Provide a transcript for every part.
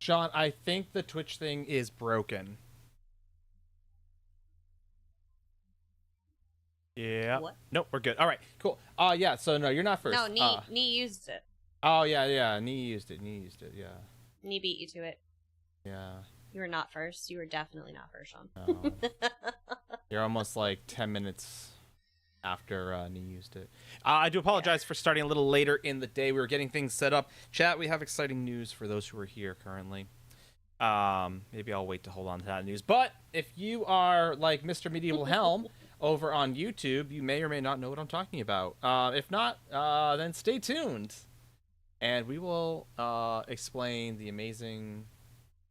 Sean, I think the Twitch thing is broken. Yeah. What? Nope, we're good. All right, cool. Yeah, so no, you're not first. No, Nee used it. Oh, yeah. Nee used it, yeah. Nee beat you to it. Yeah. You were not first. You were definitely not first, Sean. No. You're almost like 10 minutes after Nee used it. I do apologize for starting a little later in the day. We were getting things set up. Chat, we have exciting news for those who are here currently. Maybe I'll wait to hold on to that news. But if you are like Mr. Medieval Helm over on YouTube, you may or may not know what I'm talking about. If not, then stay tuned. And we will explain the amazing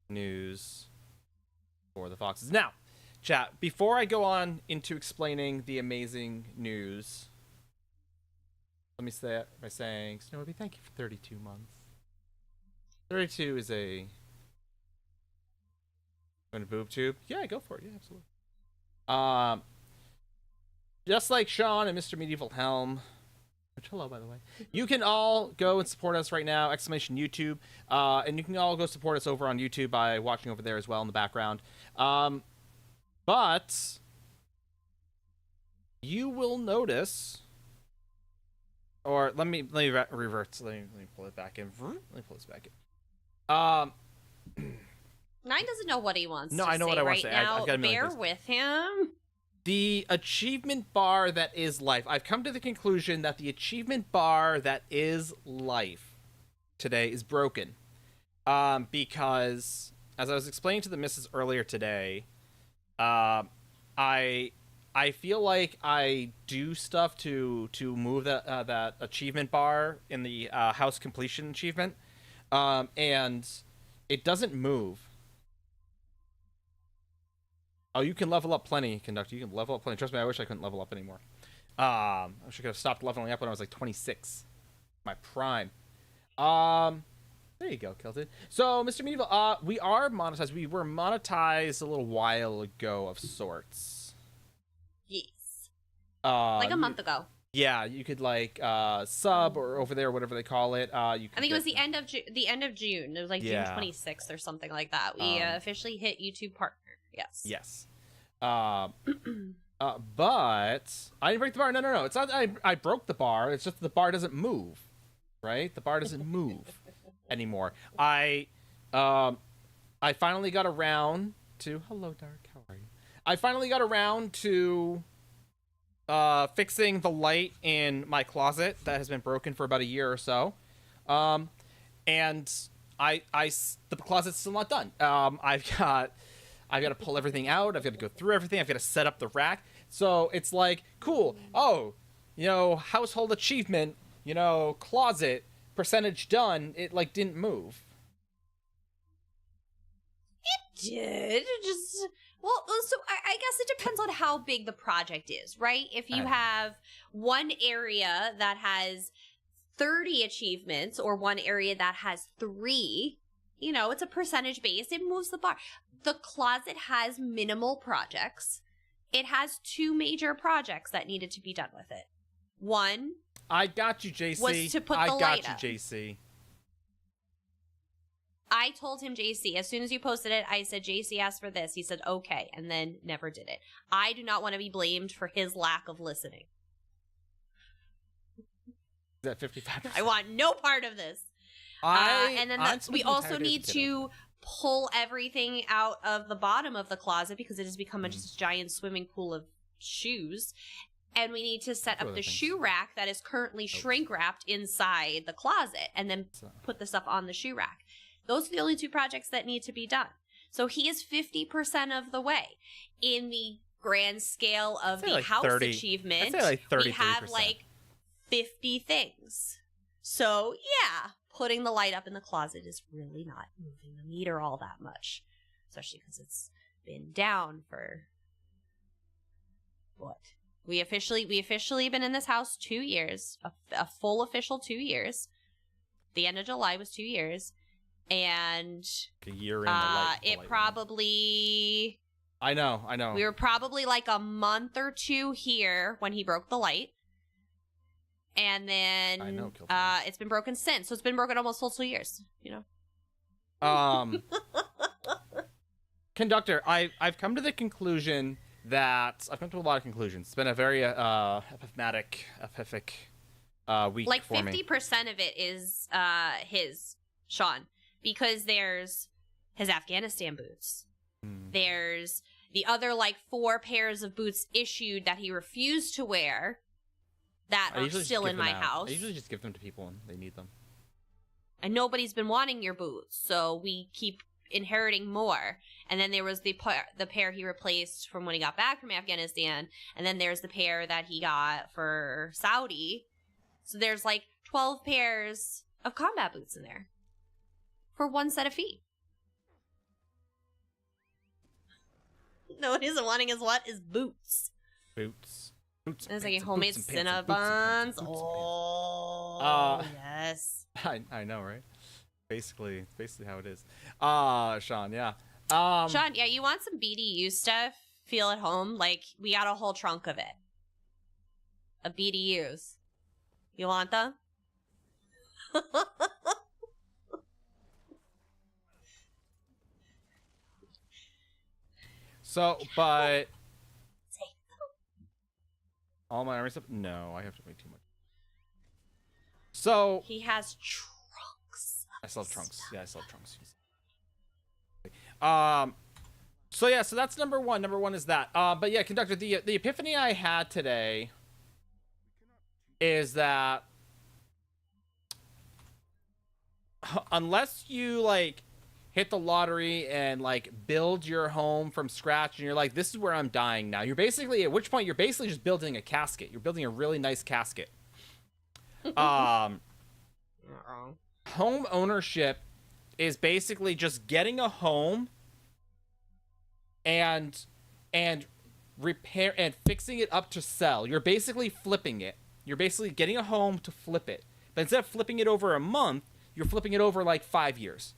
news for the Foxes. Now, chat, before I go on into explaining the amazing news, let me say it by saying, Snowy, thank you for 32 months. 32 is a... Going to boob tube? Yeah, go for it. Yeah, absolutely. Just like Sean and Mr. Medieval Helm, which, hello, by the way, you can all go and support us right now, exclamation YouTube, and you can all go support us over on YouTube by watching over there as well in the background. But you will notice, or let me revert. Let me pull it back in. Let me pull this back in. Nine doesn't know what he wants. No, to I know say what I want right to say. now. I've got a million Bear things. with him. The achievement bar that is life. I've come to the conclusion that the achievement bar that is life today is broken. Because, as I was explaining to the missus earlier today, I feel like I do stuff to move that achievement bar in the house completion achievement, and it doesn't move. Oh, you can level up plenty, Conductor. You can level up plenty. Trust me, I wish I couldn't level up anymore. I wish I could have stopped leveling up when I was like 26. My prime. There you go, Kilted. So, Mr. Medieval, we are monetized. We were monetized a little while ago of sorts. Yes. Like a month ago. Yeah, you could like sub or over there, whatever they call it. I think it was the end of June. It was like June 26th or something like that. We officially hit YouTube partner. Yes. But I didn't break the bar. No. It's not I broke the bar. It's just the bar doesn't move. Right? The bar doesn't move anymore. I finally got around to hello, Dark. How are you? I finally got around to fixing the light in my closet that has been broken for about a year or so. And the closet's still not done. I've got to pull everything out. I've got to go through everything. I've got to set up the rack. So it's like, cool. Oh, household achievement, closet, percentage done. It like didn't move. It did. So I guess it depends on how big the project is, right? If you have one area that has 30 achievements or one area that has 3, it's a percentage base. It moves the bar. The closet has minimal projects. It has 2 major projects that needed to be done with it. One, I got you, JC. Was to put the I light got up. you, JC. I told him, JC, as soon as you posted it, I said, JC asked for this. He said, okay, and then never did it. I do not want to be blamed for his lack of listening. Is that 55%? I want no part of this. And then we also need to pull everything out of the bottom of the closet because it has become just a giant swimming pool of shoes. And we need to set up the shoe rack that is currently shrink wrapped inside the closet and then put the stuff on the shoe rack. Those are the only 2 projects that need to be done. So he is 50% of the way. In the grand scale of the house achievement, we have like 50 things. So yeah, putting the light up in the closet is really not moving the meter all that much. Especially because it's been down for what? We officially been in this house 2 years, a full official 2 years. The end of July was 2 years. And a year in the light, probably I know. We were probably like a month or 2 here when he broke the light. And then it's been broken since. So it's been broken almost full 2 years, Conductor, I've come to the conclusion that I've come to a lot of conclusions. It's been a very epiphanic week like for me. 50% of it is his, Sean, because there's his Afghanistan boots. There's the other like 4 pairs of boots issued that he refused to wear that are still in my house. I usually just give them to people when they need them. And nobody's been wanting your boots, so we keep inheriting more. And then there was the pair he replaced from when he got back from Afghanistan, and then there's the pair that he got for Saudi. So there's like 12 pairs of combat boots in there for 1 set of feet. No, what isn't wanting is what? Is boots. Boots. It's like homemade Cinnabons. Oh, yes. I know, right? Basically how it is. Sean, yeah. Sean, yeah, you want some BDU stuff? Feel at home? Like, we got a whole trunk of it. Of BDUs. You want them? So, but all my army stuff? No, I have to make too much. So he has trunks. I still have trunks. Yeah, I still have trunks. So yeah, so that's number one. Number one is that. But yeah, conductor, the epiphany I had today is that unless you like hit the lottery and like build your home from scratch and you're like, this is where I'm dying now, you're basically, at which point you're basically just building a casket. You're building a really nice casket. Home ownership is basically just getting a home and repair and fixing it up to sell. You're basically flipping it. You're basically getting a home to flip it. But instead of flipping it over a month, you're flipping it over like 5 years.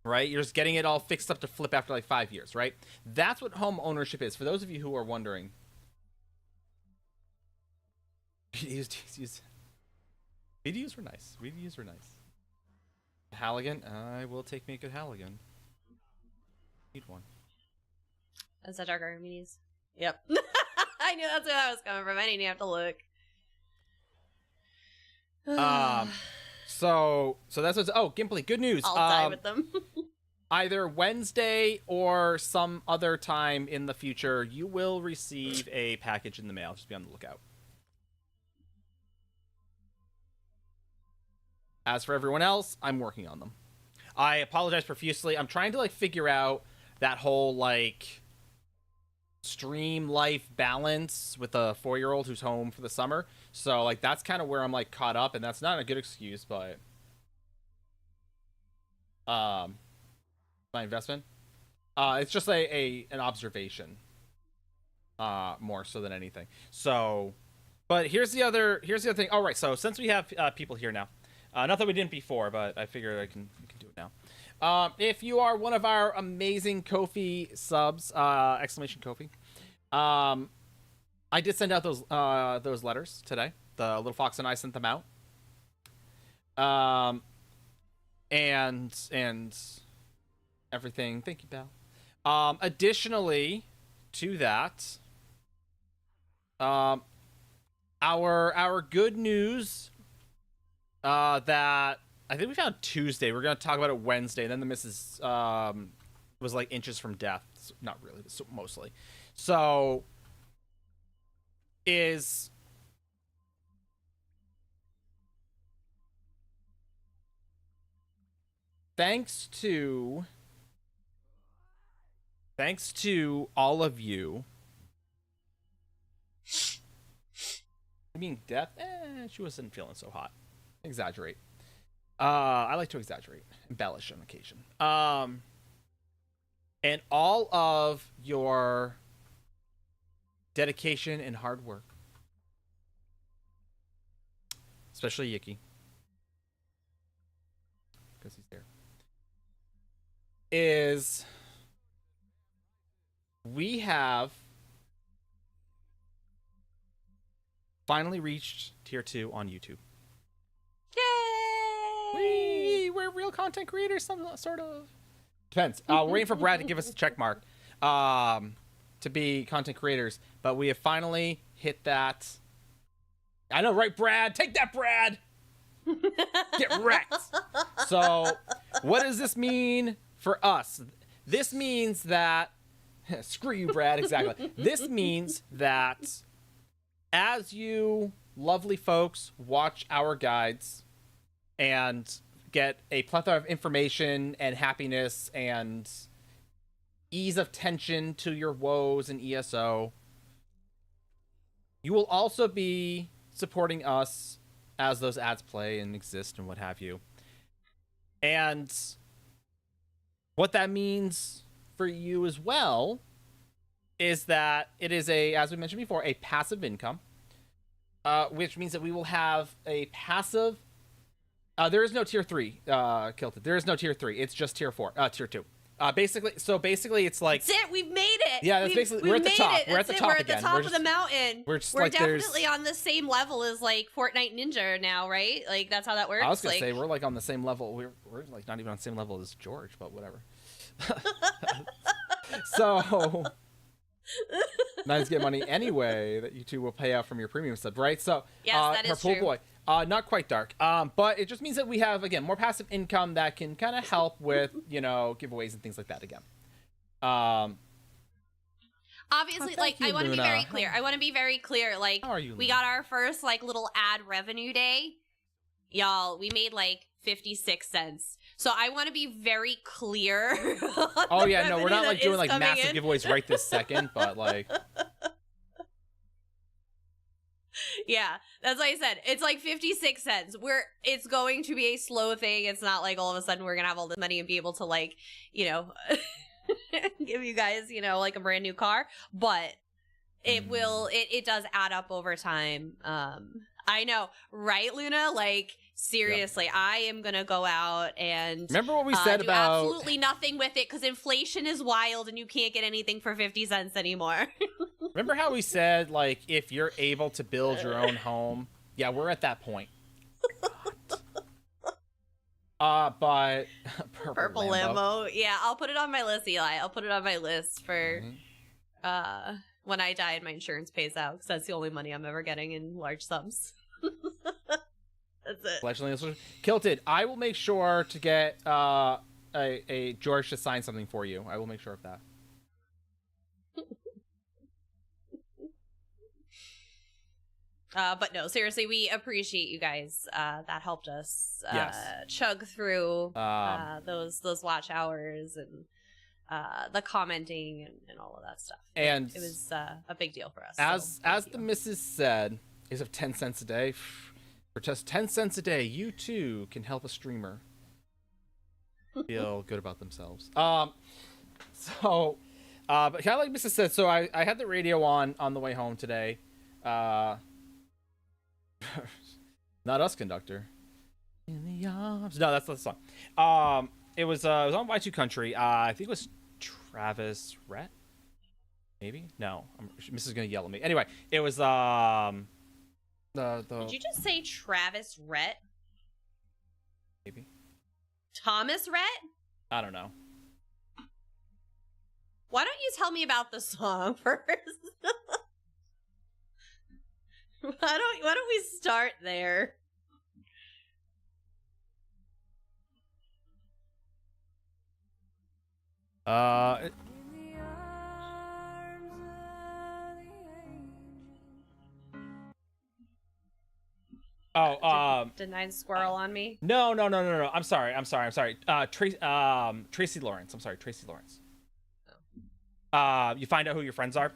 Right? You're just getting it all fixed up to flip after like 5 years, right? That's what home ownership is. For those of you who are wondering. BDUs were nice. BDUs were nice. Halligan? I will take me a good Halligan. Need one. That's that Dark Archimedes. Yep. I knew that's where that was coming from. I didn't even have to look. So that's what's. Oh, Gimply, good news. I'll die with them. Either Wednesday or some other time in the future, you will receive a package in the mail. Just be on the lookout. As for everyone else, I'm working on them. I apologize profusely. I'm trying to like figure out that whole like stream life balance with a 4-year-old who's home for the summer. So like that's kind of where I'm like caught up, and that's not a good excuse, but my investment. It's just an observation. More so than anything. So, but here's the other thing. All right, so since we have people here now. Not that we didn't before, but I figured we can do it now. If you are one of our amazing Ko-fi subs, exclamation Ko-fi, I did send out those letters today. The little fox and I sent them out. And everything. Thank you, pal. Additionally to that, our good news. That I think we found Tuesday. We're gonna talk about it Wednesday. And then the missus was like inches from death. Not really, but mostly. So is thanks to all of you. I mean, death. She wasn't feeling so hot. Exaggerate. I like to exaggerate, embellish on occasion. And all of your dedication and hard work, especially Yicky, because he's there, is we have finally reached tier 2 on YouTube. Yay! we're real content creators, some sort of. Depends. We're waiting for Brad to give us a check mark to be content creators, but we have finally hit that. I know, right, Brad? Take that, Brad! Get wrecked! So, what does this mean for us? This means that... Screw you, Brad, exactly. This means that as you lovely folks watch our guides and get a plethora of information and happiness and ease of tension to your woes in ESO, you will also be supporting us as those ads play and exist and what have you. And what that means for you as well is that it is as we mentioned before, a passive income, which means that we will have a passive. There is no tier 3, Kilted. There is no tier 3. It's just tier 2. Basically, it's like that's it. We've made it. Yeah, that's basically we're at the top. We're at the top again. We're at the top of the mountain. We're like, definitely on the same level as like Fortnite Ninja now, right? Like that's how that works. I was gonna say we're like on the same level. We're like not even on the same level as George, but whatever. So nice to get money anyway that you two will pay out from your premium sub, right? So yes, that is true. Boy. Not quite dark, but it just means that we have, again, more passive income that can kind of help with, giveaways and things like that again. Obviously, I want to be very clear. Like, how are you, we got our first, like, little ad revenue day. Y'all, we made, like, 56 cents. So I want to be very clear. Oh, yeah, no, we're not, like, doing, like, massive giveaways right this second, but, like... Yeah, that's what I said. It's like 56 cents. It's going to be a slow thing. It's not like all of a sudden we're gonna have all this money and be able to, like, give you guys, like a brand new car. But it will. It does add up over time. I know, right, Luna? Like, seriously, yep. I am gonna go out and remember what we said about absolutely nothing with it because inflation is wild and you can't get anything for 50 cents anymore. Remember how we said, like, if you're able to build your own home? Yeah, we're at that point. But purple limo. Yeah, I'll put it on my list, Eli. I'll put it on my list for when I die and my insurance pays out, because that's the only money I'm ever getting in large sums. That's it. Kilted, I will make sure to get a George to sign something for you. I will make sure of that. But no, seriously, we appreciate you guys. That helped us yes. chug through those watch hours and the commenting and all of that stuff. And it was a big deal for us. As the missus said, is of 10 cents a day. For just 10 cents a day, you too can help a streamer feel good about themselves. But kind of like Mrs. said, so I had the radio on the way home today. Not us, conductor. In the arms. No, that's the song. It was on Y2 Country. I think it was Travis Rhett. Maybe? No. Mrs. is gonna yell at me. Anyway, it was the Did you just say Travis Rhett? Maybe. Thomas Rhett? I don't know. Why don't you tell me about the song first? Why don't we start there? Denied squirrel on me? No. I'm sorry. Tracy Lawrence. I'm sorry, Tracy Lawrence. Oh. You find out who your friends are?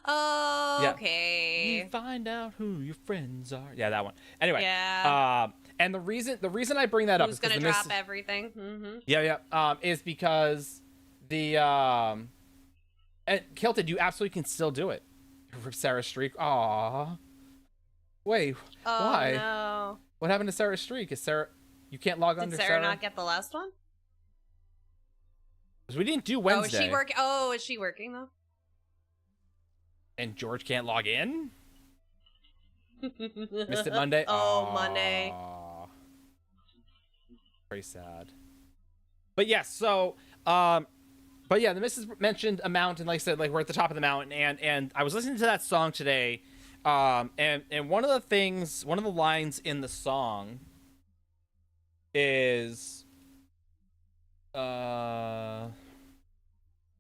Oh, yeah. Okay. You find out who your friends are. Yeah, that one. Anyway. Yeah. And the reason I bring that up is gonna drop everything. Mm-hmm. Yeah. Is because the and Kilted, you absolutely can still do it. For Sarah's streak. Aww. Wait. Why? No. What happened to Sarah's streak? Is Sarah? You can't log on to Sarah? Did Sarah not get the last one? Because we didn't do Wednesday. Oh, is she working? Oh, is she working though? And George can't log in? Missed it Monday? Oh, Monday. Very sad. But yes, so but yeah, the missus mentioned a mountain. Like I said, like we're at the top of the mountain, and I was listening to that song today, and one of the lines in the song is, I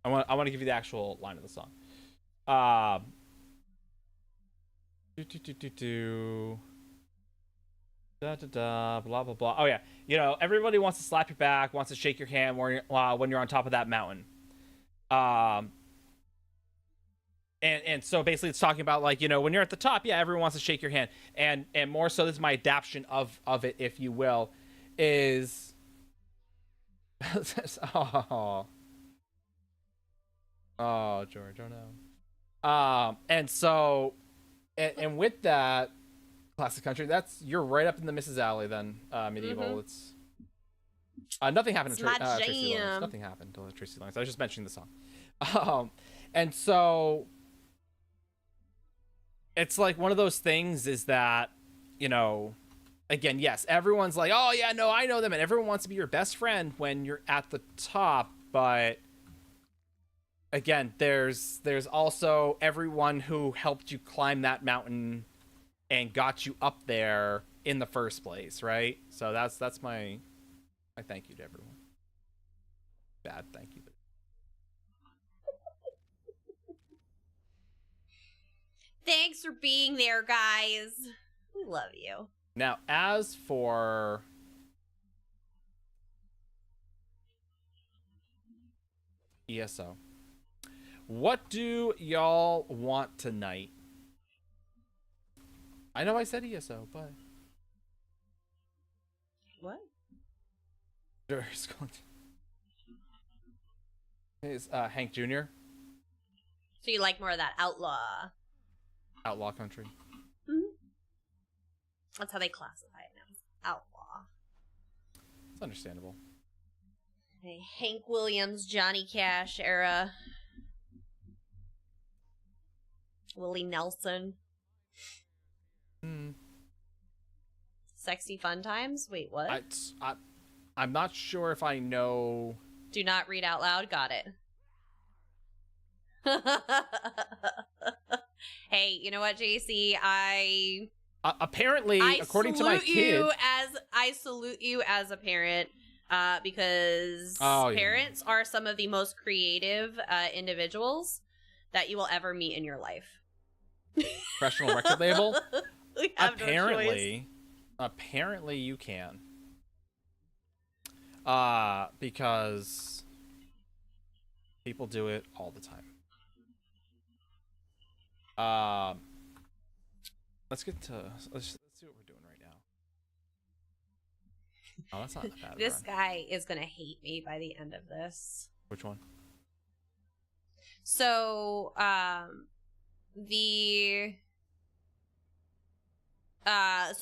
want to give you the actual line of the song. Da da da, blah blah blah. Oh yeah, everybody wants to slap your back, wants to shake your hand when you're on top of that mountain. And so basically it's talking about like, when you're at the top, yeah, everyone wants to shake your hand, and more so, this is my adaptation of it, if you will, is oh George, oh no. And so, and with that classic country, you're right up in the Mrs. Alley then. Medieval. Mm-hmm. It's nothing happened to Tracy Lawrence. Nothing happened to Tracy Lawrence. I was just mentioning the song. And so it's like one of those things is that, again, yes, everyone's like, oh yeah, no, I know them, and everyone wants to be your best friend when you're at the top, but again, there's also everyone who helped you climb that mountain and got you up there in the first place, right? So that's my thank you to everyone. Bad thank you. Thanks for being there, guys. We love you. Now, as for ESO, what do y'all want tonight? I know I said ESO, but what? Is Hank Jr. So you like more of that outlaw country? Mm-hmm. That's how they classify it now. Outlaw. It's understandable. Hey, Hank Williams, Johnny Cash era. Willie Nelson. Sexy Fun Times? Wait, what? I'm not sure if I know. Do not read out loud. Got it. Hey, you know what, JC? Apparently, according to my kid, I salute you as a parent, because parents are some of the most creative individuals that you will ever meet in your life. Professional record label. We have apparently you can, because people do it all the time. Let's see what we're doing right now. Oh, that's not that bad. This guy is gonna hate me by the end of this. Which one? So,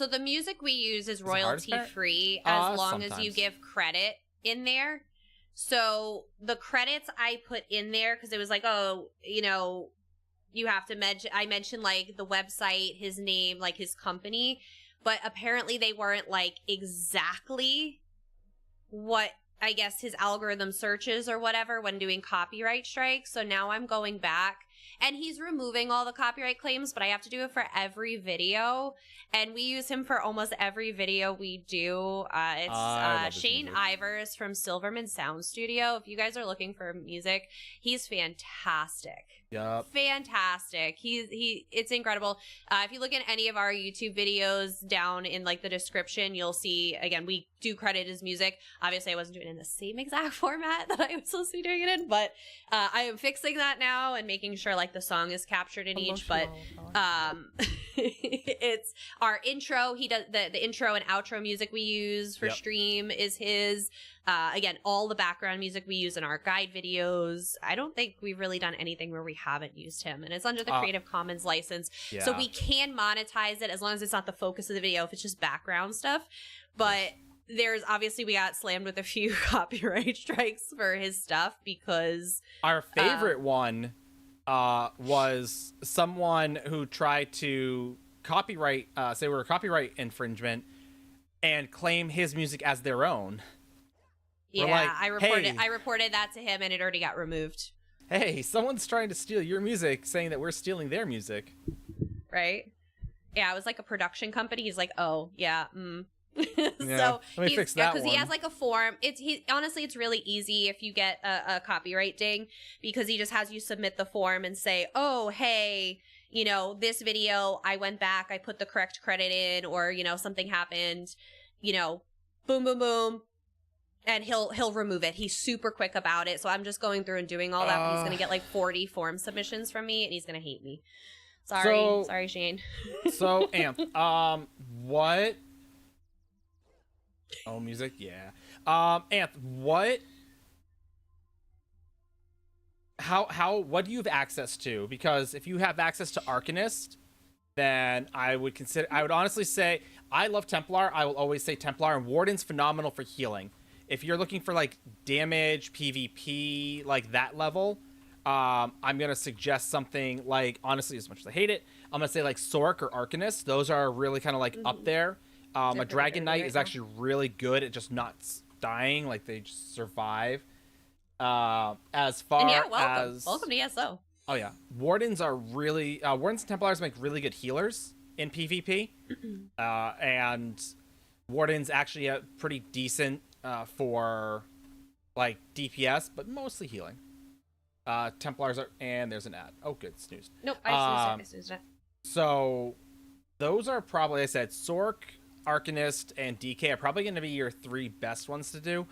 the music we use is royalty free as long as you give credit in there. So the credits I put in there, because it was like, you have to mention, I mentioned like the website, his name, like his company, but apparently they weren't like exactly what I guess his algorithm searches or whatever when doing copyright strikes. So now I'm going back, and he's removing all the copyright claims, but I have to do it for every video. And we use him for almost every video we do. It's Shane Ivers from Silverman Sound Studio. If you guys are looking for music, he's fantastic. Yep. Fantastic. It's incredible. If you look at any of our YouTube videos down in like the description, you'll see, again, we do credit his music. Obviously I wasn't doing it in the same exact format that I was supposed to be doing it in, but I am fixing that now and making sure like the song is captured in each, but it's our intro. He does the intro and outro music we use for stream is his. Again, all the background music we use in our guide videos. I don't think we've really done anything where we haven't used him, and it's under the Creative Commons license. Yeah. So we can monetize it as long as it's not the focus of the video, if it's just background stuff. But there's obviously, we got slammed with a few copyright strikes for his stuff because our favorite one was someone who tried to copyright, say we're a copyright infringement, and claim his music as their own. Yeah, like, I reported that to him, and it already got removed. Hey, someone's trying to steal your music, saying that we're stealing their music. Right? Yeah, it was like a production company. He's like, oh, yeah, So let me fix that one. Because he has like a form. Honestly, it's really easy if you get a copyright ding, because he just has you submit the form and say, oh, hey, you know, this video, I went back, I put the correct credit in, or, you know, something happened, you know, boom, boom, boom. And he'll remove it. He's super quick about it. So I'm just going through and doing all that. But he's gonna get like 40 form submissions from me, and he's gonna hate me. Sorry, Shane. So, Amp, what? Oh, music, yeah. Amp, what? What do you have access to? Because if you have access to Arcanist, then I would honestly say I love Templar. I will always say Templar, and Warden's phenomenal for healing. If you're looking for like damage, PvP, like that level, I'm gonna suggest something like, honestly, as much as I hate it, I'm gonna say like Sork or Arcanist. Those are really kind of like up there. A Dragon Knight is actually really good at just not dying, like they just survive. As far as welcome to ESO. Oh yeah, Wardens are really Wardens and Templars make really good healers in PvP, and Wardens actually pretty decent for like DPS, but mostly healing. Templars are, and there's an ad. Oh, good, snooze. Nope, I snoozed it. So those are probably, I said, Sork, Arcanist, and DK are probably going to be your 3 best ones to do,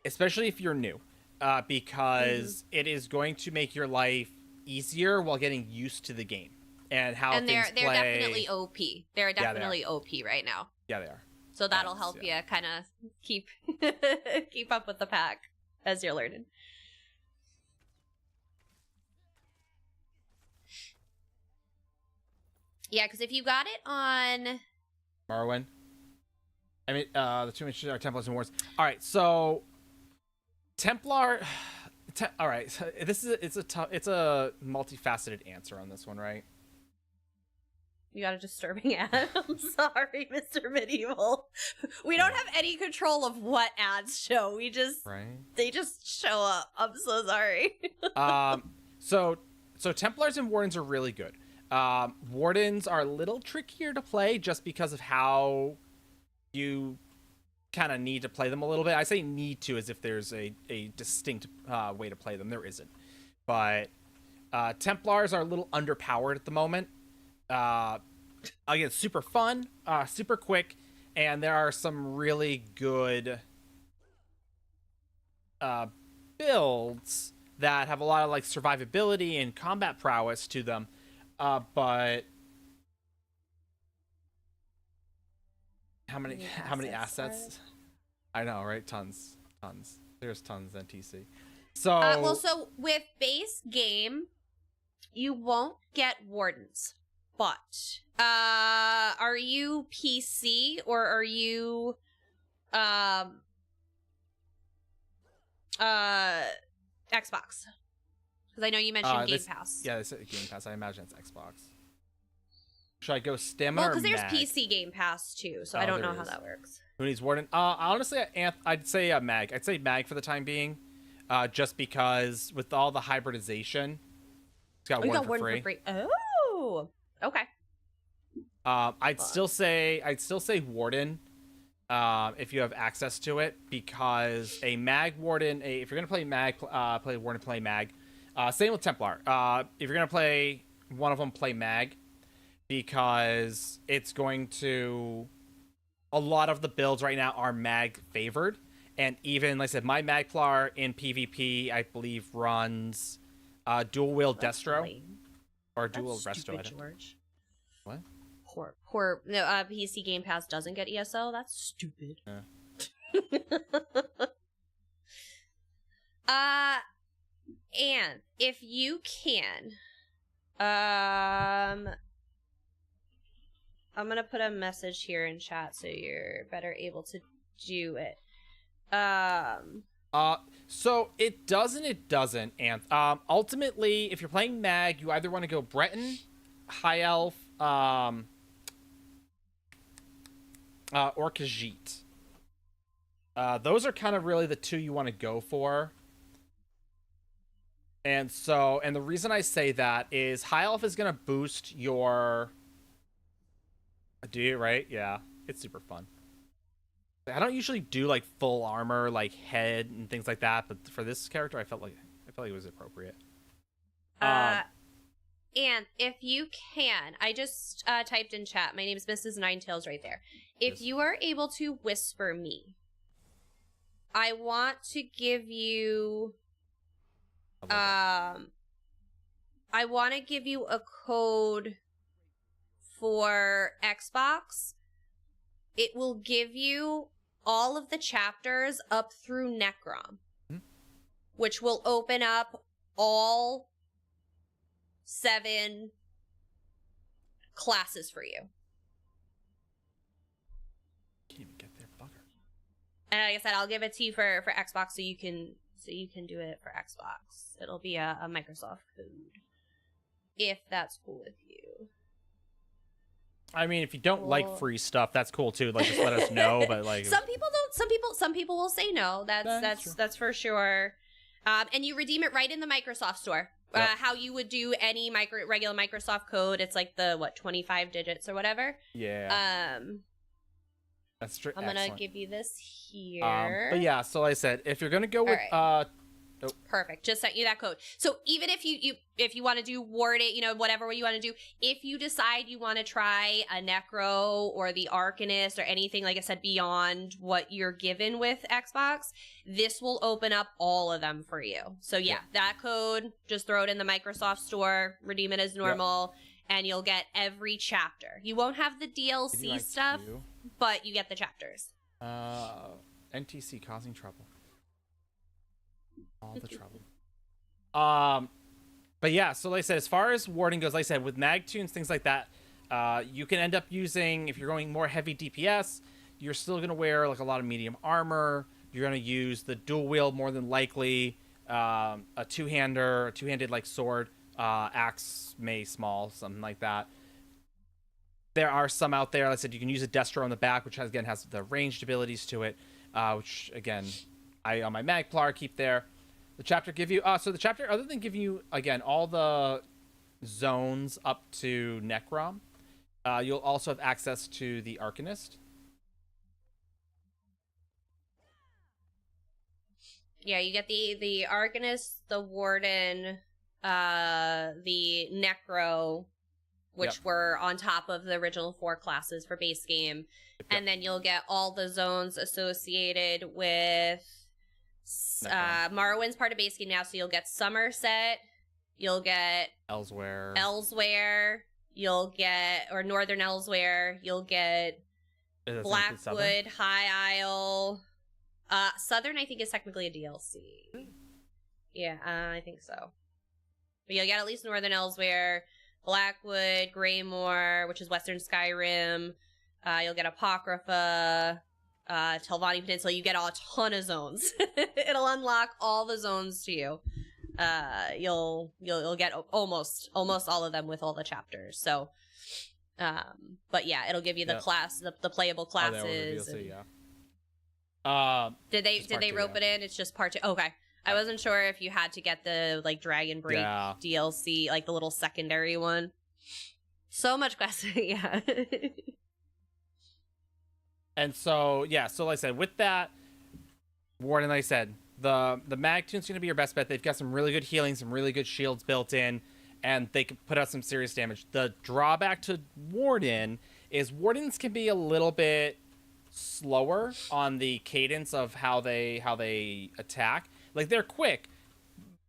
especially if you're new, because it is going to make your life easier while getting used to the game and how things play. And they're definitely OP. They're definitely OP right now. Yeah, they are. So that'll help you kind of keep up with the pack as you're learning. Yeah, because if you got it on Morrowind, I mean, the 2 missions are Templars and Wars. All right, so Templar. All right, so it's a multifaceted answer on this one, right? You got a disturbing ad. I'm sorry, Mr. Medieval. We don't have any control of what ads show. They just show up. I'm so sorry. So Templars and Wardens are really good. Wardens are a little trickier to play just because of how you kind of need to play them a little bit. I say need to as if there's a distinct way to play them. There isn't. But Templars are a little underpowered at the moment. Again, super fun, super quick, and there are some really good builds that have a lot of like survivability and combat prowess to them. But how many assets? I know, right? Tons. There's tons NTC. So so with base game, you won't get Wardens. But are you PC or are you Xbox? Because I know you mentioned Game Pass. Yeah, it's Game Pass. I imagine it's Xbox. Should I go stamina? Well, because there's PC Game Pass too, so I don't know how that works. Who needs Warden? Honestly, I'd say a Mag. I'd say Mag for the time being, just because with all the hybridization, it's got Warden for free. Oh. Okay. I'd still say Warden, if you have access to it, because a Mag Warden, if you're gonna play Mag, play Warden, play Mag. Same with Templar. If you're gonna play one of them, play Mag, because it's going to. A lot of the builds right now are Mag favored, and even like I said, my Magplar in PvP, I believe runs dual wield Destro or dual Resto. George. What? Poor PC Game Pass doesn't get ESO. That's stupid. Yeah. And if you can, I'm gonna put a message here in chat so you're better able to do it. So it doesn't, and ultimately, if you're playing Mag, you either want to go Breton, High Elf, or Khajiit. Those are kind of really the two you want to go for. And the reason I say that is High Elf is going to boost your... Do you, right? Yeah. It's super fun. I don't usually do like full armor, like head and things like that, but for this character, I felt like it was appropriate. And if you can, I just typed in chat. My name is Mrs. Ninetails right there. If you are able to whisper me, I want to give you... I want to give you a code for Xbox. It will give you all of the chapters up through Necrom, which will open up all 7 classes for you. Can't even get there, bugger. And like I said, I'll give it to you for Xbox so you can do it for Xbox. It'll be a Microsoft code, if that's cool with you. I mean, if you don't like free stuff, that's cool too. Like, just let us know. But like, some people don't. Some people will say no. That's for sure. And you redeem it right in the Microsoft store. Yep. How you would do any regular Microsoft code. It's like the 25 digits or whatever. Yeah. That's true. I'm gonna give you this here. But yeah, so like I said, if you're gonna go with Perfect. Just sent you that code. So even if you want to do ward it, whatever you want to do, if you decide you want to try a Necro or the Arcanist or anything, like I said, beyond what you're given with Xbox, this will open up all of them for you. So yeah, that code, just throw it in the Microsoft store, redeem it as normal, and you'll get every chapter. You won't have the DLC stuff, but you get the chapters. NTC causing trouble. All the trouble. But yeah, so like I said, as far as warding goes, like I said, with mag tunes, things like that, you can end up using, if you're going more heavy DPS, you're still going to wear like a lot of medium armor. You're going to use the dual wield more than likely, a two-handed like sword, axe, mace, small, something like that. There are some out there, like I said, you can use a Destro on the back, which has the ranged abilities to it, which again, I on my Magplar keep there. The chapter give you the chapter, other than giving you again all the zones up to Necrom, you'll also have access to the Arcanist. Yeah, you get the Arcanist, the Warden, the Necro, which were on top of the original 4 classes for base game, and then you'll get all the zones associated with. Morrowind's part of base game now, so you'll get Somerset, you'll get Elsewhere, you'll get, or Northern Elsewhere, you'll get Blackwood, High Isle. Southern, I think, is technically a DLC. Yeah, I think so. But you'll get at least Northern Elsewhere, Blackwood, Greymoor, which is Western Skyrim. You'll get Apocrypha. Telvanni Peninsula, you get a ton of zones. It'll unlock all the zones to you. You'll get almost all of them with all the chapters. So, but yeah, it'll give you the class, the playable classes. DLC, did they rope it in? It's just part 2. Okay, I wasn't sure if you had to get the like Dragon Break DLC, like the little secondary one. So much questing, yeah. And so, yeah, so like I said, with that, Warden, like I said, the mag tune's going to be your best bet. They've got some really good healing, some really good shields built in, and they can put out some serious damage. The drawback to Warden is Wardens can be a little bit slower on the cadence of how they attack. Like, they're quick,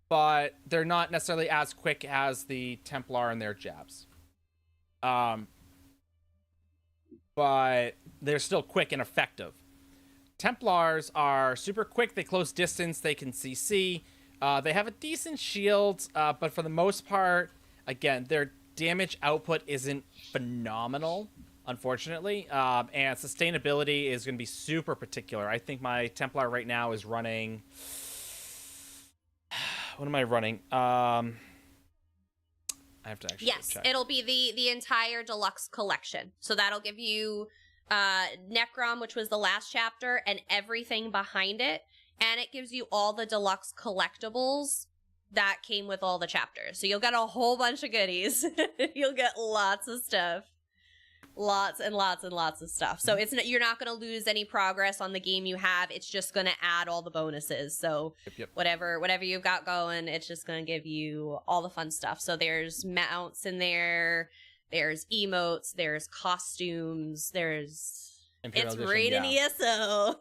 but they're not necessarily as quick as the Templar and their jabs. But they're still quick and effective. Templars are super quick. They close distance. They can CC. They have a decent shield, but for the most part, again, their damage output isn't phenomenal, unfortunately. And sustainability is going to be super particular. I think my Templar right now is running... What am I running? I have to actually check. It'll be the entire deluxe collection. So that'll give you Necrom, which was the last chapter, and everything behind it. And it gives you all the deluxe collectibles that came with all the chapters. So you'll get a whole bunch of goodies. You'll get lots of stuff. Lots and lots and lots of stuff. So you're not going to lose any progress on the game you have. It's just going to add all the bonuses. So whatever you've got going, it's just going to give you all the fun stuff. So there's mounts in there. There's emotes. There's costumes. There's Imperial Edition, rated ESO.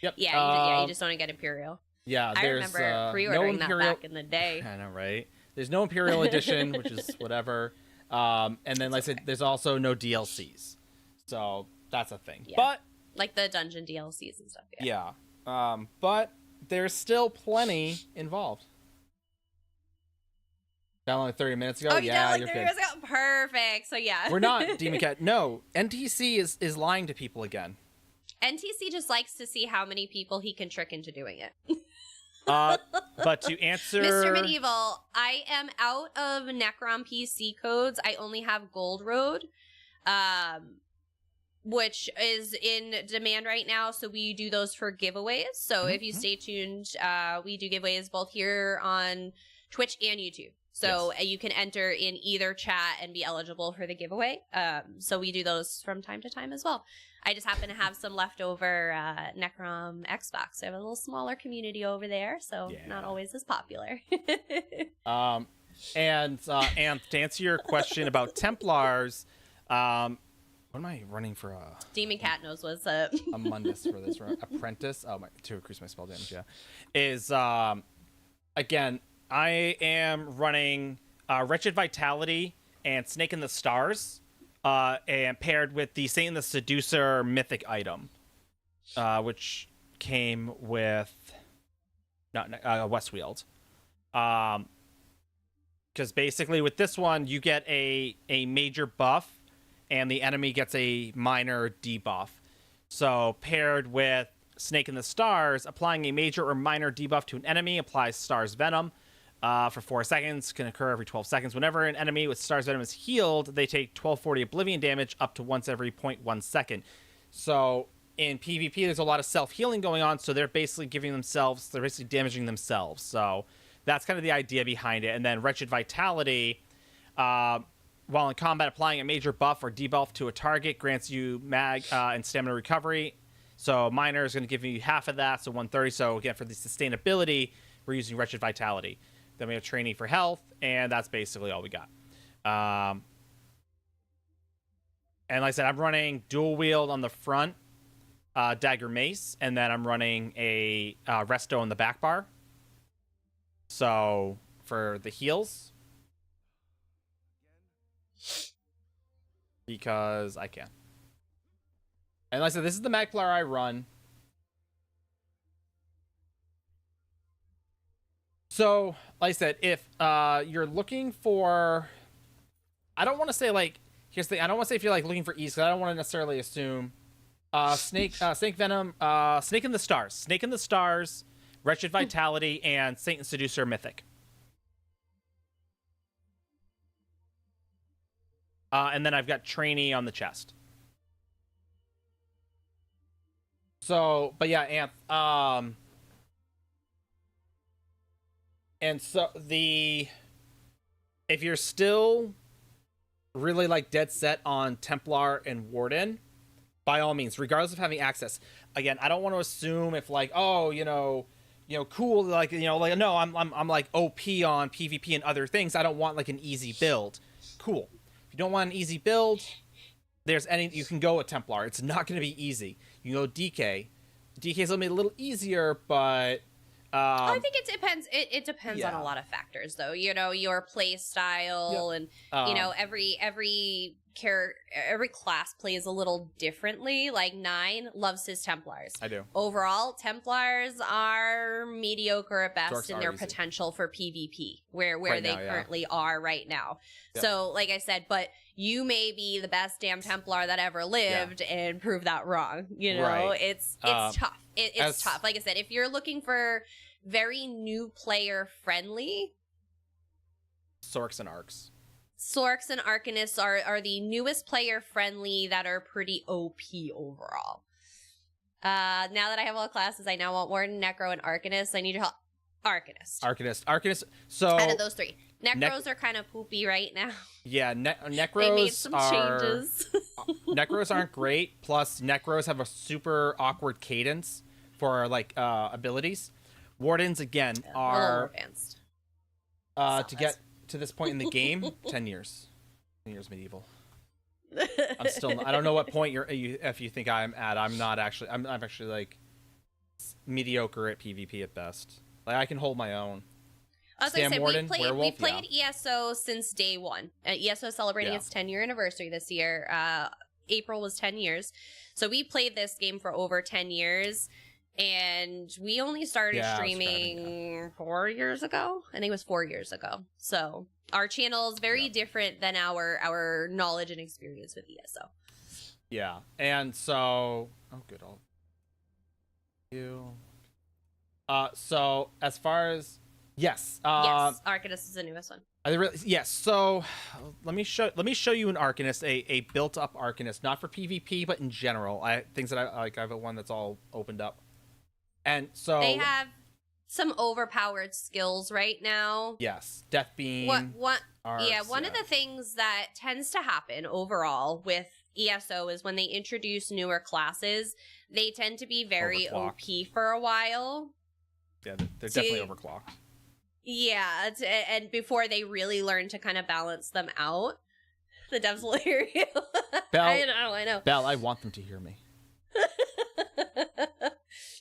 Yep. You just want to get Imperial. Yeah, I remember pre-ordering that back in the day. I know, right? There's no Imperial Edition, which is whatever. And then, like I said, there's also no DLCs. So that's a thing. Yeah. But like the dungeon DLCs and stuff. Yeah. But there's still plenty involved. Downloaded 30 minutes ago? Oh, yeah, you're 30 minutes ago? Perfect. So, yeah. We're not, Demon Cat. No, NTC is lying to people again. NTC just likes to see how many people he can trick into doing it. But to answer... Mr. Medieval, I am out of Necrom PC codes. I only have Gold Road, which is in demand right now. So we do those for giveaways. So if you stay tuned, we do giveaways both here on Twitch and YouTube. So you can enter in either chat and be eligible for the giveaway. So we do those from time to time as well. I just happen to have some leftover Necrom Xbox. So I have a little smaller community over there, so not always as popular. And to answer your question about Templars, what am I running for? Demon Cat knows what's up. A Mundus for this, right? Apprentice. Oh, to increase my spell damage. Yeah, is again. I am running Wretched Vitality and Snake in the Stars, and paired with the Satan the Seducer mythic item, which came with Westfield. Because basically with this one, you get a major buff, and the enemy gets a minor debuff. So paired with Snake in the Stars, applying a major or minor debuff to an enemy applies Stars Venom. For 4 seconds, can occur every 12 seconds. Whenever an enemy with Stars Venom is healed, they take 1240 Oblivion damage up to once every 0.1 second. So in PvP, there's a lot of self-healing going on, so they're basically they're basically damaging themselves. So that's kind of the idea behind it. And then Wretched Vitality, while in combat, applying a major buff or debuff to a target grants you mag and stamina recovery. So minor is going to give you half of that, so 130. So again, for the sustainability, we're using Wretched Vitality. Then we have Training for Health, and that's basically all we got. And like I said, I'm running dual wield on the front, dagger mace, and then I'm running a resto on the back bar. So for the heals, because I can. And like I said, this is the Magplar I run. So, like I said, if you're looking for, I don't want to say like, here's the thing, I don't want to say if you're like looking for ease, because I don't want to necessarily assume Snake Venom, Snake in the Stars, Wretched Vitality, and Satan Seducer Mythic. And then I've got Trainee on the chest. So, but yeah, Anth, and so if you're still really like dead set on Templar and Warden, by all means, regardless of having access. Again, I don't want to assume if like, oh, cool, like, like, no, I'm like OP on PvP and other things. I don't want like an easy build. Cool. If you don't want an easy build, you can go with Templar. It's not going to be easy. You can go DK. DK's a little easier, but I think it depends. It depends on a lot of factors, though. Your play style, and every class plays a little differently. Like 9 loves his Templars. I do. Overall, Templars are mediocre at best Dorks in their easy. potential for PvP, where Right they now, currently are right now. Yep. So, like I said, but you may be the best damn Templar that ever lived and prove that wrong. Right. It's tough. It's tough. Like I said, if you're looking for very new player friendly, Sorks and Arcs. Sorks and Arcanists are the newest player friendly that are pretty OP overall. Now that I have all classes, I now want Warden, Necro, and Arcanist. I need your help. Arcanist. So out of those three, Necros are kind of poopy right now. Yeah, Necros they made some changes. Necros aren't great. Plus, Necros have a super awkward cadence for like abilities. Wardens again are advanced. To get to this point in the game, 10 years. 10 years medieval. I'm still. I don't know what point if you think I'm at. I'm not actually. I'm actually like mediocre at PvP at best. Like I can hold my own. As I said, we played ESO since day one. ESO is celebrating its 10-year anniversary this year. April was 10 years. So we played this game for over 10 years. And we only started streaming 4 years ago. I think it was 4 years ago. So our channel is very different than our knowledge and experience with ESO. Yeah. And so... Oh, good. So as far as... Yes. Yes, Arcanist is the newest one. Yes. So let me show you an Arcanist, a built-up Arcanist, not for PvP, but in general. Things that I like. I have one that's all opened up, and so they have some overpowered skills right now. Yes, Death Beam. One of the things that tends to happen overall with ESO is when they introduce newer classes, they tend to be very OP for a while. Yeah, they're definitely overclocked. Yeah, and before they really learn to kind of balance them out. The devs will hear you. Belle, I know. Belle, I want them to hear me.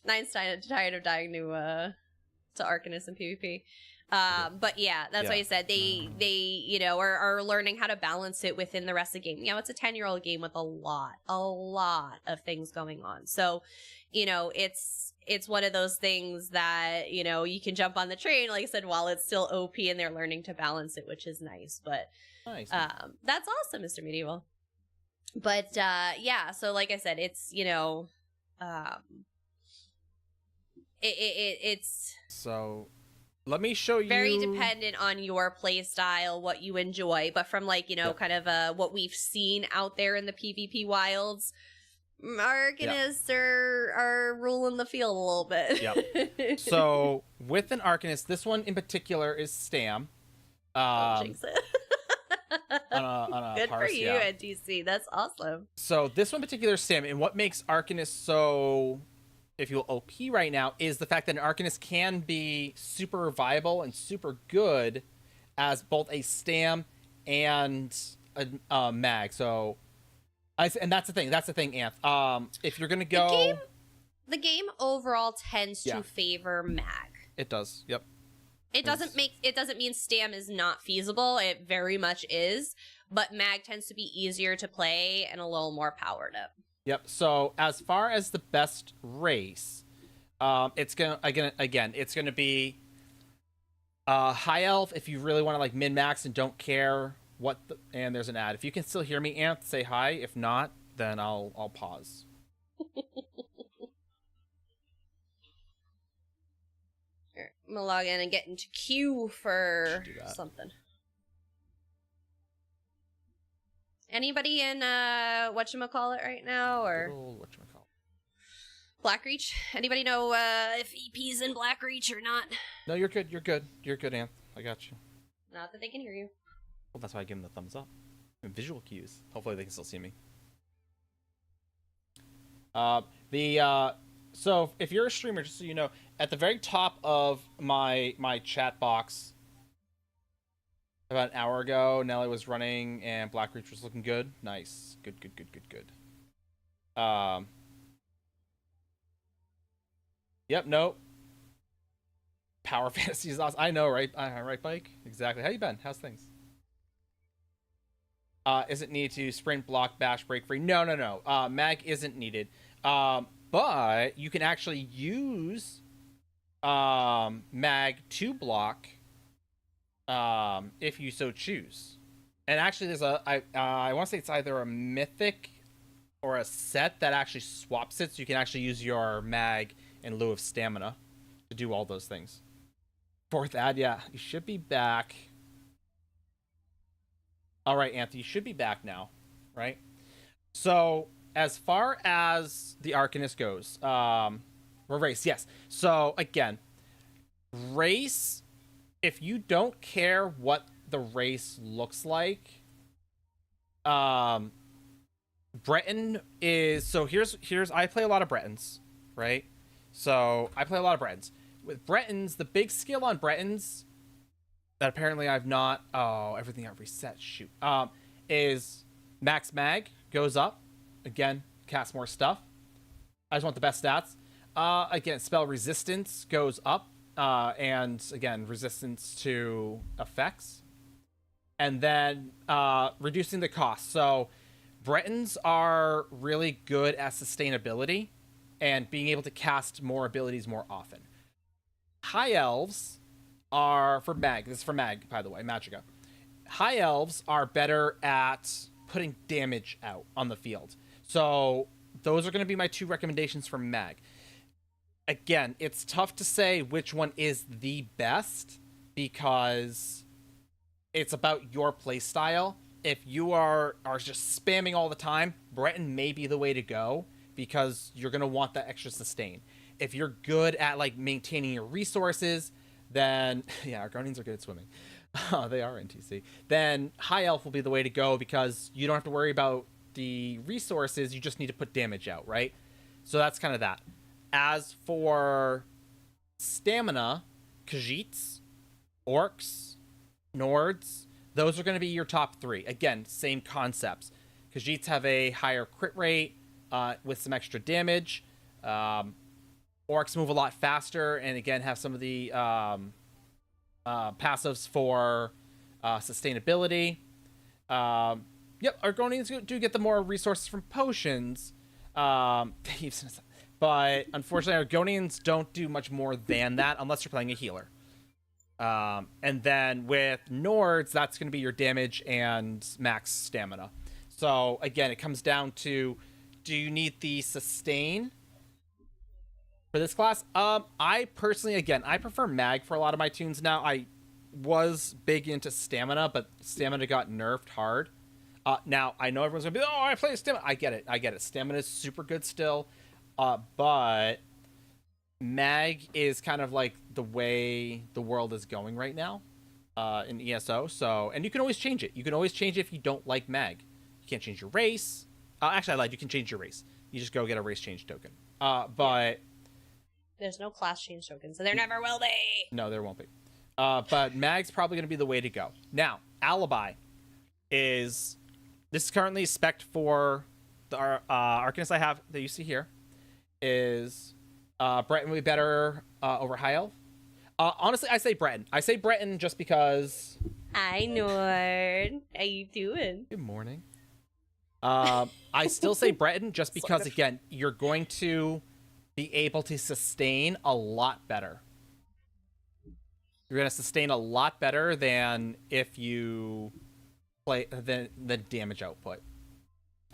Nine's tired of dying to Arcanist and PvP. But yeah, that's why I said they are learning how to balance it within the rest of the game. You know, it's a 10-year-old game with a lot of things going on. So, it's one of those things that, you can jump on the train, like I said, while it's still OP and they're learning to balance it, which is nice. But that's awesome, Mr. Medieval. But so like I said, it's, it's so let me show you. Very dependent on your play style, what you enjoy, but from kind of what we've seen out there in the PvP wilds, Arcanists are ruling the field a little bit. Yep. So with an Arcanist, this one in particular is Stam. Jinx it. on a Good parse, for you, NTC. That's awesome. So this one particular Stam, and what makes Arcanist so, if you will, OP right now, is the fact that an Arcanist can be super viable and super good as both a Stam and a mag. So, and that's the thing. That's the thing, Anth. If you're gonna go, the game overall tends to favor mag. It does. Yep. It doesn't mean Stam is not feasible. It very much is, but mag tends to be easier to play and a little more powered up. Yep. So as far as the best race, it's gonna be high elf if you really want to like min max and don't care what. And there's an ad. If you can still hear me, Anth, say hi. If not, then I'll pause. I'm gonna log in and get into queue for something. Anybody in whatchamacallit right now, or Blackreach? Anybody know if EP's in Blackreach or not? No, you're good. You're good. You're good, Anth. I got you. Not that they can hear you. Well, that's why I give them the thumbs up. And visual cues. Hopefully they can still see me. So if you're a streamer, just so you know, at the very top of my chat box about an hour ago, Nelly was running and Blackreach was looking good. Nice. Good. Yep, nope. Power Fantasy is awesome. I know, right? Right, Bike? Exactly. How you been? How's things? Is it needed to sprint, block, bash, break free? No. Mag isn't needed. But you can actually use mag to block if you so choose. And actually there's I want to say it's either a mythic or a set that actually swaps it, so you can actually use your mag in lieu of stamina to do all those things. Fourth ad, yeah, you should be back. All right, Anthony, you should be back now, right? So as far as the Arcanist goes, race, yes. So again, race, if you don't care what the race looks like, Breton is, so here's I play a lot of Bretons, right? So I play a lot of Bretons. With Bretons, the big skill on Bretons that apparently I've not, everything got reset, shoot, is max mag goes up. Again, cast more stuff. I just want the best stats. Again, spell resistance goes up, and again, resistance to effects. And then reducing the cost. So Bretons are really good at sustainability and being able to cast more abilities more often. High Elves are for mag. This is for mag, by the way, Magica. High Elves are better at putting damage out on the field. So those are going to be my two recommendations for mag. Again, it's tough to say which one is the best because it's about your play style. If you are just spamming all the time, Breton may be the way to go because you're going to want that extra sustain. If you're good at like maintaining your resources, then yeah, Argonians are good at swimming. They are NTC. Then High Elf will be the way to go because you don't have to worry about the resources. You just need to put damage out, right? So that's kind of that. As for stamina, Khajiits, Orcs, Nords, those are going to be your top three. Again, same concepts. Khajiits have a higher crit rate with some extra damage. Orcs move a lot faster and again have some of the passives for sustainability. Yep, Argonians do get the more resources from potions. But unfortunately, Argonians don't do much more than that unless you're playing a healer. And then with Nords, that's going to be your damage and max stamina. So again, it comes down to, do you need the sustain for this class? I personally, again, I prefer mag for a lot of my tunes now. I was big into stamina, but stamina got nerfed hard. Now, I know everyone's going to be, oh, I play stamina. I get it. Stamina is super good still. But mag is kind of like the way the world is going right now in ESO. So, and you can always change it. You can always change it if you don't like mag. You can't change your race. Actually, I lied. You can change your race. You just go get a race change token. But there's no class change tokens, so there never will be. No, there won't be. But mag's probably going to be the way to go. Now, Alibi is, this is currently spec'd for the Arcanist I have that you see here. Is Breton would be better over High Elf? Honestly, I say Breton. I say Breton just because. Hi, Nord. How you doing? Good morning. I still say Breton just because, again, you're going to be able to sustain a lot better. You're going to sustain a lot better than if you play the damage output.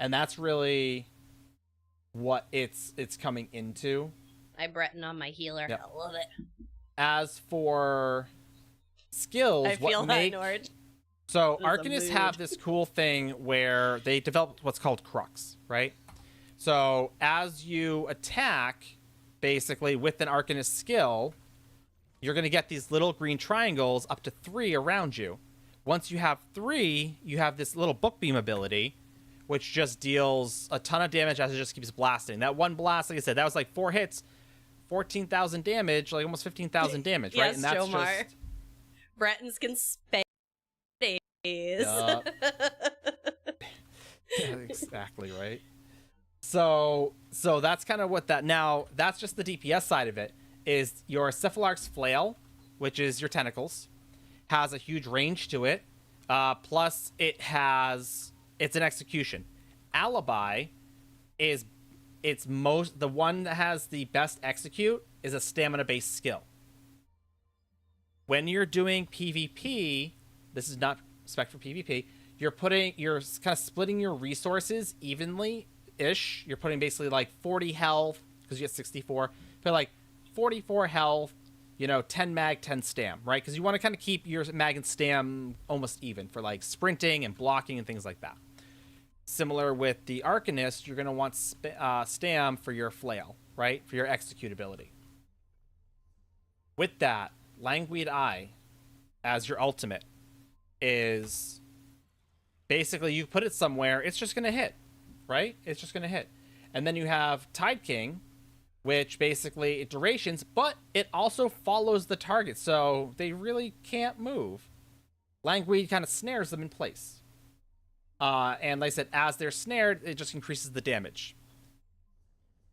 And that's really what it's coming into. I Breton on my healer. Yep. I love it. As for skills, I feel that, Nord. So Arcanists have this cool thing where they develop what's called Crux, right? So as you attack, basically with an Arcanist skill, you're going to get these little green triangles up to 3 around you. Once you have 3, you have this little book beam ability, which just deals a ton of damage as it just keeps blasting. That one blast, like I said, that was like 4 hits, 14,000 damage, like almost 15,000 damage, right? Yes, and that's Jomar. Just Bretons can spam days. Yeah, exactly, right? So that's kind of what that. Now, that's just the DPS side of it. Is your Cephalarch's Flail, which is your tentacles, has a huge range to it. Plus, it's an execution. Alibi is the one that has the best execute is a stamina-based skill. When you're doing PvP, this is not spec for PvP, you're kind of splitting your resources evenly-ish. You're putting basically like 40 health, because you get 64, but like 44 health, 10 mag, 10 stam, right? Because you want to kind of keep your mag and stam almost even for like sprinting and blocking and things like that. Similar with the Arcanist, you're going to want stam for your flail, right? For your execute ability. With that, Languid Eye as your ultimate is basically you put it somewhere, it's just going to hit, right? It's just going to hit. And then you have Tide King, which basically it durations, but it also follows the target, so they really can't move. Languid kind of snares them in place. And like I said, as they're snared, it just increases the damage.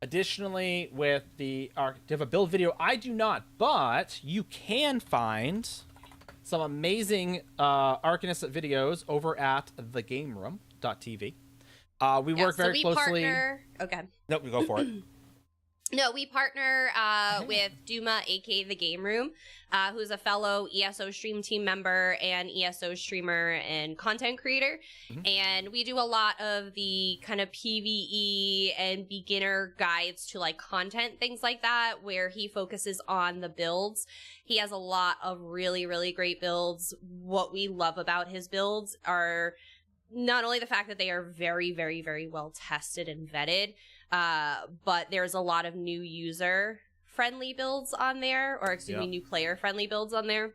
Additionally, with the do you have a build video? I do not, but you can find some amazing Arcanist videos over at thegameroom.tv. We work very closely. Okay. Nope, we go for it. No, we partner with Duma, aka The Game Room, who's a fellow ESO stream team member and ESO streamer and content creator. Mm-hmm. And we do a lot of the kind of PvE and beginner guides to like content, things like that, where he focuses on the builds. He has a lot of really, really great builds. What we love about his builds are not only the fact that they are very, very, very well tested and vetted, but there's a lot of new user friendly builds on there, or excuse me, new player friendly builds on there.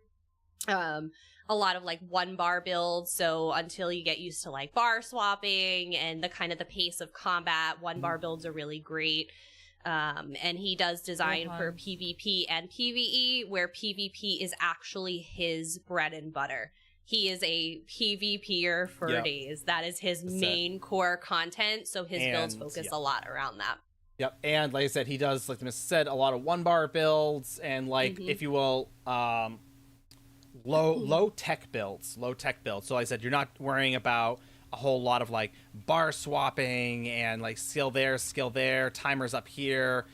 A lot of like 1-bar builds. So until you get used to like bar swapping and the kind of the pace of combat, 1-bar builds are really great. And he does design for PvP and PvE, where PvP is actually his bread and butter. He is a PvPer for days. That is his main core content, so his builds focus a lot around that. Yep, and like I said, he does, like the Miss said, a lot of 1-bar builds and like, if you will, low tech builds. So like I said, you're not worrying about a whole lot of like bar swapping and like skill there, timers up here,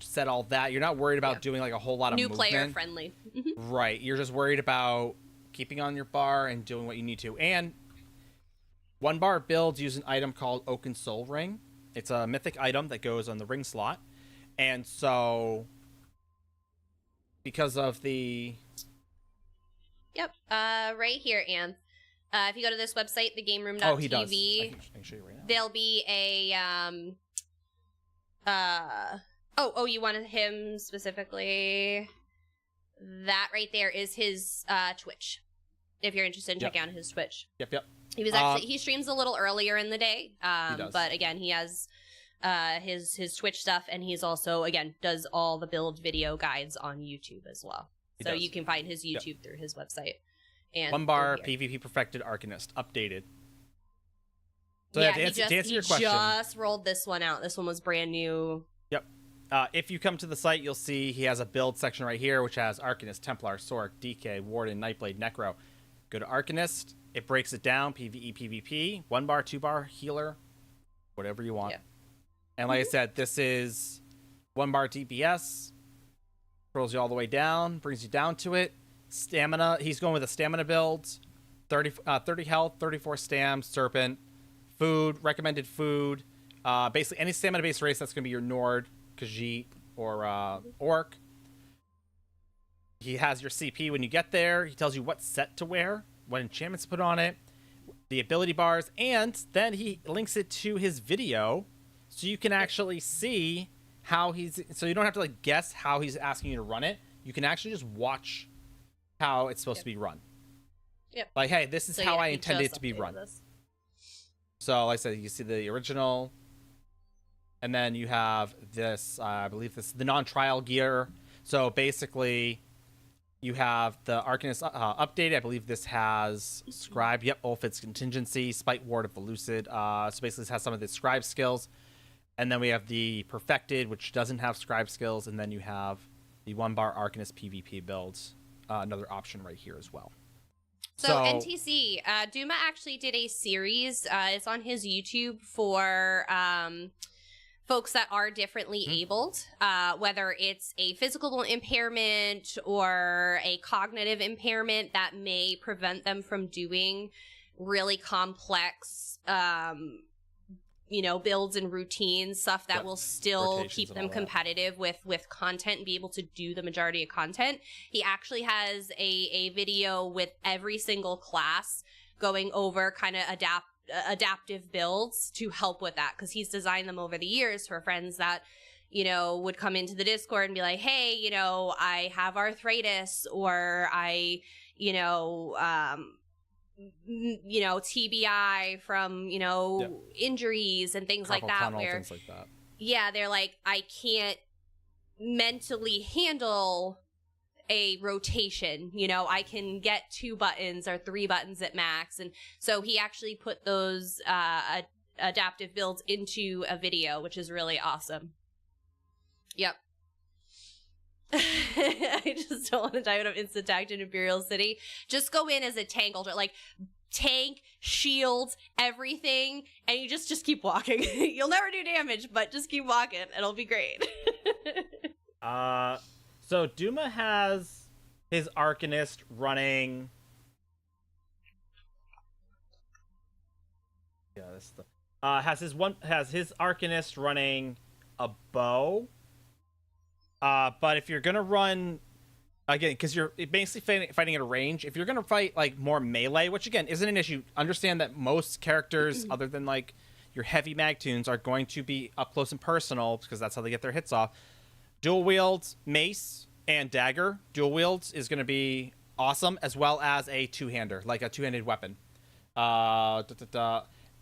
set all that. You're not worried about doing like a whole lot of new movement. player friendly. Right, you're just worried about keeping on your bar and doing what you need to. And 1-bar builds use an item called Oaken Soul Ring. It's a mythic item that goes on the ring slot. And so because of the right here, Anth. If you go to this website, thegameroom.tv, he does. I can show you right now. There'll be a you wanted him specifically. That right there is his Twitch. If you're interested in checking out his Twitch. Yep. He was actually he streams a little earlier in the day. He does. But again, he has his Twitch stuff, and he's also does all the build video guides on YouTube as well. So you can find his YouTube through his website. And 1-bar PvP perfected Arcanist updated. So to answer your question, just rolled this one out. This one was brand new. Yep. If you come to the site, you'll see he has a build section right here, which has Arcanist, Templar, Sorc, DK, Warden, Nightblade, Necro. Go to Arcanist. It breaks it down, PvE, PvP, 1-bar, 2-bar, healer, whatever you want. Yeah. And like I said, this is 1-bar DPS, rolls you all the way down, brings you down to it. Stamina, he's going with a stamina build, 30 health, 34 stam, Serpent, food, recommended food, basically any stamina-based race that's going to be your Nord, Khajiit, or Orc. He has your CP when you get there. He tells you what set to wear, what enchantments to put on it, the ability bars, and then he links it to his video so you can actually see how so you don't have to like guess how he's asking you to run it. You can actually just watch how it's supposed to be run. Yep. Like, hey, this is how I intended it to be run. So like I said, you see the original, and then you have this, I believe this is the non-trial gear. So basically you have the Arcanist updated. I believe this has Scribe. Yep, Ulfid's Contingency, Spite Ward of the Lucid. So basically this has some of the Scribe skills. And then we have the Perfected, which doesn't have Scribe skills. And then you have the 1-bar Arcanist PvP builds. Another option right here as well. So NTC, Duma actually did a series. It's on his YouTube for folks that are differently abled, whether it's a physical impairment or a cognitive impairment that may prevent them from doing really complex builds and routines, stuff that will still keep them competitive with content and be able to do the majority of content. He actually has a video with every single class going over kind of adaptive builds to help with that, because he's designed them over the years for friends that would come into the Discord and be like, hey, I have arthritis, or I TBI from, injuries and things like that, where, things like that. Yeah, they're like, I can't mentally handle a rotation, I can get 2 buttons or 3 buttons at max. And so he actually put those adaptive builds into a video, which is really awesome. Yep. I just don't want to die when I'm instant tagged in Imperial City. Just go in as a tank ultra, like tank, shields, everything, and you just keep walking. You'll never do damage, but just keep walking. It'll be great. So Duma has his Arcanist running. Yeah, this is the has his Arcanist running a bow. But if you're gonna run, again, because you're basically fighting at a range, if you're gonna fight like more melee, which again isn't an issue, understand that most characters, other than like your heavy Magtoons, are going to be up close and personal because that's how they get their hits off. Dual wield mace and dagger, dual wields is going to be awesome, as well as a two-hander, like a two-handed weapon.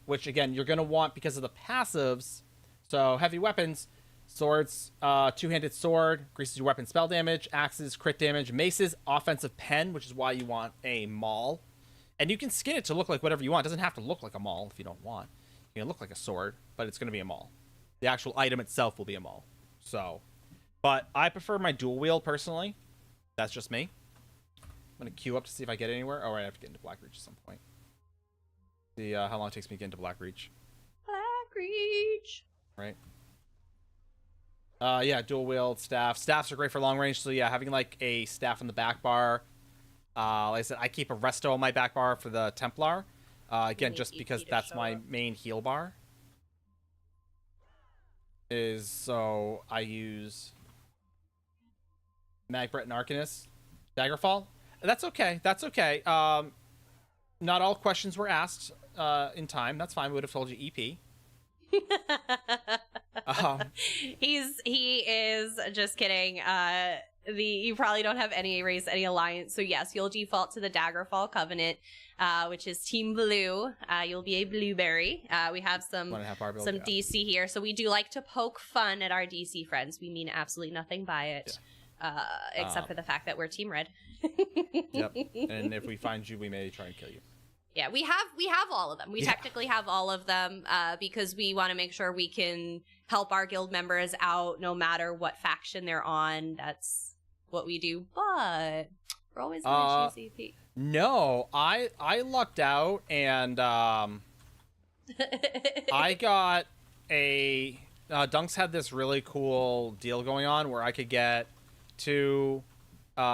Which again you're going to want because of the passives. So heavy weapons. Swords, two-handed sword, increases your weapon spell damage, axes, crit damage, maces, offensive pen, which is why you want a maul. And you can skin it to look like whatever you want. It doesn't have to look like a maul if you don't want. It can look like a sword, but it's going to be a maul. The actual item itself will be a maul. So, but I prefer my dual wield personally. That's just me. I'm going to queue up to see if I get anywhere. Oh, right, I have to get into Blackreach at some point. See how long it takes me to get into Blackreach. Blackreach! Right. Yeah, dual wield staff. Staffs are great for long range, so yeah, having like a staff on the back bar. Like I said, I keep a resto on my back bar for the Templar. Again, just because that's my main heal bar. So I use Magbret and Arcanist. Daggerfall. That's okay. That's okay. Not all questions were asked in time. That's fine. We would have told you EP. He is just kidding. You probably don't have any race, any alliance, so yes, you'll default to the Daggerfall Covenant, which is Team Blue. You'll be a blueberry. We have some DC here, so we do like to poke fun at our DC friends. We mean absolutely nothing by it, except for the fact that we're Team Red. Yep, and if we find you, we may try and kill you. Yeah, we have all of them. We technically have all of them because we want to make sure we can help our guild members out no matter what faction they're on. That's what we do. But we're always going to choose EP. No, I lucked out and I got a Dunks had this really cool deal going on where I could get 2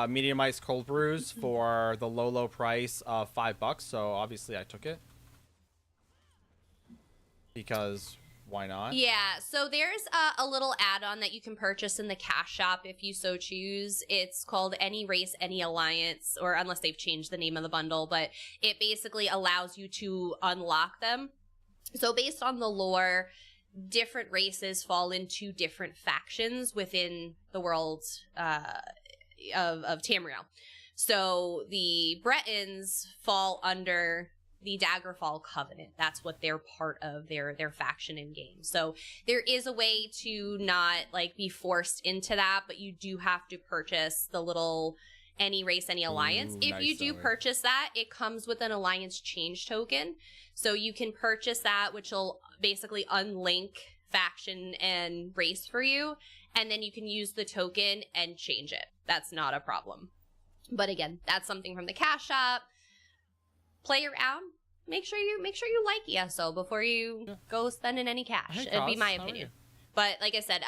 medium ice cold brews for the low price of $5, so obviously I took it because why not? Yeah, so there's a little add-on that you can purchase in the cash shop if you so choose. It's called Any Race, Any Alliance, or unless they've changed the name of the bundle, but it basically allows you to unlock them. So based on the lore, different races fall into different factions within the world of Tamriel. So the Bretons fall under the Daggerfall Covenant. That's what they're part of, their faction in game. So there is a way to not like be forced into that, but you do have to purchase the little Any Race, Any Alliance. If nice, you do purchase that, it comes with an alliance change token. So you can purchase that, which will basically unlink faction and race for you, and then you can use the token and change it. That's not a problem. But again, that's something from the cash shop. Play around. Make sure you like ESO before you go spending any cash. It'd be my opinion. But like I said,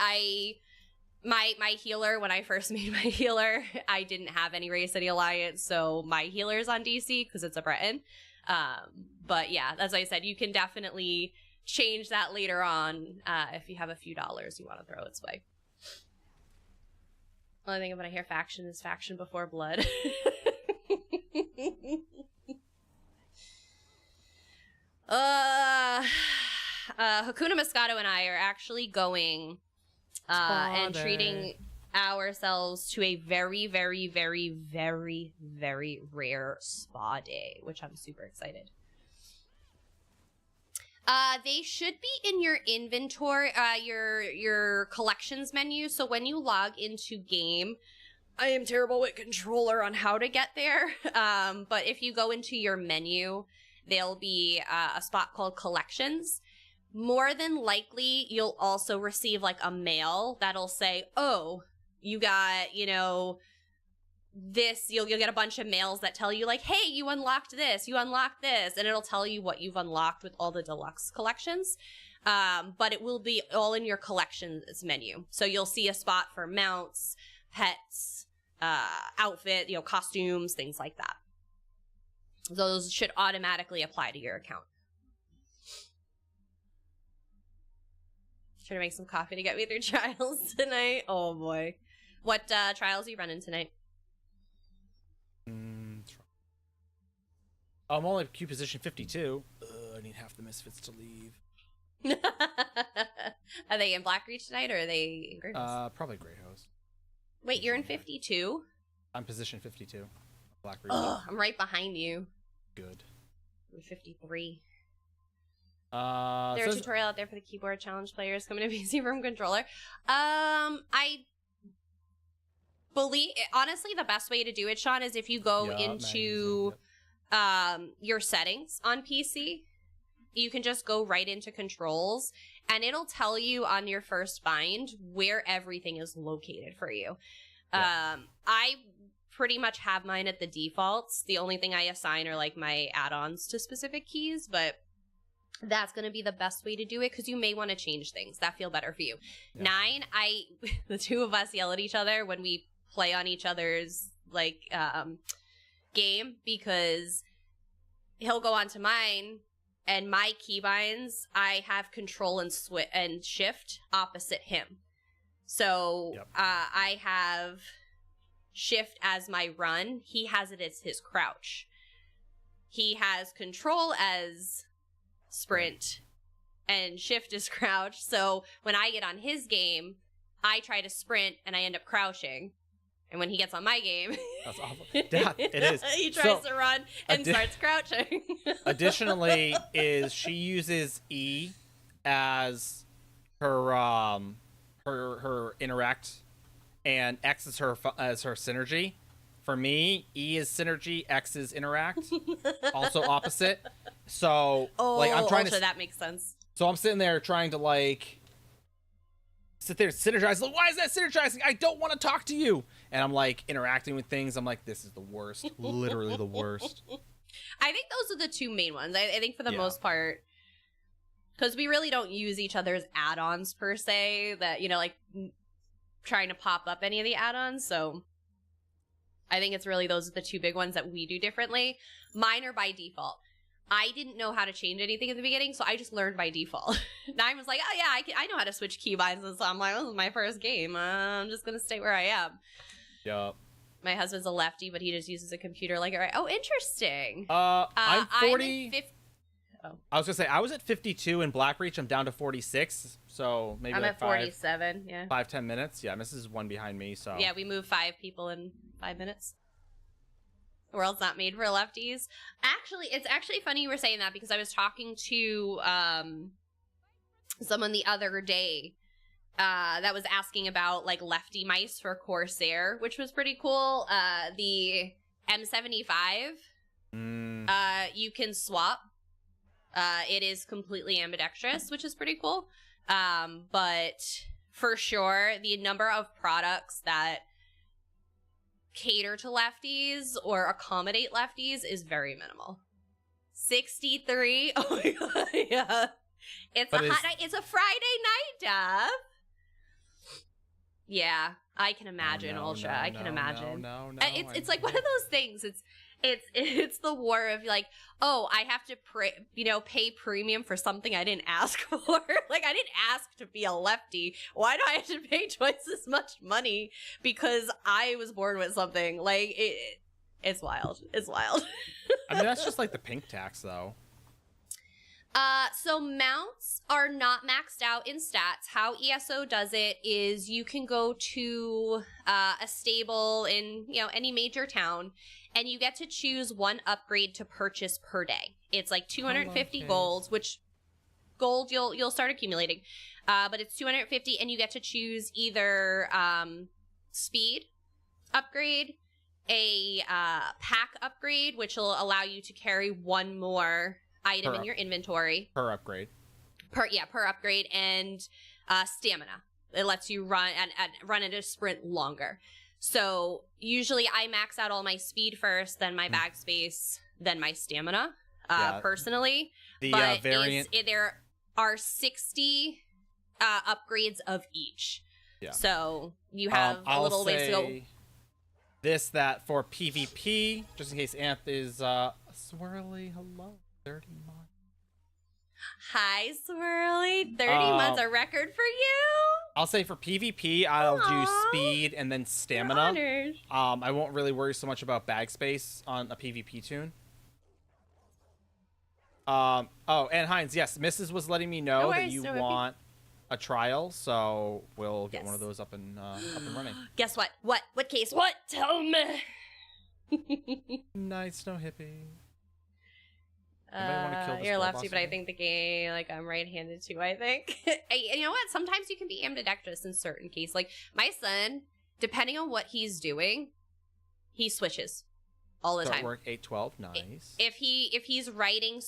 my healer, when I first made my healer, I didn't have any race, any alliance, so my healer's on DC because it's a Breton. But yeah, as I said, you can definitely change that later on if you have a few dollars you want to throw its way. Only thing when I hear faction is faction before blood. Hakuna Moscato and I are actually going and treating ourselves to a very, very, very, very, very rare spa day, which I'm super excited. They should be in your inventory, your collections menu. So when you log into game, I am terrible with controller on how to get there. But if you go into your menu, there'll be a spot called collections. More than likely, you'll also receive like a mail that'll say, oh, you got, you know, this, you'll get a bunch of mails that tell you like, hey, you unlocked this, and it'll tell you what you've unlocked with all the deluxe collections. But it will be all in your collections menu. So you'll see a spot for mounts, pets, outfit, you know, costumes, things like that. Those should automatically apply to your account. Trying to make some coffee to get me through trials tonight. Oh boy. What trials are you running tonight? I'm only at Q position 52. I need half the misfits to leave. Are they in Blackreach tonight, or are they in Greyhouse? Probably Greyhouse. Wait, you're in 52? I'm position 52. Blackreach. Oh, I'm right behind you. Good. I'm 53. There's a tutorial out there for the keyboard challenge players coming to PC from controller. I believe, honestly, the best way to do it, Sean, is if you go into your settings on PC. You can just go right into controls, and it'll tell you on your first bind where everything is located for you. I pretty much have mine at the defaults. The only thing I assign are like my add-ons to specific keys, but that's going to be the best way to do it because you may want to change things that feel better for you. 9, the two of us yell at each other when we play on each other's like game, because he'll go onto mine and my keybinds, I have control and shift opposite him. So I have shift as my run. He has it as his crouch. He has control as sprint and shift as crouch. So when I get on his game, I try to sprint and I end up crouching. And when he gets on my game, that's awful. Yeah, it is. He tries to run and starts crouching. Additionally, is she uses E as her her interact, and X is her synergy. For me, E is synergy, X is interact. Also opposite. So like I'm trying to. That makes sense. So I'm sitting there trying to like sit there synergize. Like, why is that synergizing? I don't want to talk to you. And I'm like interacting with things. I'm like, this is the worst. Literally the worst. I think those are the two main ones. I think for the most part, because we really don't use each other's add-ons per se, that, you know, like trying to pop up any of the add-ons. So I think it's really those are the two big ones that we do differently. Mine are by default. I didn't know how to change anything at the beginning, so I just learned by default. Nine was like, oh yeah, I know how to switch keybinds, and so I'm like, this is my first game. I'm just going to stay where I am. Yup. My husband's a lefty, but he just uses a computer like, all right. Oh, interesting. I'm 40. I was going to say, I was at 52 in Blackreach. I'm down to 46, so maybe I'm like at 47, yeah. 5-10 minutes. Yeah, Mrs. is one behind me, so. Yeah, we moved 5 people in 5 minutes. The world's not made for lefties. Actually, it's actually funny you were saying that, because I was talking to someone the other day that was asking about like lefty mice for Corsair, which was pretty cool. The M75, you can swap. It is completely ambidextrous, which is pretty cool. But for sure, the number of products that cater to lefties or accommodate lefties is very minimal. 63. Oh my god, yeah. It's a hot night. It's a Friday night, Dove. Yeah, I can imagine, Ultra. I can imagine. No. It's like one of those things. It's the war of like, oh, I have to pay premium for something I didn't ask for. Like, I didn't ask to be a lefty. Why do I have to pay twice as much money because I was born with something? Like, it's wild. It's wild. I mean, that's just like the pink tax, though. So mounts are not maxed out in stats. How ESO does it is you can go to a stable in, any major town, and you get to choose one upgrade to purchase per day. It's like 250 golds, which gold you'll start accumulating. But it's 250, and you get to choose either speed upgrade, a pack upgrade, which will allow you to carry one more item in your inventory per upgrade, per upgrade, and stamina. It lets you run at a sprint longer. So usually I max out all my speed first, then my bag space, then my stamina. Personally, but variant there are 60 upgrades of each. Yeah. So you have a little ways to go. That for PvP, just in case Anth is swirly. Hello. 30 months. Hi, Swirly. 30 months, a record for you? I'll say for PvP, I'll do speed and then stamina. I won't really worry so much about bag space on a PvP tune. And Heinz, yes, Mrs. was letting me know that you want a trial, so we'll get one of those up and running. Guess what? What case? What? Tell me. Nice, no hippie. You're lefty, but I think the game, like, I'm right-handed too, I think. You know what? Sometimes you can be ambidextrous in certain cases. Like, my son, depending on what he's doing, he switches all the time. Work 8-12, nice. If he's writing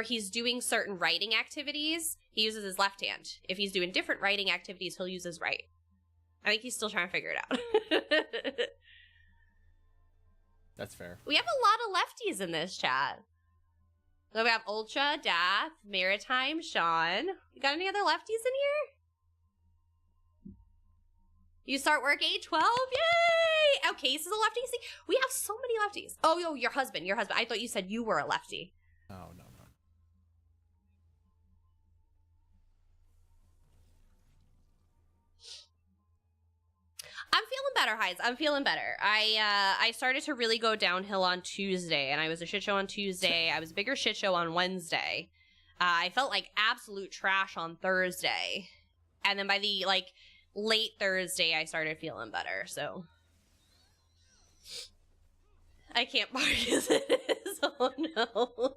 he's doing certain writing activities, he uses his left hand. If he's doing different writing activities, he'll use his right. I think he's still trying to figure it out. That's fair. We have a lot of lefties in this chat. So we have Ultra, Dath, Maritime, Sean. You got any other lefties in here? You start work 8-12? Yay! Oh, Case is a lefty. See, we have so many lefties. Oh, your husband. I thought you said you were a lefty. No. I'm feeling better, Heights. I'm feeling better. I started to really go downhill on Tuesday, and I was a shit show on Tuesday. I was a bigger shit show on Wednesday. I felt like absolute trash on Thursday. And then by the, late Thursday, I started feeling better, so. I can't bark as it is. Oh, no.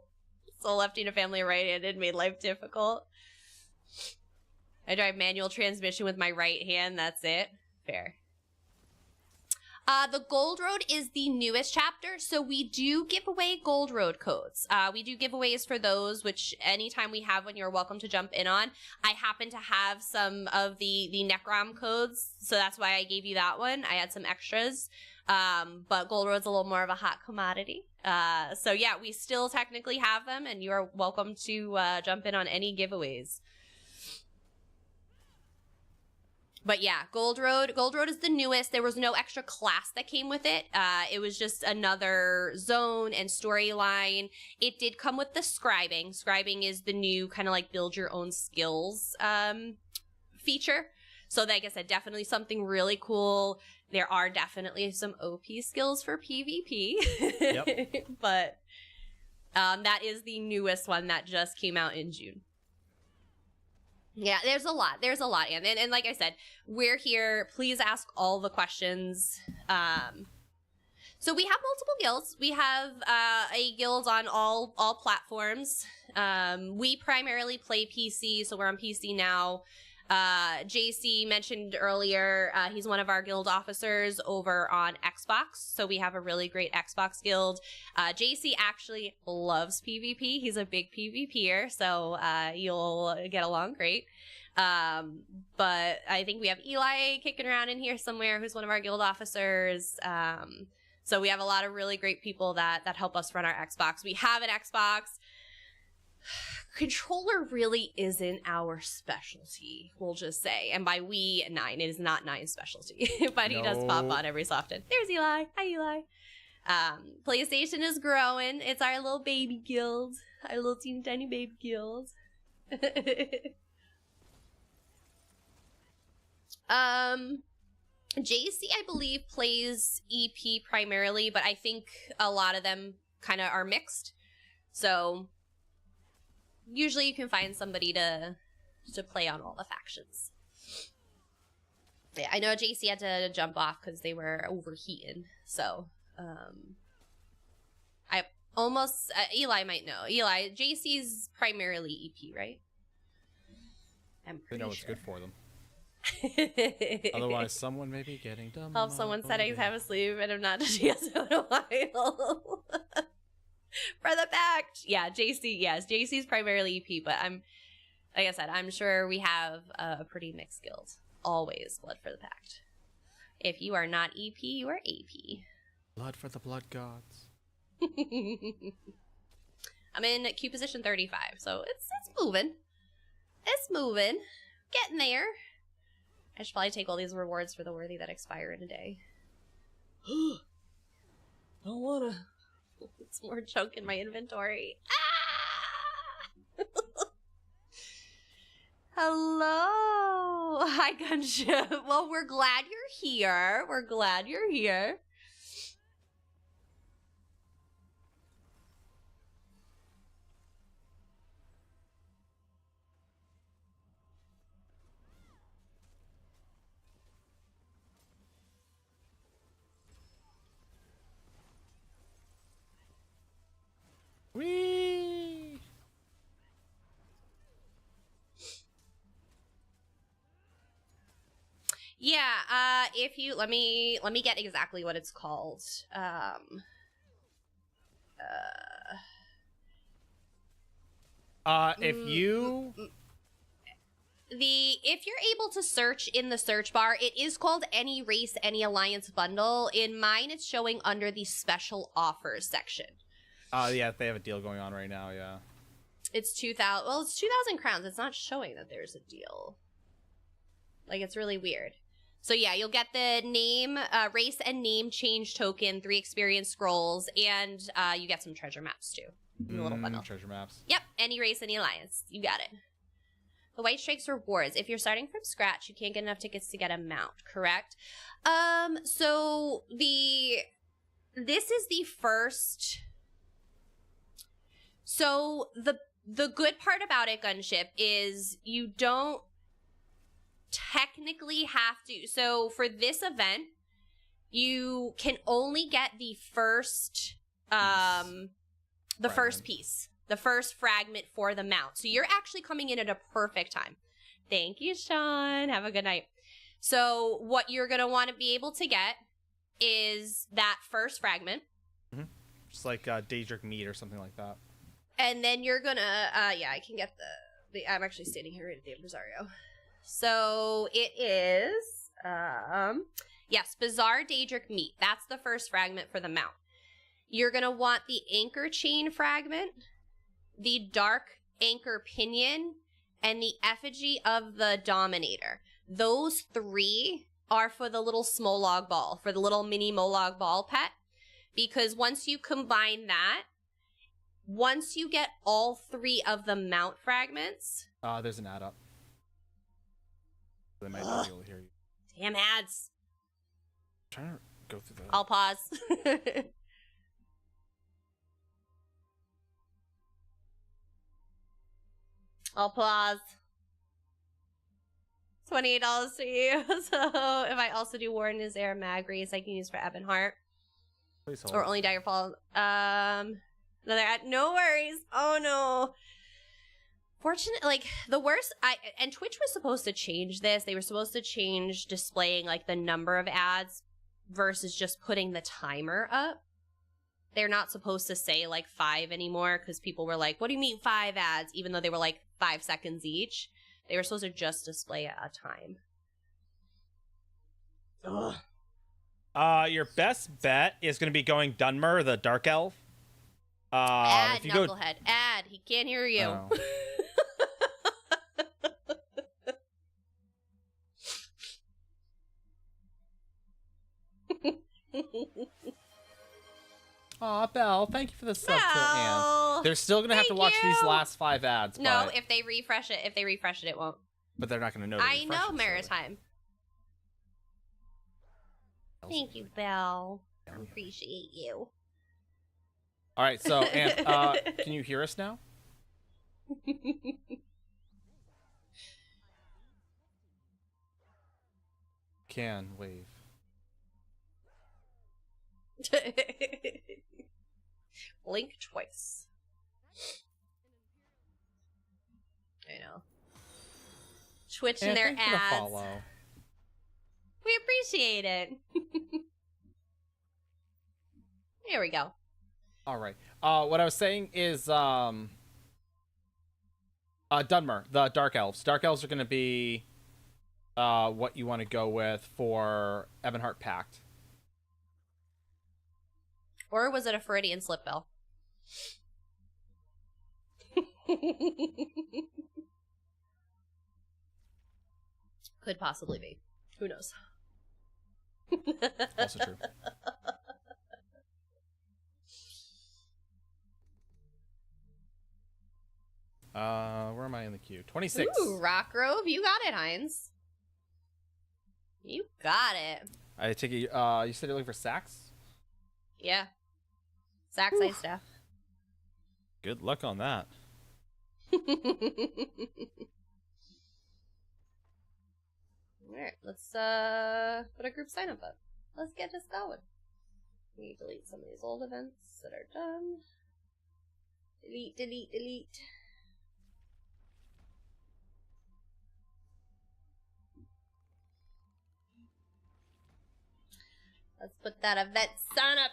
So lefty in a family right-handed made life difficult. I drive manual transmission with my right hand. That's it. Fair. The Gold Road is the newest chapter, so we do give away Gold Road codes. We do giveaways for those, which anytime we have one, you're welcome to jump in on. I happen to have some of the Necrom codes, so that's why I gave you that one. I had some extras, but Gold Road's a little more of a hot commodity. So yeah, we still technically have them, and you are welcome to jump in on any giveaways. But yeah, Gold Road is the newest. There was no extra class that came with it. It was just another zone and storyline. It did come with the scribing. Scribing is the new kind of like build your own skills feature. So like I said, definitely something really cool. There are definitely some OP skills for PvP. Yep. But that is the newest one that just came out in June. Yeah, there's a lot, and like I said, we're here. Please ask all the questions. So we have multiple guilds. We have a guild on all platforms. We primarily play PC, so we're on PC now. JC mentioned earlier, he's one of our guild officers over on Xbox, so we have a really great Xbox guild. JC actually loves PvP. He's a big PvPer, so you'll get along great. But I think we have Eli kicking around in here somewhere, who's one of our guild officers. So we have a lot of really great people that help us run our Xbox. We have an Xbox. Controller really isn't our specialty, we'll just say. And by Nine, it is not Nine's specialty. But he does pop on every so often. There's Eli. Hi, Eli. PlayStation is growing. It's our little baby guild. Our little teeny tiny baby guild. JC, I believe, plays EP primarily, but I think a lot of them kind of are mixed. So usually you can find somebody to play on all the factions. Yeah, I know JC had to jump off because they were overheating. So I almost Eli might know. Eli, JC's primarily EP, right? I'm pretty They know what's sure. good for them. Otherwise, someone may be getting dumb. Help someone settings have asleep and I'm not to ESO in a while. For the pact. Yeah, JC, yes. JC's primarily EP, but like I said, I'm sure we have a pretty mixed guild. Always blood for the pact. If you are not EP, you are AP. Blood for the blood gods. I'm in queue position 35, so it's moving. It's moving. Getting there. I should probably take all these rewards for the worthy that expire in a day. Don't wanna. It's more junk in my inventory. Ah! Hello! Hi, Gunship. Well, we're glad you're here. We're glad you're here. Whee! Yeah, if you let me get exactly what it's called. If you're able to search in the search bar, it is called Any Race, Any Alliance Bundle. In mine, it's showing under the special offers section. Yeah, they have a deal going on right now, yeah. It's 2,000, well, it's 2,000 crowns. It's not showing that there's a deal. Like, it's really weird. So yeah, you'll get the name, race and name change token, 3 experience scrolls, and you get some treasure maps too. In the little bundle. Treasure maps. Yep, Any Race, Any Alliance. You got it. The White Strikes rewards. If you're starting from scratch, you can't get enough tickets to get a mount, correct? So this is the first. So the good part about it, Gunship, is you don't technically have to. So for this event, you can only get the first first piece. The first fragment for the mount. So you're actually coming in at a perfect time. Thank you, Sean. Have a good night. So what you're going to want to be able to get is that first fragment. Mm-hmm. Just like Daedric meat or something like that. And then you're going to, yeah, I can get the I'm actually standing here right at the Impresario. So it is, yes, Bizarre Daedric meat. That's the first fragment for the mount. You're going to want the Anchor Chain fragment, the Dark Anchor Pinion, and the Effigy of the Dominator. Those 3 are for the little Smolog ball, for the little mini Molog ball pet. Because once you combine that, once you get all 3 of the mount fragments... there's an ad up. They might not be able to hear you. Damn ads. I'm trying to go through that. I'll pause. I'll pause. $28 to you. So if I also do Warden, is there a mag race I can use for Ebonheart? Please hold. Or only Daggerfall? Another ad. No worries. Oh no. Fortunately, like the worst. And Twitch was supposed to change this. They were supposed to change displaying like the number of ads versus just putting the timer up. They're not supposed to say like 5 anymore because people were like, what do you mean 5 ads? Even though they were like 5 seconds each. They were supposed to just display a time. Ugh. Your best bet is going to be going Dunmer, the Dark Elf. Ad, Knucklehead. Ad. He can't hear you. Oh. Aw, Belle, thank you for the sub to Anne. No. They're still gonna have to watch these last 5 ads. No, if they refresh it, it won't. But they're not gonna know. I know, Maritime. Thank you, Belle. I appreciate you. All right, so Anne, can you hear us now? Can wave. Blink twice. I know. Twitch and their ads. Follow. We appreciate it. There we go. All right. What I was saying is, Dunmer, the Dark Elves. Dark Elves are going to be what you want to go with for Ebonheart Pact. Or was it a Freudian slip, Bell? Could possibly be. Who knows? Also true. Where am I in the queue? 26. Ooh, Rock Grove, you got it, Heinz. You got it. I take it. You said you're looking for Sax? Yeah. Sax ice staff. Good luck on that. Alright, let's put a group sign up. Let's get this going. We delete some of these old events that are done. Delete, delete, delete. Let's put that event sign up.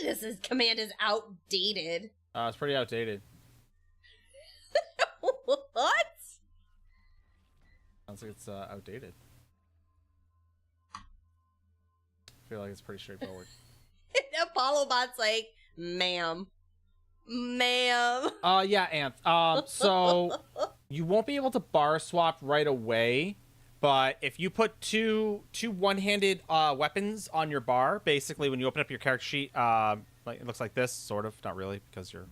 Maybe this command is outdated. It's pretty outdated. What? Sounds like it's outdated. I feel like it's pretty straightforward. Apollo Bot's like, ma'am. Ma'am. Yeah, Anth. So you won't be able to bar swap right away, but if you put two one-handed weapons on your bar, basically when you open up your character sheet, like it looks like this, sort of, not really, because you're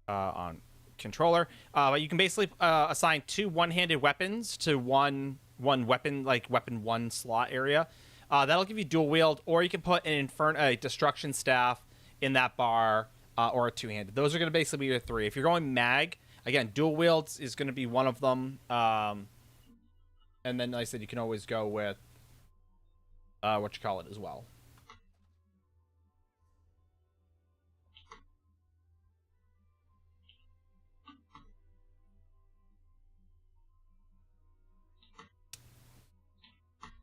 on controller. But you can basically assign 2 one-handed weapons to one weapon, like weapon 1 slot area. That'll give you dual wield, or you can put a destruction staff in that bar. Or a 2-handed. Those are going to basically be your 3. If you're going mag, again, dual wields is going to be one of them. And then, like I said, you can always go with what you call it as well.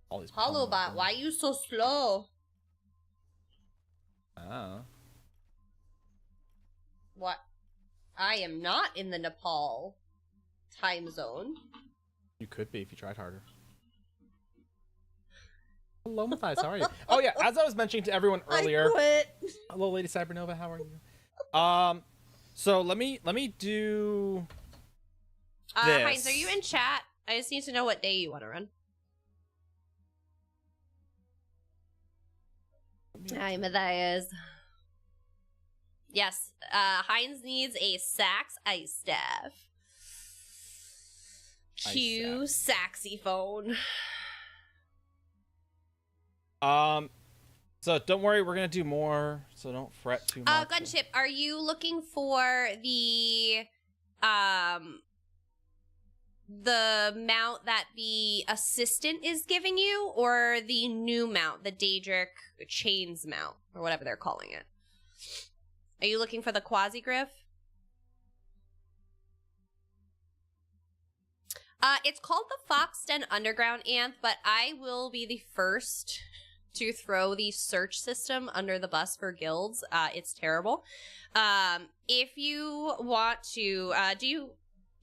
All these Hollowbot, why are you so slow? Oh. What? I am not in the Nepal time zone. You could be if you tried harder. Hello, Matthias. How are you? Oh yeah, as I was mentioning to everyone earlier. I quit. Hello, Lady Cybernova. How are you? So let me do. This. Heinz, are you in chat? I just need to know what day you want to run. Hi, Matthias. Yes, Heinz needs a Sax ice staff. Cue saxophone. So don't worry, we're gonna do more. So don't fret too much. Gunship, are you looking for the mount that the assistant is giving you, or the new mount, the Daedric Chains mount, or whatever they're calling it? Are you looking for the Quasi-Griff? It's called the Foxden Underground Anth, but I will be the first to throw the search system under the bus for guilds. It's terrible. If you want to, do you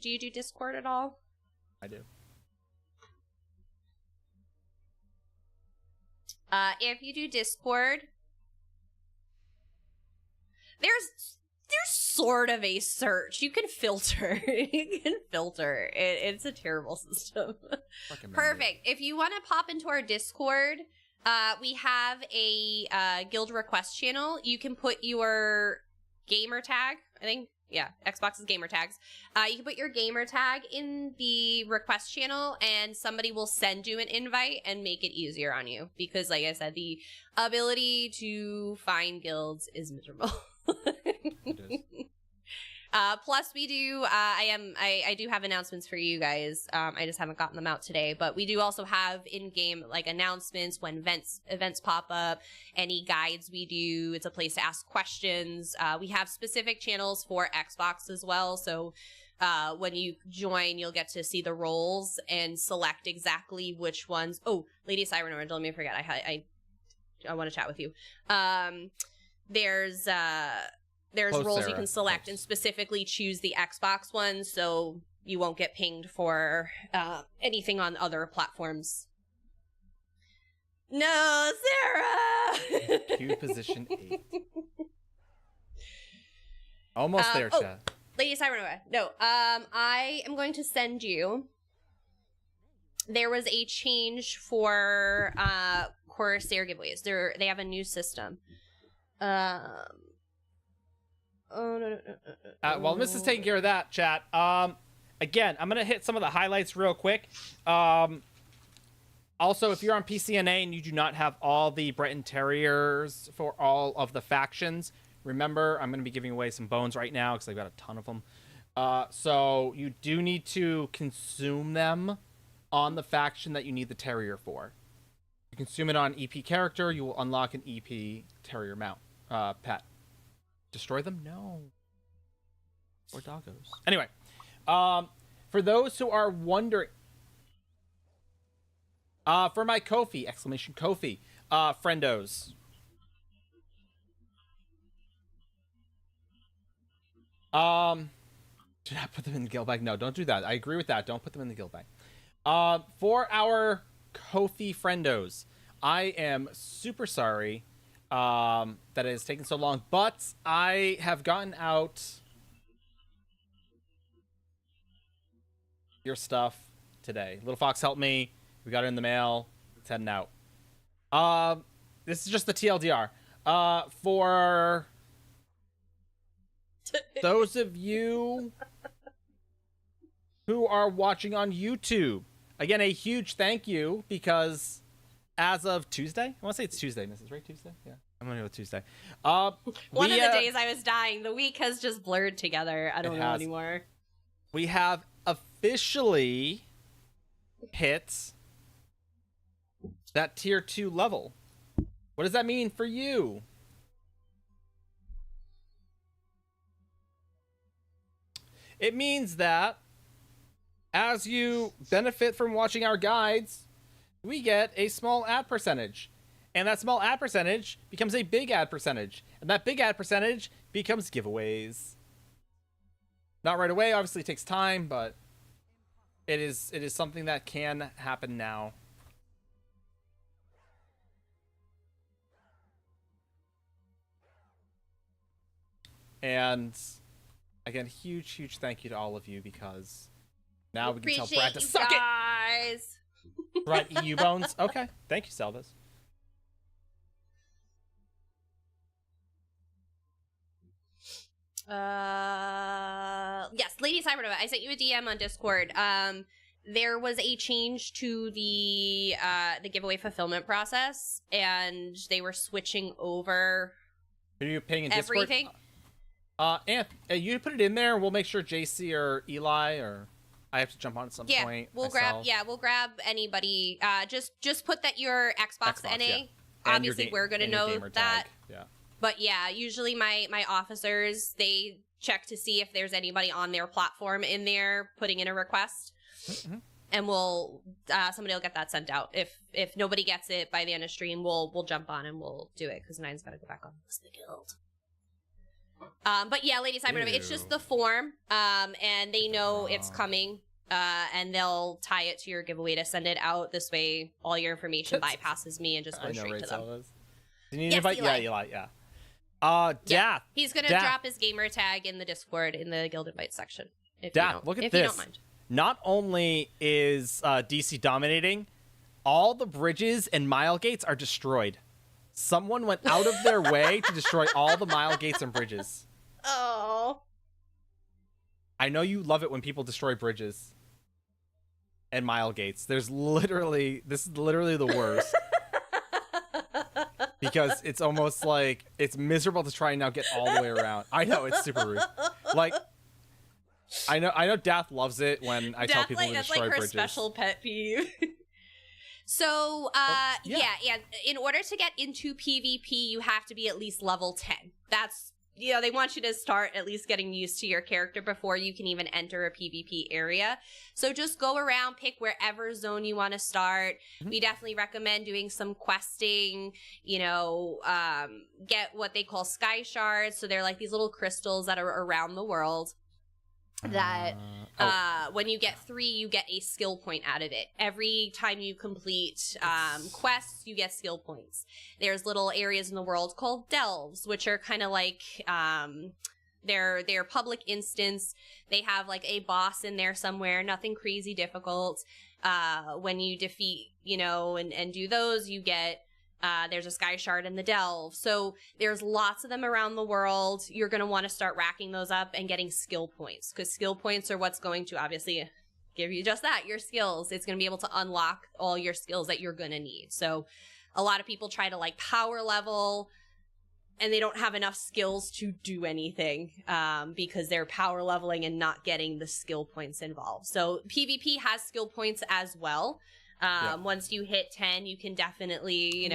do Discord at all? I do. If you do Discord, there's sort of a search. You can filter. You can filter. It's a terrible system. Perfect. If you want to pop into our Discord, We have a guild request channel. You can put your gamer tag, I think. Yeah, Xbox's gamer tags. You can put your gamer tag in the request channel, and somebody will send you an invite and make it easier on you. Because, like I said, the ability to find guilds is miserable. It is. Plus, we do. I do have announcements for you guys. I just haven't gotten them out today. But we do also have in-game like announcements when events pop up. Any guides we do. It's a place to ask questions. We have specific channels for Xbox as well. So when you join, you'll get to see the roles and select exactly which ones. Oh, Lady Siren, don't let me forget. I want to chat with you. There's Close, roles Sarah. you can select Close. and specifically choose the Xbox one, so you won't get pinged for anything on other platforms. No, Sarah! Queue position 8. Almost there, chat. Lady Siren, no. I am going to send you. There was a change for Corsair giveaways. They have a new system. Oh, no. While Miss is taking care of that, chat, again, I'm going to hit some of the highlights real quick. Also, if you're on PCNA and you do not have all the Breton Terriers for all of the factions, remember, I'm going to be giving away some bones right now because I've got a ton of them. So you do need to consume them on the faction that you need the Terrier for. You consume it on EP character, you will unlock an EP Terrier mount pet. Destroy them? No. Or doggos. Anyway, for those who are wondering, for my Ko-fi, exclamation Ko-fi, friendos. Should I put them in the guild bag? No, don't do that. I agree with that. Don't put them in the guild bag. For our Ko-fi friendos, I am super sorry that it has taken so long, but I have gotten out your stuff today. Little Fox helped me. We got it in the mail. It's heading out. This is just the TLDR. For those of you who are watching on YouTube, again, a huge thank you, because as of Tuesday, I want to say it's Tuesday, Mrs. Right? Tuesday? Yeah, I'm going to go with Tuesday. One of the days I was dying. The week has just blurred together. I don't know anymore. We have officially hit that tier 2 level. What does that mean for you? It means that as you benefit from watching our guides, we get a small ad percentage. And that small ad percentage becomes a big ad percentage. And that big ad percentage becomes giveaways. Not right away, obviously it takes time, but it is something that can happen now. And again, huge thank you to all of you, because now we can tell Brad to suck it. Right, EU bones. Okay, thank you, Salvas. Yes, Lady Cybernova, I sent you a DM on Discord. There was a change to the giveaway fulfillment process, and they were switching over. Are you paying in everything? Discord? Anth, you put it in there. We'll make sure JC or Eli, or I have to jump on at some point. We'll grab anybody. Just put that your Xbox NA. Yeah. Obviously, we're gonna know that. Yeah. But yeah, usually my officers, they check to see if there's anybody on their platform in there putting in a request, and we'll somebody will get that sent out. If nobody gets it by the end of stream, we'll jump on and we'll do it, because Nine's got to go back on the guild. But yeah, Lady Simon, it's just the form, and they know it's coming, and they'll tie it to your giveaway to send it out. This way, all your information bypasses me and just goes straight to them. Did you invite? Eli. Yeah, Eli. Yeah. Yeah. He's gonna drop his gamer tag in the Discord in the guild invite section. Look at this. You don't mind. Not only is DC dominating, all the bridges and mile gates are destroyed. Someone went out of their way to destroy all the mile gates and bridges. Oh. I know you love it when people destroy bridges and mile gates. This is literally the worst. Because it's almost like it's miserable to try and now get all the way around. I know, it's super rude. Like, I know Dath loves it when I tell people to destroy bridges. That's like her special pet peeve. So, yeah, in order to get into PvP, you have to be at least level 10. That's, they want you to start at least getting used to your character before you can even enter a PvP area. So just go around, pick wherever zone you want to start. Mm-hmm. We definitely recommend doing some questing, get what they call sky shards. So they're like these little crystals that are around the world. That when you get 3, you get a skill point out of it. Every time you complete quests, you get skill points. There's little areas in the world called delves, which are kind of like they're public instance. They have like a boss in there somewhere, nothing crazy difficult. When you defeat, and do those, you get there's a sky shard in the delve. So there's lots of them around the world. You're going to want to start racking those up and getting skill points, because skill points are what's going to obviously give you just that, your skills. It's going to be able to unlock all your skills that you're going to need. So a lot of people try to like power level and they don't have enough skills to do anything because they're power leveling and not getting the skill points involved. So PvP has skill points as well. Once you hit 10, you can definitely,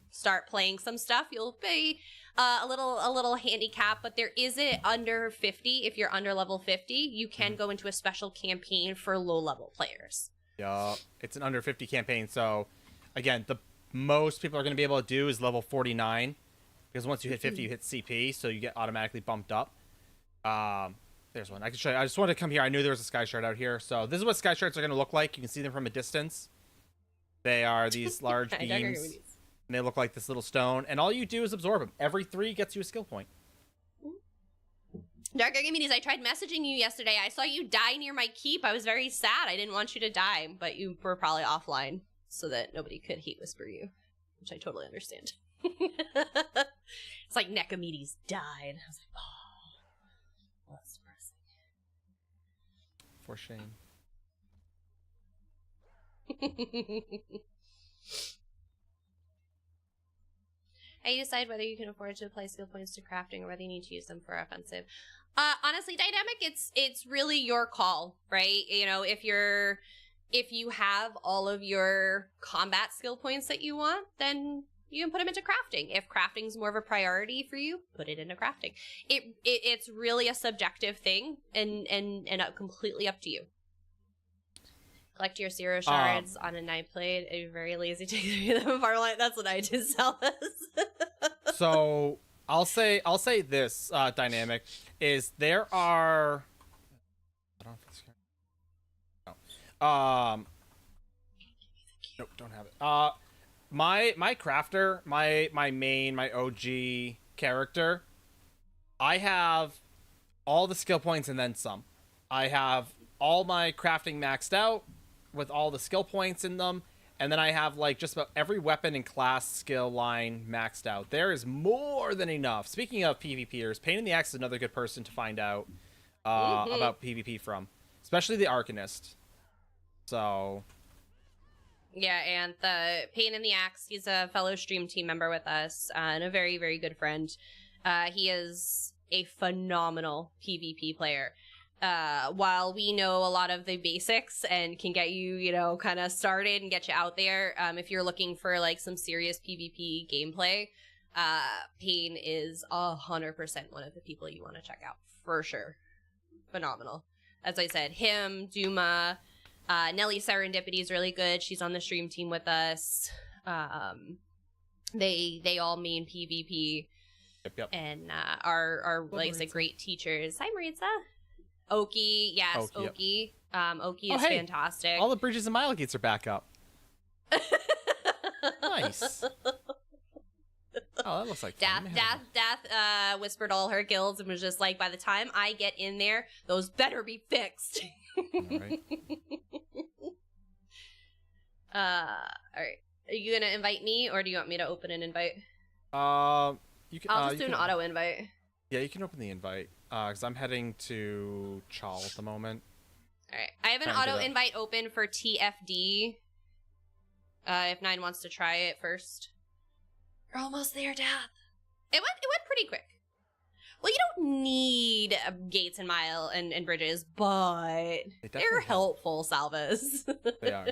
start playing some stuff. You'll be a little handicap, but there is it under 50. If you're under level 50, you can go into a special campaign for low level players. Yeah, it's an under 50 campaign. So again, the most people are going to be able to do is level 49, because once you hit 50, you hit CP, so you get automatically bumped up. There's one. I can show you. I just wanted to come here. I knew there was a sky shard out here. So this is what sky shards are going to look like. You can see them from a distance. They are these large beams, and they look like this little stone. And all you do is absorb them. Every 3 gets you a skill point. Dark Archimedes, I tried messaging you yesterday. I saw you die near my keep. I was very sad. I didn't want you to die, but you were probably offline so that nobody could hate whisper you, which I totally understand. It's like Necomedes died. I was like, oh, that's depressing. For shame. How you decide whether you can afford to apply skill points to crafting or whether you need to use them for offensive? Honestly, dynamic, it's really your call, right? If you have all of your combat skill points that you want, then you can put them into crafting. If crafting's more of a priority for you, put it into crafting. It's really a subjective thing and completely up to you. Collect your 0 shards on a knife blade. You're very lazy to take them apart. That's what I did, Celis. So I'll say this dynamic is there are. I don't know if it's here. No. Nope, don't have it. My crafter, my main, my OG character, I have all the skill points and then some. I have all my crafting maxed out with all the skill points in them, and then I have like just about every weapon and class skill line maxed out. There is more than enough. Speaking of PvPers, Pain in the Axe is another good person to find out about PvP from, especially the Arcanist. So yeah, and the Pain in the Axe, he's a fellow stream team member with us, and a very, very good friend. He is a phenomenal PvP player. While we know a lot of the basics and can get you, kind of started and get you out there, if you're looking for like some serious PvP gameplay, Pain is 100% one of the people you want to check out for sure. Phenomenal. As I said, him, Duma, Nelly Serendipity is really good. She's on the stream team with us. They all main PvP. Yep. And are like I said, great teachers. Hi, Maritza. Oki, yes, Oki. Yep. Oki is fantastic. All the bridges and mile gates are back up. Nice. Oh, that looks like fun. Death whispered all her guilds and was just like, by the time I get in there, those better be fixed. All right. All right. Are you gonna invite me, or do you want me to open an invite? You can. I'll just do an auto invite. Yeah, you can open the invite. Because I'm heading to Chal at the moment. All right. I have an auto invite open for TFD. If Nine wants to try it first. We're almost there, Dad. It went pretty quick. Well, you don't need gates and bridges, but they're helpful, Salvas. They are.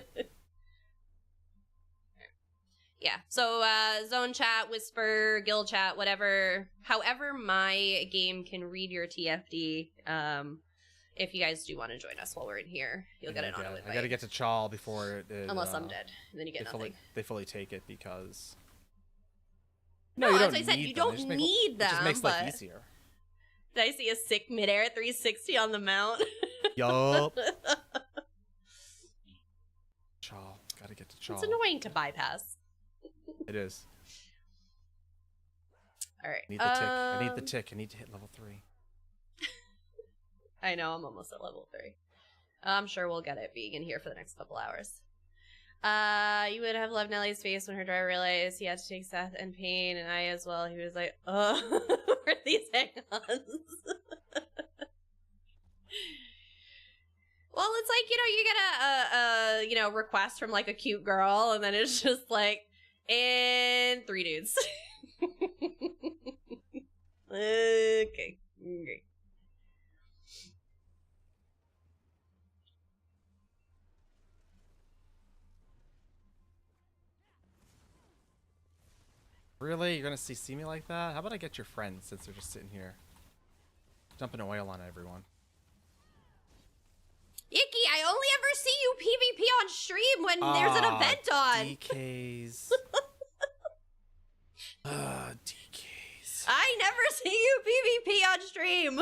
Yeah. So zone chat, whisper, guild chat, whatever. However my game can read your TFD. If you guys do want to join us while we're in here, you'll get an auto invite. I gotta get to Chal before it. Unless I'm dead, and then you get nothing. They fully take it because. No, you don't. I said you don't need them. It just makes life easier. Did I see a sick midair 360 on the mount? Yup. Chal, gotta get to Chal. It's annoying to bypass. It is. All right. I need the tick. I need to hit level 3. I know, I'm almost at level 3. I'm sure we'll get it being in here for the next couple hours. You would have loved Nellie's face when her driver realized he had to take Seth and Pain, and I as well. He was like, oh, where are these hang-ons? Well, it's like, you get a request from, like, a cute girl, and then it's just like, and 3 dudes. Okay. Really? You're gonna see me like that? How about I get your friends since they're just sitting here? Dumping oil on everyone. Icky, I only ever see you PvP on stream when there's an event on. DKs. DKs. I never see you PvP on stream.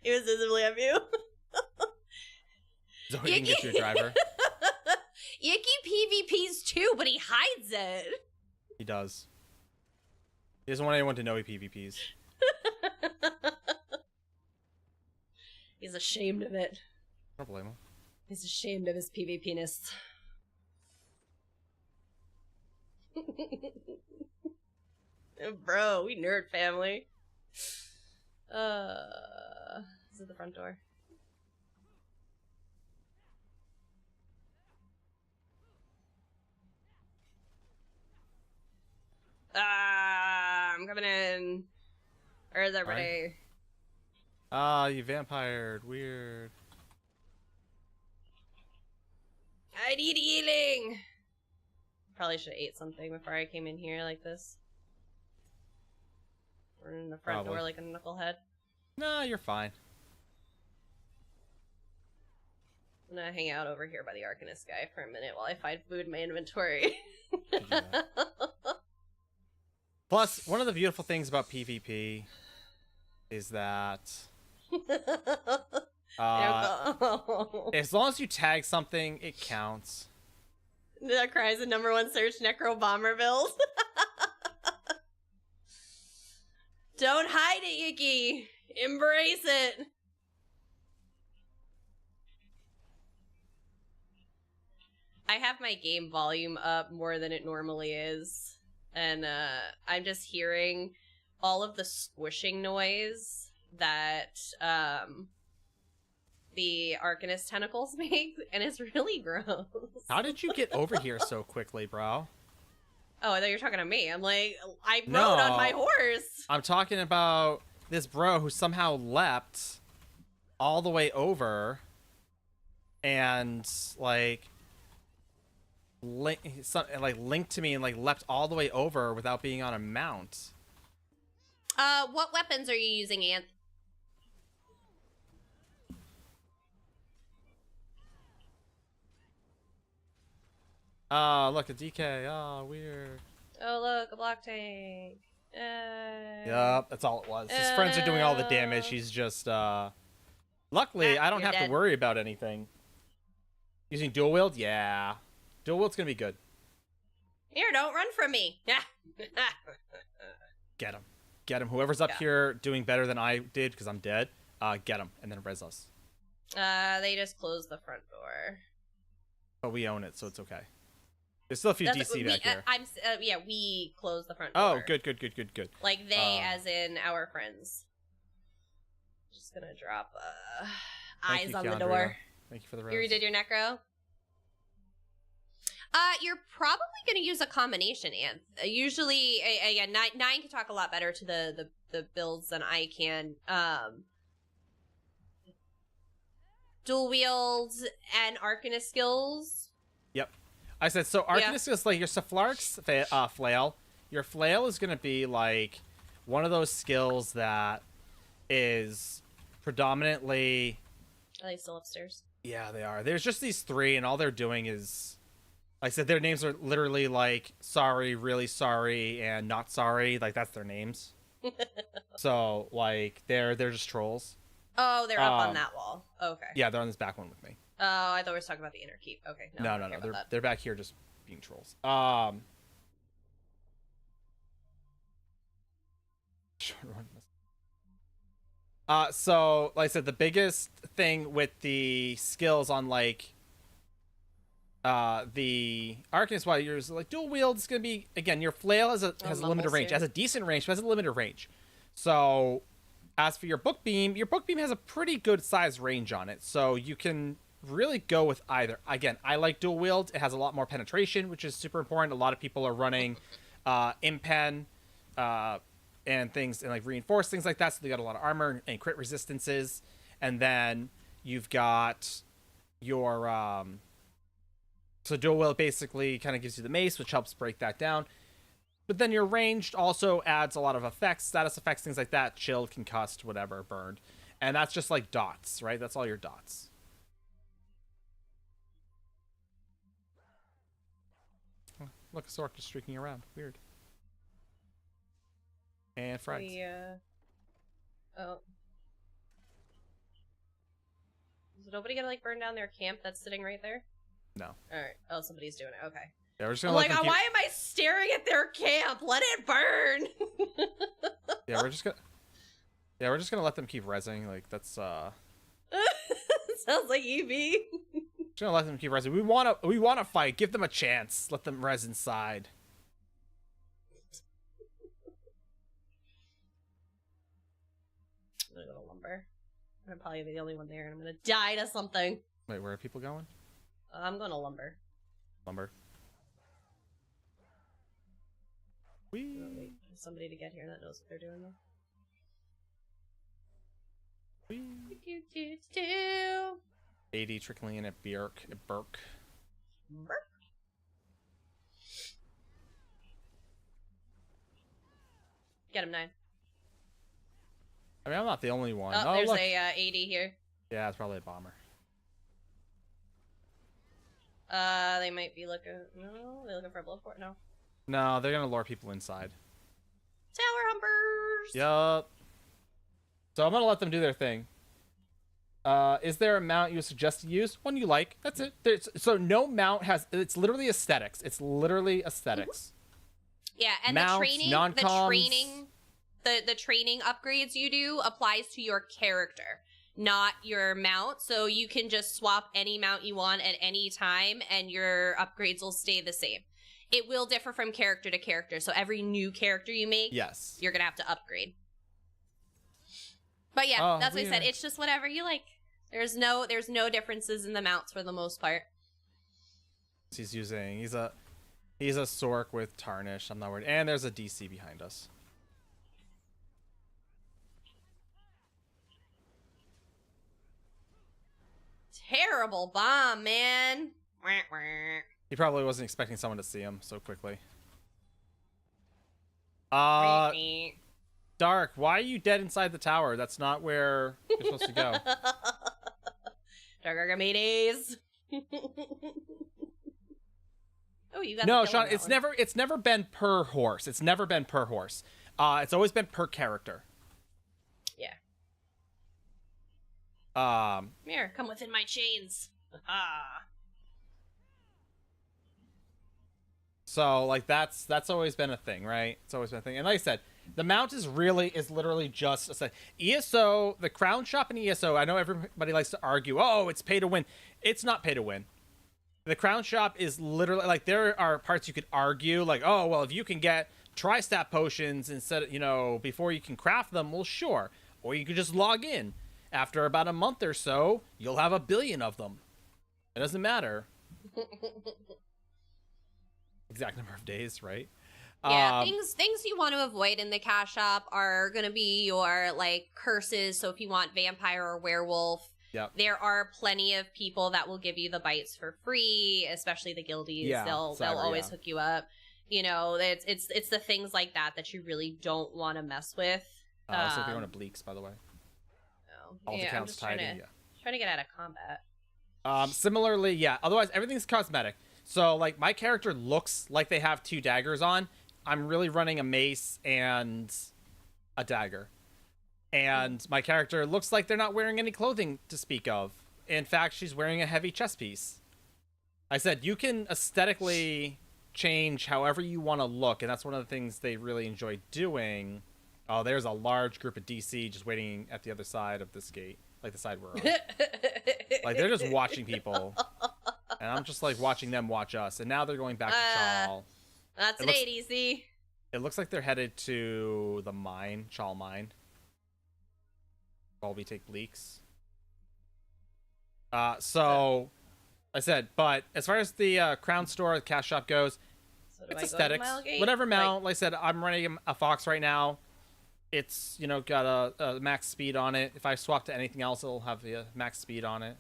He was visibly on you. So he can get you a driver. Icky PvPs too, but he hides it. He does. He doesn't want anyone to know he PvPs. He's ashamed of it. I don't blame him. He's ashamed of his PvP-ness. Bro, we nerd family. Is it the front door? I'm coming in. Where is everybody? You vampired. Weird. I need healing. Probably should have ate something before I came in here like this. Or in the front door like a knucklehead. No, you're fine. I'm gonna hang out over here by the Arcanist guy for a minute while I find food in my inventory. Plus, one of the beautiful things about PvP is that as long as you tag something, it counts. That cries the #1 search Necro Bomber build. Don't hide it, Yuki. Embrace it. I have my game volume up more than it normally is. And I'm just hearing all of the squishing noise that the Arcanist tentacles make, and it's really gross. How did you get over here so quickly, bro? Oh, I thought you were talking to me. I'm like, I rode on my horse. I'm talking about this bro who somehow leapt all the way over and like linked to me and like leapt all the way over without being on a mount. What weapons are you using, Ant? Look, a DK. Oh, weird. Oh, look, a block tank. Yep, that's all it was. His friends are doing all the damage. He's just, luckily, I don't have to worry about anything. Using dual wield? Yeah. Dual wield's gonna be good. Here, don't run from me. Get him. Get him. Whoever's up here doing better than I did, because I'm dead, get him, and then res us. They just closed the front door. But we own it, so it's okay. There's still a few DC back here. We closed the front door. Oh, good. Like they, as in our friends. Just gonna drop eyes on the door. Thank you for the rose. You redid your necro? You're probably gonna use a combination, Anth. Usually, again, nine can talk a lot better to the builds than I can. Dual wield and Arcanist skills. Yep. I said, so Arcanist skills, like your Cephalaric's flail. Your flail is going to be like one of those skills that is predominantly... Are they still upstairs? Yeah, they are. There's just these three, and all they're doing is... Like I said, their names are literally like sorry, really sorry, and not sorry. Like, that's their names. So, like, they're just trolls. Oh, they're up on that wall. Okay. Yeah, they're on this back one with me. Oh, I thought we were talking about the inner keep. Okay. No. They're back here just being trolls. So, like I said, the biggest thing with the skills on, like, the Arcanist Warriors, like, dual wield is going to be, again, your flail has a limited range. It has a decent range, but has a limited range. So... As for your book beam has a pretty good size range on it, so you can really go with either. Again, I like dual wield. It has a lot more penetration, which is super important. A lot of people are running impen and things, and like reinforced things like that, so they got a lot of armor and crit resistances. And then you've got your so dual wield basically kind of gives you the mace, which helps break that down. But then your ranged also adds a lot of effects, status effects, things like that. Chilled, concussed, whatever, burned. And that's just like dots, right? That's all your dots. Oh, look, a Sork just streaking around. Weird. And Frags. Oh. Is nobody gonna like burn down their camp that's sitting right there? No. Alright. Oh, somebody's doing it. Okay. Yeah, we're just gonna why am I staring at their camp? Let it burn. we're just gonna let them keep rezzing. Like, that's sounds like EV. Just gonna let them keep rezzing. We wanna fight. Give them a chance. Let them res inside. I'm gonna go to lumber. I'm probably the only one there, and I'm gonna die to something. Wait, where are people going? I'm going to lumber. Lumber. Wait for somebody to get here that knows what they're doing though. Do. 80 trickling in at Burke. Get him 9. I mean, I'm not the only one. Oh, there's a 80 here. Yeah, it's probably a bomber. They might be looking. No, they're looking for a blood fort. No. No, they're gonna lure people inside. Tower humpers. Yup. So I'm gonna let them do their thing. Is there a mount you would suggest to use? One you like. That's it. So no mount has. It's literally aesthetics. It's literally aesthetics. Yeah, and Mounts, the training upgrades you do applies to your character, not your mount. So you can just swap any mount you want at any time, and your upgrades will stay the same. It will differ from character to character. So every new character you make, yes, you're gonna have to upgrade. But yeah, that's what I said. It's just whatever you like. There's no differences in the mounts for the most part. He's a Sork with Tarnish. I'm not worried. And there's a DC behind us. Terrible bomb, man. He probably wasn't expecting someone to see him so quickly. Dark, why are you dead inside the tower? That's not where you're supposed to go. Dark Archimedes. Oh, you got no, Sean. It's never been per horse. It's never been per horse. It's always been per character. Yeah. Here, come within my chains. Ah. So, like, that's always been a thing, right? It's always been a thing. And like I said, The mount is literally just a ESO, the crown shop in ESO. I know everybody likes to argue, oh, it's pay to win. It's not pay to win. The crown shop is literally like, there are parts you could argue like, oh, well, if you can get tri-stat potions instead of, before you can craft them, well, sure. Or you could just log in. After about a month or so, you'll have 1 billion of them. It doesn't matter. Exact number of days, right? Yeah, things you want to avoid in the cash shop are going to be your, like, curses. So if you want vampire or werewolf, yep. There are plenty of people that will give you the bites for free, especially the guildies. Yeah, they'll always hook you up. You know, it's the things like that you really don't want to mess with. Also, if you're on a Bleaks, by the way. Oh, all the counts tied in, trying to get out of combat. Similarly, yeah. Otherwise, everything's cosmetic. So, like, my character looks like they have 2 daggers on. I'm really running a mace and a dagger. And my character looks like they're not wearing any clothing to speak of. In fact, she's wearing a heavy chest piece. I said, you can aesthetically change however you want to look, and that's one of the things they really enjoy doing. Oh, there's a large group of DC just waiting at the other side of this gate. Like the side we're on. Like, they're just watching people. And I'm just, like, watching them watch us. And now they're going back to Chal. That's an 80Z. It looks like they're headed to the mine, Chal mine. While we take Bleaks. So, I said, but as far as the crown store, the cash shop goes, it's aesthetics. Whatever mount, like I said, I'm running a Fox right now. It's, got a max speed on it. If I swap to anything else, it'll have the max speed on it.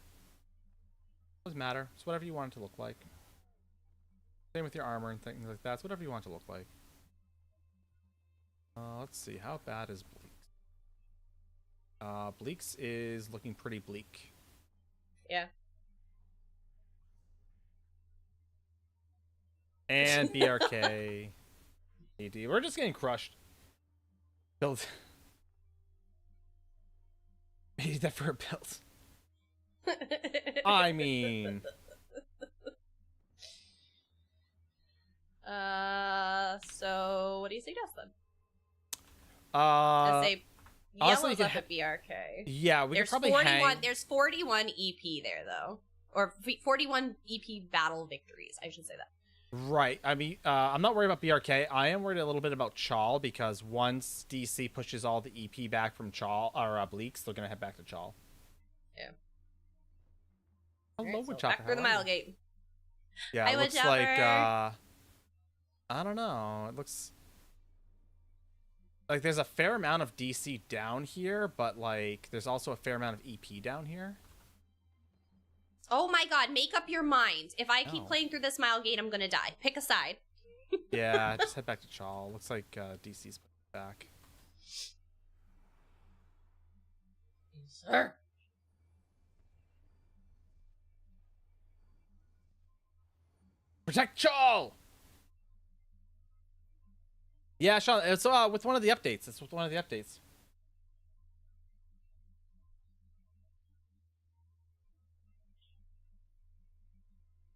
Doesn't matter. It's whatever you want it to look like. Same with your armor and things like that. It's whatever you want it to look like. Let's see. How bad is Bleaks? Bleaks is looking pretty bleak. Yeah. And BRK. AD. We're just getting crushed. Build. Maybe that for a build. I mean. So what do you suggest then? Let's say yellow's up at BRK. Yeah, we could probably hang. There's 41 EP there though, or 41 EP battle victories. I should say that. Right. I mean, I'm not worried about BRK. I am worried a little bit about Chal because once DC pushes all the EP back from Chal or Bleaks, they're gonna head back to Chal. Yeah. Hello, so back through the mile gate. Yeah, it looks like I don't know. It looks like there's a fair amount of DC down here, but like there's also a fair amount of EP down here. Oh my god, make up your mind. If I keep playing through this mile gate, I'm gonna die. Pick a side. Yeah, just head back to Chal. Looks like DC's back. Sir. Protect Chal! Yeah, Sean, it's with one of the updates. It's with one of the updates.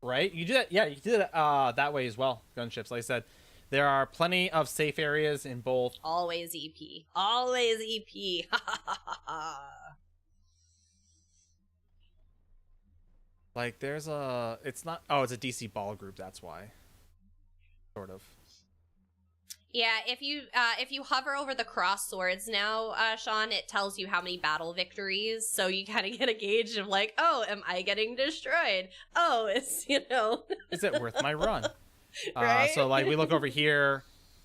Right? You do that. Yeah, you did it that way as well. Gunships, like I said, there are plenty of safe areas in both. Always EP. Always EP. Like there's a. It's not. Oh, it's a DC ball group. That's why. Sort of. Yeah, if you hover over the cross swords now, Sean, it tells you how many battle victories, so you kind of get a gauge of like, oh, am I getting destroyed? Oh, it's, Is it worth my run? Right? So, like, we look over here,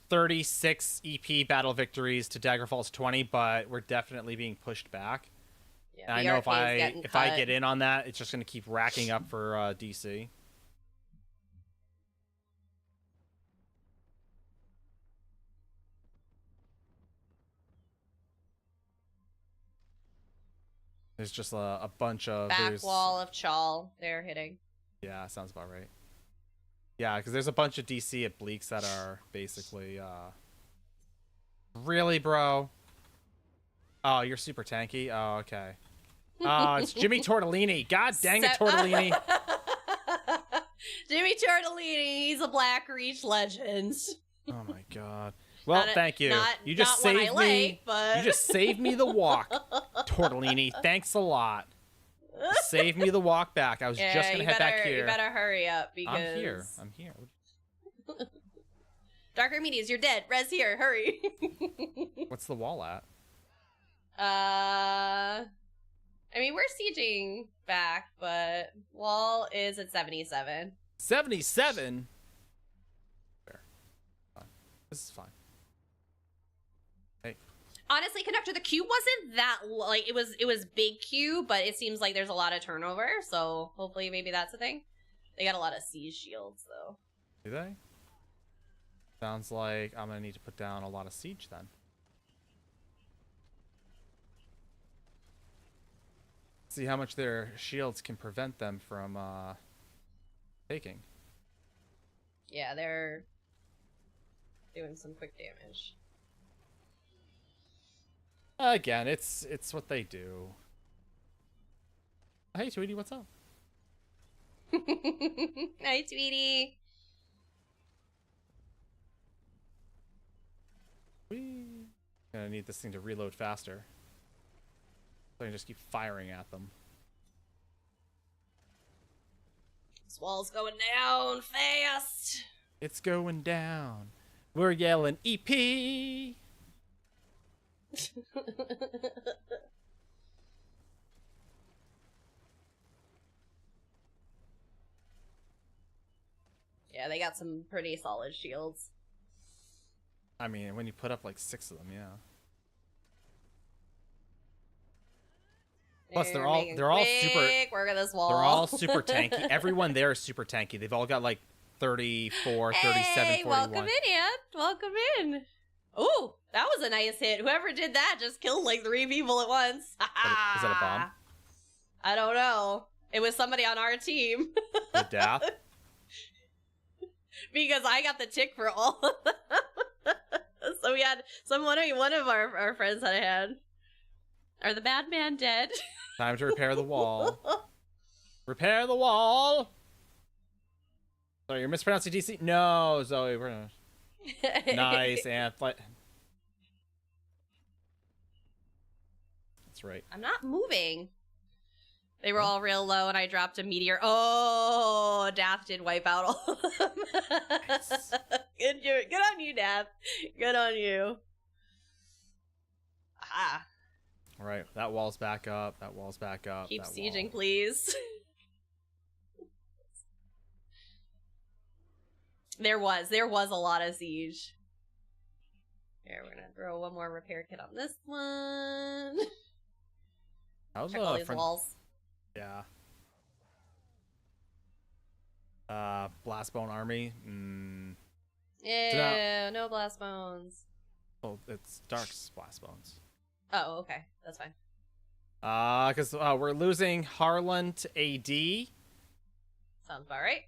36 EP battle victories to Daggerfall's 20, but we're definitely being pushed back. Yeah, and I know if I get in on that, it's just going to keep racking up for DC. There's just a bunch of back wall of Chal they're hitting. Yeah, sounds about right. Yeah, because there's a bunch of DC at Bleaks that are basically really, bro. Oh, you're super tanky. Oh, okay. Oh, it's Jimmy Tortellini. God dang it, Tortellini. Jimmy Tortellini, he's a Black Reach legend. Oh my god. Well, thank you. You just saved me. But... You just saved me the walk, Tortellini. Thanks a lot. You saved me the walk back. I was just gonna head back here. You better hurry up because I'm here. Dark Archimedes, you're dead. Res here, hurry. What's the wall at? I mean, we're sieging back, but wall is at 77. 77? Fair. Fine. This is fine. Hey. Honestly, Conductor, the queue wasn't that, like, it was big queue, but it seems like there's a lot of turnover, so hopefully maybe that's a thing. They got a lot of siege shields, though. Do they? Sounds like I'm gonna need to put down a lot of siege then. See how much their shields can prevent them from taking. Yeah, they're doing some quick damage. Again, it's what they do. Hey, Tweety, what's up? Hi, Tweety. Whee. Gonna need this thing to reload faster. So I can just keep firing at them. This wall's going down fast. It's going down. We're yelling EP. Yeah, they got some pretty solid shields. I mean, when you put up like 6 of them, yeah. Plus, they're all super. Work at this wall. They're all super tanky. Everyone there is super tanky. They've all got like 34, 37, 41. Welcome in, Ant. Welcome in. Ooh, that was a nice hit. Whoever did that just killed like 3 people at once. Is that a bomb? I don't know. It was somebody on our team. The death? Because I got the tick for all of them. So we had one of our friends had a hand. Are the bad man dead? Time to repair the wall. Repair the wall! Sorry, you're mispronouncing DC? No, Zoe, we're not. Nice, Ant. That's right. I'm not moving. They were all real low, and I dropped a meteor. Oh, Dath did wipe out all of them. Nice. Good on you, Dath. Good on you. Ah. All right, that wall's back up. That wall's back up. Keep sieging, please. There was a lot of siege. Here, we're gonna throw one more repair kit on this one. How's check all these walls. Yeah. Blastbone army. Yeah, no blast bones. Oh, it's Dark's blastbones. Oh, okay, that's fine. Because we're losing Harlan to AD. Sounds about right.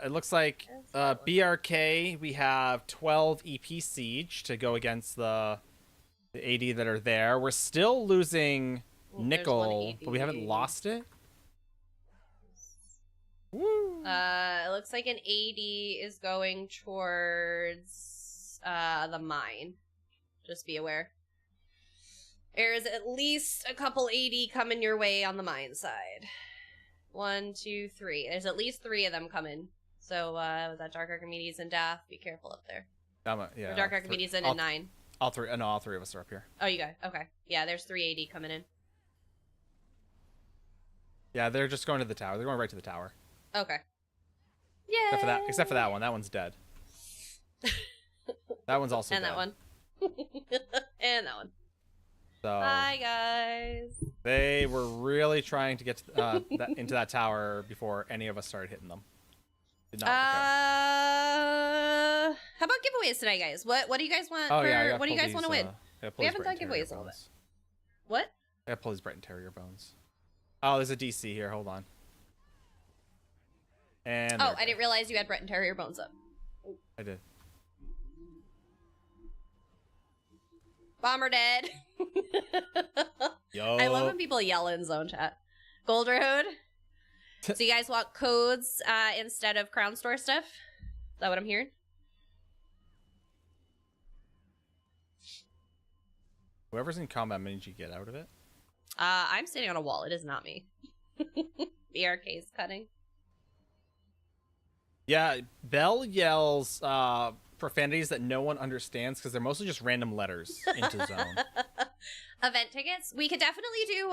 It looks like BRK, we have 12 EP siege to go against the AD that are there. We're still losing Nickel, but we haven't lost it. Woo! It looks like an AD is going towards the mine. Just be aware. There's at least a couple AD coming your way on the mine side. 1, 2, 3. There's at least 3 of them coming. So, was that Dark Archimedes and Dath? Be careful up there. Yeah. Or Dark Archimedes in at 9. All 3. No, all 3 of us are up here. Oh, you got it. Okay. Yeah, there's 3 AD coming in. Yeah, they're just going to the tower. They're going right to the tower. Okay. Yeah. Except for that one. That one's dead. That one's also and dead. That one. And that one. So, hi, guys. They were really trying to get into that tower before any of us started hitting them. Did not how about giveaways tonight, guys? What do you guys want? What do you guys want to win? We haven't done giveaways a little bit. What? I gotta pull these Brighton Terrier bones. Oh, there's a DC here. Hold on. And I didn't realize you had Breton Terrier bones up. I did. Bomber dead. Yo. I love when people yell in zone chat. Gold Road. So you guys want codes instead of Crown Store stuff? Is that what I'm hearing? Whoever's in combat, how many did you get out of it? I'm standing on a wall. It is not me. BRK is cutting. Yeah, Belle yells profanities that no one understands because they're mostly just random letters into zone. Event tickets? We could definitely do,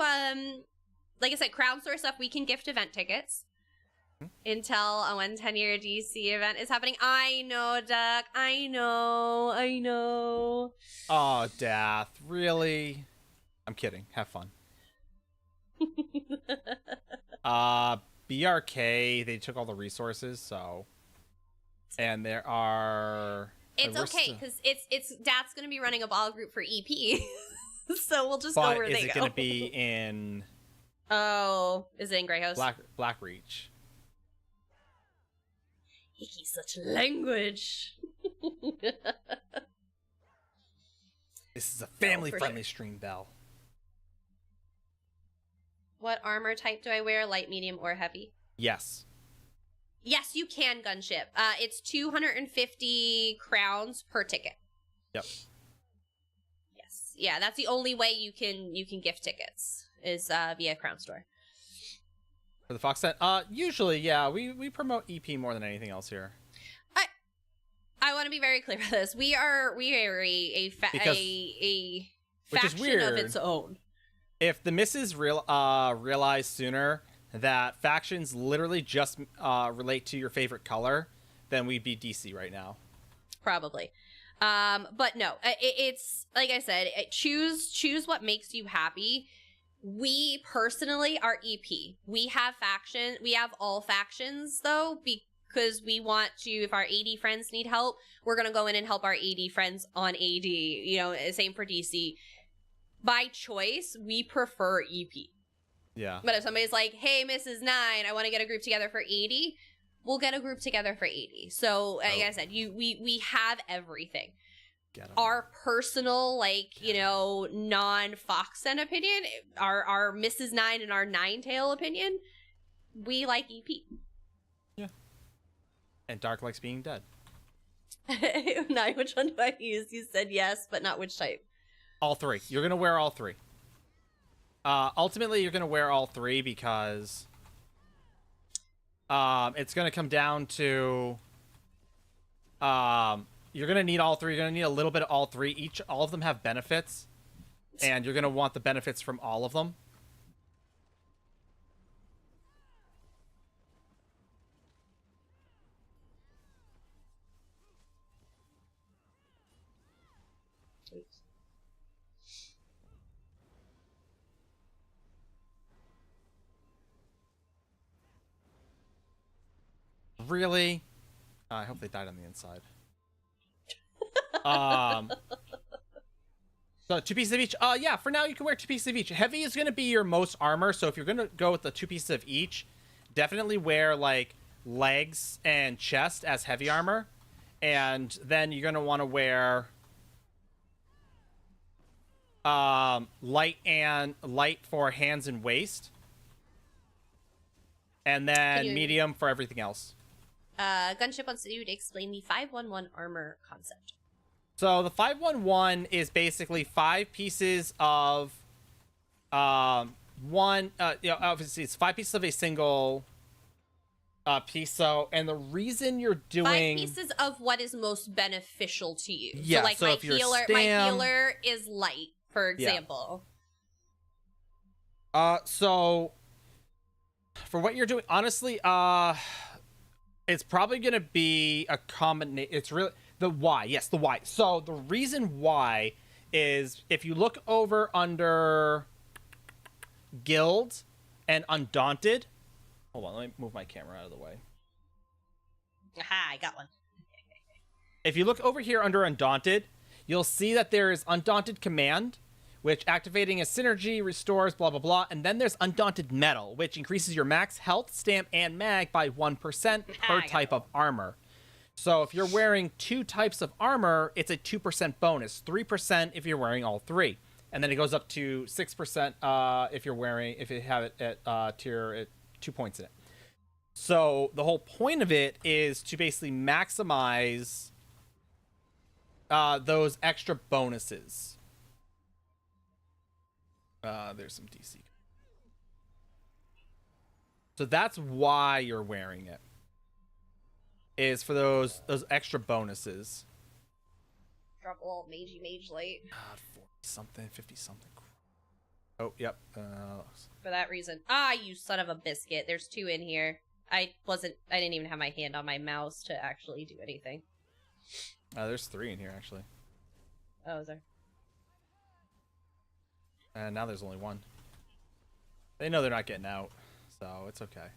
like I said, crowdsource stuff. We can gift event tickets until a 110-year DC event is happening. I know, Duck. I know. Oh, Dath. Really? I'm kidding. Have fun. BRK, they took all the resources, so... And there are... It's okay, because it's Dad's going to be running a ball group for EP. So we'll just go where they go. Is it going to be in... Oh, is it in Greyhouse? Blackreach. Icky such language. This is a family-friendly stream, Belle. What armor type do I wear? Light, medium, or heavy? Yes. Yes, you can, Gunship. It's 250 crowns per ticket. Yep. Yes. Yeah, that's the only way you can gift tickets is via Crown Store. For the Fox set? Usually, yeah, we promote EP more than anything else here. I want to be very clear about this. We are a faction of its own. If the misses realize sooner that factions literally just relate to your favorite color, then we'd be DC right now. Probably. But no, it's like I said, choose what makes you happy. We personally are EP. We have all factions though, because we want to, if our AD friends need help, we're going to go in and help our AD friends on AD, same for DC. By choice, we prefer EP. Yeah. But if somebody's like, hey, Mrs. 9, I want to get a group together for 80, we'll get a group together for 80. So, like I said, we have everything. Our personal, non-Foxen opinion, our Mrs. 9 and our Ninetail opinion, we like EP. Yeah. And Dark likes being dead. Now, which one do I use? You said yes, but not which type. All three. You're going to wear all three. Ultimately, you're going to wear all three because it's going to come down to... you're going to need all three. You're going to need a little bit of all three. All of them have benefits, and you're going to want the benefits from all of them. Really? I hope they died on the inside. So 2 pieces of each. Yeah, for now you can wear 2 pieces of each. Heavy is going to be your most armor, so if you're going to go with the 2 pieces of each, definitely wear legs and chest as heavy armor, and then you're going to want to wear light for hands and waist, and then medium for everything else. Gunship wants you to explain the 511 armor concept. So the 511 is basically 5 pieces of obviously it's 5 pieces of a single piece. So, and the reason you're doing 5 pieces of what is most beneficial to you. Yeah, so my healer is light, for example. Yeah. So for what you're doing, honestly, it's probably going to be a combination. It's really the why. Yes, the why. So the reason why is if you look over under Guild and Undaunted. Hold on, let me move my camera out of the way. Aha, I got one. If you look over here under Undaunted, you'll see that there is Undaunted Command, which activating a synergy restores blah blah blah, and then there's Undaunted Metal, which increases your max health, stamp, and mag by 1% per type of armor. So if you're wearing 2 types of armor, it's a 2% bonus, 3% if you're wearing all 3, and then it goes up to 6% if you have it at tier at 2 points in it. So the whole point of it is to basically maximize those extra bonuses. There's some DC. So that's why you're wearing it. Is for those extra bonuses. Drop a little mage light. God, 40 something, 50 something. Oh, yep. For that reason. You son of a biscuit. There's 2 in here. I didn't even have my hand on my mouse to actually do anything. There's 3 in here, actually. Oh, is there? And now there's only 1. They know they're not getting out, so it's okay.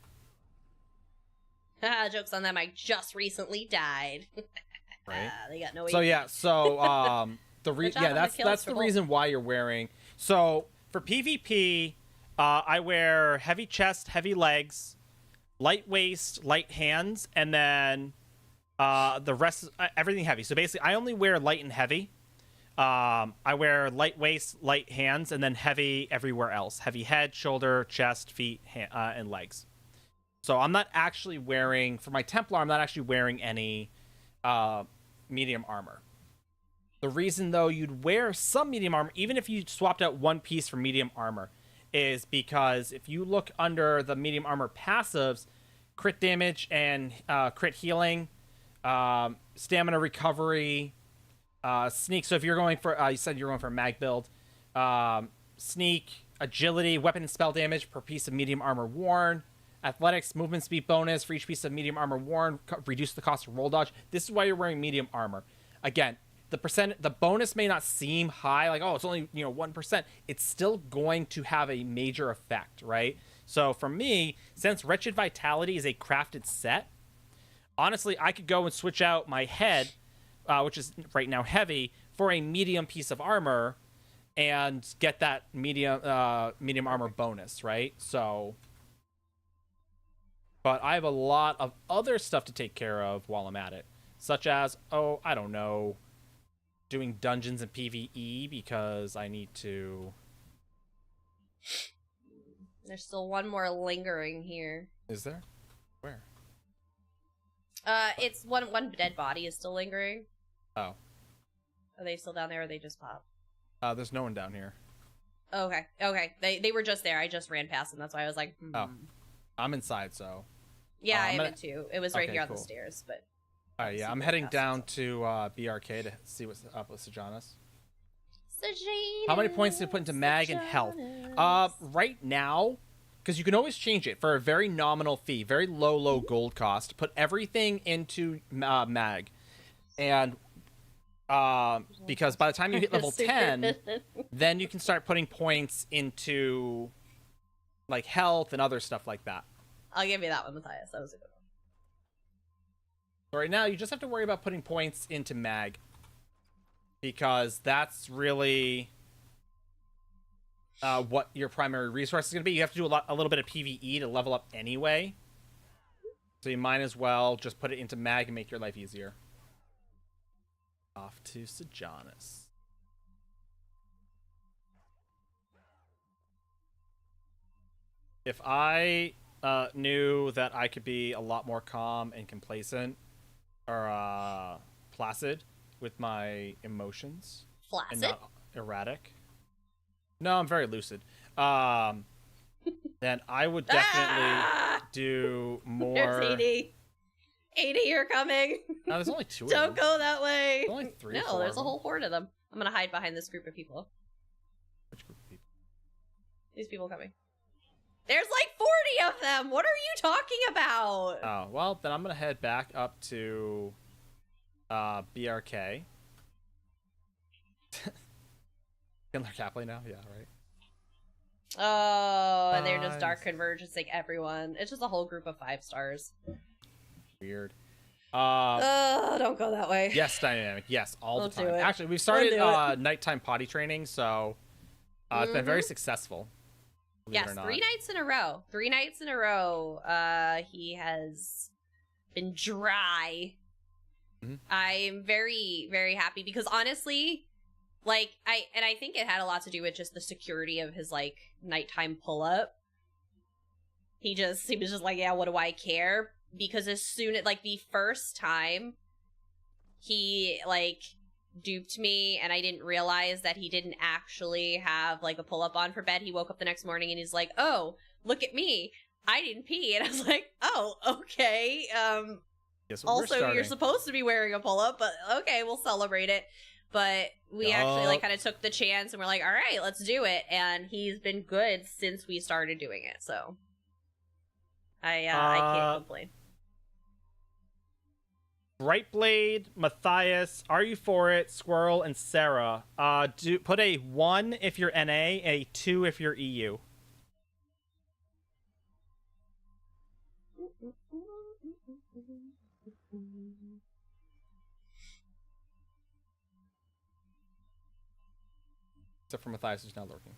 Joke's on them. I just recently died. Right. They got no. So yeah. So that's the reason why you're wearing. So for PvP, I wear heavy chest, heavy legs, light waist, light hands, and then the rest everything heavy. So basically, I only wear light and heavy. I wear light waist, light hands, and then heavy everywhere else. Heavy head, shoulder, chest, feet, and legs. So I'm not actually wearing, for my Templar, I'm not actually wearing any medium armor. The reason, though, you'd wear some medium armor, even if you swapped out one piece for medium armor, is because if you look under the medium armor passives, crit damage and crit healing, stamina recovery, sneak. So if you're going for, you said you're going for a mag build, sneak, agility, weapon and spell damage per piece of medium armor worn, athletics, movement speed bonus for each piece of medium armor worn, reduce the cost of roll dodge. This is why you're wearing medium armor. Again, the bonus may not seem high, like, oh, it's only 1%. It's still going to have a major effect, right? So for me, since Wretched Vitality is a crafted set, honestly, I could go and switch out my head, which is right now heavy, for a medium piece of armor and get that medium armor bonus, right? So, but I have a lot of other stuff to take care of while I'm at it, such as, I don't know, doing dungeons and PvE because I need to. There's still one more lingering here. Is there? Where? It's one dead body is still lingering. Oh. Are they still down there, or they just popped? There's no one down here. Okay. They were just there. I just ran past them. That's why I was like, Oh. I'm inside, so. Yeah, I am it too. It was right here on the stairs, but. All right, yeah, I'm heading down to BRK to see what's up with Sejanus. How many points did you put into mag and health? Right now, because you can always change it for a very nominal fee, very low gold cost. Put everything into mag, and because by the time you hit level 10, then you can start putting points into like health and other stuff like that. I'll give you that one, Matthias. That was a good one. So right now, you just have to worry about putting points into mag, because that's really what your primary resource is going to be. You have to do a little bit of PvE to level up anyway, so you might as well just put it into mag and make your life easier. Off to Sejanus. If I knew that I could be a lot more calm and complacent, or placid with my emotions, Flaccid? and not erratic. No, I'm very lucid. Then I would definitely do more. There's 80. 80, you're coming. No, there's only 2 of Don't them. go that way. There's only 3. No, there's a whole horde of them. I'm gonna hide behind this group of people. Which group of people? These people coming. There's like 40 of them! What are you talking about? Oh, well, then I'm gonna head back up to BRK. Kindler Capley now? Yeah, right. Oh, and they're just Dark Converge. It's like everyone. It's just a whole group of 5 stars. Weird. Don't go that way. Yes, dynamic. Yes, all the time. Do it. Actually, we've started nighttime potty training, so it's been very successful. Yes, 3 nights in a row. 3 nights in a row. He has been dry. Mm-hmm. I'm very, very happy because honestly, like I think it had a lot to do with just the security of his like nighttime pull up. He was just like, yeah, what do I care? Because as soon as like the first time he like duped me, and I didn't realize that he didn't actually have like a pull-up on for bed. He woke up the next morning and he's like, "Oh, look at me. I didn't pee." And I was like, "Oh, okay. Also, you're supposed to be wearing a pull-up, but okay, we'll celebrate it." But we actually like kind of took the chance and we're like, "All right, let's do it." And he's been good since we started doing it. So I can't complain. Brightblade, Matthias, Are You For It, Squirrel, and Sarah. Put a 1 if you're NA, a 2 if you're EU. Except for Matthias, who's now lurking.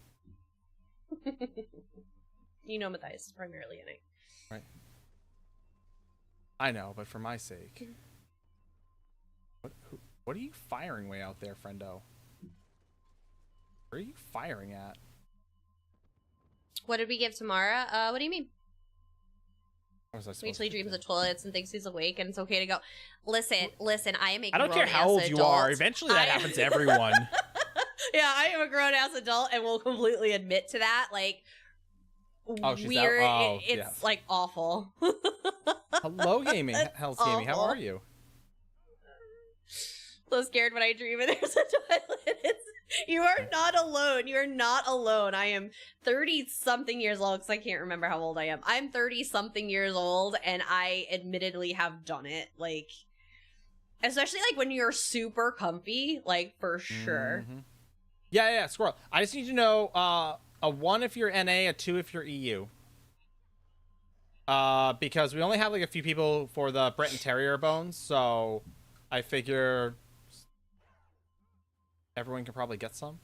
You know Matthias is primarily NA. Right. I know, but for my sake. What are you firing way out there, friendo? Where are you firing at? What did we give Tamara? What do you mean? Wait till he dreams of toilets and thinks he's awake and it's okay to go. Listen, I am a grown-ass adult. I don't care how old you are. Eventually that happens to everyone. Yeah, I am a grown-ass adult and will completely admit to that. Like, weird. It's yes. Like awful. Hello, gaming. Hell's Gaming. How are you? So scared when I dream and there's a toilet. You are not alone. You are not alone. I am 30-something years old because I can't remember how old I am. I'm 30-something years old and I admittedly have done it. Like, especially like when you're super comfy, like for sure. Mm-hmm. Yeah, Squirrel. I just need to know a 1 if you're NA, a 2 if you're EU. Because we only have like a few people for the Brett and Terrier bones, so I figure everyone can probably get some.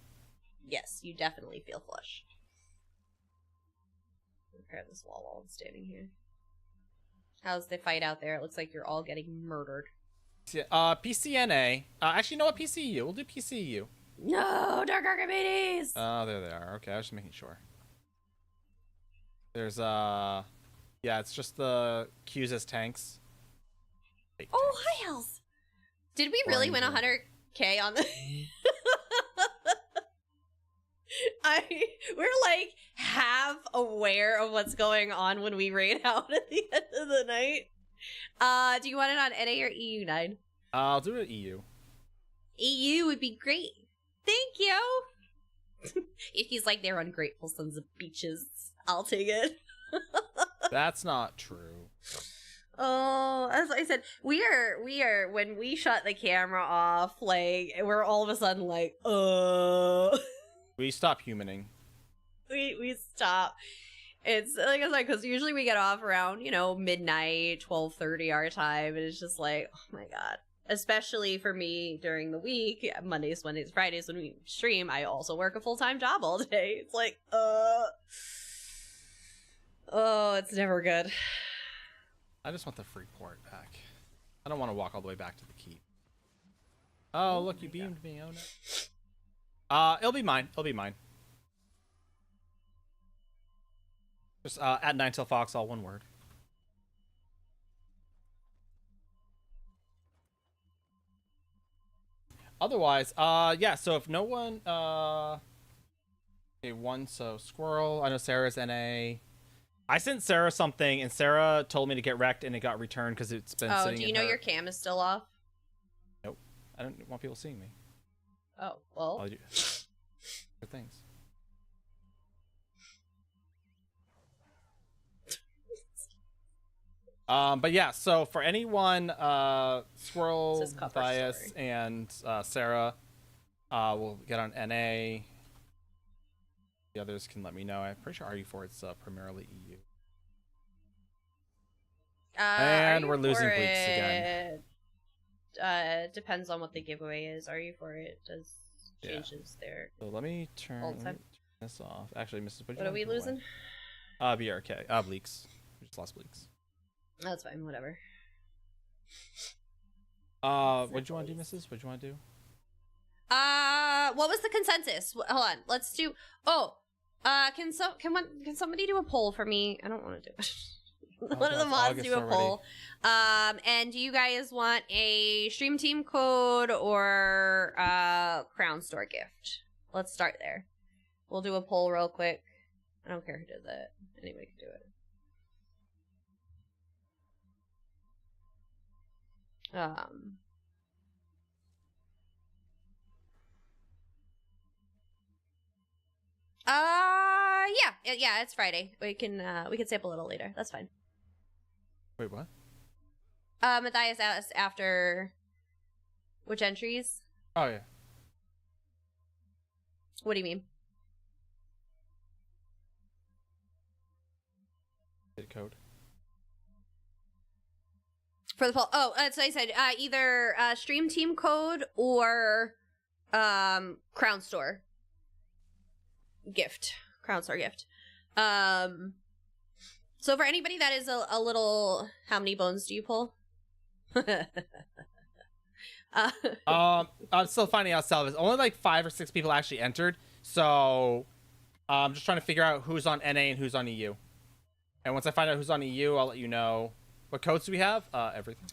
Yes, you definitely feel flush. Repair this wall while I'm standing here. How's the fight out there? It looks like you're all getting murdered. PCNA. Actually, you know what? PCU. We'll do PCU. No, Dark Archimedes! Oh, there they are. Okay, I was just making sure. There's, yeah, it's just the Qs as tanks. Fake tanks. Hi, Hells! Did we really win 100K on the... We're like half aware of what's going on when we raid out at the end of the night. Do you want it on NA or EU, 9? I'll do it EU. EU would be great. Thank you. If he's like, they're ungrateful sons of bitches, I'll take it. That's not true. Oh, as I said, we are when we shut the camera off, like, we're all of a sudden like, we stop humaning. We stop. It's like I said, because usually we get off around, midnight, 12:30 our time, and it's just like, oh my god. Especially for me during the week, Mondays, Wednesdays, Fridays when we stream, I also work a full-time job all day. It's like, it's never good. I just want the free port back. I don't want to walk all the way back to the keep. Oh, look, you beamed me. Oh, no. It'll be mine. It'll be mine. Just at 9 till Fox, all one word. Otherwise, yeah, so if no one, okay, 1, so Squirrel, I know Sarah's NA. I sent Sarah something, and Sarah told me to get wrecked, and it got returned because it's been sitting in her. Oh, do you know your cam is still off? Nope. I don't want people seeing me. Oh, well. I'll do good things. But yeah, so for anyone, Squirrel, Matthias, and Sarah will get on NA. The others can let me know. I'm pretty sure RU4 it's primarily EU. And we're losing Bleaks again. Depends on what the giveaway is. RU4 it does changes there. So let me turn this off. Actually, Mrs. What are we losing? BRK. Bleaks. We just lost Bleaks. That's fine, whatever. What'd you want to do, Mrs.? What'd you want to do? What was the consensus? Hold on, let's do. Oh, can somebody do a poll for me? I don't want to do it. One of the mods do a poll. And do you guys want a stream team code or Crown Store gift? Let's start there. We'll do a poll real quick. I don't care who does it. Anybody can do it. Yeah, it's Friday. We can stay up a little later. That's fine. Wait, what? Matthias asked after which entries? Oh yeah. What do you mean? Code. For the poll. Oh, so I said either stream team code or Crown Store gift. Crown Store gift. So for anybody that is a little, how many bones do you pull? I'm still finding out, Salvis. Only like 5 or 6 people actually entered, so I'm just trying to figure out who's on NA and who's on EU. And once I find out who's on EU, I'll let you know. What codes do we have? Everything.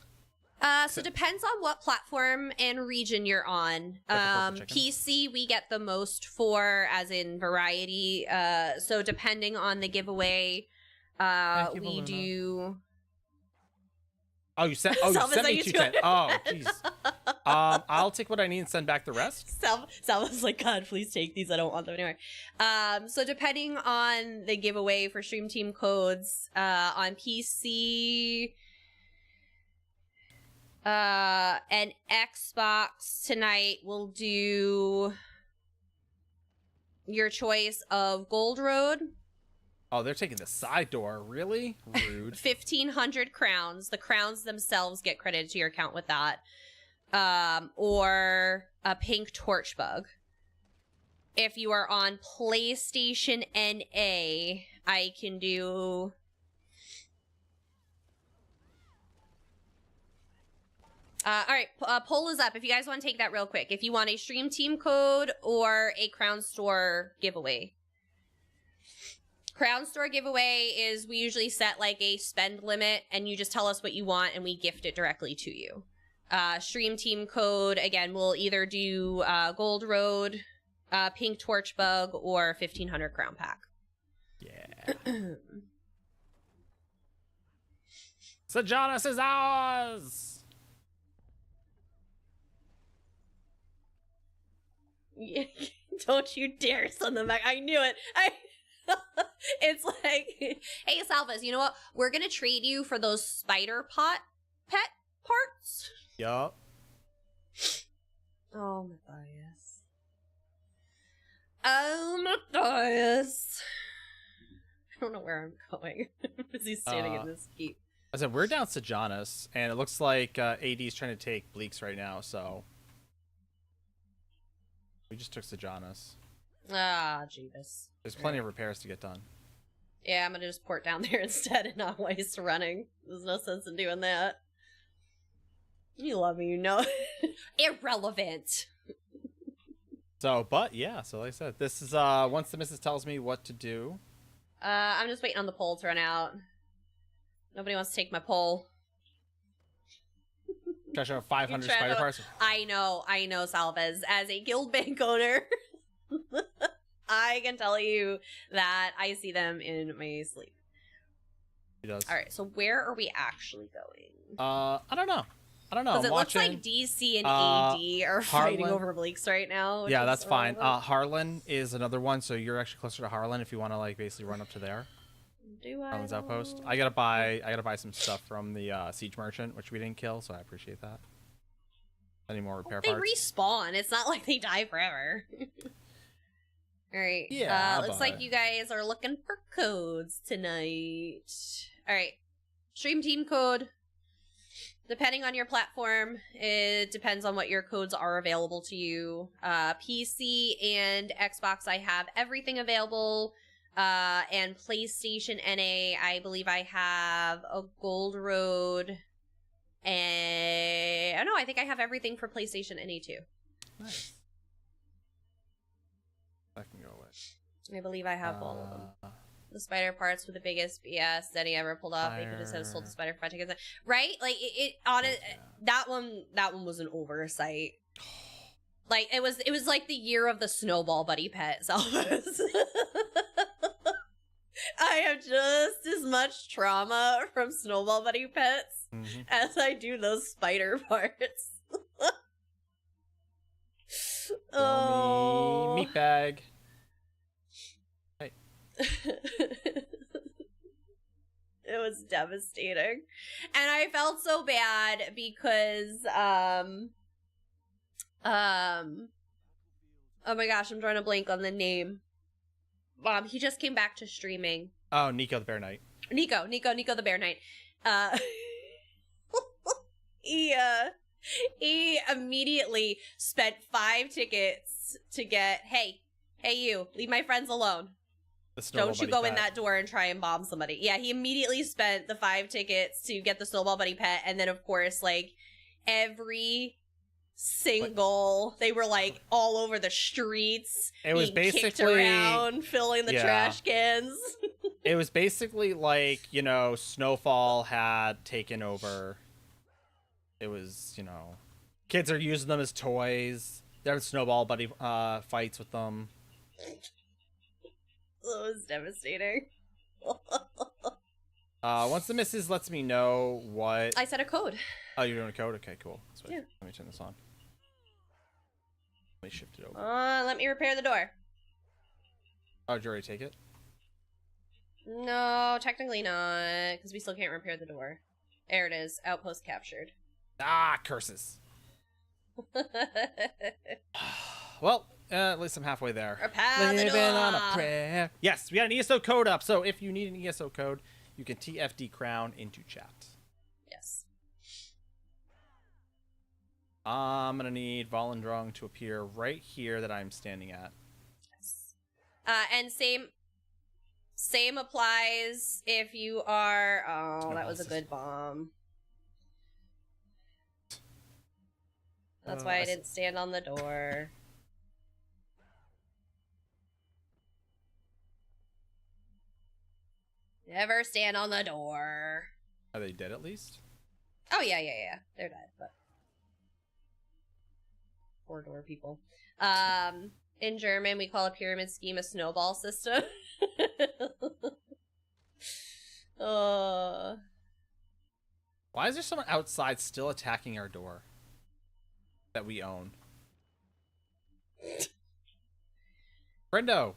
So it depends on what platform and region you're on. PC we get the most for, as in variety. So depending on the giveaway, we do. Oh, you sent. Oh, you sent me 210. Oh, jeez. I'll take what I need and send back the rest. Salva's like, God, please take these. I don't want them anymore. So depending on the giveaway for Stream Team codes, on PC. And Xbox tonight will do your choice of Gold Road. Oh, they're taking the side door. Really? Rude. 1,500 crowns. The crowns themselves get credited to your account with that. Or a pink torch bug. If you are on PlayStation NA, I can do... all right, poll is up if you guys want to take that real quick. If you want a Stream Team code or a Crown Store giveaway. Crown Store giveaway is we usually set like a spend limit and you just tell us what you want and we gift it directly to you. Stream Team code, again, we'll either do Gold Road, Pink Torch Bug, or 1,500 Crown Pack. Yeah. Sejanus is ours! Don't you dare send them back. I knew it. It's like, hey, Salvas, you know what? We're going to trade you for those spider pet parts. Yup. Oh, Matthias. Oh, Matthias. I don't know where I'm going. I'm busy standing in this heap. I said, we're down Sejanus, and it looks like AD's trying to take Bleaks right now, so... We just took Sejanus. Ah, Jeebus. There's plenty of repairs to get done. Yeah, I'm gonna just port down there instead and not waste running. There's no sense in doing that. You love me, you know. Irrelevant. So, but yeah, so like I said, this is once the missus tells me what to do. I'm just waiting on the poll to run out. Nobody wants to take my poll. Try to show 500 spider parts. I know, Salvez. As a guild bank owner, I can tell you that I see them in my sleep. He does. All right, so where are we actually going? I don't know. Because it looks like DC and AD are fighting over Bleaks right now. Yeah, that's fine. Harlan is another one, so you're actually closer to Harlan if you want to like basically run up to there. Harlan's outpost. I gotta buy some stuff from the siege merchant, which we didn't kill, so I appreciate that. Any more repair parts? They respawn. It's not like they die forever. All right. Yeah. Looks like you guys are looking for codes tonight. All right. Stream Team code. Depending on your platform, it depends on what your codes are available to you. PC and Xbox, I have everything available. And PlayStation NA, I believe I have a Gold Road. And oh no, I think I have everything for PlayStation NA too. Nice. I can go with. I believe I have all of them. The spider parts were the biggest BS that he ever pulled off. They could have said sold the spider 5 tickets. Right? Like it on it. That one was an oversight. Like it was like the year of the snowball buddy pet, Salvas. I have just as much trauma from snowball buddy pets as I do those spider parts. Oh, meat bag. Hey. It was devastating, and I felt so bad because oh my gosh, I'm drawing a blank on the name. He just came back to streaming. Oh, Nico the Bear Knight. Nico the Bear Knight. He immediately spent 5 tickets to get, hey you, leave my friends alone. Don't you go in that door and try and bomb somebody. Yeah, he immediately spent the 5 tickets to get the Snowball Buddy pet, and then of course, like, every single, they were like all over the streets. It was basically kicked around, filling the trash cans. It was basically like, you know, Snowfall had taken over. It was, you know, kids are using them as toys. They're Snowball Buddy fights with them. It was devastating. Once the missus lets me know what... I set a code. Oh, you're doing a code? Okay, cool. Yeah. Let me turn this on. Let me shift it over. Let me repair the door. Oh, did you already take it? No, technically not, because we still can't repair the door. There it is. Outpost captured. Ah, curses. Well, at least I'm halfway there. Living on a prayer. Yes, we got an ESO code up, so if you need an ESO code, you can TFD Crown into chat. Yes. I'm gonna need Volendrung to appear right here that I'm standing at. Yes. And same applies if you are... Oh, that was a good bomb. That's why I didn't stand on the door. Never stand on the door. Are they dead at least? Oh, yeah. They're dead, but... Poor door people. In German, we call a pyramid scheme a snowball system. Why is there someone outside still attacking our door that we own? Friendo,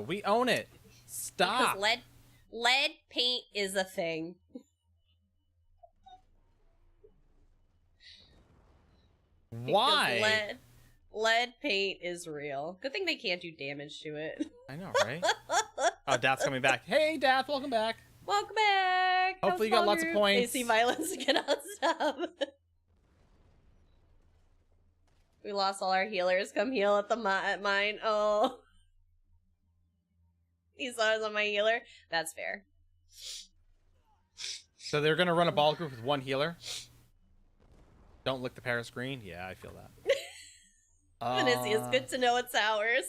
we own it. Stop. Because lead paint is a thing. Why? Lead paint is real. Good thing they can't do damage to it. I know, right? Oh, Dath's coming back. Hey, Dath, welcome back. Welcome back. Hopefully you got lots of points. They see violence cannot stop. We lost all our healers. Come heal at the mine. Oh. He saw us on my healer. That's fair. So they're going to run a ball group with one healer? Don't lick the Paris green? Yeah, I feel that. It's good to know it's ours.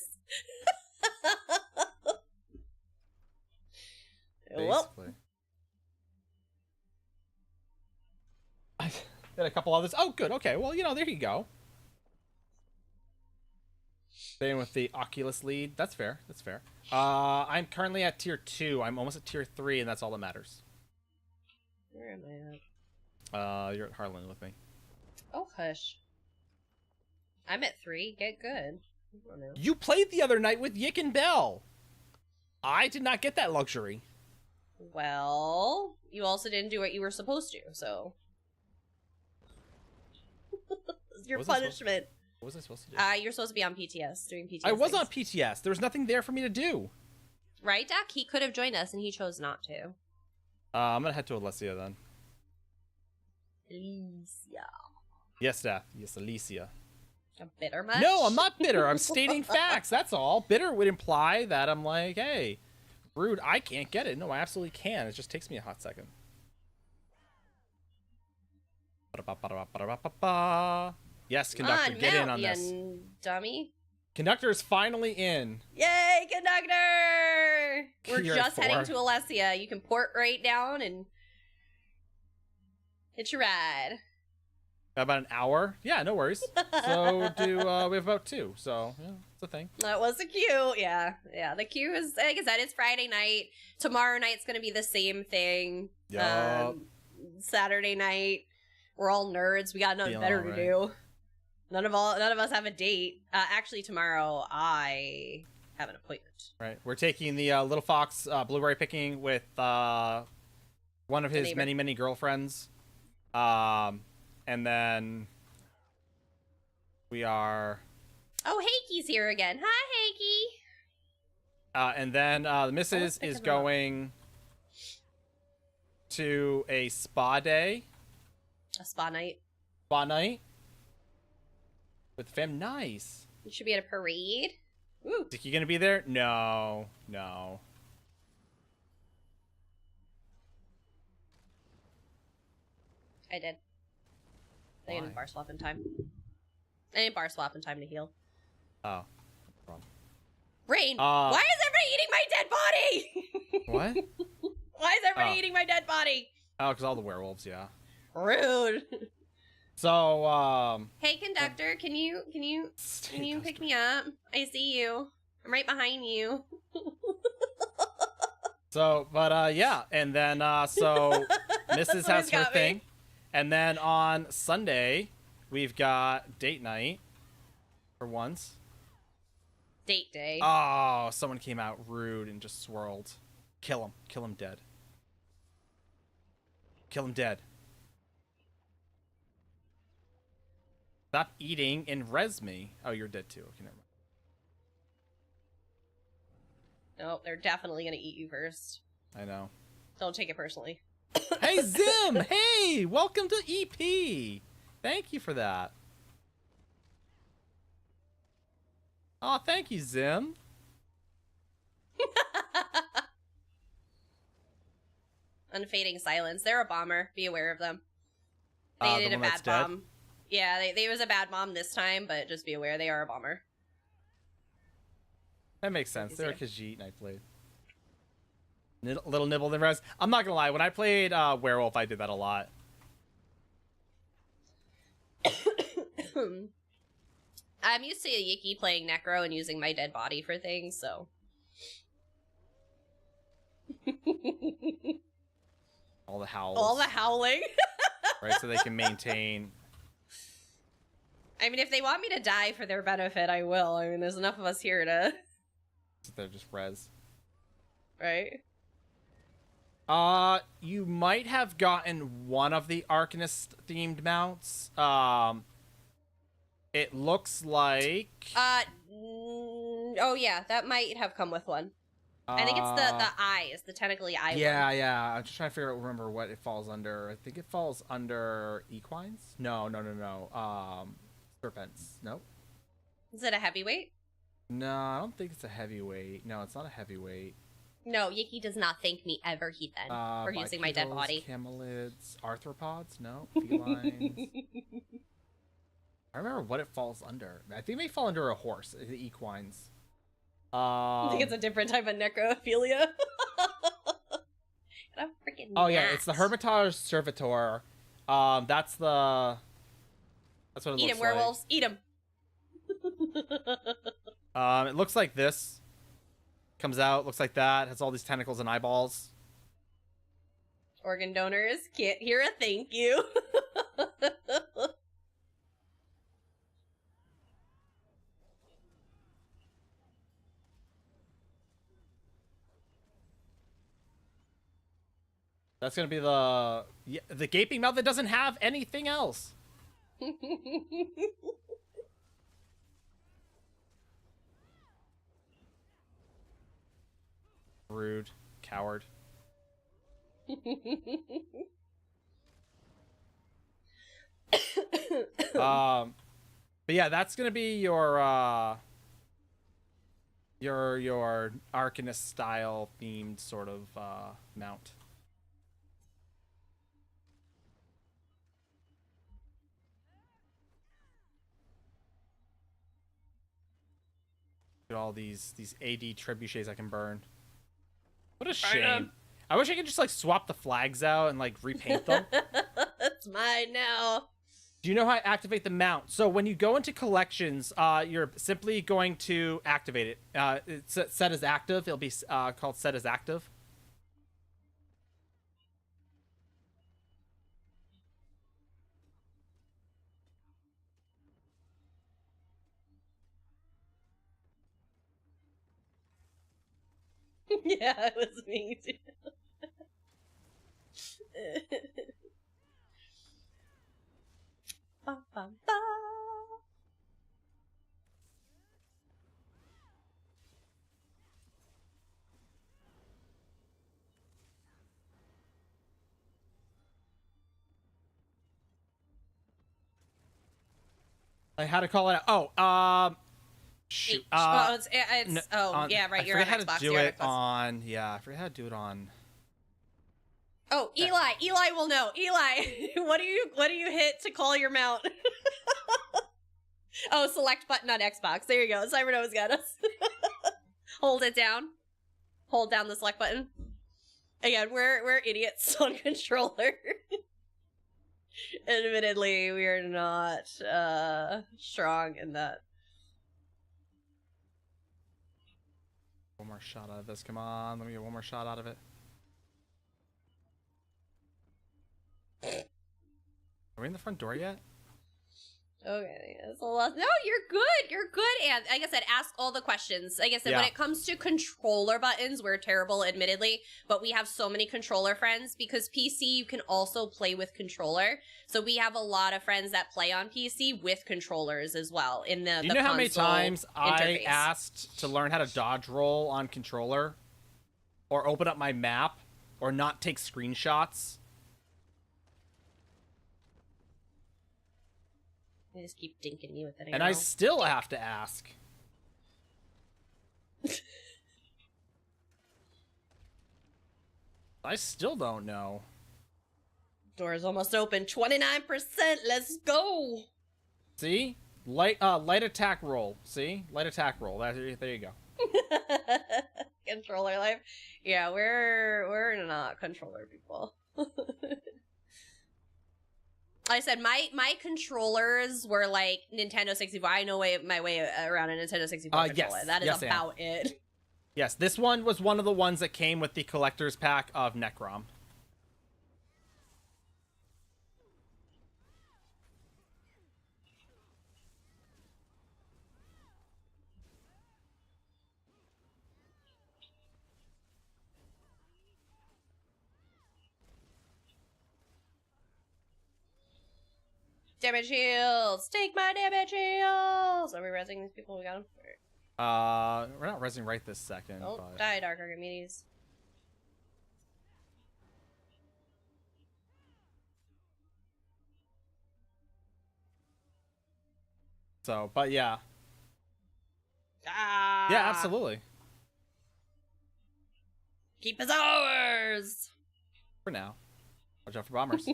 Basically. I got a couple others. Oh, good. Okay. Well, you know, there you go. Staying with the Oculus lead. That's fair. That's fair. I'm currently at tier 2. I'm almost at tier 3, and that's all that matters. Where am I at? You're at Harlan with me. Oh, hush. I'm at 3. Get good. You played the other night with Yick and Bell. I did not get that luxury. Well, you also didn't do what you were supposed to, so... Your punishment. What was I supposed to do? You're supposed to be on PTS, doing PTS. I was on PTS. There was nothing there for me to do. Right, Dak? He could have joined us, and he chose not to. I'm gonna head to Alessia then. Alicia. Yes, Dath. Yes, Alicia. I'm bitter much? No, I'm not bitter. I'm stating facts. That's all. Bitter would imply that I'm like, hey, rude. I can't get it. No, I absolutely can. It just takes me a hot second. Yes, conductor, get in on this. Dummy. Conductor is finally in. Yay, conductor! We're You're just at 4. heading to Alessia. You can port right down and hitch your ride. About an hour? Yeah, no worries. So we have about 2. So yeah, it's a thing. That was a queue. Yeah. The queue is, like I said, it's Friday night. Tomorrow night's gonna be the same thing. Yup. Saturday night, we're all nerds. We got nothing better to do. None of us have a date. Actually, tomorrow I have an appointment. Right. We're taking the Little Fox blueberry picking with one of his many girlfriends. And then we are... Oh, Hakey's here again. Hi, Hakey! And then the missus is going to a spa day. A spa night. Spa night? With the fam. Nice. You should be at a parade. Ooh. Is you gonna be there? No. I did. I didn't bar swap in time. I didn't bar swap in time to heal. Oh. Rain, why is everybody eating my dead body? What? Why is everybody eating my dead body? Oh, because all the werewolves, yeah. Rude. So, hey, conductor, can you pick me up? I see you. I'm right behind you. So, but, yeah. And then, so, Mrs. has her thing. And then on Sunday, we've got date night. For once. Date day. Oh, someone came out rude and just swirled. Kill him. Kill him dead. Kill him dead. Stop eating and res me. Oh, you're dead too. Okay, never mind. Nope, they're definitely gonna eat you first. I know. Don't take it personally. Hey, Zim! Hey! Welcome to EP! Thank you for that. Oh, thank you, Zim. Unfading silence. They're a bomber. Be aware of them. They did a bad bomb. Dead? Yeah, they was a bad bomb this time, but just be aware they are a bomber. That makes sense. They're a Khajiit Night Blade. Little nibble than res. I'm not gonna lie. When I played Werewolf, I did that a lot. I'm used to Yiki playing Necro and using my dead body for things, so. All the howls. All the howling. Right, so they can maintain. I mean, if they want me to die for their benefit, I will. I mean, there's enough of us here to... They're just res. Right? You might have gotten one of the Arcanist-themed mounts. It looks like... oh yeah, that might have come with one. I think it's the eyes, the tentacly eye one. Yeah. I'm just trying to remember what it falls under. I think it falls under equines? No. Serpents. Nope. Is it a heavyweight? No, I don't think it's a heavyweight. No, it's not a heavyweight. No, Yiki does not thank me ever, Heathen, for using my dead body. Camelids, arthropods? No. Felines. I remember what it falls under. I think it may fall under a horse, the equines. I think it's a different type of necrophilia. Oh yeah, it's the Hermitage Servitor. That's what it looks like. Eat him, werewolves. Eat him. It looks like this. Comes out, looks like that. Has all these tentacles and eyeballs. Organ donors can't hear a thank you. That's gonna be the gaping mouth that doesn't have anything else. Rude. Coward. But yeah, that's gonna be your Arcanist style themed sort of mount. All these AD trebuchets I can burn. What a shame. I wish I could just like swap the flags out and like repaint them. It's mine now. Do you know how to activate the mount? So when you go into collections, you're simply going to activate it. It's set as active. It'll be called set as active. Yeah, it was me too. Ba, ba, ba. I had to call it out. Shoot. Yeah, right. You're on how Xbox. to do it on. Yeah, I forget how to do it on. Oh, Eli. Eli will know. Eli, what do you hit to call your mount? Oh, select button on Xbox. There you go. Cybernova's got us. Hold it down. Hold down the select button. Again, we're idiots on controller. Admittedly, we are not strong in that. One more shot out of this. Come on, let me get one more shot out of it. Are we in the front door yet? Okay, that's a lot. No, you're good. You're good. And like I said, ask all the questions. Like I said, when it comes to controller buttons, we're terrible, admittedly. But we have so many controller friends because PC, you can also play with controller. So we have a lot of friends that play on PC with controllers as well. In the Do you know how many times interface. I asked to learn how to dodge roll on controller, or open up my map, or not take screenshots? I just keep dinking you with it. And I still have to ask. I still don't know. Door's almost open. 29%. Let's go. See? Light attack roll. See? Light attack roll. There you go. Controller life. Yeah, we're not controller people. Like I said, my controllers were like Nintendo 64. I know my way around a Nintendo 64 controller. Yes. That is about it. Yes, this one was one of the ones that came with the collector's pack of Necrom. Damage heals! Take my damage heals! Are we rezzing these people? We got them? We're not rezzing right this second. Don't but... die, Dark Archimedes. So, but yeah. Ah! Yeah, absolutely. Keep us ours! For now. Watch out for bombers.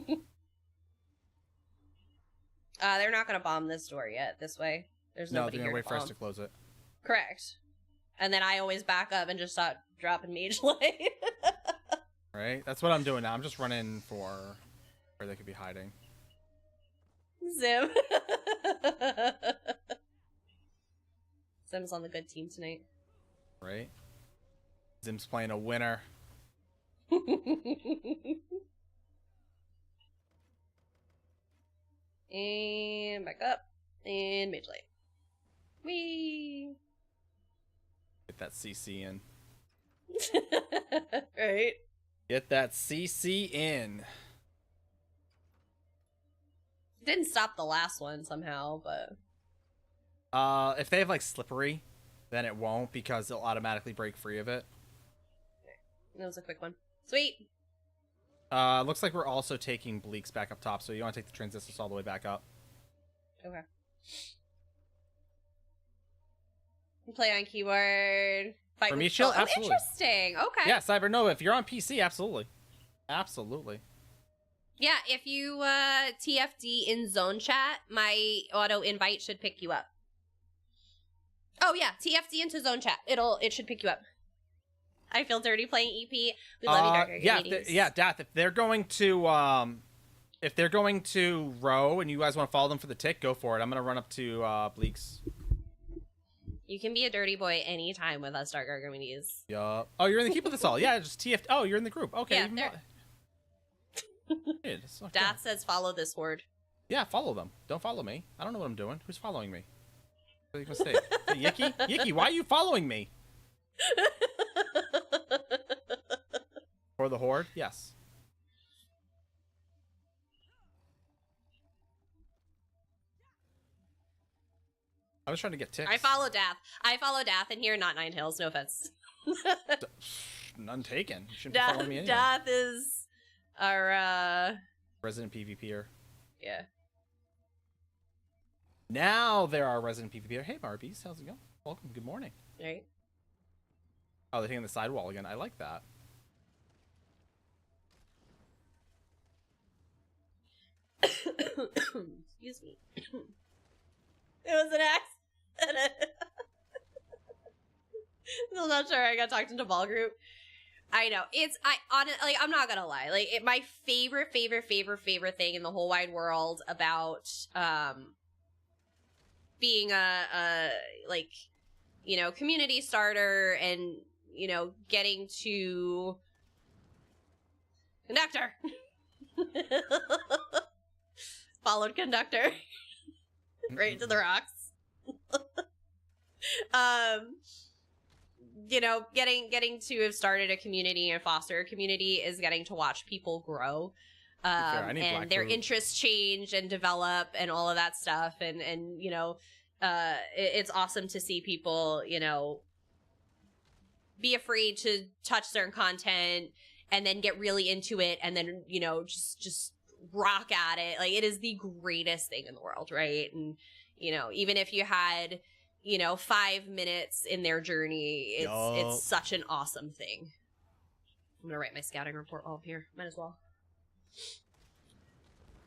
They're not gonna bomb this door yet, this way. There's nobody they're here gonna wait to for us bomb. to close it. Correct. And then I always back up and just start dropping mage light. Right? That's what I'm doing now. I'm just running for where they could be hiding. Zim. Zim's on the good team tonight. Right? Zim's playing a winner. And back up. And mage light. Whee! Get that CC in. Right? Get that CC in. Didn't stop the last one somehow, but... If they have, like, slippery, then it won't, because it'll automatically break free of it. That was a quick one. Sweet! Looks like we're also taking Bleaks back up top, so you want to take the Transistus all the way back up. Okay. Play on keyboard. Fight For with me, chill? Oh, Absolutely. interesting. Okay. Yeah, Cybernova, if you're on PC, absolutely. Absolutely. Yeah, if you TFD in zone chat, my auto invite should pick you up. Oh yeah, TFD into zone chat. It should pick you up. I feel dirty playing EP. We love you, Dark Archimedes. Dath, if they're going to row and you guys want to follow them for the tick, go for it. I'm gonna run up to Bleaks. You can be a dirty boy anytime with us, Dark Archimedes. Yup. Oh, you're in the keep with us all. Yeah, just TF. Oh, you're in the group. Okay. Yeah, Dath says follow this horde. Yeah, follow them. Don't follow me. I don't know what I'm doing. Who's following me? Big mistake. Hey, Yicky? Yicky, why are you following me? For the horde? Yes. I was trying to get ticks. I follow Dath in here, not Nine Hills. No offense. None taken. You shouldn't be following me anyway. Dath is our resident PvPer. Yeah. Now there are resident PvPer. Hey, Barbies, how's it going? Welcome. Good morning. Right. Oh, they're taking the sidewall again. I like that. Excuse me. It was an accident. I'm not sure. I got talked into ball group. I know. I'm not gonna lie. Like, my favorite thing in the whole wide world about being a like, you know, community starter and, you know, getting to conductor. Followed conductor. Right into the rocks. You know, getting to have started a community and foster a community is getting to watch people grow. And their interests change and develop and all of that stuff. And you know, it's awesome to see people, you know, be afraid to touch certain content and then get really into it and then, you know, just rock at it. Like, it is the greatest thing in the world, right? And, you know, even if you had, you know, 5 minutes in their journey, it's such an awesome thing. I'm gonna write my scouting report all up here. Might as well.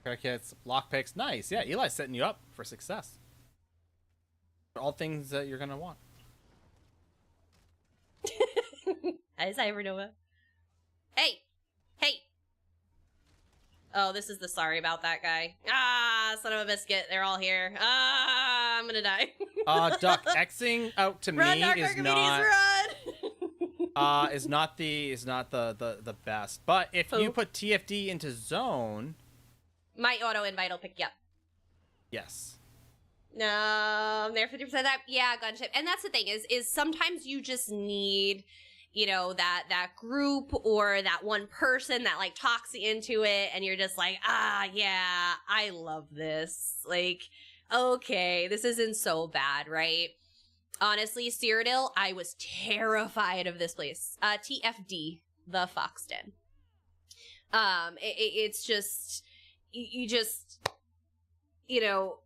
Crickets, lockpicks, nice. Yeah, Eli's setting you up for success. All things that you're gonna want. Hi, Cybernova. Hey! Oh, this is the sorry about that guy. Ah, son of a biscuit. They're all here. Ah, I'm gonna die. Duck, Xing out to run, me Dark is Archimedes, not is not the best. But if you put TFD into zone, my auto invite will pick you up. Yes. No, I'm there 50% that. Yeah, gunship. And that's the thing is sometimes you just need, you know, that group or that one person that like talks you into it, and you're just like, ah, yeah, I love this. Like, okay, this isn't so bad, right? Honestly, Cyrodiil, I was terrified of this place. TFD, the Fox Den. It's just, you just, you know,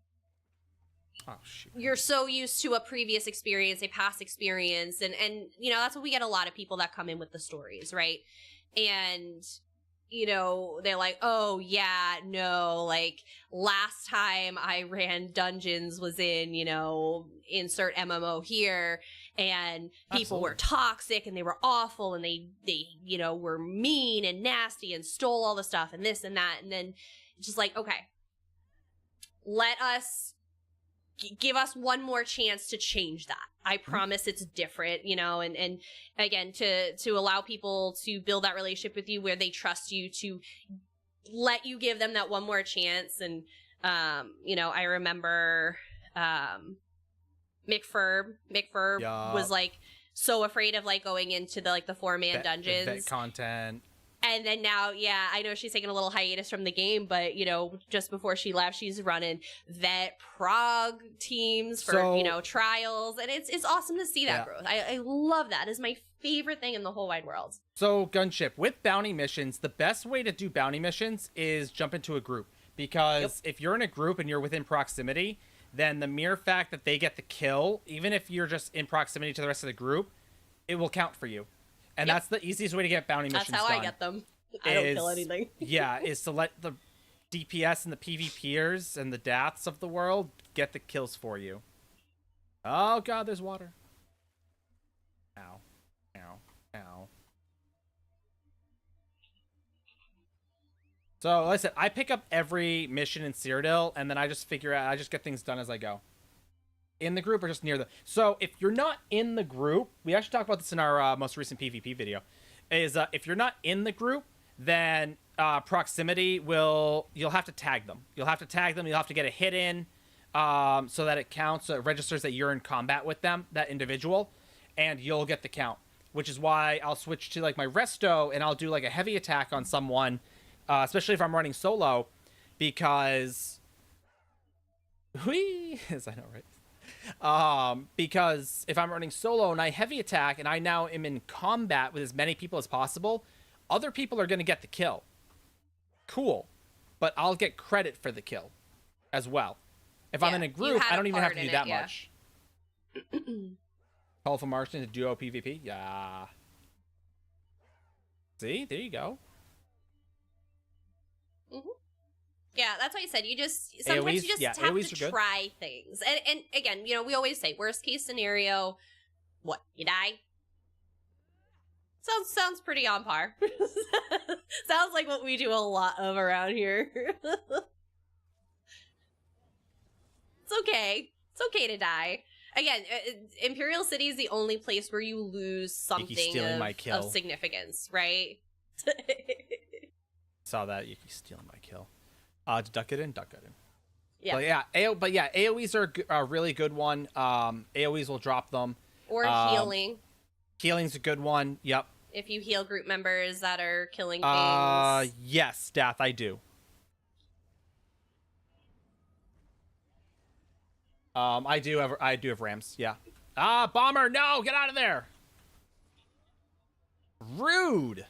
oh, shoot. You're so used to a previous experience, a past experience, and you know, that's what we get a lot of people that come in with the stories, right? And, you know, they're like, oh, yeah, no, like, last time I ran dungeons was in, you know, insert MMO here, and people were toxic, and they were awful, and they, you know, were mean and nasty and stole all the stuff and this and that, and then just like, okay, let us give us one more chance to change that. I promise it's different, you know, and again, to allow people to build that relationship with you where they trust you, to let you give them that one more chance. And, you know, I remember, McFurb was like so afraid of like going into the 4-man dungeons content. And then now, yeah, I know she's taking a little hiatus from the game, but, you know, just before she left, she's running vet prog teams for, you know, trials. And it's awesome to see that growth. I love that. It's my favorite thing in the whole wide world. So, Gunship, with bounty missions, the best way to do bounty missions is jump into a group. Because if you're in a group and you're within proximity, then the mere fact that they get the kill, even if you're just in proximity to the rest of the group, it will count for you. And that's the easiest way to get bounty missions done. That's how I get them. I don't kill anything. Yeah, is to let the DPS and the PvPers and the Daths of the world get the kills for you. Oh god, there's water. Ow. Ow. now. So, like I said, I pick up every mission in Cyrodiil, and then I just figure out, I just get things done as I go. In the group or just near the... So, if you're not in the group, we actually talked about this in our most recent PvP video, is if you're not in the group, then proximity will... You'll have to tag them. You'll have to tag them, you'll have to get a hit in, so that it counts, so it registers that you're in combat with them, that individual, and you'll get the count. Which is why I'll switch to, like, my resto, and I'll do, like, a heavy attack on someone... especially if I'm running solo, because as I know, right? Because if I'm running solo and I heavy attack and I now am in combat with as many people as possible, other people are going to get the kill. Cool, but I'll get credit for the kill as well. If I'm in a group, I don't even have to do that much. Colorful Martian to duo PvP, yeah. See, there you go. Mm-hmm. Yeah, that's why I said you just sometimes you just have to try things. And again, you know, we always say worst case scenario, what, you die? Sounds pretty on par. Sounds like what we do a lot of around here. It's okay. It's okay to die. Again, Imperial City is the only place where you lose something of significance, right? Saw that. Yuki stealing my kill. Duck it in. Yeah. But yeah, AoEs are a really good one. AoEs will drop them. Or healing. Healing's a good one. Yep. If you heal group members that are killing things. Yes, Dath, I do. I do have Rams. Yeah. Bomber! No, get out of there. Rude.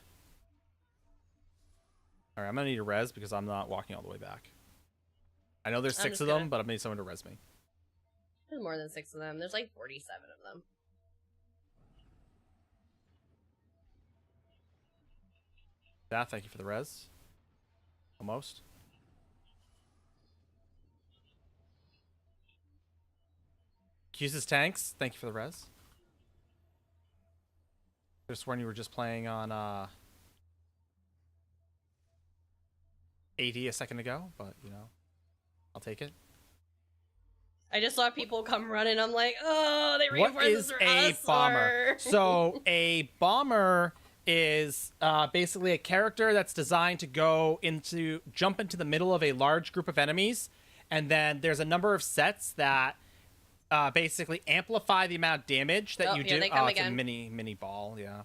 All right, I'm gonna need a res because I'm not walking all the way back. I know there's 6 of them, but I'm gonna need someone to res me. There's more than 6 of them. There's like 47 of them. Dath, thank you for the res. Almost. Accuses tanks, thank you for the res. Just sworn you were just playing on AD a second ago, but you know, I'll take it. I just saw people come running. I'm like, oh, they reinforced this for us. What is a bomber? So a bomber is basically a character that's designed to jump into the middle of a large group of enemies, and then there's a number of sets that basically amplify the amount of damage that you do. It's a mini ball, yeah.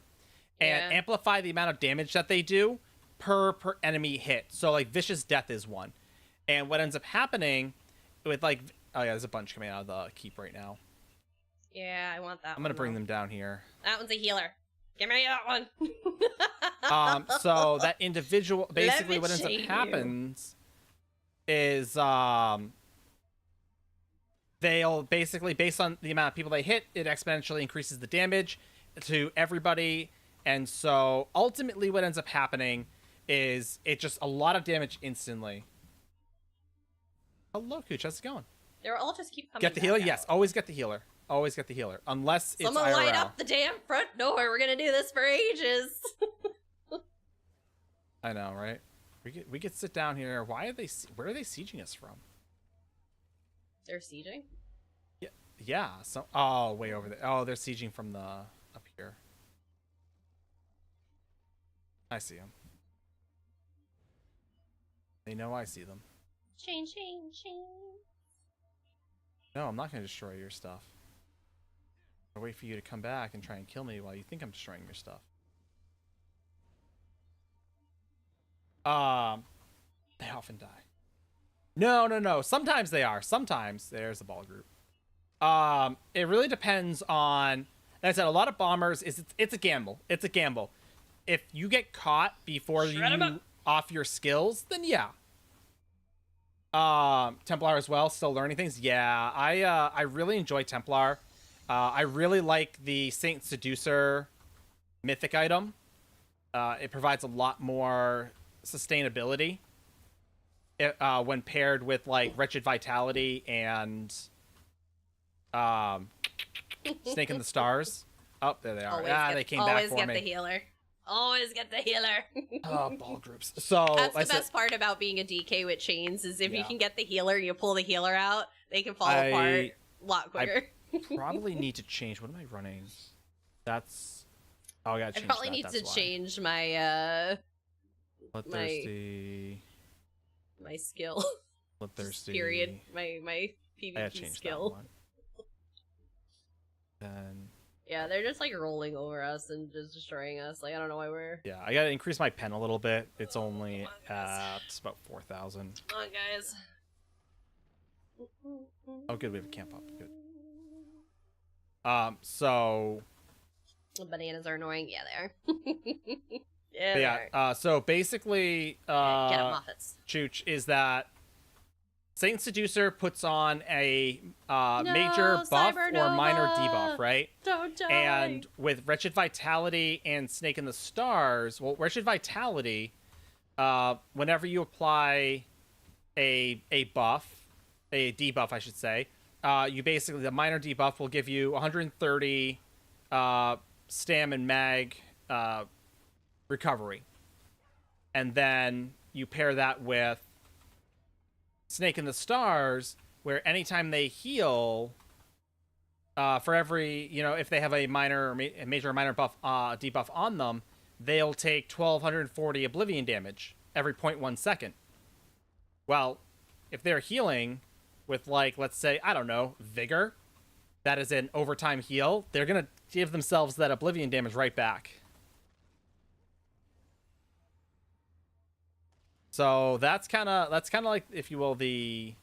And amplify the amount of damage that they do per enemy hit. So like Vicious Death is one. And what ends up happening with like, oh yeah, there's a bunch coming out of the keep right now. Yeah, I want that. I'm gonna bring them down here. That one's a healer. Give me that one. So that individual, basically what ends up happens is they'll basically, based on the amount of people they hit, it exponentially increases the damage to everybody. And so ultimately what ends up happening is it just a lot of damage instantly. Hello, Cooch. How's it going? They'll all just keep coming. Get the healer? Yes. Always get the healer. Always get the healer. Unless it's Someone IRL. light up the damn front door. We're going to do this for ages. I know, right? We could sit down here. Where are they sieging us from? They're sieging? Yeah. So, oh, way over there. Oh, they're sieging from the up here. I see them. They know I see them. Chain. No, I'm not going to destroy your stuff. I'll wait for you to come back and try and kill me while you think I'm destroying your stuff. They often die. No. Sometimes they are. Sometimes there's the ball group. It really depends on. Like I said, a lot of bombers it's a gamble. It's a gamble. If you get caught before you off your skills, then yeah. Templar as well, still learning things. Yeah, I really enjoy Templar. I really like the Saint Seducer mythic item. It provides a lot more sustainability when paired with like Wretched Vitality and Snake in the Stars. Oh, there they are. They came back for me. Always get the healer. Always get the healer. Oh, ball groups. So that's the best part about being a DK with chains is if you can get the healer, you pull the healer out, they can fall apart a lot quicker. I probably need to change. What am I running? That's. Oh, I gotta change. I probably need to change my Bloodthirsty. My skill. Bloodthirsty. Period. My PvP skill. Then. Yeah, they're just like rolling over us and just destroying us. Like I don't know why we're. Yeah, I gotta increase my pen a little bit. It's only at about 4,000. Come on, guys. Oh, good. We have a camp up. Good. So. The bananas are annoying. Yeah, they are. Yeah. So basically, get 'em, Moffats. Chooch, is that Saint Seducer puts on a major buff or minor debuff, right? Don't die. And with Wretched Vitality and Snake in the Stars, well, Wretched Vitality, whenever you apply a buff, a debuff, I should say, you basically, the minor debuff will give you 130 stam and mag recovery. And then you pair that with Snake in the Stars, where anytime they heal, for every, if they have a minor, a major or minor buff, debuff on them, they'll take 1,240 Oblivion damage every 0.1 second. Well, if they're healing with, like, let's say, I don't know, Vigor, that is an overtime heal, they're gonna give themselves that Oblivion damage right back. So that's kind of like, if you will, the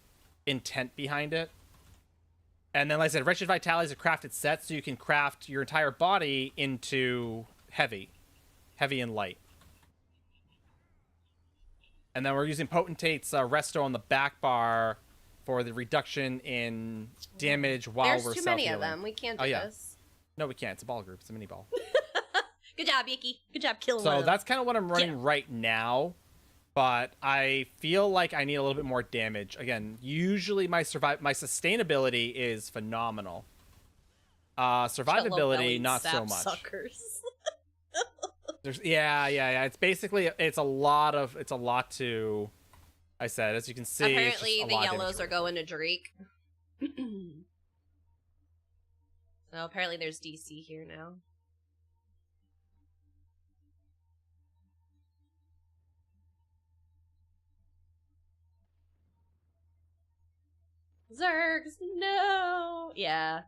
intent behind it. And then, like I said, Wretched Vitality is a crafted set, so you can craft your entire body into heavy and light. And then we're using Potentate's Resto on the back bar for the reduction in damage while we're self-healing. There's too many of them. We can't do this. No, we can't. It's a ball group. It's a mini ball. Good job, Yuki. Good job killing one of them. So that's kind of what I'm running right now. But I feel like I need a little bit more damage. Again, usually my sustainability is phenomenal. Survivability, not so much. Suckers. Yeah. It's basically a lot to. I said, as you can see. Apparently, the yellows are going to Drake. So apparently, there's DC here now. Zergs, no! Yeah.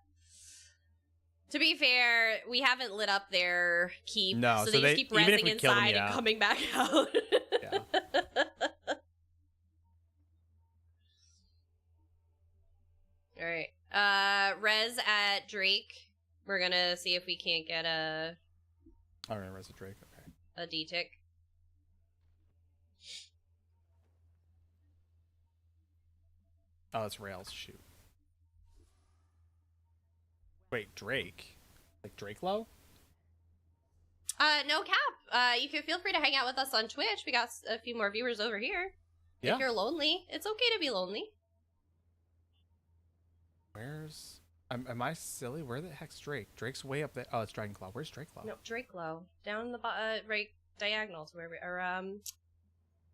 To be fair, we haven't lit up their keep, no, so they just keep rezzing inside and coming back out. Yeah. Alright. Res at Drake. We're gonna see if we can't get a... Alright, res at Drake, okay. A D-tick. Oh, it's Rails. Shoot. Wait, Drake? Like Drake Low? No cap. You can feel free to hang out with us on Twitch. We got a few more viewers over here. Yeah. If you're lonely, it's okay to be lonely. Where's... Am I silly? Where the heck's Drake? Drake's way up there. Oh, it's Dragonclaw. Where's Drakenclaw? No, Drakelow. Down the right diagonal to where we are.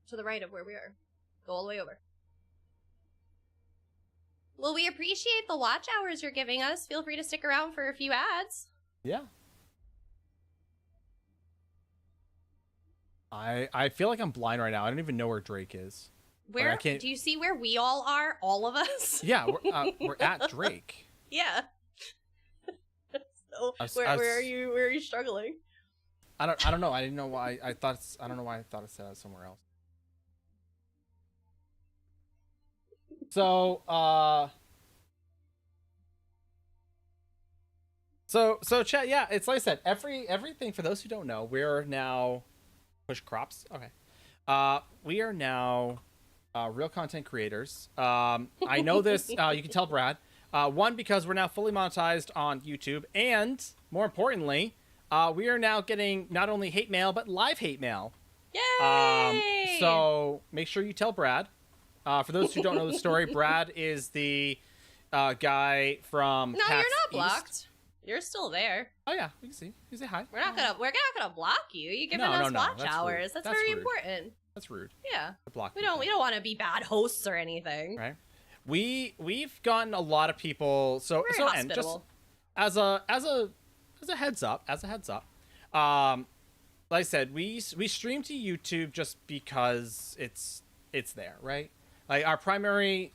To the right of where we are. Go all the way over. Well, we appreciate the watch hours you're giving us. Feel free to stick around for a few ads. Yeah. I feel like I'm blind right now. I don't even know where Drake is. Where? Do you see where we all are? All of us? Yeah, we're at Drake. Yeah. So, where are you? Where are you struggling? I don't know. I didn't know why. I don't know why I thought it said somewhere else. So, so chat, yeah, it's like I said, everything, for those who don't know, we're now, push crops, okay. We are now, real content creators. I know this, you can tell Brad, one, because we're now fully monetized on YouTube, and, more importantly, we are now getting not only hate mail, but live hate mail. Yay! So, make sure you tell Brad. For those who don't know the story, Brad is the guy from No, PAX you're not East. blocked. You're still there. Oh yeah, we can see. You say hi. We're not gonna block you. You're giving us watch hours. That's very rude. important. That's rude. Yeah. We don't want to be bad hosts or anything. Right. We've gotten a lot of people. So and just as a heads up, like I said, we stream to YouTube just because it's there, right? Like our primary,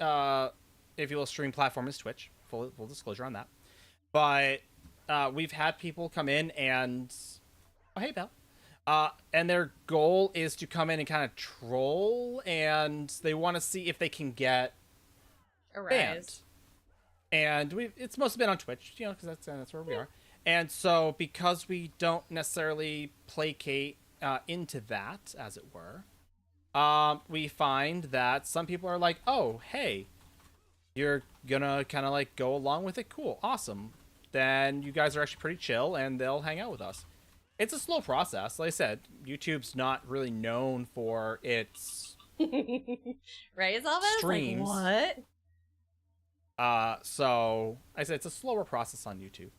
if you will, stream platform is Twitch. Full disclosure on that. But we've had people come in and, oh hey Belle, and their goal is to come in and kind of troll, and they want to see if they can get banned. And it's mostly been on Twitch, you know, because that's where we are. And so because we don't necessarily placate into that, as it were, we find that some people are like, oh hey, you're gonna kind of like go along with it, cool, awesome, then you guys are actually pretty chill and they'll hang out with us. It's a slow process. Like I said, YouTube's not really known for its right, it's all about streams. Like, what? So I said it's a slower process on YouTube.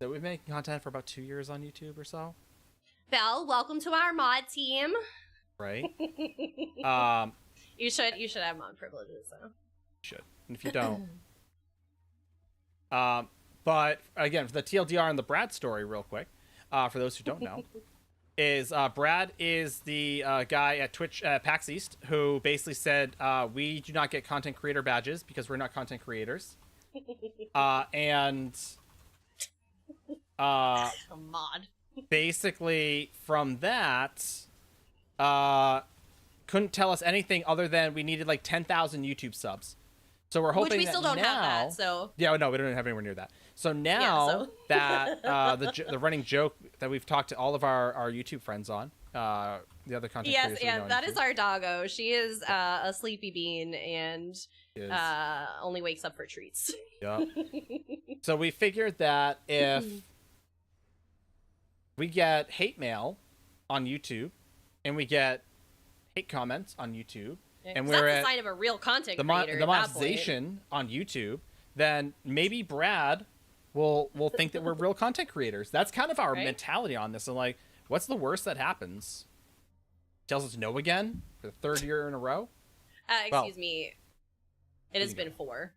So we've been making content for about 2 years on YouTube or so. Belle, welcome to our mod team. Right. You should have mod privileges, though. You should. And if you don't. But again, for the TLDR and the Brad story, real quick, for those who don't know, is Brad is the guy at Twitch PAX East who basically said we do not get content creator badges because we're not content creators, and a mod. Basically, from that, couldn't tell us anything other than we needed like 10,000 YouTube subs. So we're hoping which we still don't have that. So yeah, no, we don't have anywhere near that. So now that the running joke that we've talked to all of our YouTube friends on, the other content creators. Yes, yeah, that is our doggo. She is a sleepy bean and only wakes up for treats. Yeah. So we figured that if we get hate mail on YouTube and we get hate comments on YouTube, and we're that's a sign of a real content creator. The monetization on YouTube, then maybe Brad will think that we're real content creators. That's kind of our mentality on this. And like, what's the worst that happens? Tells us no again for the third year in a row. Excuse me. It has been 4.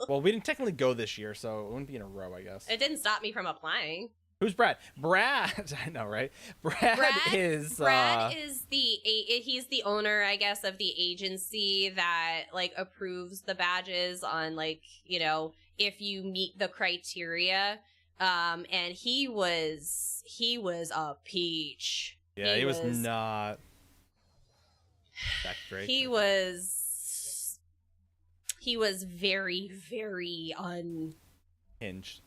Well, we didn't technically go this year, so it wouldn't be in a row, I guess. It didn't stop me from applying. Who's Brad? Brad, I know, right? Brad is he's the owner, I guess, of the agency that like approves the badges on like, you know, if you meet the criteria. And he was a peach. Yeah, he was not that great. He was very, very unhinged.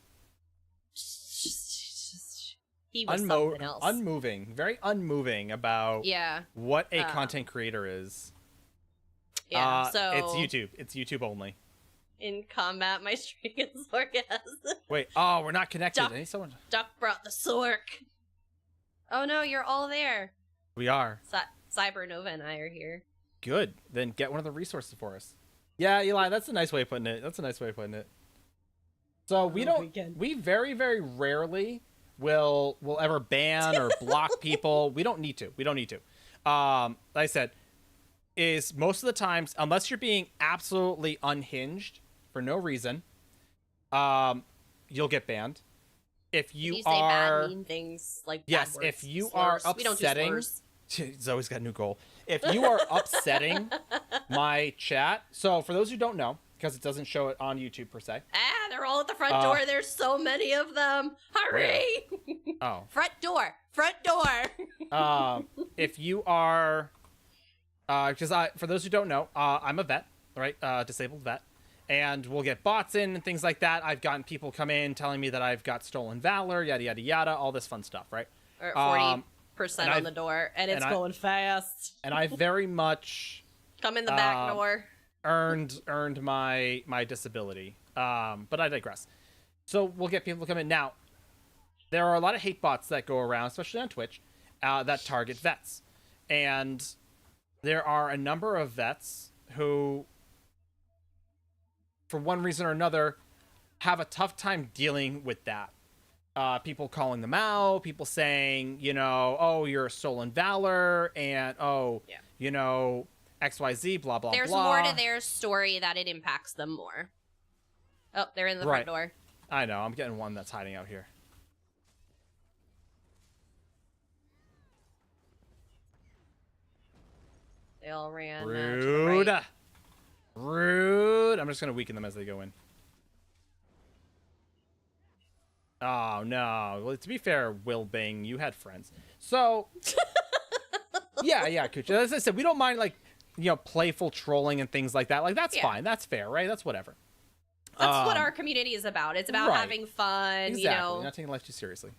He was something else. Unmoving, very unmoving about what a content creator is. Yeah, so it's YouTube. It's YouTube only. In combat, my string is orgasm. Wait, oh, we're not connected. Duck brought the sork. Oh no, you're all there. We are. Cybernova and I are here. Good. Then get one of the resources for us. Yeah, Eli, that's a nice way of putting it. So we very, very rarely will ever ban or block people. We don't need to. Like I said, is most of the times, unless you're being absolutely unhinged for no reason, you'll get banned. If you say bad, mean things like bad words, if you slurs. are upsetting, Zoe's got a new goal. If you are upsetting my chat, so for those who don't know, because it doesn't show it on YouTube per se. They're all at the front door. There's so many of them. Hurry! Oh. Front door. If you are, because for those who don't know, I'm a vet, right? Disabled vet. And we'll get bots in and things like that. I've gotten people come in telling me that I've got stolen valor, yada, yada, yada, all this fun stuff, right? Or 40% on the door, and it's going fast. And I very much... Come in the back door. Earned my disability. But I digress. So we'll get people to come in. Now, there are a lot of hate bots that go around, especially on Twitch, that target vets. And there are a number of vets who... for one reason or another, have a tough time dealing with that. People calling them out, people saying, you know, oh, you're a stolen valor, and you know, XYZ, blah, blah, There's blah. more to their story that it impacts them more. Oh, they're in the front door. I know, I'm getting one that's hiding out here. They all ran Rude. to the right. Rude. I'm just going to weaken them as they go in. Oh, no. Well, to be fair, Will Bing, you had friends. So, yeah, Kucha. As I said, we don't mind, like, you know, playful trolling and things like that. Like, that's fine. That's fair, right? That's whatever. That's what our community is about. It's about having fun, exactly. you know. Not taking life too seriously.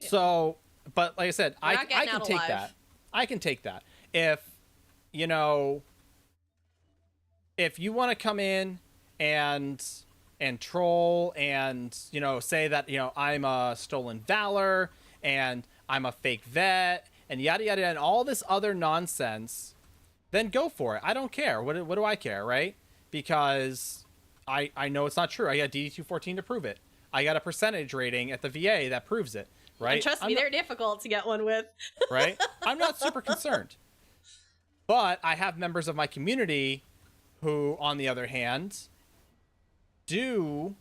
Yeah. So, but like I said, I can take that. I can take that. If, you know, if you want to come in and troll and, you know, say that, you know, I'm a stolen valor and I'm a fake vet and yada yada and all this other nonsense, then go for it. I don't care. What do I care, right? Because I know it's not true. I got DD214 to prove it. I got a percentage rating at the VA that proves it, right? And trust me, they're difficult to get one with. Right? I'm not super concerned. But I have members of my community who, on the other hand, do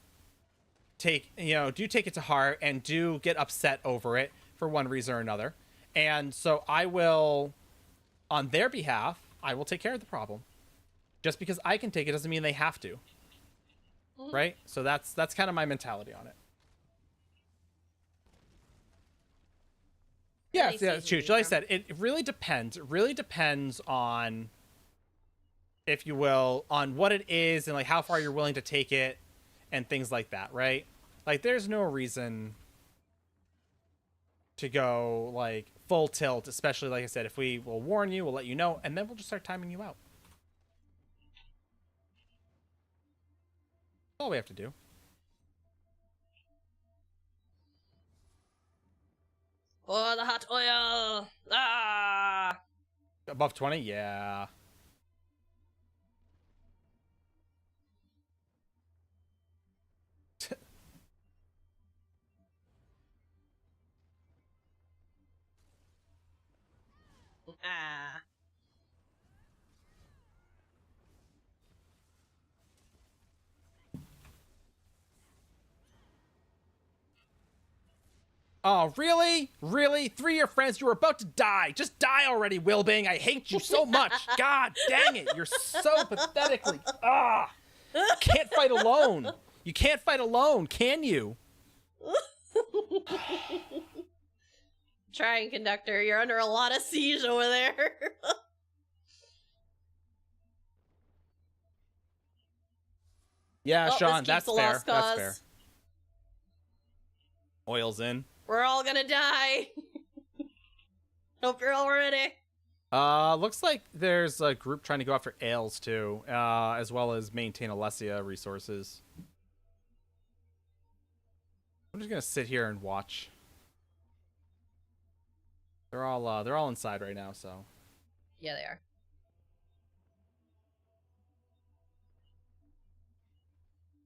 take it to heart and do get upset over it for one reason or another. And so I will, on their behalf, I will take care of the problem. Just because I can take it doesn't mean they have to. Right? So that's kind of my mentality on it. Yeah, Chooch, like I said, it really depends. It really depends on, if you will, on what it is and like how far you're willing to take it and things like that, right? Like there's no reason to go like full tilt, especially like I said, if we will warn you, we'll let you know, and then we'll just start timing you out. That's all we have to do. Oh, the hot oil! Ah! Above 20? Yeah. Ah. Oh, really? Really? 3 of your friends, you were about to die. Just die already, Wilbing. I hate you so much. God dang it. You're so pathetically... Ah! You can't fight alone. You can't fight alone, can you? Trying, Conductor. You're under a lot of siege over there. Yeah, Sean, that's fair. That's fair. Oil's in. We're all gonna die. Hope you're all ready. Looks like there's a group trying to go after Ailes too, as well as maintain Alessia resources. I'm just gonna sit here and watch. They're all inside right now, so. Yeah, they are.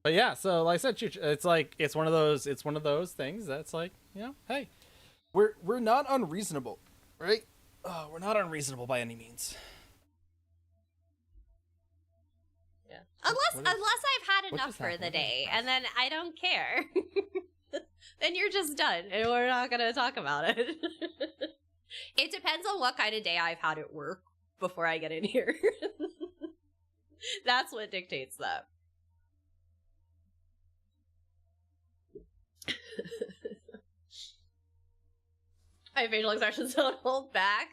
But yeah, so like I said, it's like it's one of those things that's like, you know, hey, we're not unreasonable, right? We're not unreasonable by any means. Yeah. Unless I've had enough for the day, and then I don't care. Then you're just done, and we're not gonna talk about it. It depends on what kind of day I've had at work before I get in here. That's what dictates that. My facial expressions don't hold back.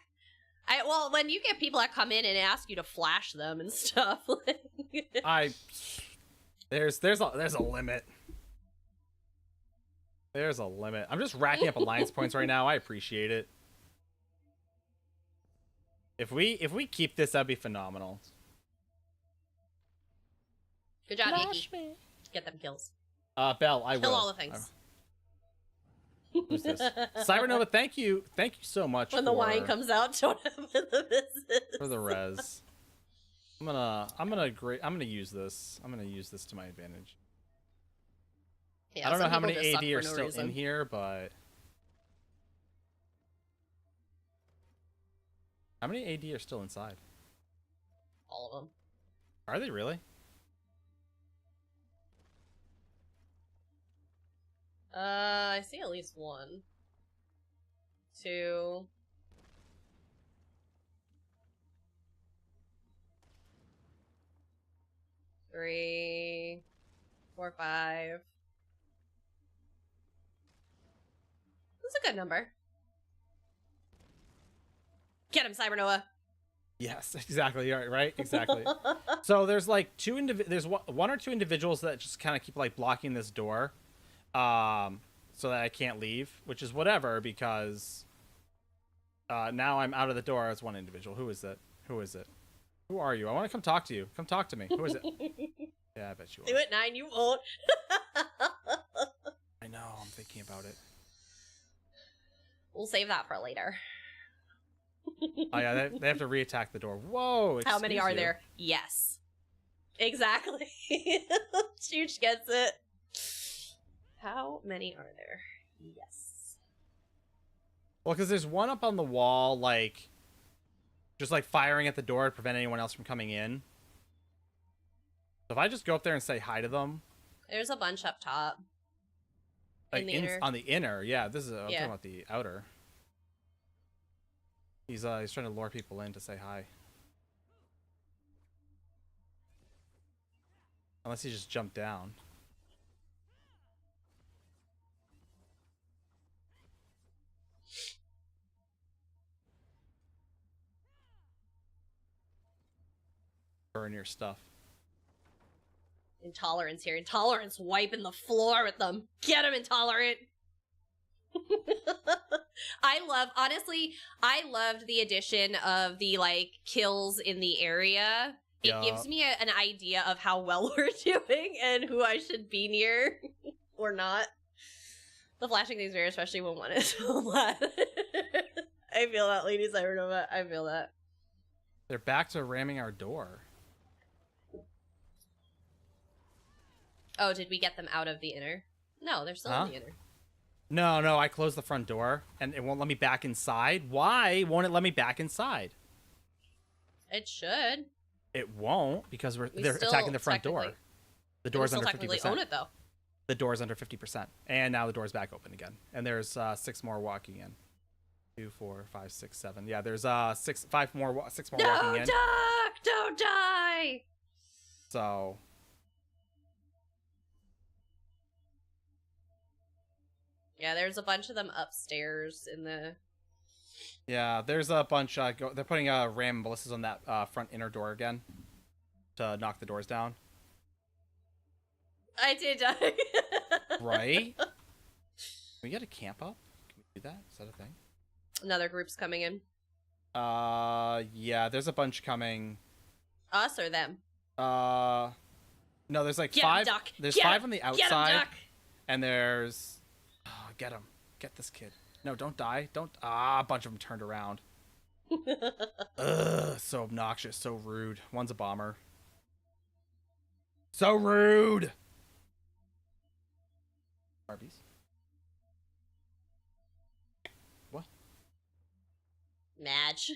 Well, when you get people that come in and ask you to flash them and stuff, like... there's a limit. There's a limit. I'm just racking up alliance points right now. I appreciate it. If we keep this, that'd be phenomenal. Good job, Yuki. Get them kills. Belle, I will. Kill all the things. Who's this? Cybernova, thank you so much. When the wine comes out, don't have the visit. For the res. I'm gonna use this. I'm gonna use this to my advantage. Yeah, I don't know how many AD are still in here, but how many AD are still inside? All of them. Are they really? I see at least 1, 2. 3, 4, 5. That's a good number. Get him, Cybernoah. Yes, exactly. Right, exactly. So there's like there's one or two individuals that just kind of keep like blocking this door, so that I can't leave, which is whatever because now I'm out of the door as one individual. Who is it? Who is it? Who are you? I want to come talk to you. Come talk to me. Who is it? Yeah, I bet you are. Do it, 9. You won't. I know. I'm thinking about it. We'll save that for later. Oh yeah, they have to reattack the door. Whoa! How many are there? Yes. Exactly. Chooch gets it. How many are there? Yes. Well, because there's one up on the wall, like, just like firing at the door to prevent anyone else from coming in. So if I just go up there and say hi to them. There's a bunch up top. Like on the inner, yeah. This is I'm talking about the outer. He's trying to lure people in to say hi. Unless he just jumped down. Burn your stuff. Intolerance here. Intolerance wiping the floor with them. Get him, Intolerant! Honestly, I loved the addition of the, like, kills in the area. It gives me an idea of how well we're doing and who I should be near or not. The flashing things are especially when one is flat. I feel that, ladies. I know that. I feel that. They're back to ramming our door. Oh, did we get them out of the inner? No, they're still in the inner. No, I closed the front door, and it won't let me back inside. Why won't it let me back inside? It should. It won't, because they're attacking the front door. The door's under 50%. Technically own it, though. The door's under 50%. And now the door's back open again. And there's 6 more walking in. 2, 4, 5, 6, 7. Yeah, there's 6 more walking in. No, Doc! Don't die! So... Yeah, there's a bunch of them upstairs in the... Yeah, there's a bunch. They're putting ram ballistas on that front inner door again to knock the doors down. I did die. Right? Can we get a camp up? Can we do that? Is that a thing? Another group's coming in. Yeah, there's a bunch coming. Us or them? No, there's like get 5. Him, Duck. There's get 5 him. on the outside. Get him, Duck. And there's... Oh, get him. Get this kid. No, don't die. Don't... Ah, a bunch of them turned around. Ugh, so obnoxious. So rude. One's a bomber. So rude! Arby's. What? Madge.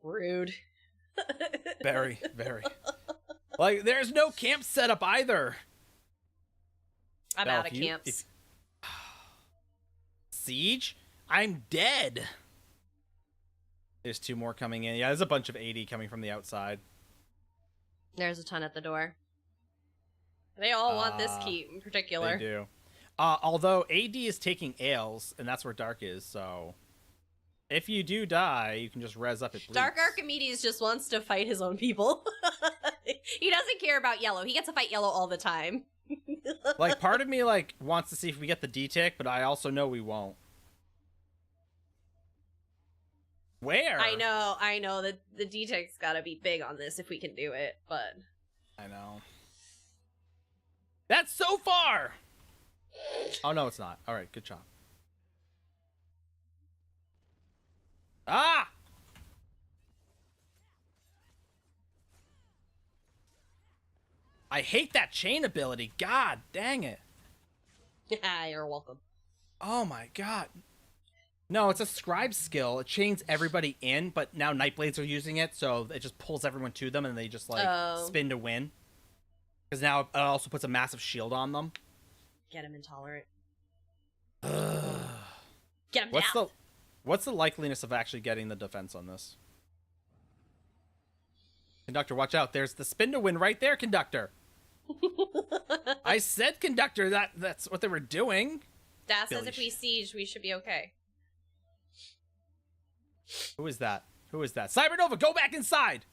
Rude. Very, very. Like, there's no camp set up either. I'm out of camps. Siege? I'm dead. There's 2 more coming in. Yeah, there's a bunch of 80 coming from the outside. There's a ton at the door. They all want this key in particular. They do. Although AD is taking ales, and that's where Dark is, so... If you do die, you can just res up at Bleaks. Dark Archimedes just wants to fight his own people. He doesn't care about yellow. He gets to fight yellow all the time. Like, part of me, like, wants to see if we get the D-Tick, but I also know we won't. Where? I know. The D-Tick's gotta be big on this if we can do it, but... I know. That's so far! Oh, no, it's not. Alright, good job. Ah! I hate that chain ability. God dang it. Yeah, you're welcome. Oh my god. No, it's a scribe skill. It chains everybody in, but now Nightblades are using it, so it just pulls everyone to them and they just like spin to win. Because now it also puts a massive shield on them. Get him intolerant. Ugh. Get him down. What's the likeliness of actually getting the defense on this? Conductor, watch out. There's the spin to win right there, Conductor. I said, Conductor, that's what they were doing. That says if we siege, we should be okay. Who is that? Who is that? Cybernova, go back inside!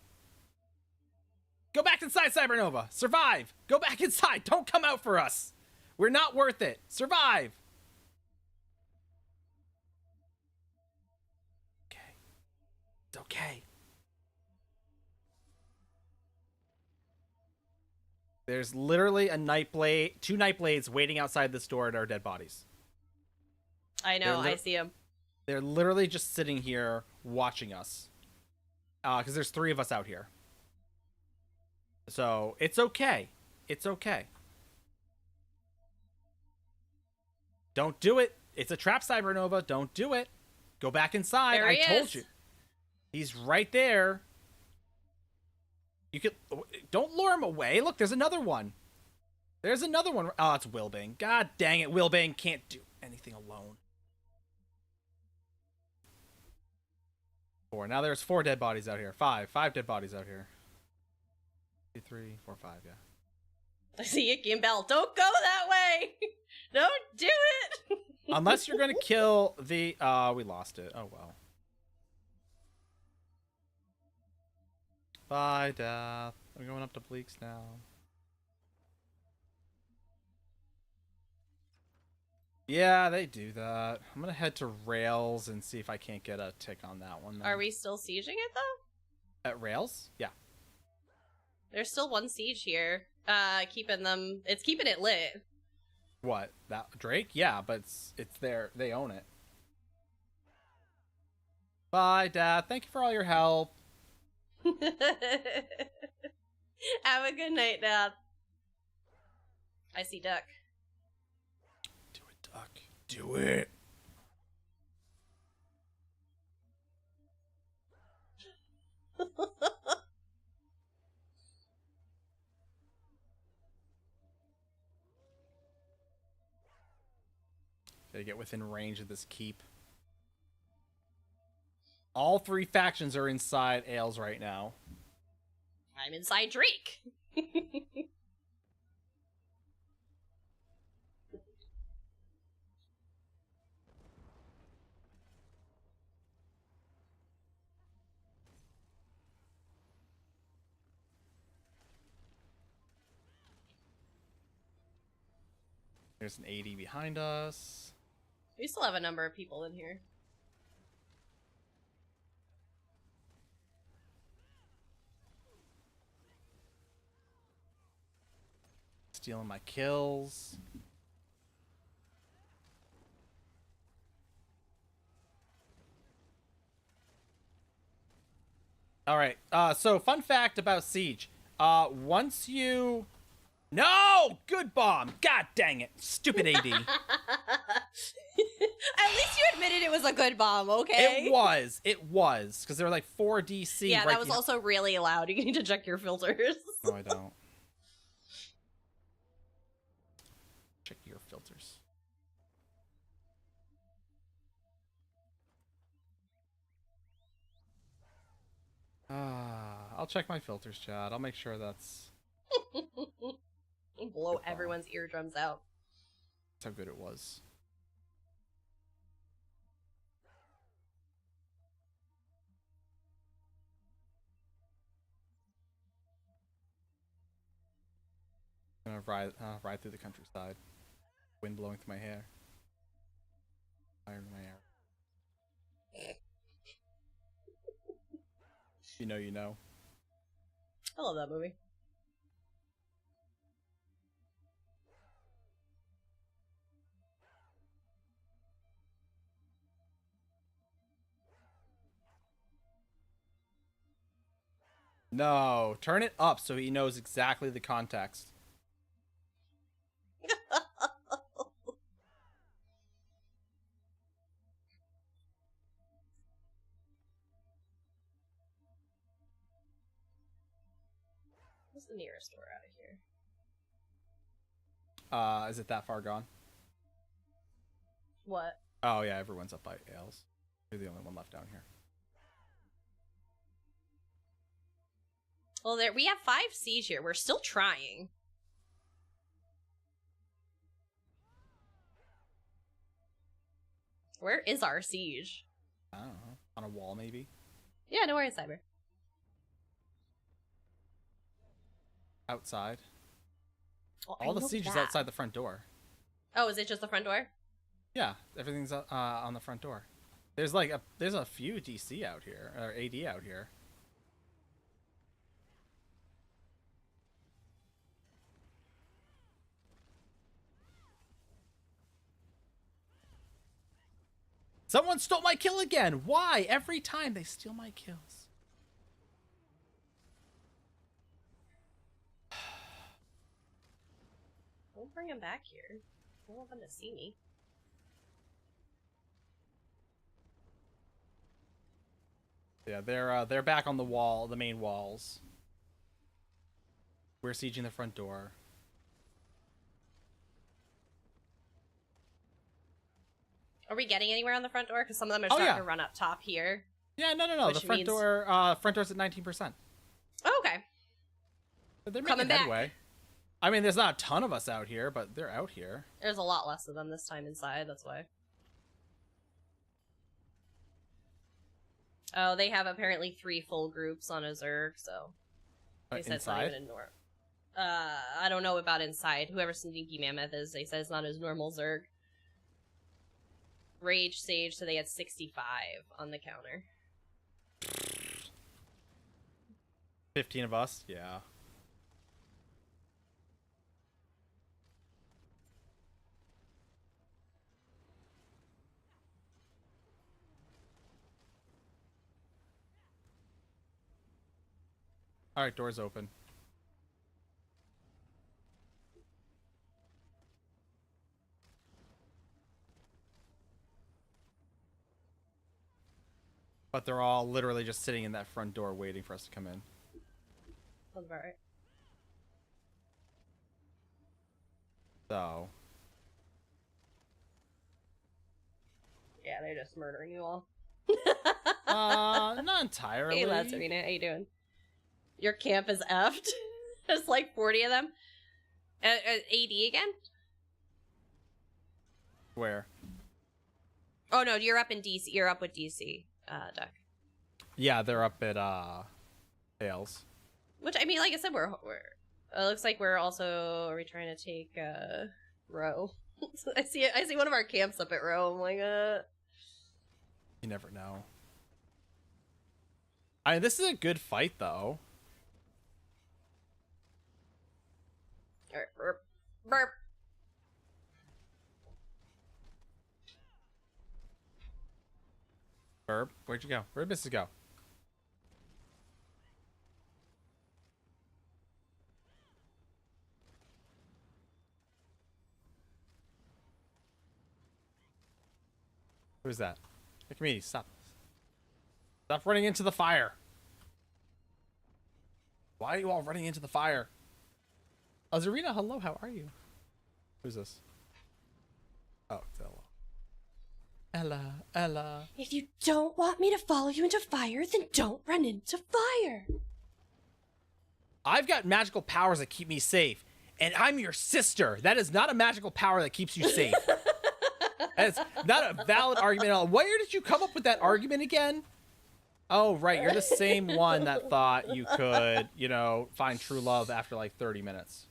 Go back inside, Cybernova! Survive! Go back inside! Don't come out for us! We're not worth it! Survive! Okay. It's okay. There's literally a Nightblade, 2 Nightblades waiting outside this door at our dead bodies. I know, I see them. They're literally just sitting here watching us. Because there's 3 of us out here. So, it's okay. It's okay. Don't do it. It's a trap, Cybernova. Don't do it. Go back inside. I told you. He's right there. You could... Don't lure him away. Look, there's another one. There's another one. Oh, it's Wilbane. God dang it. Wilbane can't do anything alone. 4. Now there's 4 dead bodies out here. 5 dead bodies out here. 2, 3, 4, 5, yeah. I see Icky and Bell. Don't go that way! Don't do it! Unless you're gonna kill the... we lost it. Oh, well. Bye, Death. I'm going up to Bleaks now. Yeah, they do that. I'm gonna head to Rails and see if I can't get a tick on that one. Then. Are we still sieging it, though? At Rails? Yeah. There's still 1 siege here. Keeping them... It's keeping it lit. What? That Drake? Yeah, but it's there. They own it. Bye, Dad. Thank you for all your help. Have a good night, Dad. I see Duck. Do it, Duck. Do it. Gotta get within range of this keep. All 3 factions are inside Ailes right now. I'm inside Drake. There's an 80 behind us. We still have a number of people in here. Stealing my kills. Alright, so fun fact about Siege. Once you... No! Good bomb! God dang it. Stupid AD. At least you admitted it was a good bomb, okay? It was. Because there were like 4 DC. Yeah, that was also really loud. You need to check your filters. No, I don't. Check your filters. I'll check my filters, Chad. I'll make sure that's... Blow everyone's eardrums out. That's how good it was. I'm gonna ride through the countryside. Wind blowing through my hair. Fire in my hair. You know, you know. I love that movie. No, turn it up so he knows exactly the context. What's the nearest door out of here? Is it that far gone? What? Oh yeah, everyone's up by Ailes. You're the only one left down here. Well, we have 5 siege here. We're still trying. Where is our siege? I don't know. On a wall, maybe? Yeah, no worries, Cyber. Outside. Well, All the siege is outside the front door. Oh, is it just the front door? Yeah, everything's on the front door. There's like there's a few DC out here, or AD out here. Someone stole my kill again! Why? Every time they steal my kills. Don't bring him back here. I don't want them to see me. Yeah, they're back on the wall, the main walls. We're sieging the front door. Are we getting anywhere on the front door? Because some of them are starting to run up top here. Yeah, no. The front door, front door's at 19%. Oh, okay. But they're making headway. I mean, there's not a ton of us out here, but they're out here. There's a lot less of them this time inside, that's why. Oh, they have apparently 3 full groups on a Zerg, so... They said it's not even a norm. I don't know about inside. Whoever Sneaky Mammoth is, they said it's not his normal Zerg. Rage Sage, so they had 65 on the counter. 15 of us? Yeah. Alright, door's open. But they're all literally just sitting in that front door waiting for us to come in. Sounds about right. So. Yeah, they're just murdering you all. Not entirely. Hey, lads, Arena, how you doing? Your camp is effed. There's like 40 of them. AD again? Where? Oh no, you're up in DC. You're up with DC, Duck. Yeah, they're up at Ailes. Which I mean, like I said, we're it looks like we're also trying to take Row. I see one of our camps up at Row. I'm like, You never know. I mean, this is a good fight though. Alright, burp. Burp. Burp, where'd you go? Where'd Mrs. go? Who's that? The community, stop. Stop running into the fire. Why are you all running into the fire? Azarina, hello, how are you? Who's this? Oh, it's Ella. Ella. If you don't want me to follow you into fire, then don't run into fire. I've got magical powers that keep me safe, and I'm your sister. That is not a magical power that keeps you safe. That's not a valid argument at all. Where did you come up with that argument again? Oh, right. You're the same one that thought you could, find true love after like 30 minutes.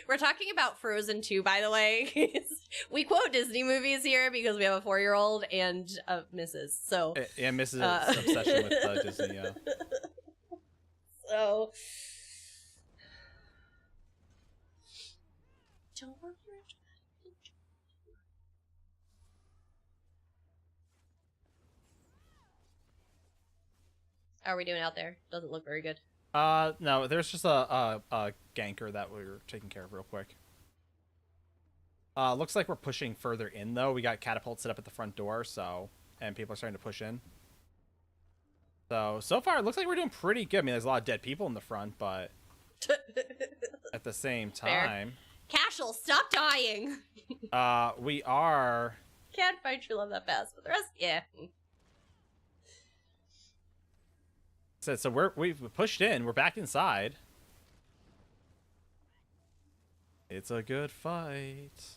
We're talking about Frozen 2, by the way. We quote Disney movies here because we have a 4-year-old and a Mrs. So and Mrs. obsession with Disney. Yeah. So don't worry. How are we doing out there? Doesn't look very good. No, there's just a ganker that we were taking care of real quick. Looks like we're pushing further in, though. We got catapults set up at the front door, and people are starting to push in. So far, it looks like we're doing pretty good. I mean, there's a lot of dead people in the front, but at the same time... Cashel, stop dying! We are... Can't find true love that fast, but the rest, yeah. So we've pushed in. We're back inside. It's a good fight.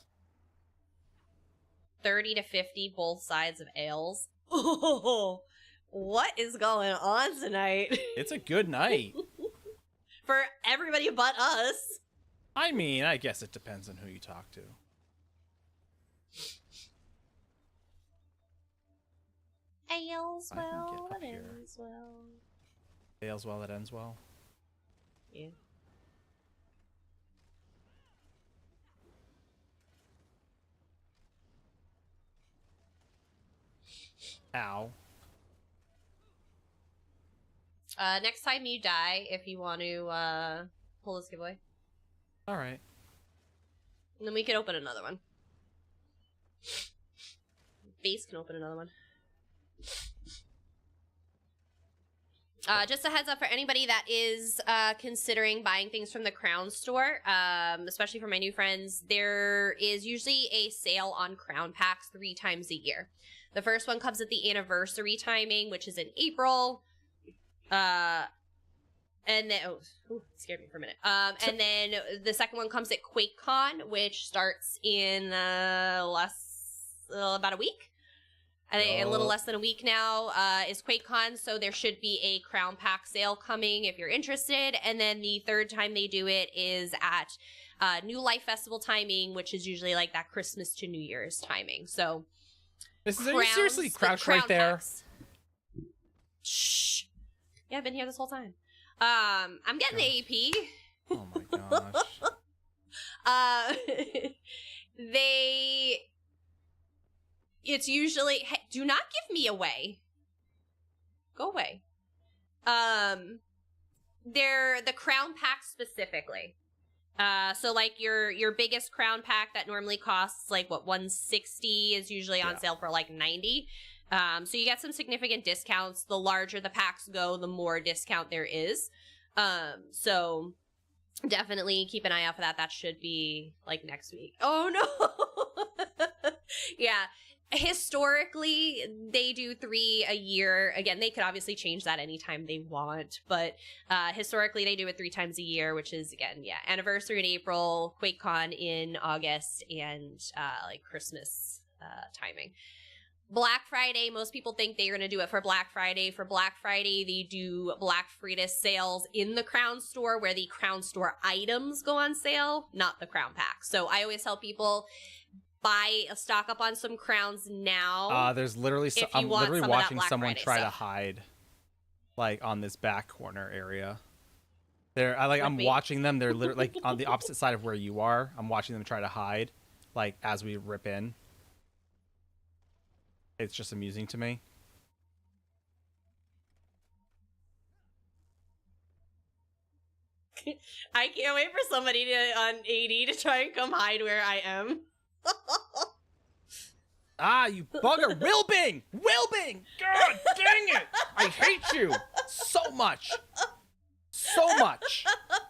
30 to 50 both sides of ales. Oh, what is going on tonight? It's a good night. For everybody but us. I mean, I guess it depends on who you talk to. Ales well, that ends well. Ales well, that ends well. Yeah. Ow. Next time you die, if you want to pull this giveaway. Alright. And then we can open another one. Base can open another one. Just a heads up for anybody that is considering buying things from the Crown store, especially for my new friends, there is usually a sale on Crown packs 3 times a year. The first one comes at the anniversary timing, which is in April. And then, it scared me for a minute. And then the second one comes at QuakeCon, which starts in about a week. I think a little less than a week now is QuakeCon, so there should be a Crown Pack sale coming if you're interested. And then the third time they do it is at New Life Festival timing, which is usually like that Christmas to New Year's timing. So, are you seriously crouched right there? Packs. Shh. Yeah, I've been here this whole time. I'm getting the AP. Oh my gosh. It's usually, hey, do not give me away. Go away. They're the Crown pack specifically. So like your biggest Crown pack that normally costs like what, 160 is usually on sale for like 90. So you get some significant discounts. The larger the packs go, the more discount there is. So definitely keep an eye out for that. That should be like next week. Oh no. Yeah. Historically, they do 3 a year. Again, they could obviously change that anytime they want, but historically they do it 3 times a year, which is, again, anniversary in April, QuakeCon in August, and like Christmas timing. Black Friday, most people think they're going to do it for Black Friday. For Black Friday, they do Black Friday sales in the Crown store where the Crown store items go on sale, not the Crown pack. So I always tell people, buy a stock up on some Crowns now. There's literally, I'm literally watching someone try to hide, like on this back corner area. I'm watching them. They're literally like on the opposite side of where you are. I'm watching them try to hide, like as we rip in. It's just amusing to me. I can't wait for somebody on 80 to try and come hide where I am. You bugger. Wilbing! Wilbing! God dang it! I hate you so much. So much.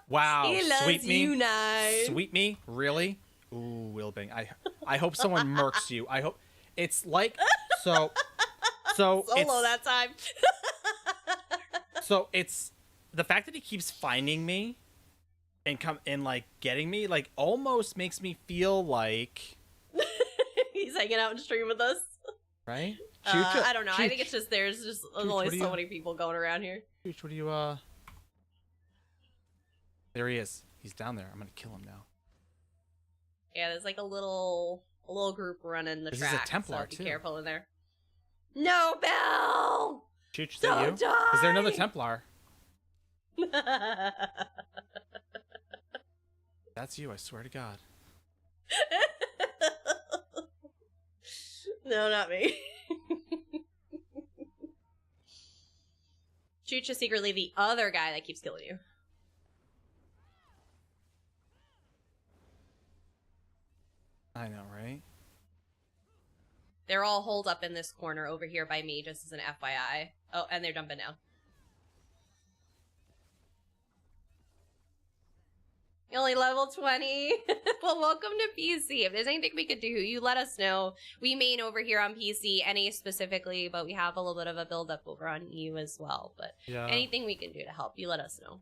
Wow. He loves Sweet me. you nice. Sweet me? Really? Ooh, Wilbing. I hope someone murks you. I hope it's like so Solo that time. So it's the fact that he keeps finding me and like getting me like almost makes me feel like he's hanging out and stream with us, right? I don't know. I think it's just there's only so many people going around here. Chooch, what do you There he is. He's down there. I'm gonna kill him now. Yeah, there's like a little group running the track. This is a Templar so too. Be careful in there. No, Belle! Chooch, is that you? Die! Is there another Templar? That's you, I swear to God. No, not me. shoot you secretly the other guy that keeps killing you. I know, right? They're all holed up in this corner over here by me, just as an FYI. Oh, and they're jumping now. You're only level 20. Well, welcome to PC. If there's anything we could do, you let us know. We main over here on PC, NA specifically, but we have a little bit of a build-up over on EU as well. But yeah, anything we can do to help, you let us know.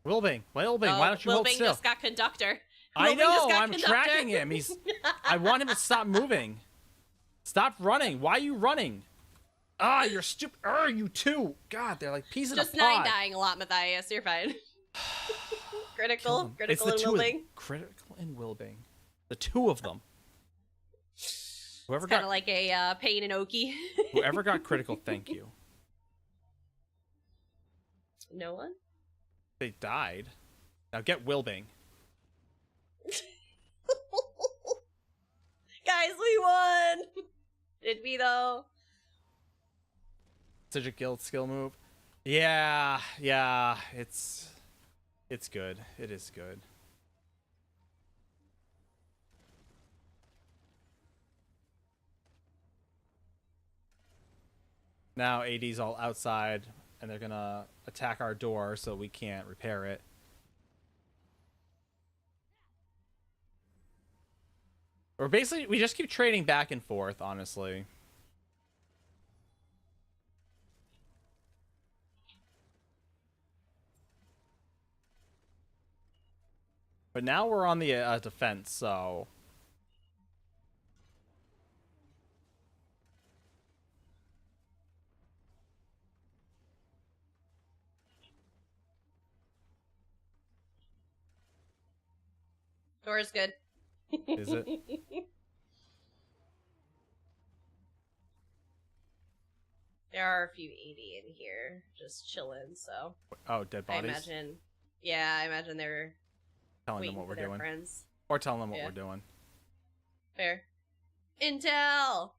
Wilbing, why don't you hold still? Wilbing just got conductor. I know, I'm tracking him. I want him to stop moving. Stop running. Why are you running? Ah, you're stupid. You too. God, they're like peas in a pod. Just 9 dying a lot, Matthias. You're fine. Critical and Wilbing. Critical and Wilbing. The two of them. Whoever got kind of like a Pain and Oki. Whoever got critical, thank you. No one? They died. Now get Wilbing. Guys, we won! Did we though? Such a guild skill move. Yeah, it's good. It is good. Now AD's all outside, and they're gonna attack our door so we can't repair it. Or basically, we just keep trading back and forth, honestly. But now we're on the defense, so... Door's good. Is it? There are a few 80 in here, just chilling, so... Oh, dead bodies? I imagine they're telling them what we're doing. Friends. Or telling them what we're doing. Fair. Intel!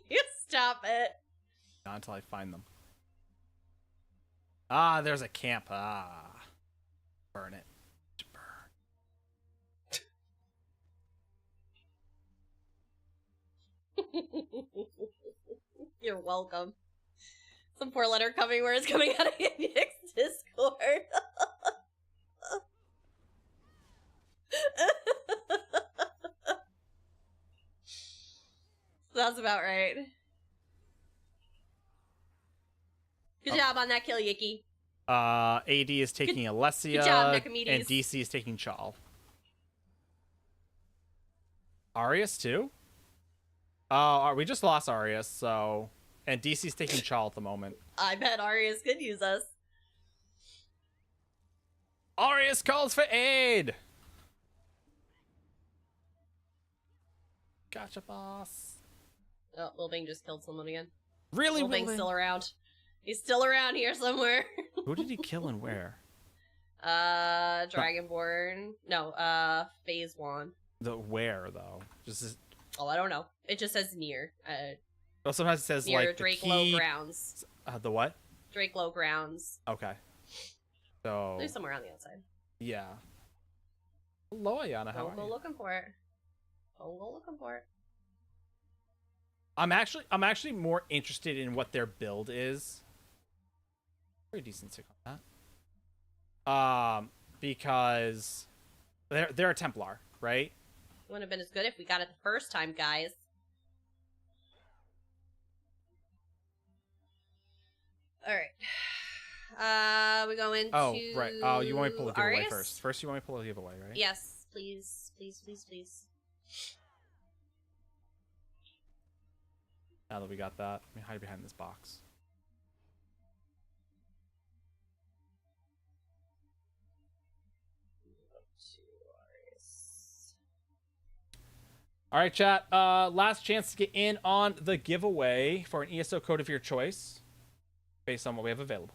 You stop it. Not until I find them. Ah, there's a camp. Ah. Burn it. Burn. You're welcome. Some poor letter coming where it's coming out of Yannick's Discord. That's about right. Good job on that kill, Yicky. AD is taking Alessia. Good job, Nicomedes. And DC is taking Chal. Arius too? We just lost Arius, so... And DC's taking Chal at the moment. I bet Arius could use us. Arius calls for aid! Gotcha, boss. Oh, Wilbing just killed someone again. Really, Wilbing's still around. He's still around here somewhere. Who did he kill and where? Dragonborn. No, Phase 1. The where, though? Just... Oh, I don't know. It just says near. Well, sometimes it says, near like, Drake the Low key... Grounds. The what? Drake Low Grounds. Okay. So... There's somewhere on the outside. Yeah. Hello, Ayana. How are you? Go looking for it. Go looking for it. I'm actually more interested in what their build is. Very decent stick on that. Because they're a Templar, right? Wouldn't have been as good if we got it the first time, guys. All right. We go into... Oh, right. Oh, you want me to pull the giveaway Arius? first. First, you want me to pull the giveaway, right? Yes, please. Please, please, please. Now that we got that, let me hide behind this box. All right, chat. Last chance to get in on the giveaway for an ESO code of your choice, based on what we have available.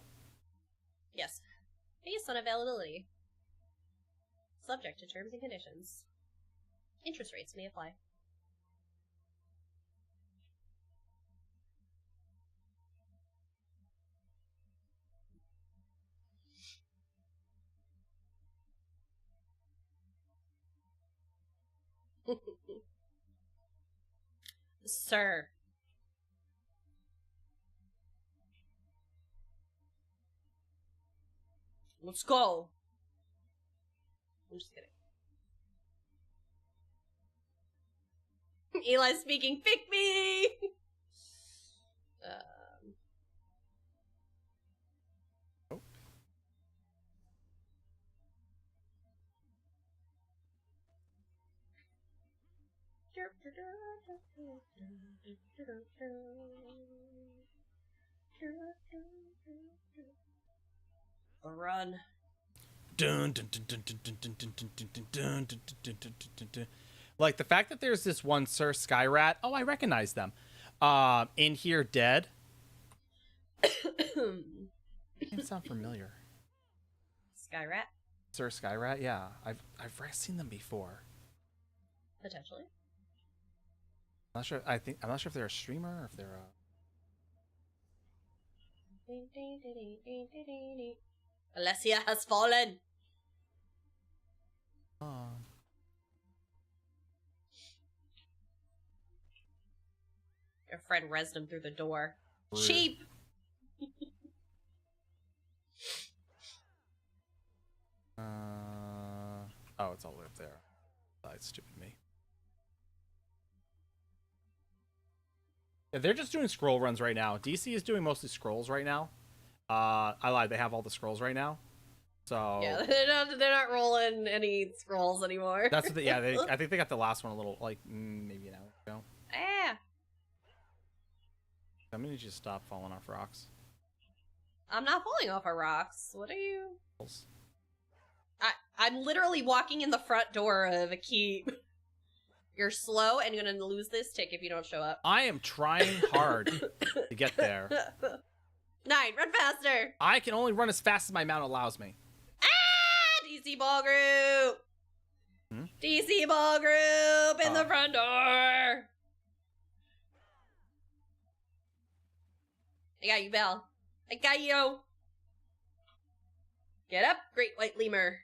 Yes, based on availability. Subject to terms and conditions. Interest rates may apply. Sir. Let's go. I'm just kidding. Eli's speaking, pick me! Oh. Run. Like the fact that there's this one Sir Skyrat. Oh, I recognize them. In here dead. It sound familiar. Skyrat? Sir Skyrat, yeah. I've seen them before. Potentially. I'm not sure. I'm not sure if they're a streamer or if they're a. Alessia has fallen. Your friend rezzed him through the door. Rude. Cheap. Oh, it's all the way up there. That's stupid me. Yeah, they're just doing scroll runs right now. DC is doing mostly scrolls right now. I lied. They have all the scrolls right now. So yeah, they're not rolling any scrolls anymore. That's what. I think they got the last one a little like maybe an hour ago. Yeah. I'm gonna just stop falling off rocks. I'm not falling off of rocks. What are you? I'm literally walking in the front door of a keep. You're slow and you're gonna lose this tick if you don't show up. I am trying hard to get there. 9, run faster! I can only run as fast as my mount allows me. Ah! DC ball group! Hmm? DC ball group in the front door! I got you, Belle. I got you! Get up, great white lemur.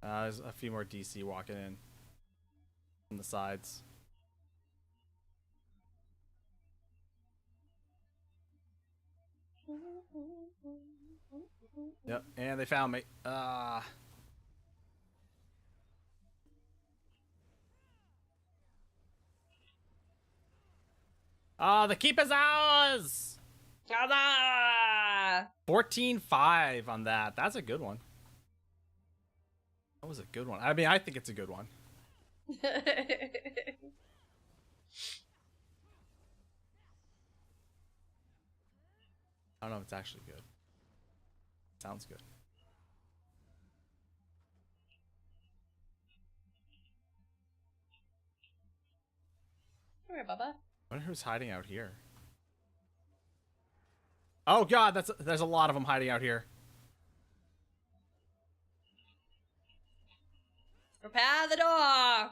There's a few more DC walking in from the sides. Yep, and they found me. The keep is ours! 14-5 on that. That's a good one. That was a good one. I mean, I think it's a good one. I don't know if it's actually good. Sounds good. Come here, Bubba. I wonder who's hiding out here. Oh god, there's a lot of them hiding out here. Prepare the door!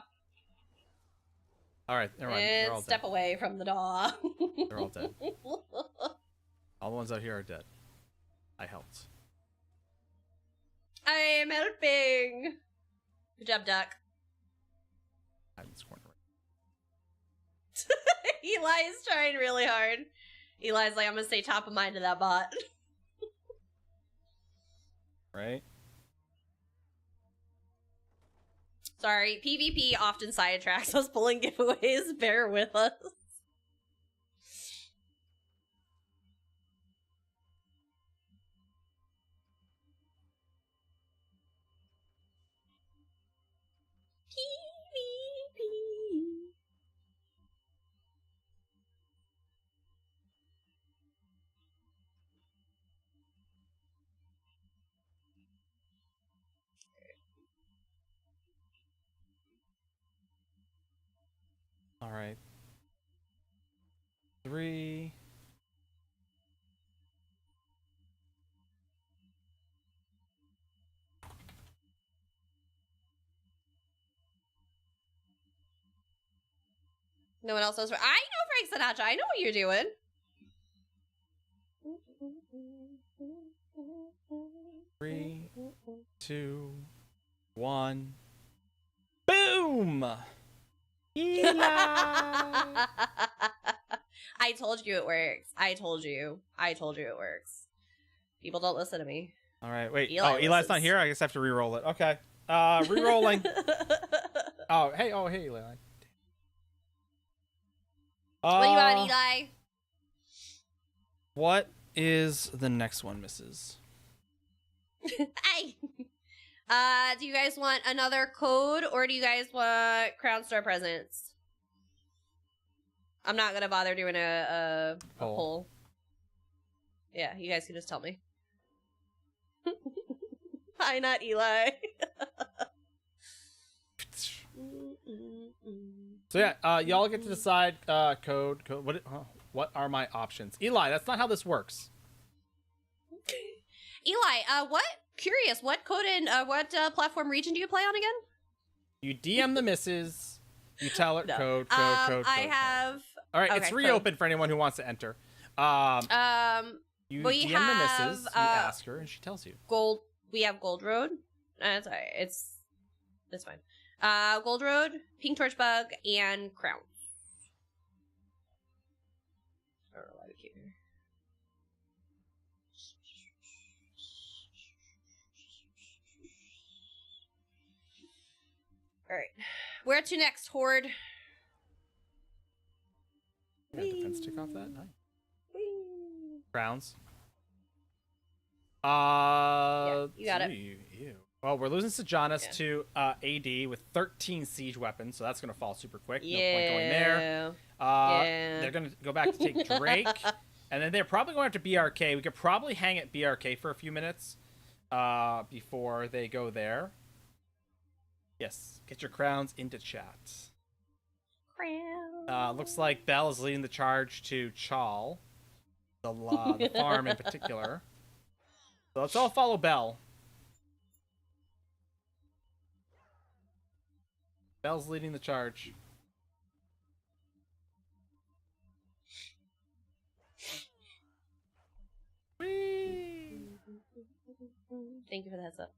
Alright, never mind. They're all step dead. Away from the door. They're all dead. All the ones out here are dead. I helped. I am helping! Good job, Duck. I'm in this corner. Eli is trying really hard. Eli's like, I'm gonna stay top of mind to that bot. Right? Sorry, PvP often sidetracks us pulling giveaways. Bear with us. right. 3. No one else knows. I know Frank Sinatra. I know what you're doing. 3, 2, 1. Boom! Eli! I told you it works. I told you it works. People don't listen to me. All right, wait. Eli's not here? I guess I have to re-roll it. Okay. Re-rolling. Hey, Eli. What do you want, Eli? What is the next one, Mrs.? Hey. Do you guys want another code, or do you guys want Crown Store presents? I'm not gonna bother doing a poll. Yeah, you guys can just tell me. Hi, not Eli. So yeah, y'all get to decide code. What are my options? Eli, that's not how this works. Eli, what code and what platform region do you play on again? You DM the missus. You tell her code. I have. All right, it's reopened for anyone who wants to enter. You DM the missus. You ask her, and she tells you. Gold. We have Gold Road. That's all right. It's fine. Gold Road, Pink Torch Bug, and Crown. I don't know why we keep here. All right, where to next, Horde? Yeah, defense tick off that. Nice. Crowns. Yeah, you got it. Ew. Well, we're losing Sejanus to AD with 13 siege weapons, so that's going to fall super quick. No point going there. They're going to go back to take Drake, and then they're probably going to BRK. We could probably hang at BRK for a few minutes before they go there. Yes, get your crowns into chat. Looks like Bell is leading the charge to Chal, the farm in particular. So let's all follow Bell. Bell's leading the charge. Whee! Thank you for the heads up.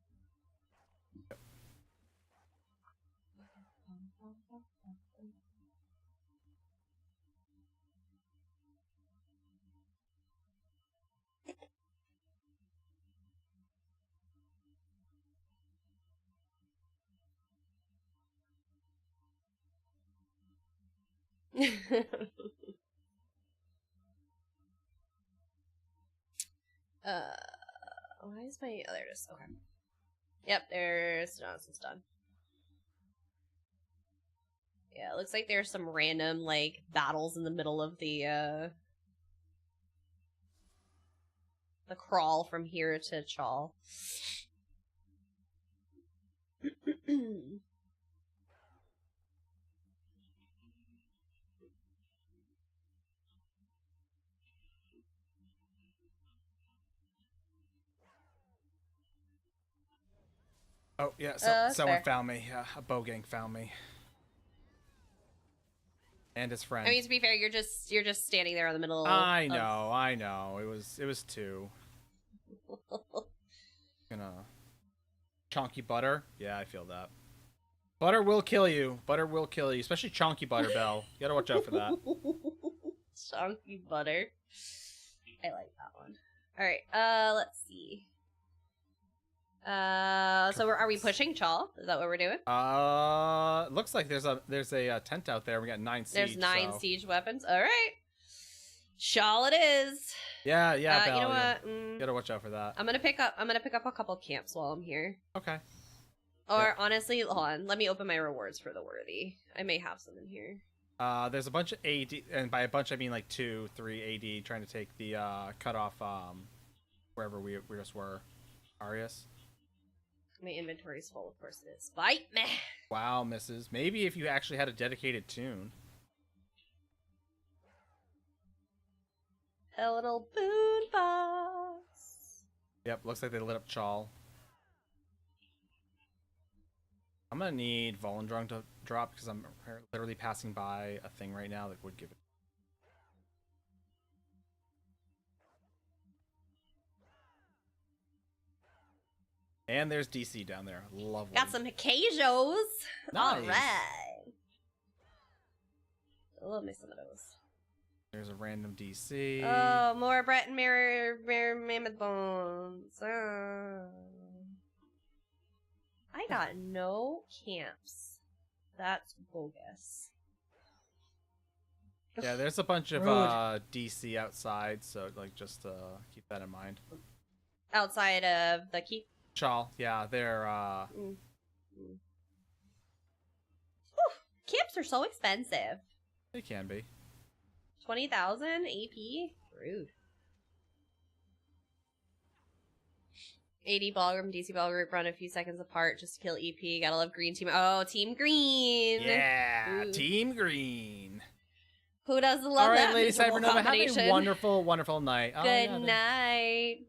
Why is my there it is. Okay. Yep, there's Johnson's done. Yeah, it looks like there's some random like battles in the middle of the crawl from here to Chal. Oh yeah, someone found me. A bow gang found me, and his friend. I mean, to be fair, you're just standing there in the middle. I know. It was 2. Chonky butter. Yeah, I feel that. Butter will kill you. Especially chonky butter, Bell. You gotta watch out for that. Chonky butter. I like that one. All right. Let's see. So are we pushing Chal? Is that what we're doing? Looks like there's a tent out there. We got 9 siege. There's 9 siege weapons. All right. Chal it is. Yeah, Bell, you know what? You gotta watch out for that. I'm gonna pick up a couple camps while I'm here. Okay. Or honestly, hold on. Let me open my rewards for the worthy. I may have some in here. There's a bunch of AD, and by a bunch I mean like 2, 3 AD trying to take the cut off wherever we just were. Arius. My inventory's full, of course it is. Fight me! Wow, missus. Maybe if you actually had a dedicated tune. A little boombox. Yep, looks like they lit up Chal. I'm gonna need Volendrung to drop because I'm literally passing by a thing right now that would give it. And there's DC down there. Lovely. Got some Hikajos. Nice. All right. I love me some of those. There's a random DC. Oh, more Brett and Mammoth Bones. I got no camps. That's bogus. Yeah, there's a bunch of DC outside, so like just keep that in mind. Outside of the keep? Chal, yeah, they're Camps are so expensive. They can be. 20,000 AP? Rude. 80 Ballroom, DC Ball Group run a few seconds apart just to kill EP. Gotta love green team. Oh, Team Green. Yeah, Ooh. Team Green. Who doesn't love All right, that Lady Cybernova, have a wonderful, wonderful night. Good night.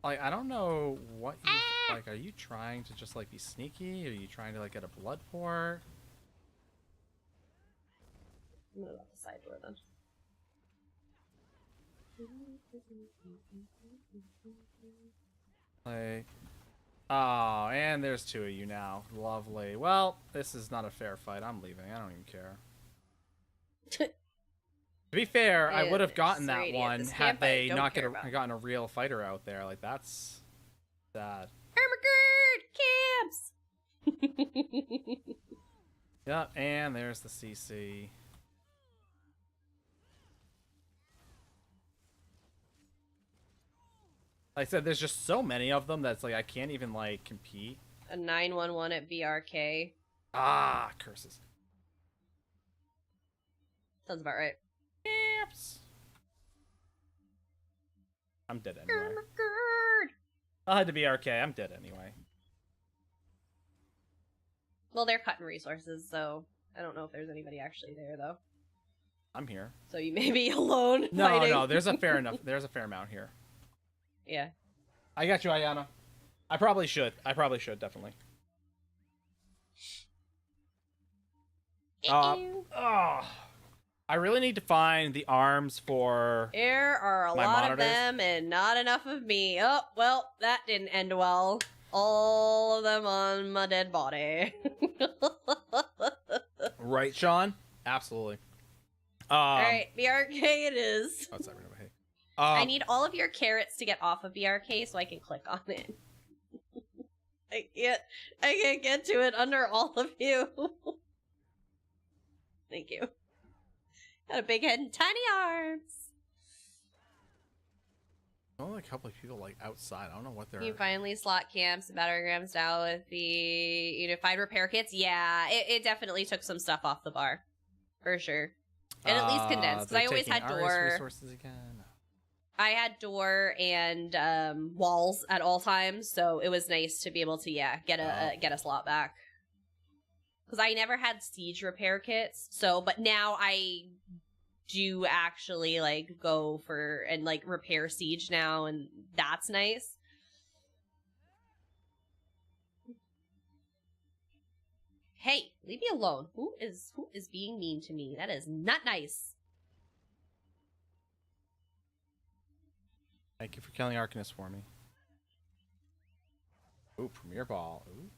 Like, I don't know what you like. Are you trying to just like be sneaky? Are you trying to like get a blood port? I'm gonna go out the side door then. Like, oh, and there's two of you now. Lovely. Well, this is not a fair fight. I'm leaving. I don't even care. To be fair, I would have gotten that one had they not gotten a real fighter out there. Like, that's sad. Camps! Yep, and there's the CC. Like I said, there's just so many of them that's like I can't even like compete. A 911 at BRK. Ah, curses. Sounds about right. Camps. I'm dead anyway. I'll head to BRK. I'm dead anyway. Well, they're cutting resources, so I don't know if there's anybody actually there, though. I'm here. So you may be alone. No, fighting. no, there's a fair amount here. Yeah. I got you, Ayana. I probably should, definitely. I really need to find the arms for There are a lot of them and not enough of me. Oh, well, that didn't end well. All of them on my dead body. Right, Sean? Absolutely. Alright, BRK it is. Oh, sorry, no, hey. I need all of your carrots to get off of BRK so I can click on it. I can't get to it under all of you. Thank you. Got a big head and tiny arms. Only a couple of people like outside. I don't know what they're. You finally slot camps and batterygrams now with the unified repair kits. Yeah, it definitely took some stuff off the bar, for sure, and at least condensed. Because I always had door. Resources again. I had door and walls at all times, so it was nice to be able to get a slot back. Because I never had siege repair kits, but now I do actually like go for and like repair siege now, and that's nice. Hey, leave me alone. Who is being mean to me? That is not nice. Thank you for killing Arcanist for me. Ooh, Premier Ball. Ooh.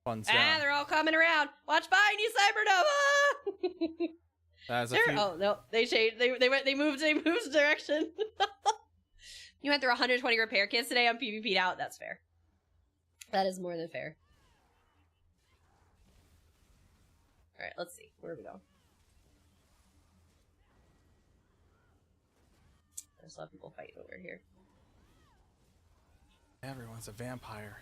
Fun sound. Ah, they're all coming around. Watch behind you, Cybernova! Oh no, they changed. They moved direction. You went through 120 repair kits today. I'm PvP'd out. That's fair. That is more than fair. All right, let's see. Where do we go? There's a lot of people fighting over here. Everyone's a vampire.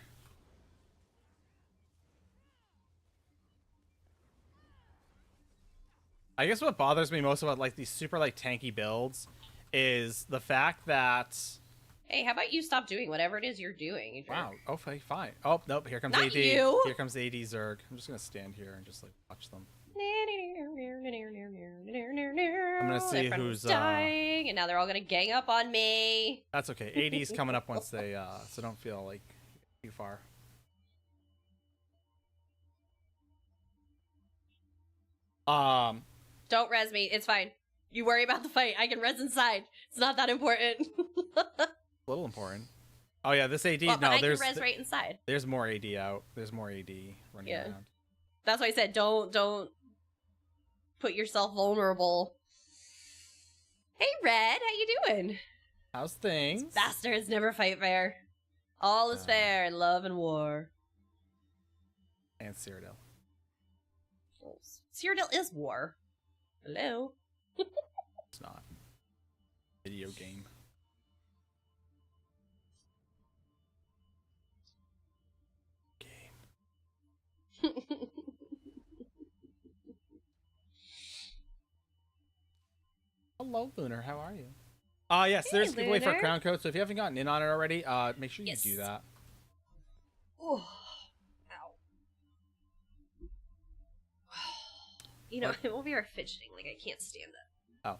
I guess what bothers me most about like these super like tanky builds is the fact that Hey, how about you stop doing whatever it is you're doing? Wow. Okay, fine. Oh, nope. Here comes Not AD. you. Here comes AD Zerg. I'm just going to stand here and just, like, watch them. I'm going to see who's dying, and now they're all going to gang up on me. That's okay. AD's coming up once they, so don't feel, like, too far. Don't res me. It's fine. You worry about the fight. I can res inside. It's not that important. A little important. Oh yeah, this AD. Well, no, I there's can res right inside. There's more AD out. There's more AD running around. That's why I said don't put yourself vulnerable. Hey Red, how you doing? How's things? These bastards never fight fair. All is fair in love and war. And Cyrodiil. Well, Cyrodiil is war. Hello. It's not. Video game. Hello, Lunar. How are you? Yes, hey, there's a giveaway for a crown code, so if you haven't gotten in on it already, make sure you do that. Oh. Ow. You know, I'm over here fidgeting like I can't stand it. Oh.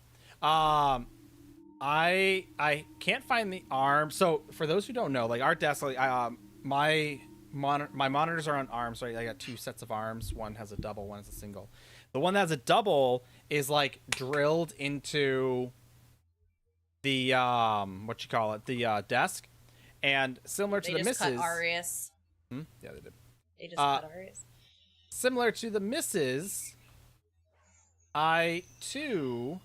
I can't find the arm. So for those who don't know, like our desk, like my monitors are on arms, right? I got 2 sets of arms. One has a double, one has a single. The one that has a double is like drilled into the the desk, and similar to the misses. They just cut Arius. Yeah, they did. They just cut Arius. Similar to the misses, I too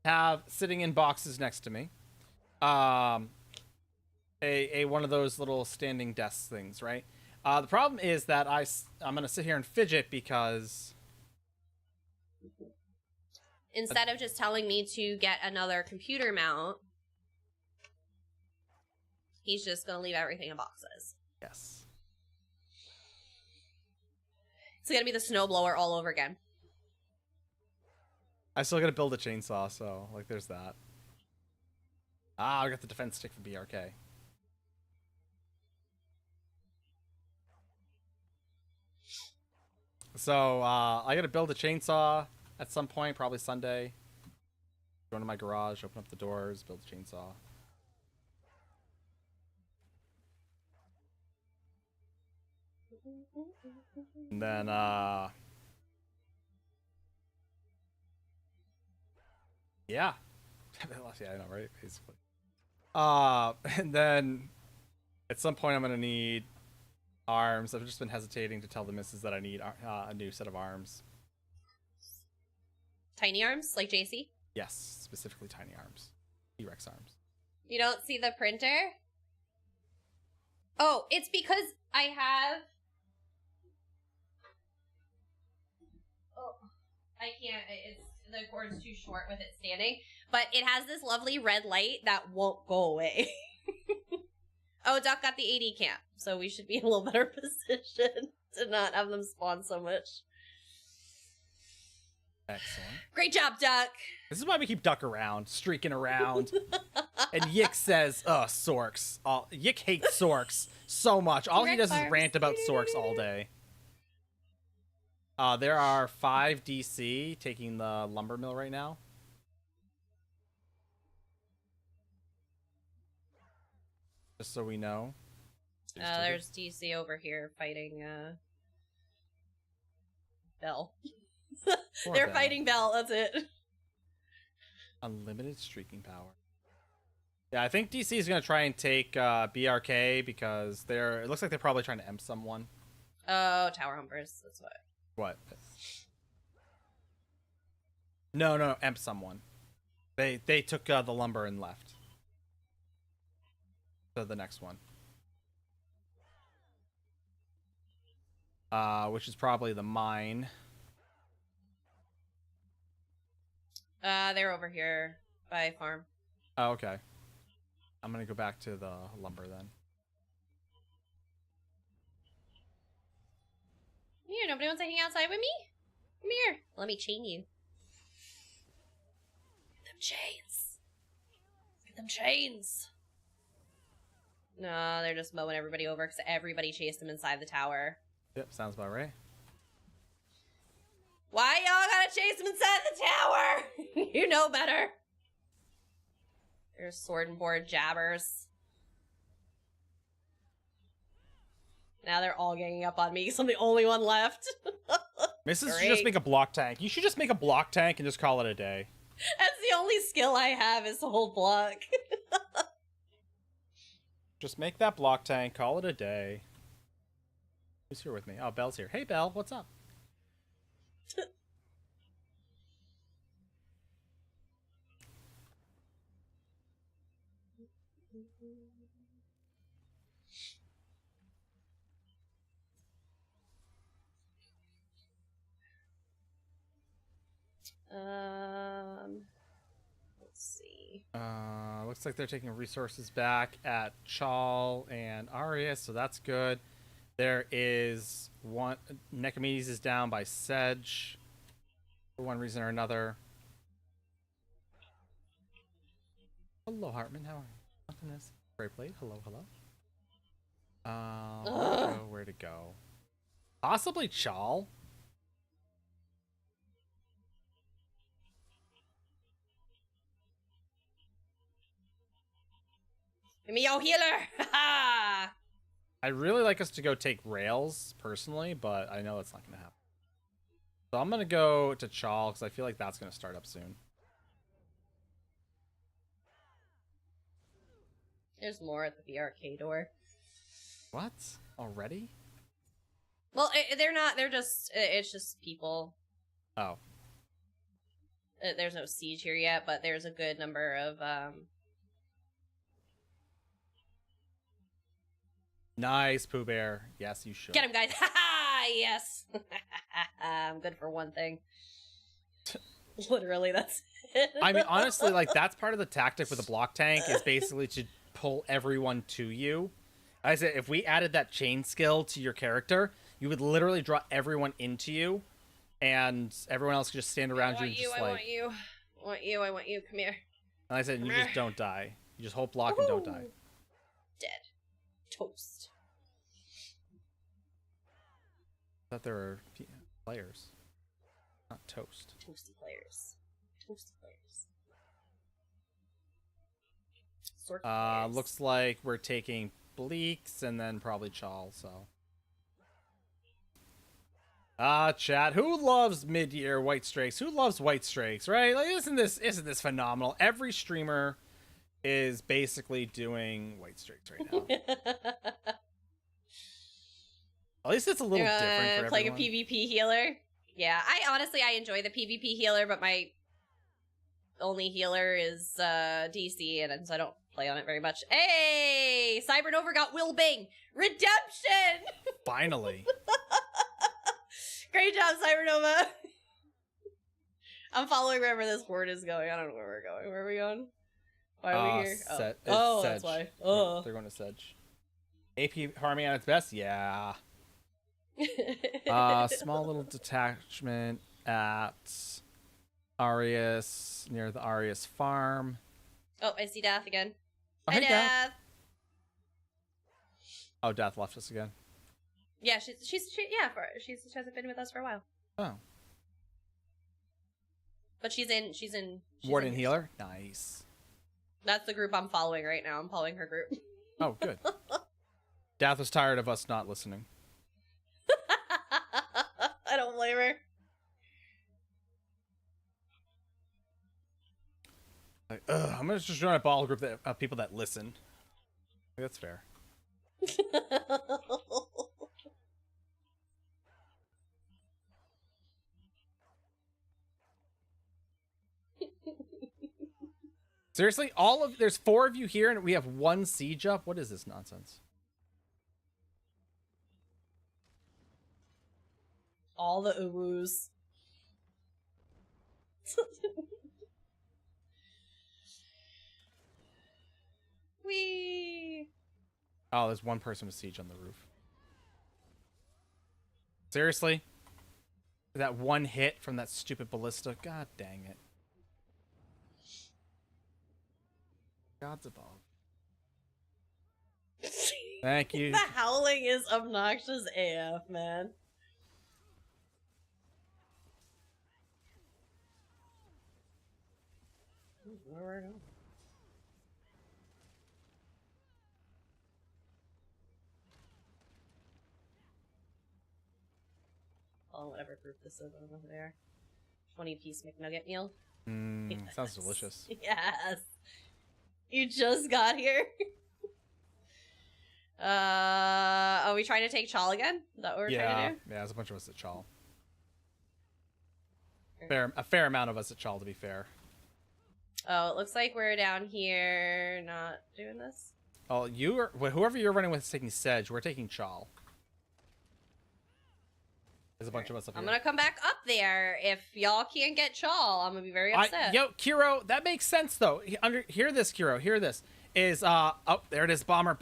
have sitting in boxes next to me, a one of those little standing desk things, right? The problem is that I'm gonna sit here and fidget because instead of just telling me to get another computer mount, he's just gonna leave everything in boxes. Yes, it's gonna be the snowblower all over again. I still gotta build a chainsaw, so like there's that. I got the defense stick for BRK. So I gotta build a chainsaw at some point, probably Sunday. Go into my garage, open up the doors, build a chainsaw. And then yeah. Yeah, I know, right? Basically. And then at some point I'm gonna need arms. I've just been hesitating to tell the missus that I need a new set of arms. Tiny arms, like JC? Yes, specifically tiny arms. T-Rex arms. You don't see the printer? Oh, it's because I have... Oh, I can't. The cord's too short with it standing. But it has this lovely red light that won't go away. Oh, Duck got the AD camp, so we should be in a little better position to not have them spawn so much. Excellent. Great job, Duck. This is why we keep Duck around, streaking around. And Yick says, Sorks. Yick hates Sorks so much. All he does is rant about Sorks all day. There are 5 DC taking the lumber mill right now. Just so we know. There's DC over here fighting Bell. They're fighting Bell, that's it. Unlimited streaking power. Yeah, I think DC is going to try and take BRK because it looks like they're probably trying to emp someone. Oh, Tower Humpers, that's why. What? No, emp someone. They took the lumber and left. So the next one. Which is probably the mine. They're over here by farm. Oh, okay. I'm gonna go back to the lumber then. Here, nobody wants to hang outside with me? Come here. Let me chain you. Them chains. them chains. No, they're just mowing everybody over because everybody chased them inside the tower. Yep, sounds about right. Why y'all gotta chase them inside the tower? You know better. There's sword and board jabbers. Now they're all ganging up on me because I'm the only one left. Mrs. should just make a block tank. You should just make a block tank and just call it a day. That's the only skill I have is to hold block. Just make that block tank, call it a day. Who's here with me? Oh, Belle's here. Hey, Belle, what's up? Let's see. Looks like they're taking resources back at Chal and Arias, so that's good. There is one. Nekomedes is down by Sedge for one reason or another. Hello, Hartman. How are you? Nothing is great plate. Hello, hello. Where to go? Possibly Chal. Give me your healer! I'd really like us to go take rails, personally, but I know that's not going to happen. So I'm going to go to Chal, because I feel like that's going to start up soon. There's more at the BRK door. What? Already? Well, they're not, they're just, it's just people. Oh. There's no siege here yet, but there's a good number of, Nice, Pooh Bear. Yes, you should. Get him, guys! Haha! Yes! I'm good for one thing. Literally, that's it. I mean, honestly, like, that's part of the tactic with a block tank, is basically to pull everyone to you. I said, if we added that chain skill to your character, you would literally draw everyone into you, and everyone else could just stand around you and just, I want you. I want you. Come here. And I said, you just don't die. You just hold block and don't die. Dead. Toast. I thought there were players. Not toast. Toasty players. Toasty players. Sort players. Looks like we're taking Bleaks and then probably Chal, so. Chat, who loves mid-year white streaks? Who loves white streaks, right? Like, isn't this phenomenal? Every streamer is basically doing white streaks right now. At least it's a little different for playing everyone. a PvP healer. Yeah, I enjoy the PvP healer, but my only healer is DC, and so I don't play on it very much. Hey, Cybernova got Will Bing redemption. Finally. Great job, Cybernova. I'm following wherever this horde is going. I don't know where we're going. Where are we going? Why are we here? Oh, that's why. Oh, they're going to Sedge. AP Harmony on its best? Yeah. Small little detachment at Arias, near the Arias farm. Oh, I see Dath again. Oh, Hi, hey, Dath. Oh, Dath left us again. Yeah, she hasn't been with us for a while. Oh. But she's in Warden Healer? Nice. That's the group I'm following right now. I'm following her group. Oh, good. Dath was tired of us not listening. I don't blame her. Like, I'm gonna just join a ball group of people that listen. That's fair. Seriously, there's 4 of you here and we have 1 siege up? What is this nonsense? All the uwus. Whee! Oh, there's 1 person with siege on the roof. Seriously? That 1 hit from that stupid ballista? God dang it. Gods above. Thank you. The howling is obnoxious AF, man. Where are we? Oh, whatever group this is over there. 20-piece McNugget meal. Yes. Sounds delicious. Yes. You just got here. Are we trying to take Chal again? Is that what we're trying to do? Yeah, there's a bunch of us at Chal. A fair amount of us at Chal, to be fair. Oh, it looks like we're down here not doing this. Oh, whoever you're running with is taking Sedge. We're taking Chal. There's a bunch of us up here. I'm gonna come back up there. If y'all can't get Chal, I'm gonna be very upset. Yo, Kiro, that makes sense though. Hear this, Kiro. Hear this. Oh, there it is. Bomber.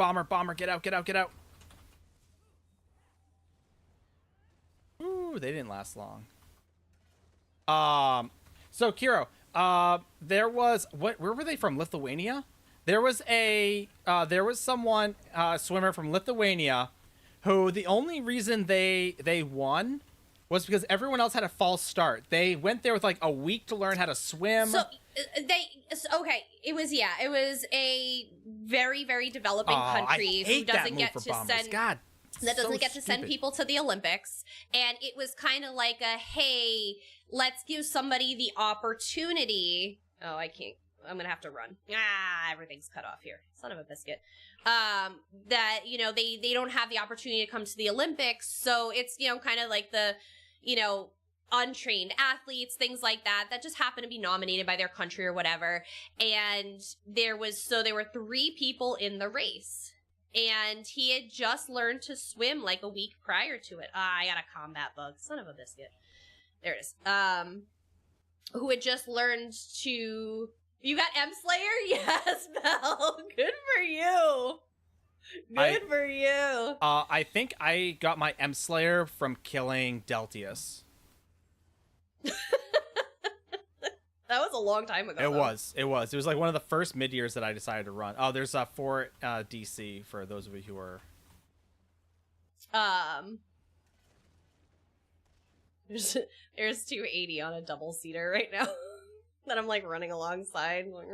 Get out. Ooh, they didn't last long. So Kiro, there was where were they from? Lithuania? There was someone, swimmer from Lithuania, who the only reason they won was because everyone else had a false start. They went there with like a week to learn how to swim. So it was a very, very developing country who doesn't get to send send people to the Olympics, and it was kind of like a, hey, let's give somebody the opportunity. Oh, I can't. I'm gonna have to run. Everything's cut off here. Son of a biscuit. That, you know, they don't have the opportunity to come to the Olympics, so it's, you know, kind of like the, you know, untrained athletes, things like that just happen to be nominated by their country or whatever. And there were 3 people in the race, and he had just learned to swim like a week prior to it. I got a combat bug. Son of a biscuit. There it is. Who had just learned to... You got M Slayer? Yes, Mel. Good for you. Good for you. I think I got my M Slayer from killing Deltius. That was a long time ago. It was like one of the first mid-years that I decided to run. Oh, there's 4 DC for those of you who are... There's 280 on a double-seater right now. That I'm like running alongside. Like,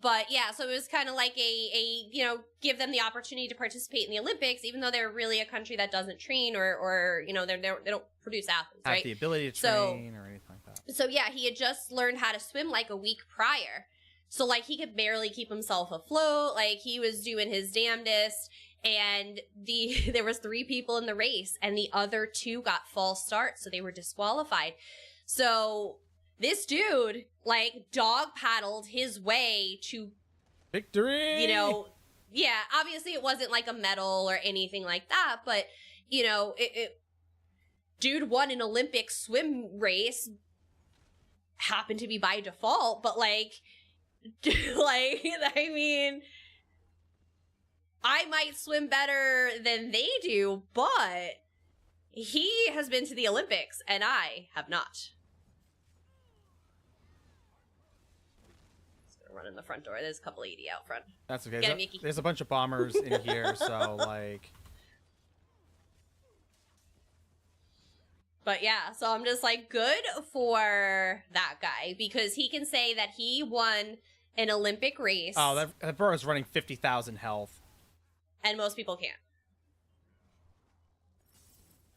but yeah, so it was kind of like a you know, give them the opportunity to participate in the Olympics, even though they're really a country that doesn't train or you know, they don't produce athletes, right? Have the ability to train or anything like that. So yeah, he had just learned how to swim like a week prior. So like he could barely keep himself afloat. Like he was doing his damnedest. And there was 3 people in the race, and the other 2 got false starts, so they were disqualified. So this dude, like, dog paddled his way to victory. You know, yeah, obviously it wasn't like a medal or anything like that, but you know, dude won an Olympic swim race, happened to be by default, but like, I mean, I might swim better than they do, but he has been to the Olympics, and I have not. Just gonna run in the front door. There's a couple 80 out front. That's okay. There's a bunch of bombers in here, so, like... But yeah, so I'm just like, good for that guy, because he can say that he won an Olympic race. Oh, that bro is running 50,000 health. And most people can't.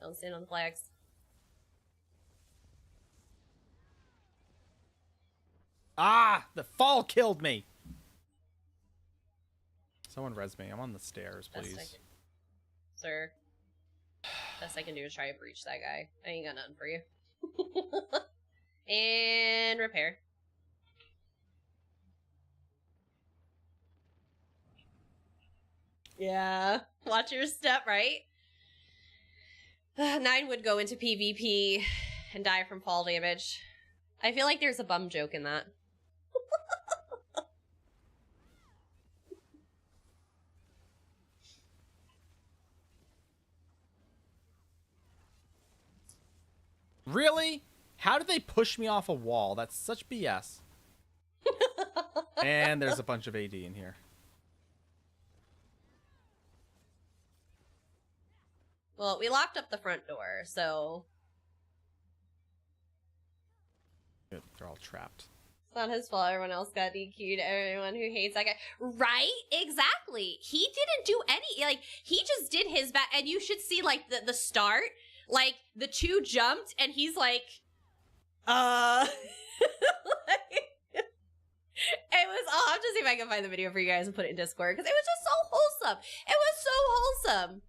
Don't stand on the flags. Ah! The fall killed me! Someone res me. I'm on the stairs, please. Sir. Best I can do is try to breach that guy. I ain't got nothing for you. And repair. Yeah. Watch your step, right? 9 would go into PvP and die from fall damage. I feel like there's a bum joke in that. Really? How did they push me off a wall? That's such BS. And there's a bunch of AD in here. Well, we locked up the front door, so... Good, they're all trapped. It's not his fault everyone else got DQ'd. Everyone who hates that guy. Right? Exactly. He didn't do any... Like, he just did his best. And you should see, like, the start. Like, the two jumped, and he's like... Like, it was... I'll have to see if I can find the video for you guys and put it in Discord, because it was just so wholesome. It was so wholesome.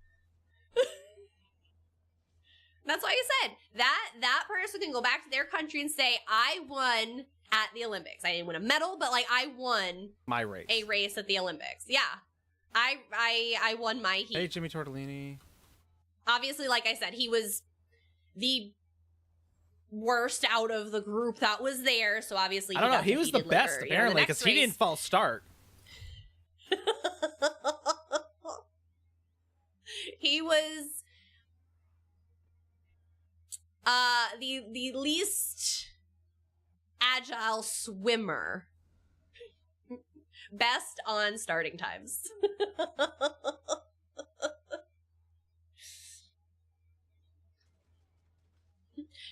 That's why I said that person can go back to their country and say, I won at the Olympics. I didn't win a medal, but like I won my race. A race at the Olympics. Yeah. I won my heat. Hey, Jimmy Tortellini. Obviously, like I said, he was the worst out of the group that was there, so obviously I don't know, he was the best apparently, because he didn't false start. He was the least agile swimmer. Best on starting times.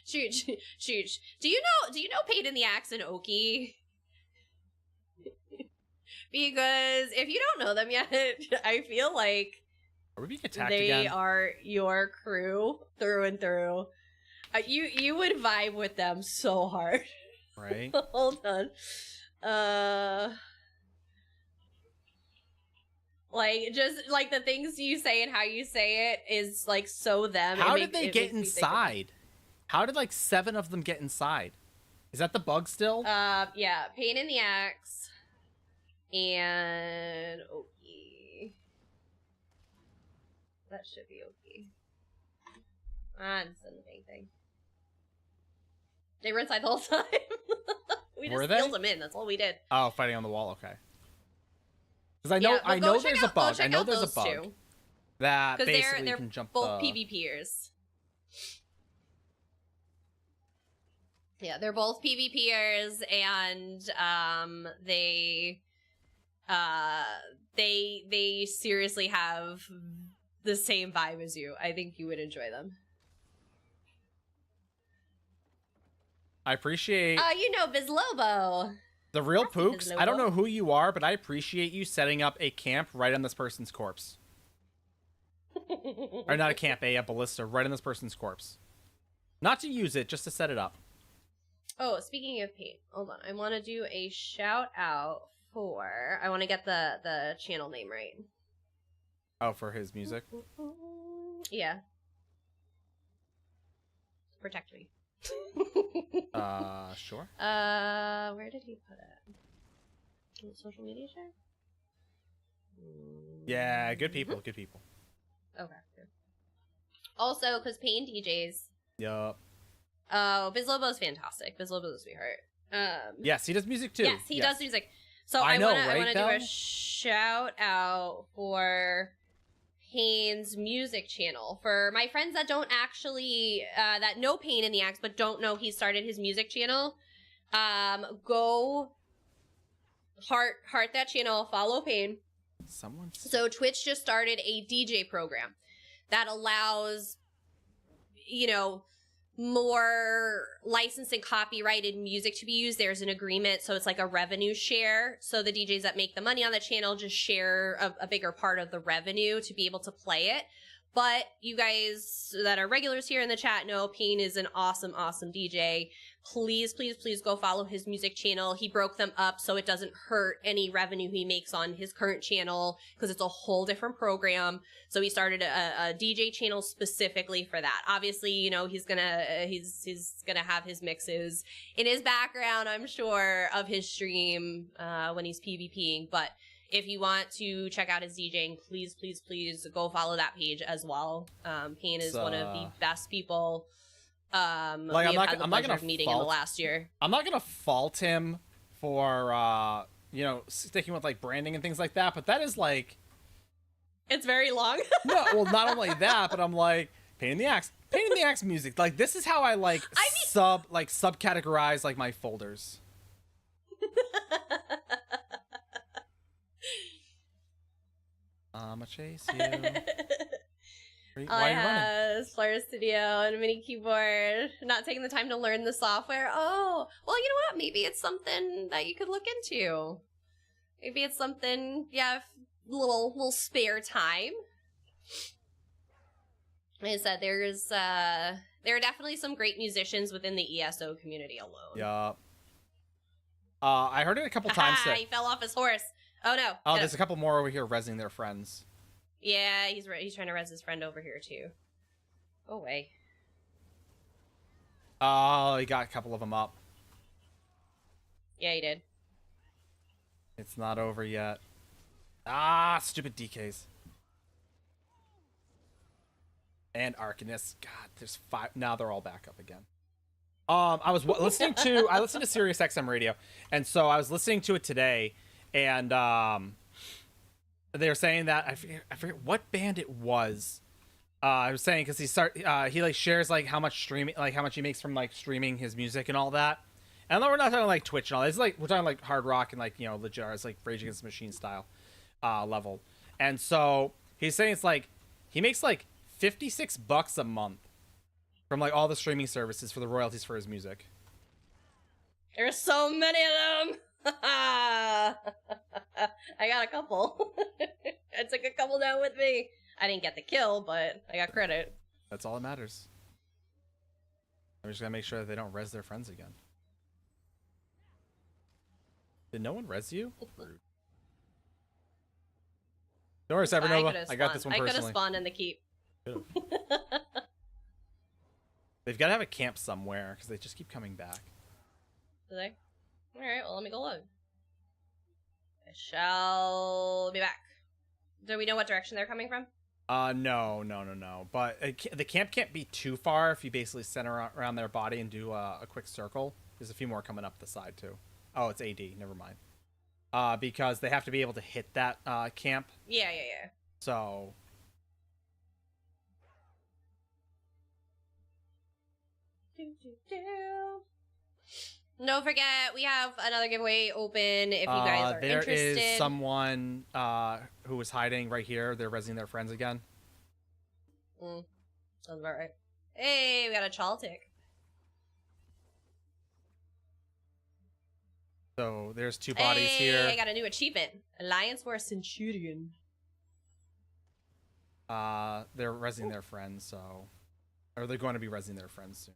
Shoot. Do you know Pain in the Axe and Oki? Because if you don't know them yet, I feel like are we being attacked they again? are your crew through and through. You would vibe with them so hard. Right? Hold on. Like, just, like, the things you say and how you say it is, like, so them. How did they get inside? How did, like, 7 of them get inside? Is that the bug still? Yeah. Pain in the Axe. And Oki. That should be Oki. I didn't send anything. They were inside the whole time. We just sealed them in. That's all we did. Oh, fighting on the wall. Okay. Because I know there's a bug. I know there's a bug that basically they're can jump both PvPers. Yeah, they're both PvPers, and they seriously have the same vibe as you. I think you would enjoy them. I appreciate... Bizlobo. The real Pooks, I don't know who you are, but I appreciate you setting up a camp right on this person's corpse. Or not a camp, a ballista right on this person's corpse. Not to use it, just to set it up. Oh, speaking of paint, hold on. I want to do a shout out for... I want to get the channel name right. Oh, for his music? Yeah. Protect me. Sure. Where did he put it? Social media share? Yeah, good people, good people. Okay, good. Also, because Pain DJs. Yup. Oh, Bizlobo's fantastic. Bizlobo's a sweetheart. Yes, he does music too. Yes, he does music. So I want to do a shout out for Pain's music channel. For my friends that don't actually, that know Pain in the Axe, but don't know he started his music channel, go heart that channel, follow Pain. So Twitch just started a DJ program that allows, more licensed and copyrighted music to be used. There's an agreement, so it's like a revenue share. So the DJs that make the money on the channel just share a bigger part of the revenue to be able to play it. But you guys that are regulars here in the chat know Pain is an awesome, awesome DJ. Please, please, please go follow his music channel. He broke them up so it doesn't hurt any revenue he makes on his current channel because it's a whole different program. So he started a DJ channel specifically for that. Obviously, he's gonna have his mixes in his background, I'm sure, of his stream when he's PvPing. But if you want to check out his DJing, please, please, please go follow that page as well. Pain is one of the best people. I'm not gonna meeting in the last year. I'm not gonna fault him for sticking with like branding and things like that, but that is like it's very long. No, well, not only that, but I'm like, Pain in the axe. Pain in the axe music. Like, this is how I subcategorize like my folders. I'ma chase you. Why are you running? Flare Studio and a mini keyboard. Not taking the time to learn the software. Oh, well, you know what? Maybe it's something that you could look into. Maybe it's something you have little spare time. Like I said, there are definitely some great musicians within the ESO community alone. Yeah. I heard it a couple times. He fell off his horse. Oh no. Oh, there's a couple more over here rezzing their friends. Yeah, he's trying to res his friend over here too. Go away. Oh, he got a couple of them up. Yeah, he did. It's not over yet. Ah, stupid DKs. And Arcanist. God, there's 5. Now they're all back up again. I listened to Sirius XM radio, and so I was listening to it today, and they were saying that I forget what band it was. I was saying because he like shares like how much he makes from like streaming his music and all that. And then we're not talking like Twitch and all that. It's like we're talking like hard rock and like, you know, legit, it's like Rage Against the Machine style level. And so he's saying it's like he makes like $56 a month from like all the streaming services for the royalties for his music. There's so many of them. I got a couple. I took a couple down with me. I didn't get the kill, but I got credit. That's all that matters. I'm just gonna make sure that they don't res their friends again. Did no one res you? Don't worry, Cybernova. I got this one personally. I could have spawned in the keep. They've got to have a camp somewhere because they just keep coming back. Do they? Alright, well, let me go look. I shall be back. Do we know what direction they're coming from? No. But the camp can't be too far if you basically center around their body and do a quick circle. There's a few more coming up the side, too. Oh, it's AD. Never mind. Because they have to be able to hit that camp. Yeah. So... Don't forget, we have another giveaway open if you guys are interested. There is someone who was hiding right here. They're rezzing their friends again. Sounds about right. Hey, we got a Chaltic. So there's 2 bodies here. I got a new achievement. Alliance for a Centurion. They're rezzing their friends, so... Or they're going to be rezzing their friends soon.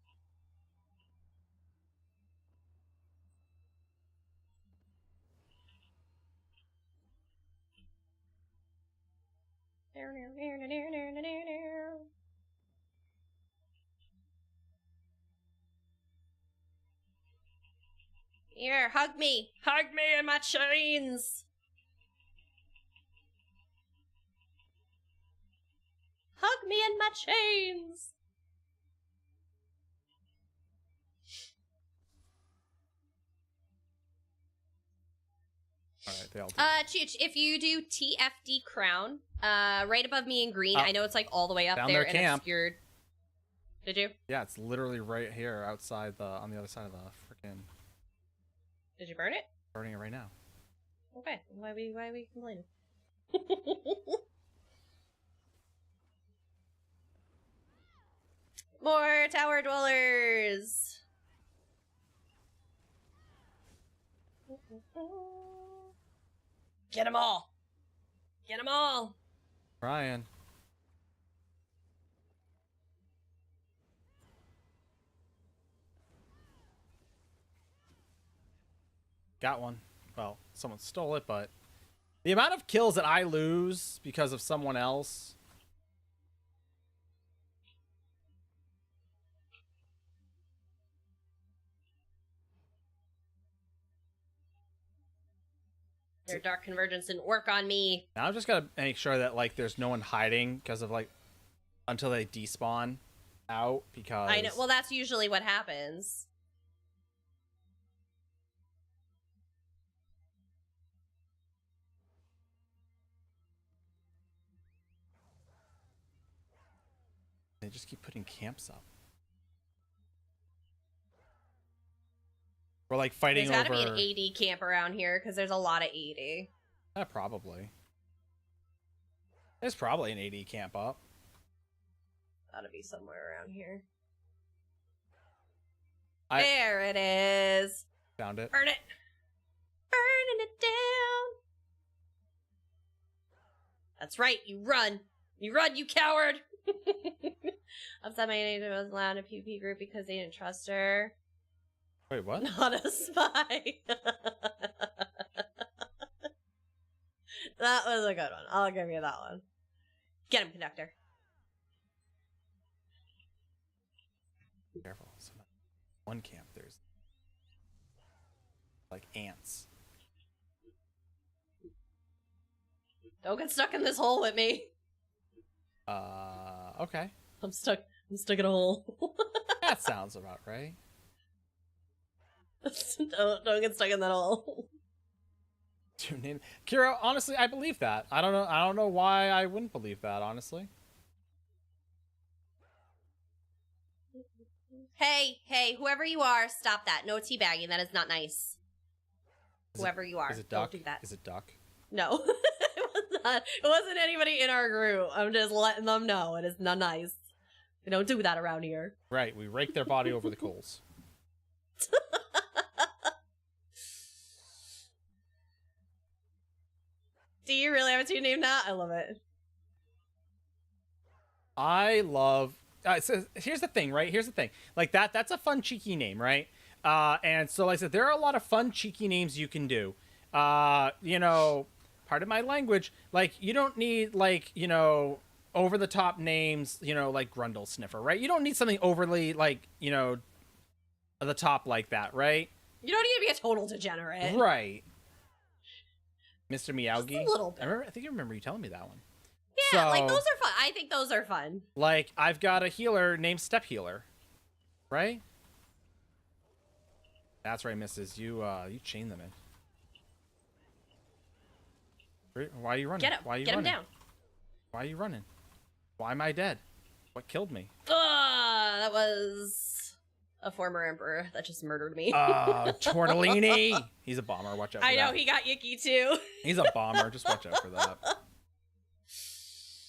Here, hug me! Hug me in my chains! Hug me in my chains! Alright, they all do. Chooch, if you do TFD crown, right above me in green, I know it's like all the way up there and obscured. Did you? Yeah, it's literally right here outside on the other side of the freaking... Did you burn it? Burning it right now. Okay, why are we complaining? More tower dwellers! Get them all! Get them all! Ryan. Got one. Well, someone stole it, but the amount of kills that I lose because of someone else. Their Dark Convergence didn't work on me. Now I've just got to make sure that like there's no one hiding because of like until they despawn out because I know. Well, that's usually what happens. just keep putting camps up. We're like fighting over. There's gotta be an AD camp around here because there's a lot of AD. Probably. There's probably an AD camp up. Gotta be somewhere around here. There it is. Found it. Burn it. Burning it down. That's right. You run. You run, you coward. Upset my agent was allowed in a PvP group because they didn't trust her. Wait, what? Not a spy. That was a good one. I'll give you that one. Get him, conductor. Careful. One camp, there's like ants. Don't get stuck in this hole with me. Okay. I'm stuck in a hole. That sounds about right. Don't get stuck in that hole. Kira, honestly, I believe that. I don't know why I wouldn't believe that, honestly. Hey, whoever you are, stop that. No teabagging. That is not nice. Whoever you are, don't do that. Is it Duck? No, it was not. It wasn't anybody in our group. I'm just letting them know it is not nice. We don't do that around here. Right, we rake their body over the coals. Do you really have a team name now? I love it. I love... so here's the thing, right? Here's the thing. Like, that's a fun, cheeky name, right? And so, like I said, there are a lot of fun, cheeky names you can do. You know, pardon my language, like, you don't need, like, you know, over-the-top names, you know, like Grundle Sniffer, right? You don't need something overly, like, you know, the top like that, right? You don't need to be a total degenerate. Right. Mr. Meowgi. Just a little bit. I think I remember you telling me that one. Yeah, like, those are fun. I think those are fun. Like, I've got a healer named Step Healer, right? That's right, missus. You chain them in. Why are you running? Get him. Why are you Get running? him down. Why are you running? Why am I dead? What killed me? That was a former emperor that just murdered me. Tortellini! He's a bomber. Watch out for that. I know, he got Yuki too. He's a bomber. Just watch out for that.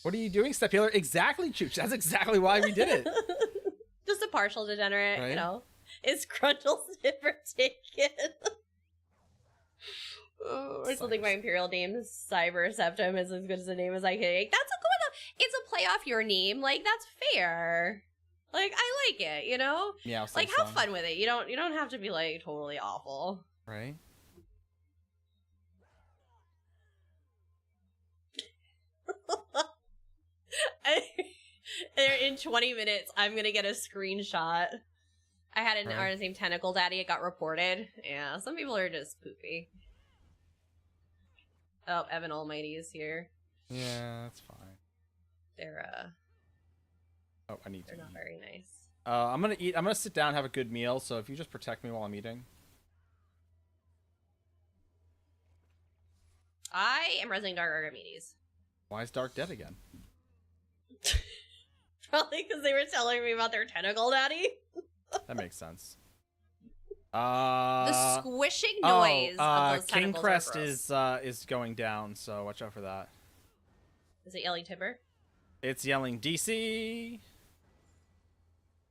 What are you doing, Step Healer? Exactly, Chooch. That's exactly why we did it. Just a partial degenerate, right? You know. Is Grundle Sniffer taken? Or something my imperial name, Cyber Septum, is as good as a name as I can make. That's a good one. It's a play off your name. Like, that's fair. Like, I like it, you know? Yeah, like, have fun with it. You don't have to be, like, totally awful. Right? In 20 minutes, I'm gonna get a screenshot. I had an artist named Tentacle Daddy. It got reported. Yeah, some people are just poopy. Oh, Evan Almighty is here. Yeah, that's fine. They're Oh, I need to. They're not very nice. I'm gonna eat. I'm gonna sit down, and have a good meal. So if you just protect me while I'm eating. I am resing Dark Archimedes. Why is Dark dead again? Probably because they were telling me about their Tentacle Daddy. That makes sense. The squishing noise of those King tentacles Crest are gross. is going down, so watch out for that. Is it yelling Tipper? It's yelling DC.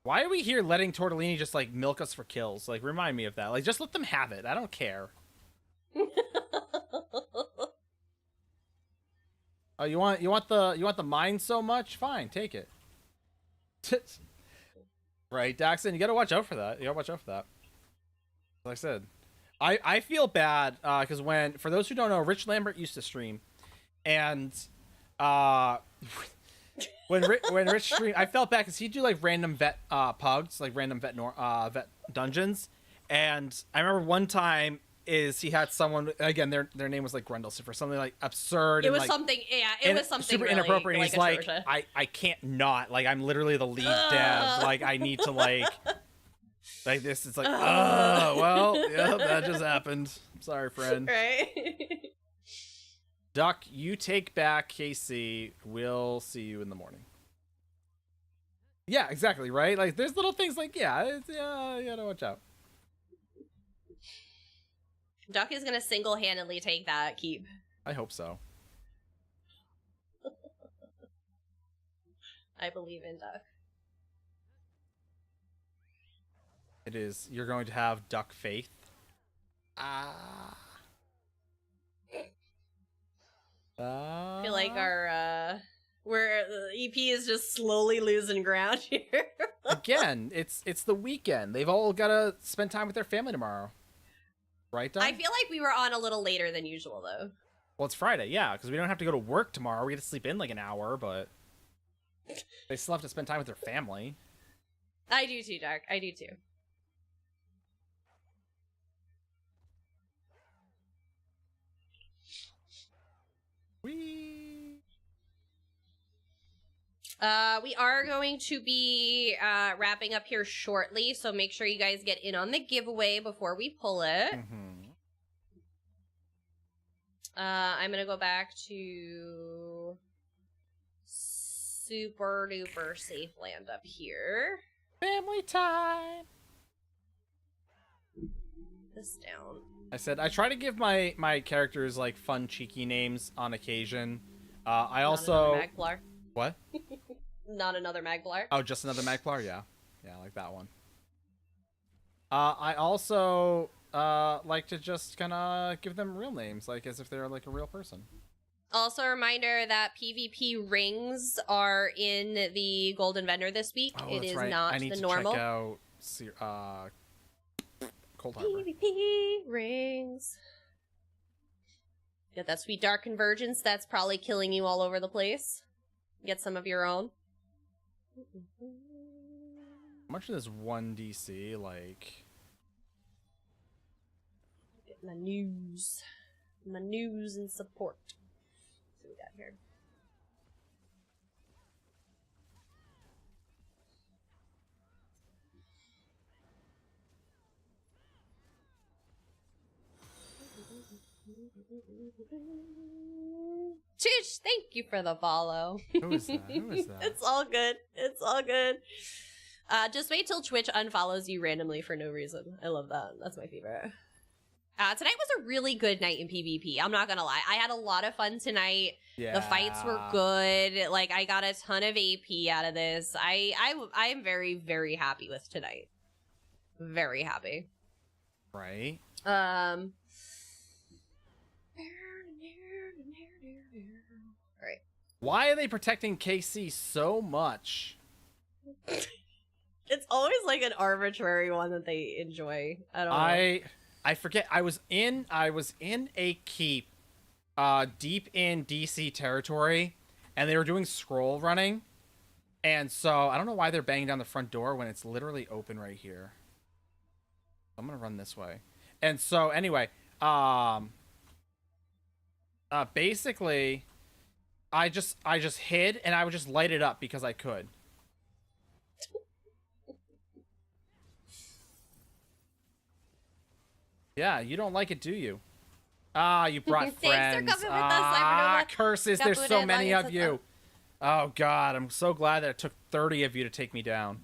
Why are we here letting Tortellini just like milk us for kills? Like, remind me of that. Like, just let them have it. I don't care. Oh, you want the mine so much? Fine, take it. Right, Daxon, you gotta watch out for that. Like I said, I feel bad because for those who don't know, Rich Lambert used to stream, and when Rich streamed, I felt bad because he'd do like random vet pugs, like random vet dungeons, and I remember one time he had someone, again, their name was like Grundle for something like absurd. It was like, something, yeah, it was something super really, inappropriate. And he's like, atrocious. I can't not, like, I'm literally the lead dev, like I need to like this. It's like, oh well, yeah, that just happened. Sorry, friend. Right. Duck, you take back KC. We'll see you in the morning. Yeah, exactly, right? Like, there's little things like, yeah, you gotta watch out. Duck is gonna single-handedly take that keep. I hope so. I believe in Duck. It is. You're going to have Duck faith. I feel like our EP is just slowly losing ground here. Again, it's the weekend. They've all got to spend time with their family tomorrow. Right, Duck? I feel like we were on a little later than usual, though. Well, it's Friday, yeah, because we don't have to go to work tomorrow. We get to sleep in like an hour, but they still have to spend time with their family. I do too, Duck. I do too. We are going to be wrapping up here shortly, so make sure you guys get in on the giveaway before we pull it. Mm-hmm. I'm gonna go back to super duper safe land up here. Family time. This down. I said I try to give my characters like fun, cheeky names on occasion. I also Magplar. What? Not another Magplar. Oh, just another Magplar? Yeah, I like that one. I also like to just kind of give them real names, like as if they're like a real person. Also, a reminder that PvP rings are in the Golden Vendor this week. Oh, it is right. not I need the to normal. check out Cold Harbor. PvP rings. Get that sweet dark convergence that's probably killing you all over the place. Get some of your own. How much of this 1DC, like... Get my news. My news and support. Let's see what we got here. Chish, thank you for the follow. Who is that? Who is that? It's all good. It's all good. Just wait till Twitch unfollows you randomly for no reason. I love that. That's my favorite. Tonight was a really good night in PvP. I'm not gonna lie. I had a lot of fun tonight. Yeah. The fights were good. Like, I got a ton of AP out of this. I am very, very happy with tonight. Very happy. Right? Alright. Why are they protecting KC so much? It's always like an arbitrary one that they enjoy. I don't know. I forget. I was in a keep deep in DC territory, and they were doing scroll running. And so I don't know why they're banging down the front door when it's literally open right here. I'm gonna run this way. And so anyway, basically I just hid, and I would just light it up because I could. Yeah, you don't like it, do you? Ah, you brought friends. Thanks for coming with us, Cybernova. Curses, there's so many of you. Oh god, I'm so glad that it took 30 of you to take me down.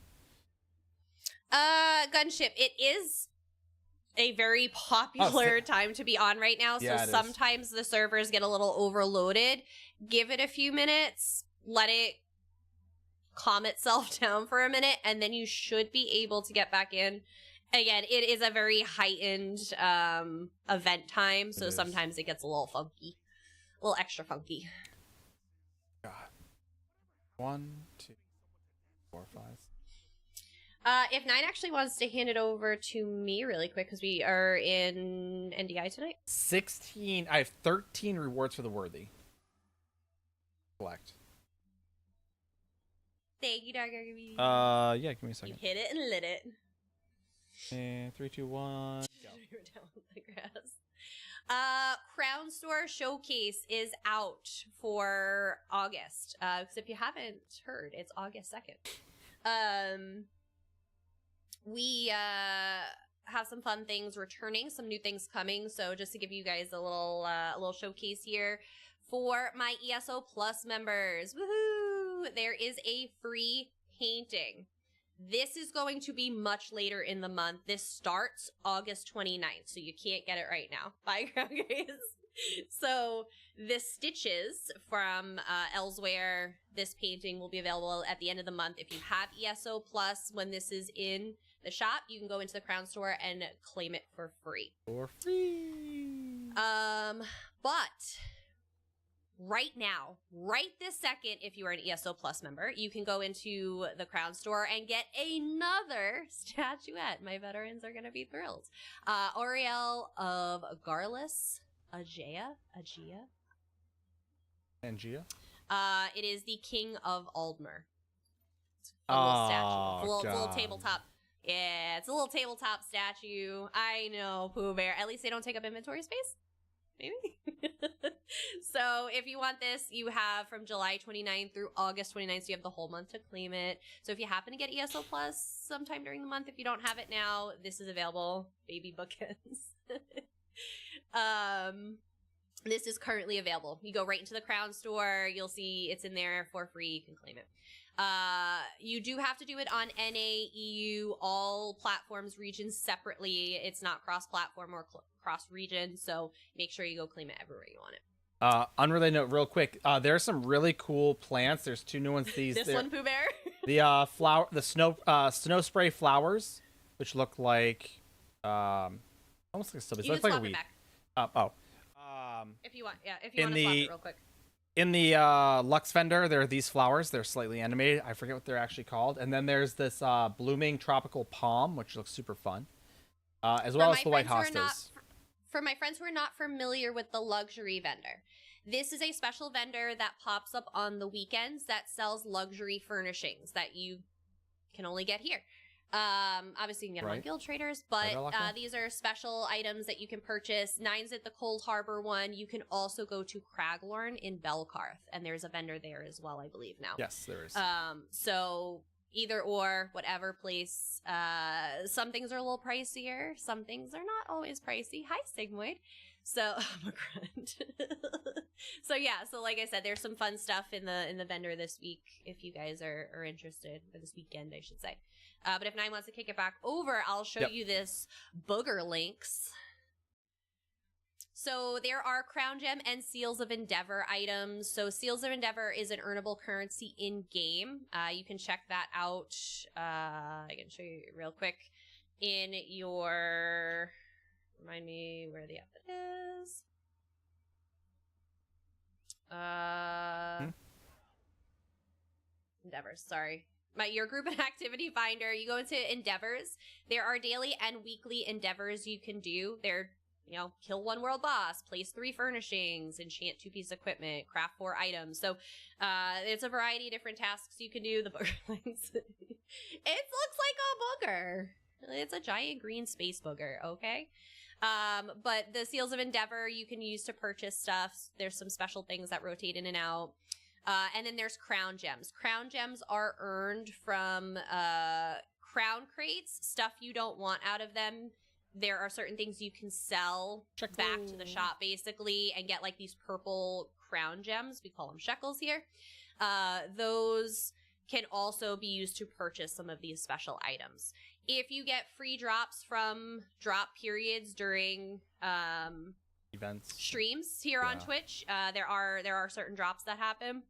Gunship, it is a very popular time to be on right now, so yeah, sometimes the servers get a little overloaded. Give it a few minutes, let it calm itself down for a minute, and then you should be able to get back in. Again, it is a very heightened event time, so sometimes it gets a little funky. A little extra funky. God. 1, 2, 4, 5. If Nine actually wants to hand it over to me really quick, because we are in NDI tonight. 16. I have 13 rewards for the worthy. Collect. Thank you, Dark. Yeah, give me a second. You hit it and lit it. And 3, 2, 1. Go. You're down with the grass. Crown Store Showcase is out for August. Because if you haven't heard, it's August 2nd. We have some fun things returning, some new things coming. So just to give you guys a little showcase here for my ESO Plus members, woohoo! There is a free painting. This is going to be much later in the month. This starts August 29th, so you can't get it right now. Bye, Crown Grace. So the stitches from Elsewhere, this painting will be available at the end of the month. If you have ESO Plus, when this is in the shop, you can go into the Crown Store and claim it for free. But right now, right this second, if you are an ESO Plus member, you can go into the Crown Store and get another statuette. My veterans are going to be thrilled. Auriel of Garlus, Aegea. Angea? It is the King of Aldmer. It's a little statue. It's a little tabletop. Yeah, it's a little tabletop statue. I know, Pooh Bear. At least they don't take up inventory space. Maybe. So if you want this, you have from July 29th through August 29th, so you have the whole month to claim it. So if you happen to get ESO Plus sometime during the month, if you don't have it now, this is available. Baby bookends. This is currently available. You go right into the Crown Store. You'll see it's in there for free. You can claim it. You do have to do it on NA, EU, all platforms, regions separately. It's not cross-platform or cross-region, so make sure you go claim it everywhere you want it. Unrelated note, real quick. There are some really cool plants. There's two new ones. This one, Pooh Bear. The snow spray flowers, which look like almost like a stubby. You Look can like swap a it weed. back. If you want, if you want to swap it real quick. In the Lux vendor, there are these flowers. They're slightly animated. I forget what they're actually called. And then there's this blooming tropical palm, which looks super fun, as well as the white hostas. For my friends who are not familiar with the luxury vendor, this is a special vendor that pops up on the weekends that sells luxury furnishings that you can only get here. Obviously you can get them on Guild Traders, but these are special items that you can purchase. Nine's at the Cold Harbor one. You can also go to Craglorn in Belkarth, and there's a vendor there as well, I believe now. Yes, there is. So either or, whatever place. Some things are a little pricier. Some things are not always pricey. Hi, Sigmoid. So I'm a grunt. So yeah, so like I said, there's some fun stuff in the vendor this week if you guys are interested, or this weekend, I should say. But if Nine wants to kick it back over, I'll show you this booger links. So there are Crown Gem and Seals of Endeavor items. So Seals of Endeavor is an earnable currency in-game. You can check that out. I can show you real quick in your... Remind me where the outfit is. Endeavors, sorry. Your group and activity finder, you go into endeavors. There are daily and weekly endeavors you can do. They're, kill one world boss, place 3 furnishings, enchant 2 pieces of equipment, craft 4 items. So it's a variety of different tasks you can do. The booger links. It looks like a booger. It's a giant green space booger, okay? But the Seals of Endeavor you can use to purchase stuff. There's some special things that rotate in and out. And then there's Crown Gems. Crown Gems are earned from crown crates, stuff you don't want out of them. There are certain things you can sell back to the shop, basically, and get like these purple crown gems. We call them shekels here. Those can also be used to purchase some of these special items. If you get free drops from drop periods during events, streams here on Twitch, there are certain drops that happen.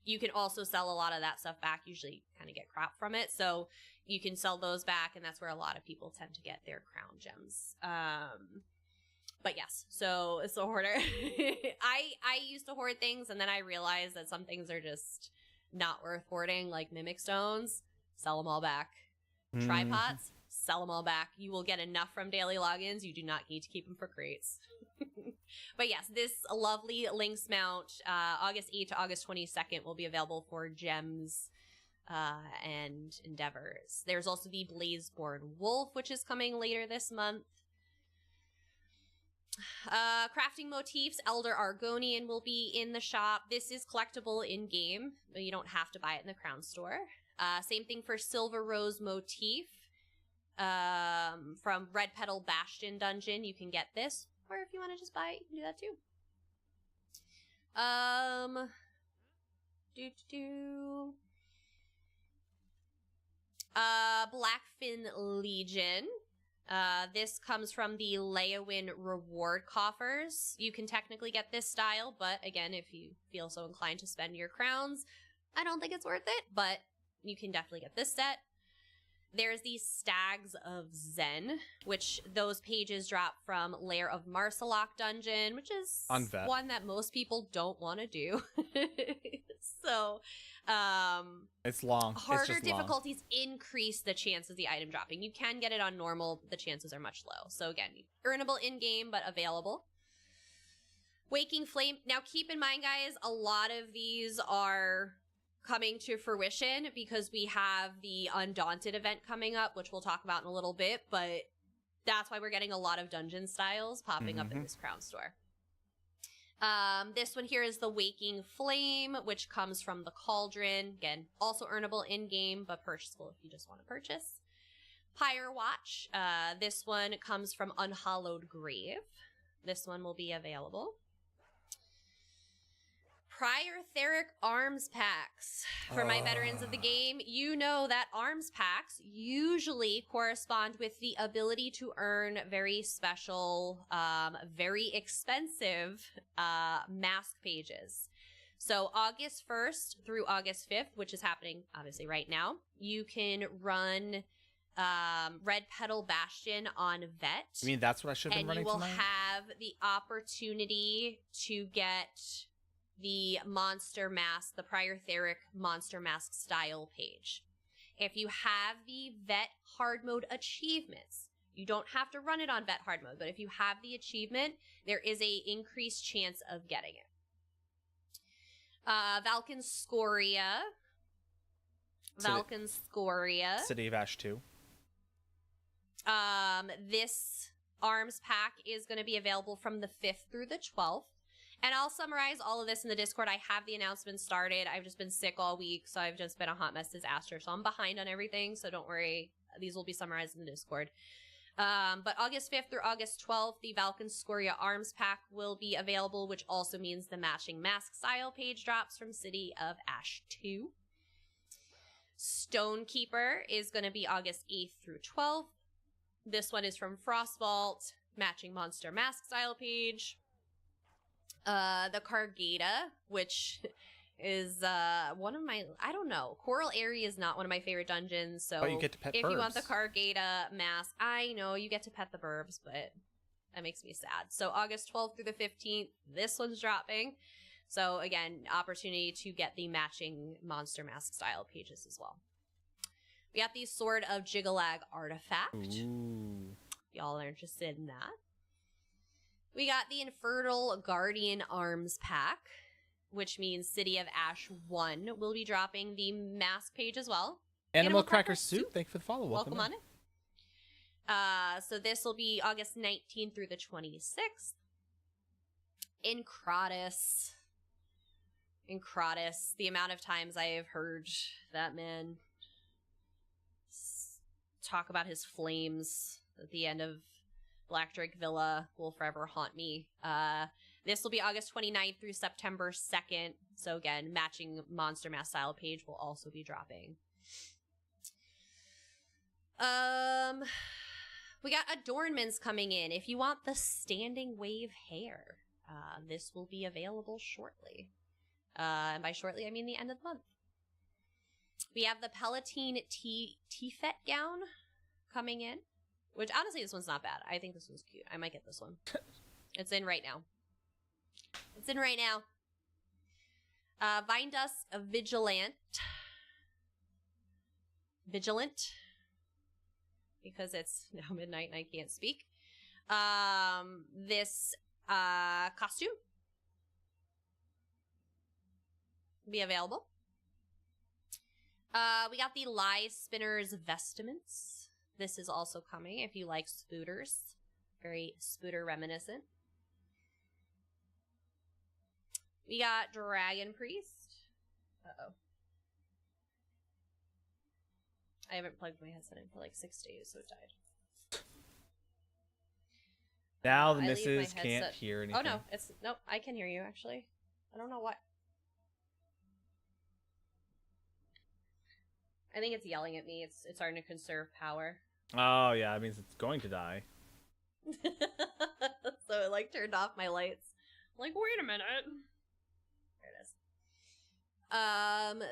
You can also sell a lot of that stuff back. Usually kind of get crap from it, so you can sell those back, and that's where a lot of people tend to get their crown gems. But yes, so it's a hoarder. I used to hoard things, and then I realized that some things are just not worth hoarding, like mimic stones. Sell them all back. Tripods, sell them all back. You will get enough from daily logins. You do not need to keep them for crates. But yes, this lovely Lynx mount, August 8th to August 22nd, will be available for gems and endeavors. There's also the Blazeborn Wolf, which is coming later this month. Crafting motifs, Elder Argonian will be in the shop. This is collectible in-game, but you don't have to buy it in the Crown Store. Same thing for Silver Rose motif. From Red Petal Bastion Dungeon, you can get this. Or if you want to just buy it, you can do that too. Blackfin Legion. This comes from the Leowin reward coffers. You can technically get this style, but again, if you feel so inclined to spend your crowns, I don't think it's worth it, but you can definitely get this set. There's these Stags of Zen, which those pages drop from Lair of Marsalok dungeon, which is one that most people don't want to do. So, it's long. Harder it's difficulties increase the chance of the item dropping. You can get it on normal, but the chances are much low. So again, earnable in-game, but available. Waking Flame. Now keep in mind, guys, a lot of these are coming to fruition because we have the Undaunted event coming up, which we'll talk about in a little bit, but that's why we're getting a lot of dungeon styles popping up in this crown store. This one here is the Waking Flame, which comes from the Cauldron. Again, also earnable in-game, but purchasable if you just want to purchase. Pyre Watch. This one comes from Unhallowed Grave. This one will be available. Prior Theric arms packs. For my veterans of the game, you know that arms packs usually correspond with the ability to earn very special, very expensive mask pages. So August 1st through August 5th, which is happening obviously right now, you can run Red Petal Bastion on Vet. I mean, that's what I should have been running tonight? And you will have the opportunity to get the Monster Mask, the Prior Theric Monster Mask style page. If you have the Vet Hard Mode achievements, you don't have to run it on Vet Hard Mode, but if you have the achievement, there is a increased chance of getting it. Valken Scoria. City of Ash 2. This arms pack is going to be available from the 5th through the 12th. And I'll summarize all of this in the Discord. I have the announcement started. I've just been sick all week, so I've just been a hot mess disaster. So I'm behind on everything, so don't worry. These will be summarized in the Discord. But August 5th through August 12th, the Valken Scoria Arms Pack will be available, which also means the matching mask style page drops from City of Ash 2. Stonekeeper is going to be August 8th through 12th. This one is from Frostvault, matching monster mask style page. The Kargata, which is one of my, I don't know, Coral Area is not one of my favorite dungeons, so you get to pet if burbs. You want the Kargata mask, I know you get to pet the burbs, but that makes me sad. So August 12th through the 15th, this one's dropping. So again, opportunity to get the matching monster mask style pages as well. We got the Sword of Jigalag artifact. Ooh. Y'all are interested in that. We got the Infernal Guardian Arms Pack, which means City of Ash 1 will be dropping the mask page as well. Animal Cracker Soup, thank you for the follow. Welcome on it. So this will be August 19th through the 26th. Incratus, the amount of times I have heard that man talk about his flames at the end of Black Drake Villa will forever haunt me. This will be August 29th through September 2nd. So again, matching Monster Mask style page will also be dropping. We got adornments coming in. If you want the Standing Wave hair, this will be available shortly. And by shortly, I mean the end of the month. We have the Palatine Tifet gown coming in. Which, honestly, this one's not bad. I think this one's cute. I might get this one. It's in right now. Vine Dusk Vigilant. Because it's now midnight and I can't speak. This costume will be available. We got the Lie Spinner's Vestments. This is also coming if you like spooters. Very spooter reminiscent. We got Dragon Priest. Uh-oh. I haven't plugged my headset in for like 6 days, so it died. Now the missus can't hear anything. Oh no, nope, I can hear you actually. I don't know what. I think it's yelling at me. It's starting to conserve power. Oh, yeah, that means it's going to die. So it, like, turned off my lights. I'm like, wait a minute. There it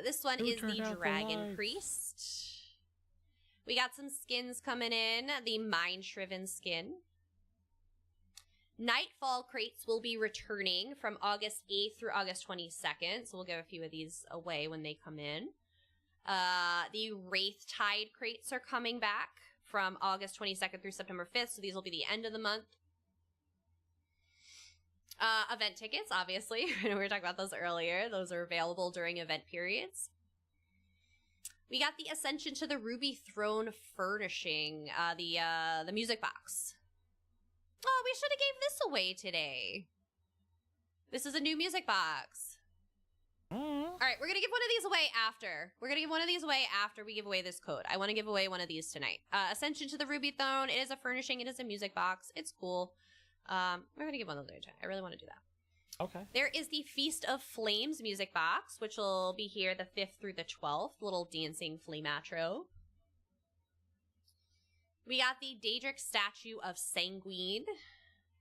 is. This one is the Dragon Priest. We got some skins coming in. The Mind Shriven skin. Nightfall crates will be returning from August 8th through August 22nd. So we'll give a few of these away when they come in. The Wraith Tide crates are coming back from August 22nd through September 5th. So these will be the end of the month. Event tickets, obviously. We were talking about those earlier. Those are available during event periods. We got the Ascension to the Ruby Throne furnishing, the music box. Oh, we should have gave this away today. This is a new music box. All right, we're going to give one of these away after. We're going to give one of these away after we give away this code. I want to give away one of these tonight. Ascension to the Ruby Throne. It is a furnishing. It is a music box. It's cool. We're going to give one of those away tonight. I really want to do that. Okay. There is the Feast of Flames music box, which will be here the 5th through the 12th. Little dancing flamatro. We got the Daedric statue of Sanguine.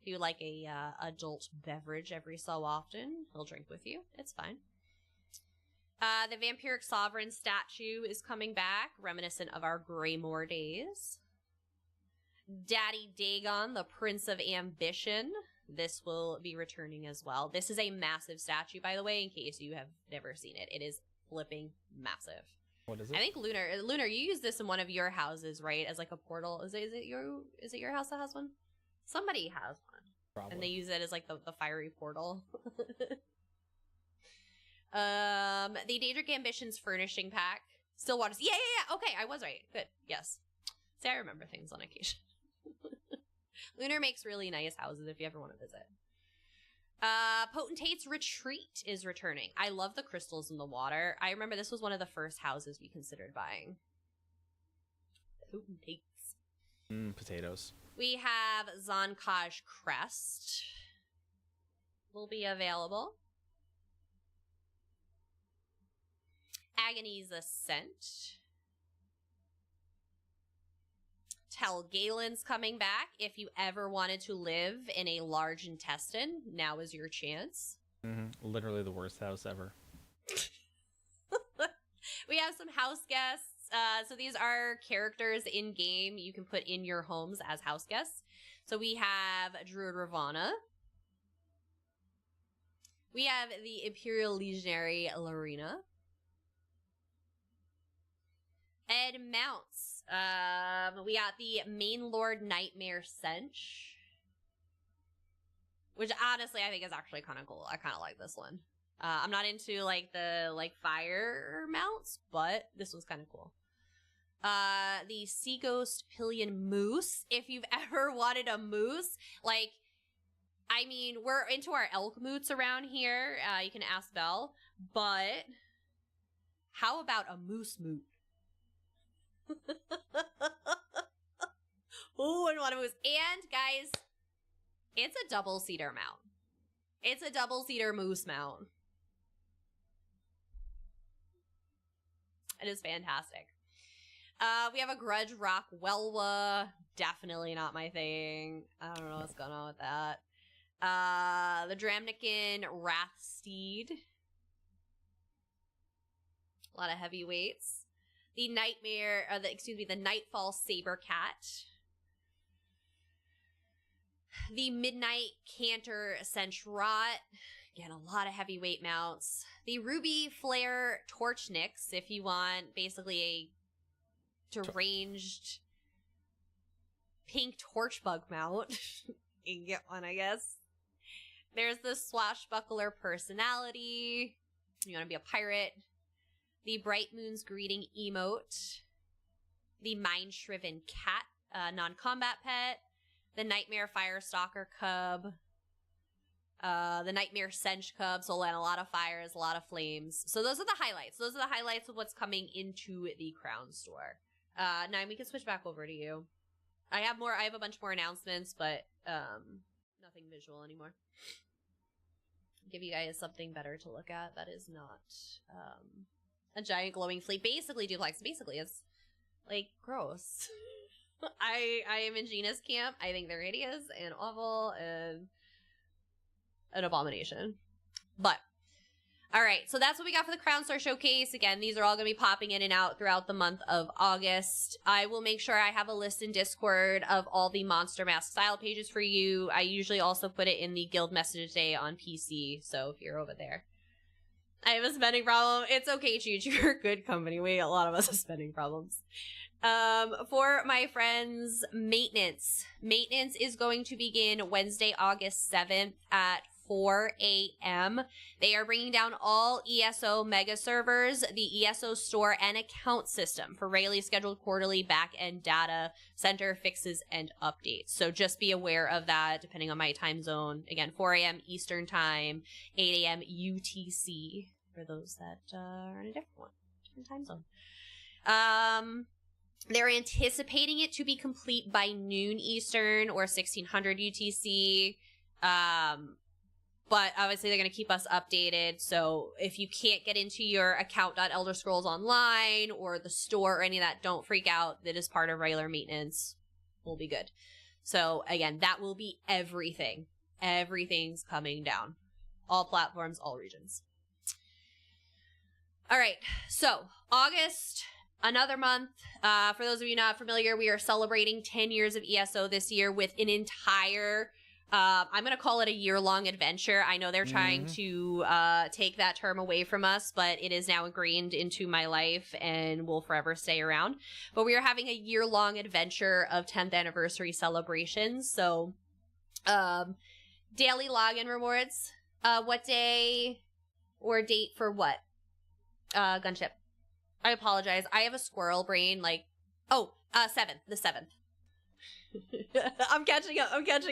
If you like a adult beverage every so often, he'll drink with you. It's fine. The Vampiric Sovereign statue is coming back, reminiscent of our Greymoor days. Daddy Dagon, the Prince of Ambition. This will be returning as well. This is a massive statue, by the way, in case you have never seen it. It is flipping massive. What is it? I think Lunar, you use this in one of your houses, right? As like a portal. Is it your house that has one? Somebody has one. Probably. And they use it as like the fiery portal. The Daedric Ambitions furnishing pack. Stillwater's. Yeah. Okay, I was right. Good. Yes. See, I remember things on occasion. Lunar makes really nice houses if you ever want to visit. Potentate's Retreat is returning. I love the crystals in the water. I remember this was one of the first houses we considered buying. Potentates. Potatoes. We have Zonkaj Crest. Will be available. Agony's Ascent. Telgalen's coming back. If you ever wanted to live in a large intestine, now is your chance. Literally the worst house ever. We have some house guests. So these are characters in game you can put in your homes as house guests. So we have Druid Ravana. We have the Imperial Legionary Larina. Ed Mounts. We got the Main Lord Nightmare Sench. Which honestly I think is actually kind of cool. I kind of like this one. I'm not into like the fire mounts, but this one's kind of cool. The Sea Ghost Pillion Moose. If you've ever wanted a moose, like, I mean, we're into our elk moots around here. You can ask Belle, but how about a moose moot? Who wouldn't want a moose? And guys, it's a double-seater mount. It's a double-seater moose mount. It is fantastic. We have a Grudge Rock Welwa. Definitely not my thing. I don't know what's going on with that. The Dramnikin Wrathsteed. A lot of heavyweights. The the Nightfall Sabercat. The Midnight Cantor Sench Rot. Again, a lot of heavyweight mounts. The Ruby Flare Torchnix, if you want basically a deranged pink torchbug mount. You can get one, I guess. There's the Swashbuckler Personality. You want to be a pirate. The Bright Moon's Greeting emote. The Mind Shriven Cat, non-combat pet. The Nightmare Firestalker Cub. The Nightmare Sench Cub. So a lot of fires, a lot of flames. So those are the highlights. Those are the highlights of what's coming into the Crown Store. Now we can switch back over to you. I have a bunch more announcements, but nothing visual anymore. Give you guys something better to look at that is not a giant glowing flea. Basically, duplex. Basically, it's like gross. I am in Gina's camp. I think they're hideous and awful and an abomination. But all right, so that's what we got for the Crown Star Showcase. Again, these are all going to be popping in and out throughout the month of August. I will make sure I have a list in Discord of all the Monster Mask style pages for you. I usually also put it in the guild message day on PC, so if you're over there. I have a spending problem. It's okay, Chooch. You're good company. A lot of us have spending problems. For my friends, maintenance. Maintenance is going to begin Wednesday, August 7th at 4 a.m. They are bringing down all ESO mega servers, the ESO store and account system for regularly scheduled quarterly back-end data center fixes and updates. So just be aware of that depending on my time zone. Again, 4 a.m. Eastern time, 8 a.m. UTC for those that are in a different time zone. They're anticipating it to be complete by noon Eastern or 1600 UTC. But obviously they're going to keep us updated. So if you can't get into your account.Elder Scrolls Online or the store or any of that, don't freak out. That is part of regular maintenance. We'll be good. So again, that will be everything. Everything's coming down. All platforms, all regions. All right. So August, another month. For those of you not familiar, we are celebrating 10 years of ESO this year with an entire... I'm going to call it a year-long adventure. I know they're trying to take that term away from us, but it is now ingrained into my life and will forever stay around. But we are having a year-long adventure of 10th anniversary celebrations. So, daily login rewards. What day or date for what? Gunship. I apologize. I have a squirrel brain. The 7th. I'm catching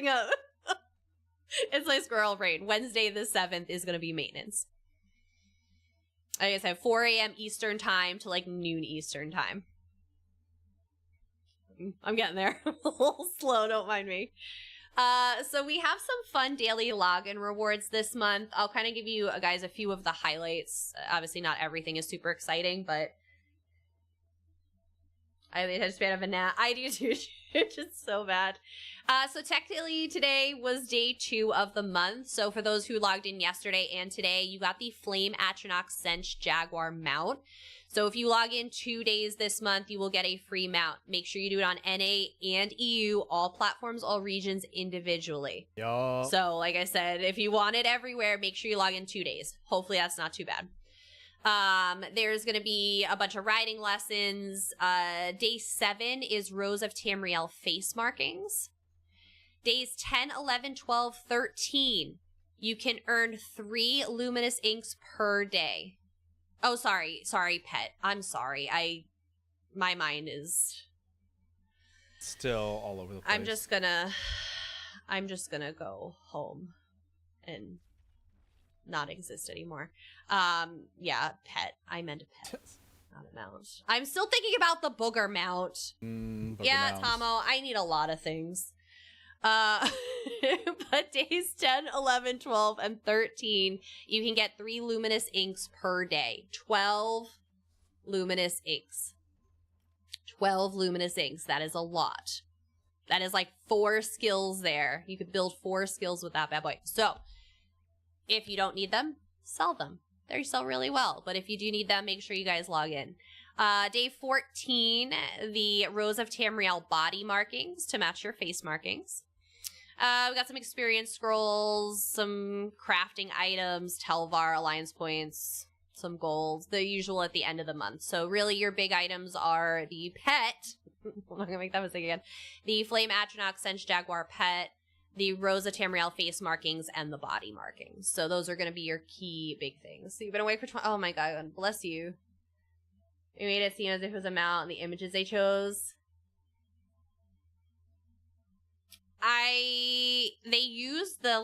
up. It's my squirrel brain. Wednesday the 7th is going to be maintenance. Like I said, 4 a.m. Eastern time to noon Eastern time. I'm getting there. A little slow, don't mind me. So we have some fun daily login rewards this month. I'll kind of give you guys a few of the highlights. Obviously not everything is super exciting, but I had a span of a gnat. I do too. It's just so bad. So technically today was day 2 of the month. So for those who logged in yesterday and today, you got the Flame Atronach Cinch Jaguar mount. So if you log in 2 days this month, you will get a free mount. Make sure you do it on NA and EU, all platforms, all regions individually. Yup. So like I said, if you want it everywhere, make sure you log in 2 days. Hopefully that's not too bad. There's going to be a bunch of riding lessons. Day 7 is Rose of Tamriel face markings. Days 10, 11, 12, 13, you can earn 3 luminous inks per day. Oh, sorry, pet. I'm sorry. My mind is still all over the place. I'm just gonna go home and not exist anymore. Yeah, pet. I meant a pet, not a mount. I'm still thinking about the booger mount. Yeah, mounts. Tomo, I need a lot of things. But days 10, 11, 12, and 13, you can get 3 luminous inks per day. 12 luminous inks. 12 luminous inks. That is a lot. That is 4 skills there. You could build 4 skills with that bad boy. So, if you don't need them, sell them. They sell really well. But if you do need them, make sure you guys log in. Day 14, the Rose of Tamriel body markings to match your face markings. We got some experience scrolls, some crafting items, Telvar, alliance points, some gold, the usual at the end of the month. So really your big items are the pet, I'm not gonna make that mistake again, the Flame Atronach Cinch Jaguar pet, the Rose of Tamriel face markings, and the body markings. So those are gonna be your key big things. So you've been awake for oh my god, bless you. We made it seem as if it was a mount and the images they chose. They used the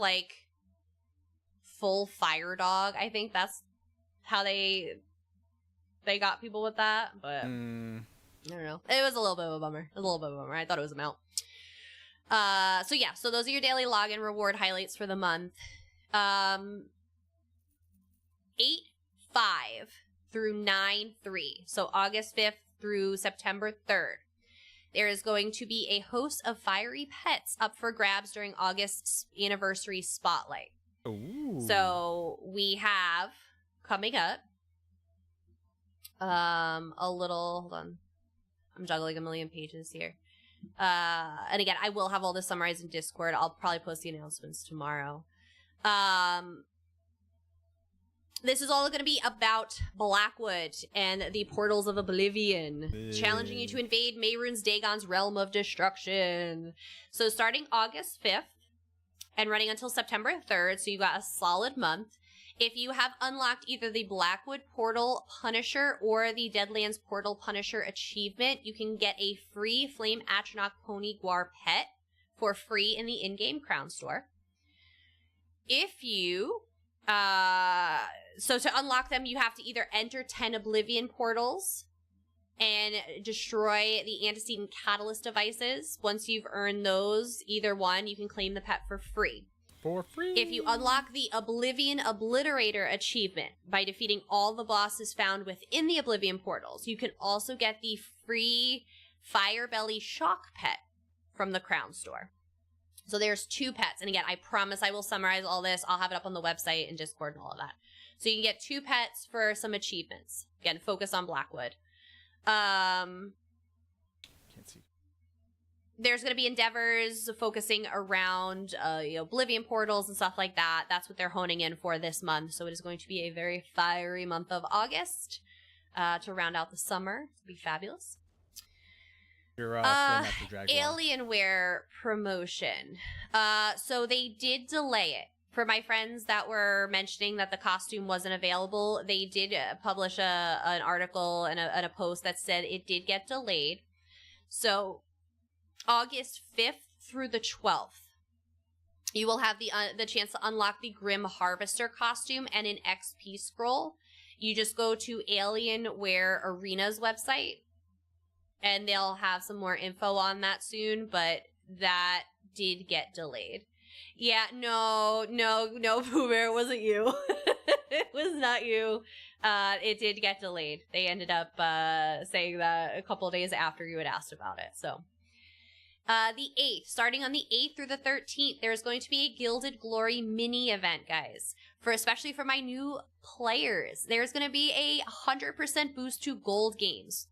full fire dog. I think that's how they got people with that, but I don't know. It was a little bit of a bummer. I thought it was a mount. So yeah, so those are your daily login reward highlights for the month. 8/5 through 9/3. So August 5th through September 3rd. There is going to be a host of fiery pets up for grabs during August's anniversary spotlight. Ooh. So we have coming up a little, hold on, I'm juggling a million pages here. And again, I will have all this summarized in Discord. I'll probably post the announcements tomorrow. This is all going to be about Blackwood and the Portals of Oblivion, challenging you to invade Mehrunes Dagon's realm of destruction. So starting August 5th and running until September 3rd, so you got a solid month. If you have unlocked either the Blackwood Portal Punisher or the Deadlands Portal Punisher achievement, you can get a free Flame Atronach Pony Guar pet for free in the in-game Crown Store. If you... So to unlock them, you have to either enter 10 Oblivion portals and destroy the antecedent catalyst devices. Once you've earned those, either one, you can claim the pet for free. For free. If you unlock the Oblivion Obliterator achievement by defeating all the bosses found within the Oblivion portals, you can also get the free Firebelly Shock pet from the Crown Store. So there's 2 pets. And again, I promise I will summarize all this. I'll have it up on the website and Discord and all of that. So you can get 2 pets for some achievements. Again, focus on Blackwood. Can't see. There's going to be endeavors focusing around Oblivion portals and stuff like that. That's what they're honing in for this month. So it is going to be a very fiery month of August to round out the summer. It'll be fabulous. Your Alienware promotion. So they did delay it. For my friends that were mentioning that the costume wasn't available, they did publish an article and a post that said it did get delayed. So August 5th through the 12th, you will have the chance to unlock the Grim Harvester costume and an XP scroll. You just go to Alienware Arena's website, and they'll have some more info on that soon, but that did get delayed. Yeah, no, Pooh Bear, it wasn't you. It was not you. It did get delayed. They ended up saying that a couple of days after you had asked about it, so. The 8th, starting on the 8th through the 13th, there's going to be a Gilded Glory mini event, guys. Especially for my new players. There's going to be a 100% boost to gold gains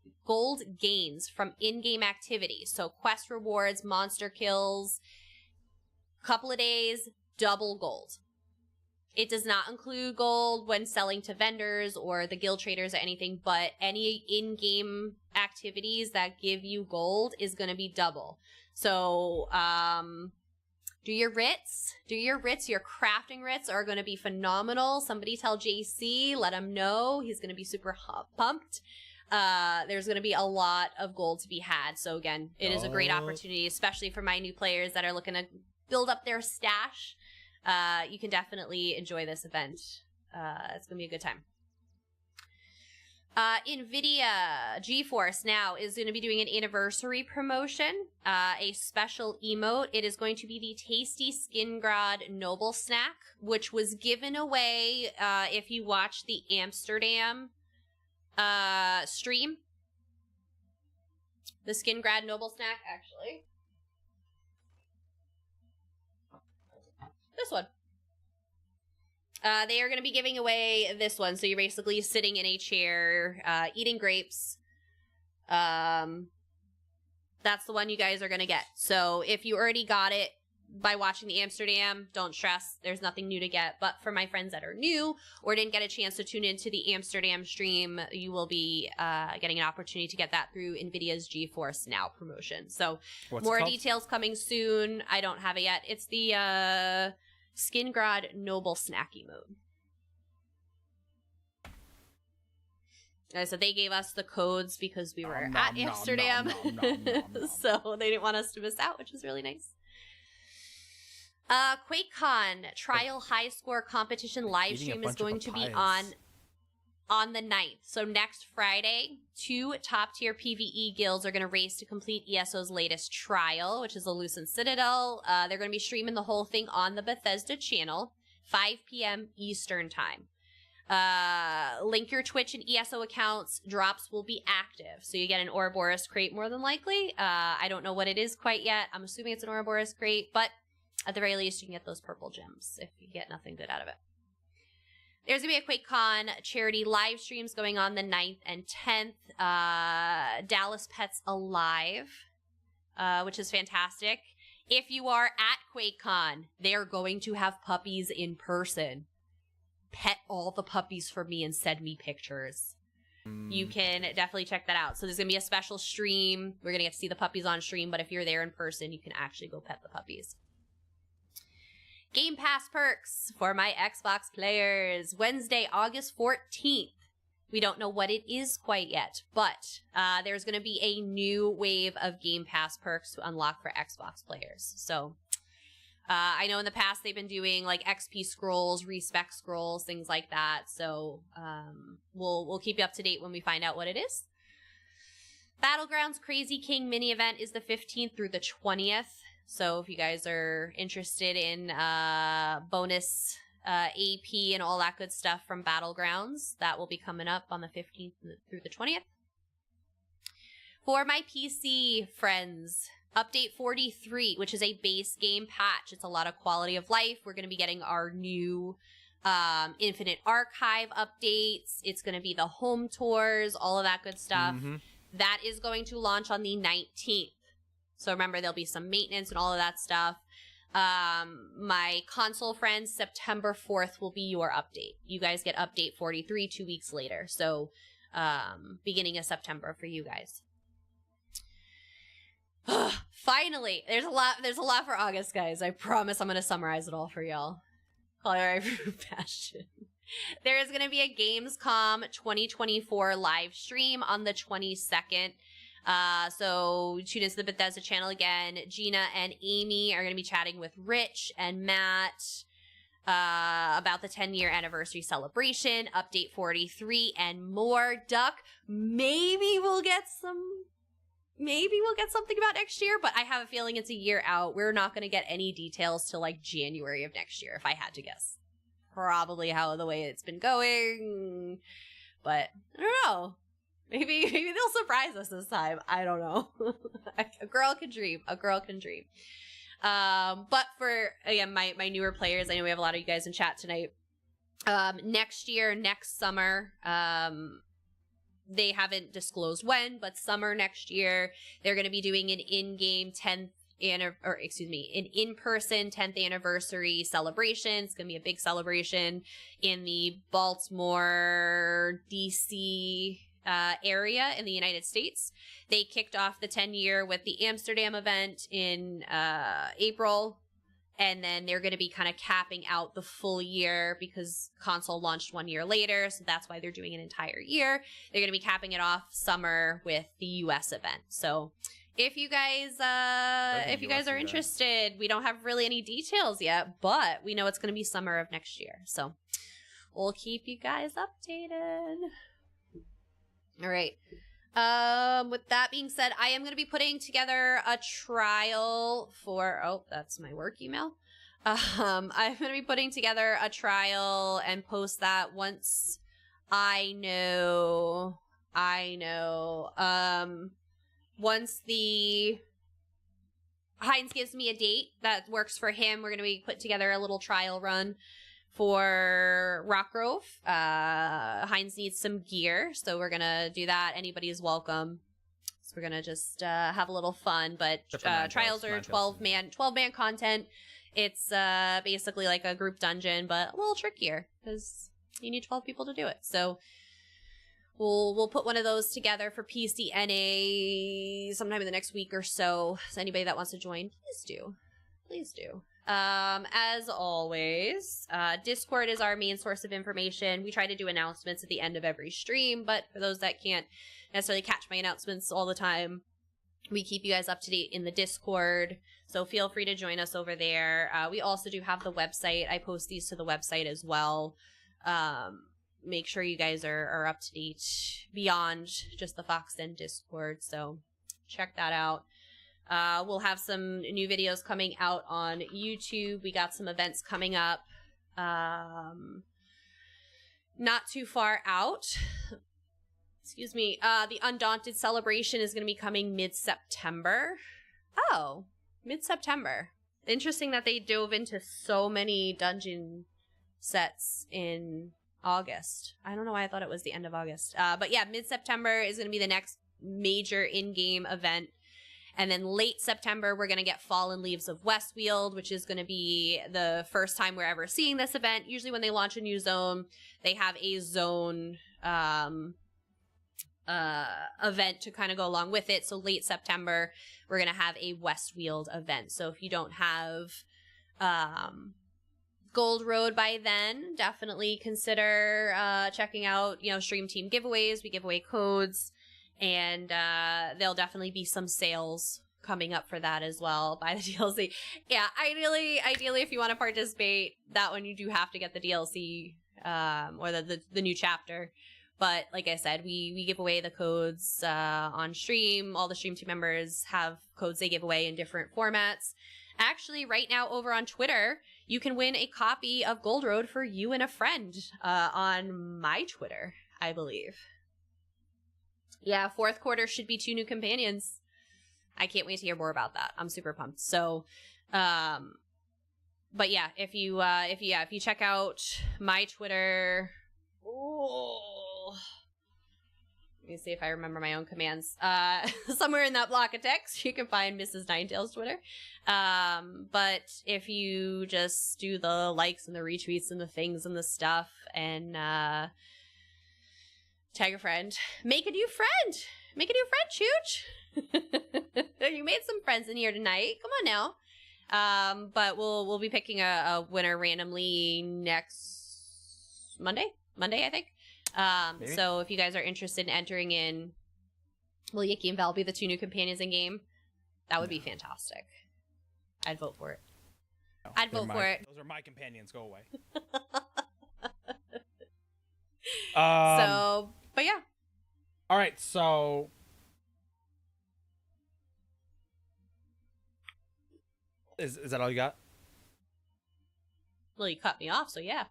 from in-game activities. So quest rewards, monster kills, couple of days, double gold. It does not include gold when selling to vendors or the guild traders or anything, but any in-game activities that give you gold is going to be double. So, do your writs. Your crafting writs are going to be phenomenal. Somebody tell JC, let him know. He's going to be super pumped. There's going to be a lot of gold to be had. So again, it is a great opportunity, especially for my new players that are looking to build up their stash. You can definitely enjoy this event. It's going to be a good time. NVIDIA GeForce now is going to be doing an anniversary promotion, a special emote. It is going to be the Tasty Skingrad Noble Snack, which was given away if you watch the Amsterdam stream. The Skingrad Noble Snack, actually. This one. They are going to be giving away this one. So you're basically sitting in a chair, eating grapes. That's the one you guys are going to get. So if you already got it by watching the Amsterdam, don't stress. There's nothing new to get. But for my friends that are new or didn't get a chance to tune into the Amsterdam stream, you will be getting an opportunity to get that through NVIDIA's GeForce Now promotion. So more details coming soon. I don't have it yet. It's the Skingrad Noble Snacky mode. So they gave us the codes because we were at Amsterdam. So they didn't want us to miss out, which was really nice. QuakeCon Trial High Score Competition live stream is going to be on the 9th. So next Friday, 2 top-tier PvE guilds are going to race to complete ESO's latest trial, which is the Lucent Citadel. They're going to be streaming the whole thing on the Bethesda channel, 5 p.m. Eastern Time. Link your Twitch and ESO accounts. Drops will be active. So you get an Ouroboros crate more than likely. I don't know what it is quite yet. I'm assuming it's an Ouroboros crate, but at the very least, you can get those purple gems if you get nothing good out of it. There's going to be a QuakeCon charity live streams going on the 9th and 10th. Dallas Pets Alive, which is fantastic. If you are at QuakeCon, they're going to have puppies in person. Pet all the puppies for me and send me pictures. You can definitely check that out. So there's going to be a special stream. We're going to get to see the puppies on stream, but if you're there in person, you can actually go pet the puppies. Game Pass perks for my Xbox players. Wednesday, August 14th. We don't know what it is quite yet, but there's going to be a new wave of Game Pass perks to unlock for Xbox players. So I know in the past they've been doing like XP scrolls, respec scrolls, things like that. So we'll keep you up to date when we find out what it is. Battlegrounds Crazy King mini event is the 15th through the 20th. So if you guys are interested in bonus AP and all that good stuff from Battlegrounds, that will be coming up on the 15th through the 20th. For my PC friends, Update 43, which is a base game patch. It's a lot of quality of life. We're going to be getting our new Infinite Archive updates. It's going to be the home tours, all of that good stuff. That is going to launch on the 19th. So remember, there'll be some maintenance and all of that stuff. My console friends, September 4th will be your update. You guys get update 43 2 weeks later. So beginning of September for you guys. Finally, there's a lot for August, guys. I promise I'm going to summarize it all for y'all. All Bastion. There is going to be a Gamescom 2024 live stream on the 22nd. So tune into the Bethesda channel again. Gina and Amy are going to be chatting with Rich and Matt about the 10-year anniversary celebration, update 43, and more. Duck, maybe we'll get something about next year, but I have a feeling it's a year out. We're not going to get any details till like January of next year, if I had to guess. Probably how the way it's been going, but I don't know. Maybe they'll surprise us this time. I don't know. A girl can dream. A girl can dream. But for, again, my newer players, I know we have a lot of you guys in chat tonight. Next year, next summer, they haven't disclosed when, but summer next year, they're going to be doing an in-game an in-person 10th anniversary celebration. It's going to be a big celebration in the Baltimore, DC area in the United States. They kicked off the 10-year with the Amsterdam event in April, and then they're going to be kind of capping out the full year because console launched 1 year later, so that's why they're doing an entire year. They're going to be capping it off summer with the US event. So if you guys are interested, we don't have really any details yet, but we know it's going to be summer of next year. So we'll keep you guys updated. All right. With that being said, I am going to be putting together a trial for, oh, that's my work email. I'm going to be putting together a trial and post that once I know, once the Heinz gives me a date that works for him, we're going to be put together a little trial run for Rock Grove. Heinz needs some gear, so we're gonna do that. Anybody is welcome. So we're gonna just have a little fun. But trials are 12-man content. It's basically like a group dungeon, but a little trickier because you need 12 people to do it. So we'll put one of those together for PCNA sometime in the next week or so. So anybody that wants to join, please do. As always, Discord is our main source of information. We try to do announcements at the end of every stream, but for those that can't necessarily catch my announcements all the time, we keep you guys up to date in the Discord, so feel free to join us over there. We also do have the website. I post these to the website as well. Make sure you guys are up to date beyond just the Fox Den Discord, so check that out. We'll have some new videos coming out on YouTube. We got some events coming up not too far out. Excuse me. The Undaunted celebration is going to be coming mid-September. Oh, mid-September. Interesting that they dove into so many dungeon sets in August. I don't know why I thought it was the end of August. But yeah, mid-September is going to be the next major in-game event. And then late September, we're going to get Fallen Leaves of Westfield, which is going to be the first time we're ever seeing this event. Usually when they launch a new zone, they have a zone event to kind of go along with it. So late September, we're going to have a Westfield event. So if you don't have Gold Road by then, definitely consider checking out, Stream Team giveaways. We give away codes. And there'll definitely be some sales coming up for that as well by the DLC. Yeah, ideally, if you want to participate, that one you do have to get the DLC or the new chapter. But like I said, we give away the codes on stream. All the Stream Team members have codes they give away in different formats. Actually, right now over on Twitter, you can win a copy of Gold Road for you and a friend on my Twitter, I believe. Yeah, fourth quarter should be 2 new companions. I can't wait to hear more about that. I'm super pumped. So, but yeah, if you check out my Twitter, let me see if I remember my own commands. Somewhere in that block of text, you can find Mrs. Ninetail's Twitter. But if you just do the likes and the retweets and the things and the stuff and tag a friend. Make a new friend, Chooch. You made some friends in here tonight. Come on now. But we'll be picking a winner randomly next Monday, I think. So if you guys are interested in entering in, will Yiki and Val be the 2 new companions in game? That would be fantastic. I'd vote for it. No, I'd vote for it. Those are my companions. Go away. But yeah. All right, so is that all you got? Well, you cut me off, so yeah.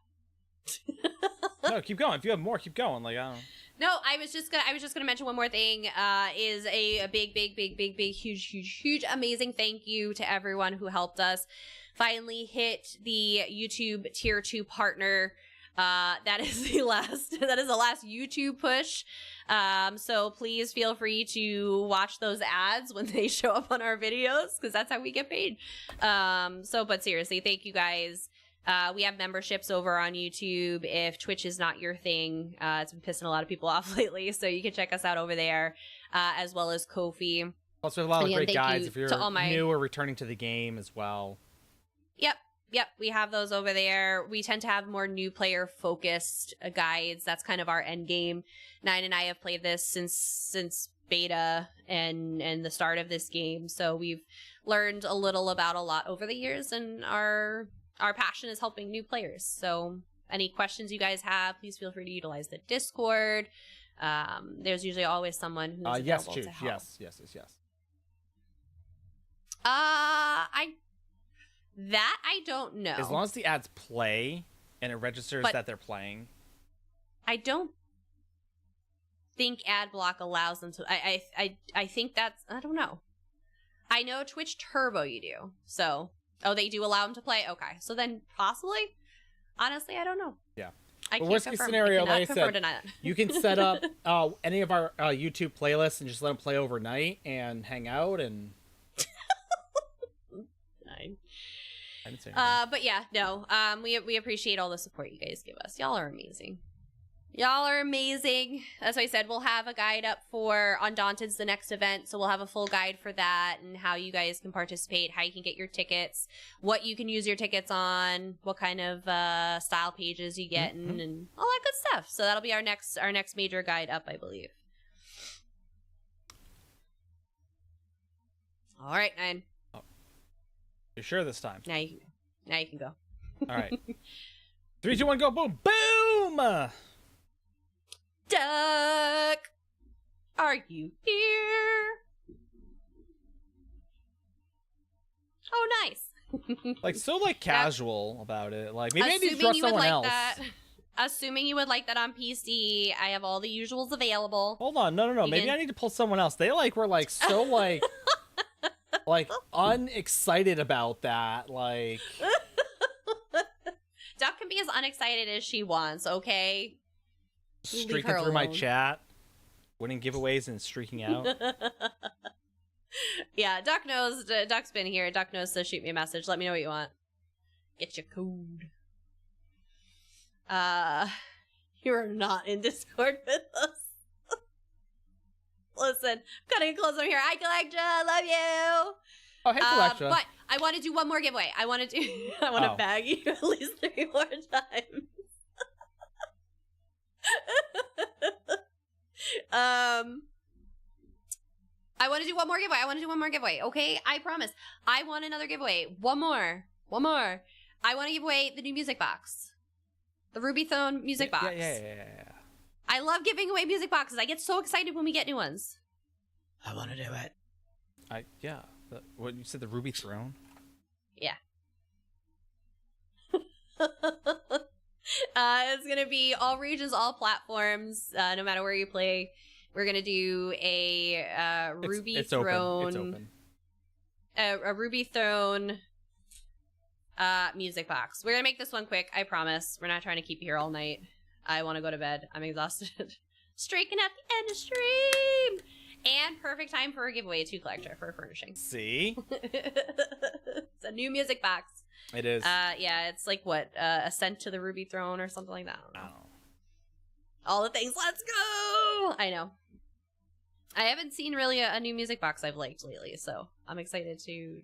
No, keep going. If you have more, keep going. Like, I don't know. No, I was just gonna mention one more thing. Is a big, huge, amazing thank you to everyone who helped us finally hit the YouTube tier 2 partner. That is the last YouTube push. So please feel free to watch those ads when they show up on our videos, because that's how we get paid. But seriously, thank you guys. We have memberships over on YouTube. If Twitch is not your thing, it's been pissing a lot of people off lately, so you can check us out over there, as well as Ko-fi. Also, a lot of great guides if you're new or returning to the game as well. Yep, we have those over there. We tend to have more new player focused guides. That's kind of our end game. Nine and I have played this since beta and the start of this game, so we've learned a little about a lot over the years, and our passion is helping new players. So any questions you guys have, please feel free to utilize the Discord. There's usually always someone who's available to help. Yes. I don't know. As long as the ads play and it registers that they're playing. I don't think ad block allows them to. I think that's. I don't know. I know Twitch Turbo you do. So, they do allow them to play? Okay. So then possibly. Honestly, I don't know. Yeah. I can't worst confirm. Case scenario, like I said, deny that. You can set up any of our YouTube playlists and just let them play overnight and hang out and. Fine. I didn't say anything. But yeah, no. We appreciate all the support you guys give us. Y'all are amazing. Y'all are amazing. As I said, we'll have a guide up for Undaunted's the next event, so we'll have a full guide for that and how you guys can participate, how you can get your tickets, what you can use your tickets on, what kind of style pages you get, and all that good stuff. So that'll be our next major guide up, I believe. All right, Nine. You're sure this time? Now you can go. All right. 3, 2, 1, go! Boom! Boom! Duck, are you here? Oh, nice. Like, so, like, casual about it. Like, maybe I need to Assuming trust you would someone like else. that. assuming you would like that on PC, I have all the usuals available. Hold on, no. Maybe I need to pull someone else. They were so like unexcited about that. Like, Duck can be as unexcited as she wants. Okay, streaking through my chat, winning giveaways and streaking out. Yeah, Duck knows. Duck's been here. Duck knows to shoot me a message. Let me know what you want. Get your code. You're not in Discord with us. Listen, I'm cutting close over here. Hi, Collectra. Love you. Oh, hey, Collectra. But I want to do one more giveaway. I want to bag you at least 3 more times. I want to do one more giveaway. Okay, I promise. I want another giveaway. One more. I want to give away the new music box, the Rubythone music box. Yeah. I love giving away music boxes. I get so excited when we get new ones. I want to do it. What you said, the Ruby Throne? Yeah. It's gonna be all regions, all platforms, no matter where you play. We're gonna do a Ruby Throne. It's open. A Ruby Throne music box. We're gonna make this one quick, I promise. We're not trying to keep you here all night. I want to go to bed. I'm exhausted. Streaking at the end of stream! And perfect time for a giveaway to Collector for furnishing. See? It's a new music box. It is. Yeah, it's like what? Ascent to the Ruby Throne or something like that. I don't know. All the things. Let's go! I know. I haven't seen really a new music box I've liked lately, so I'm excited to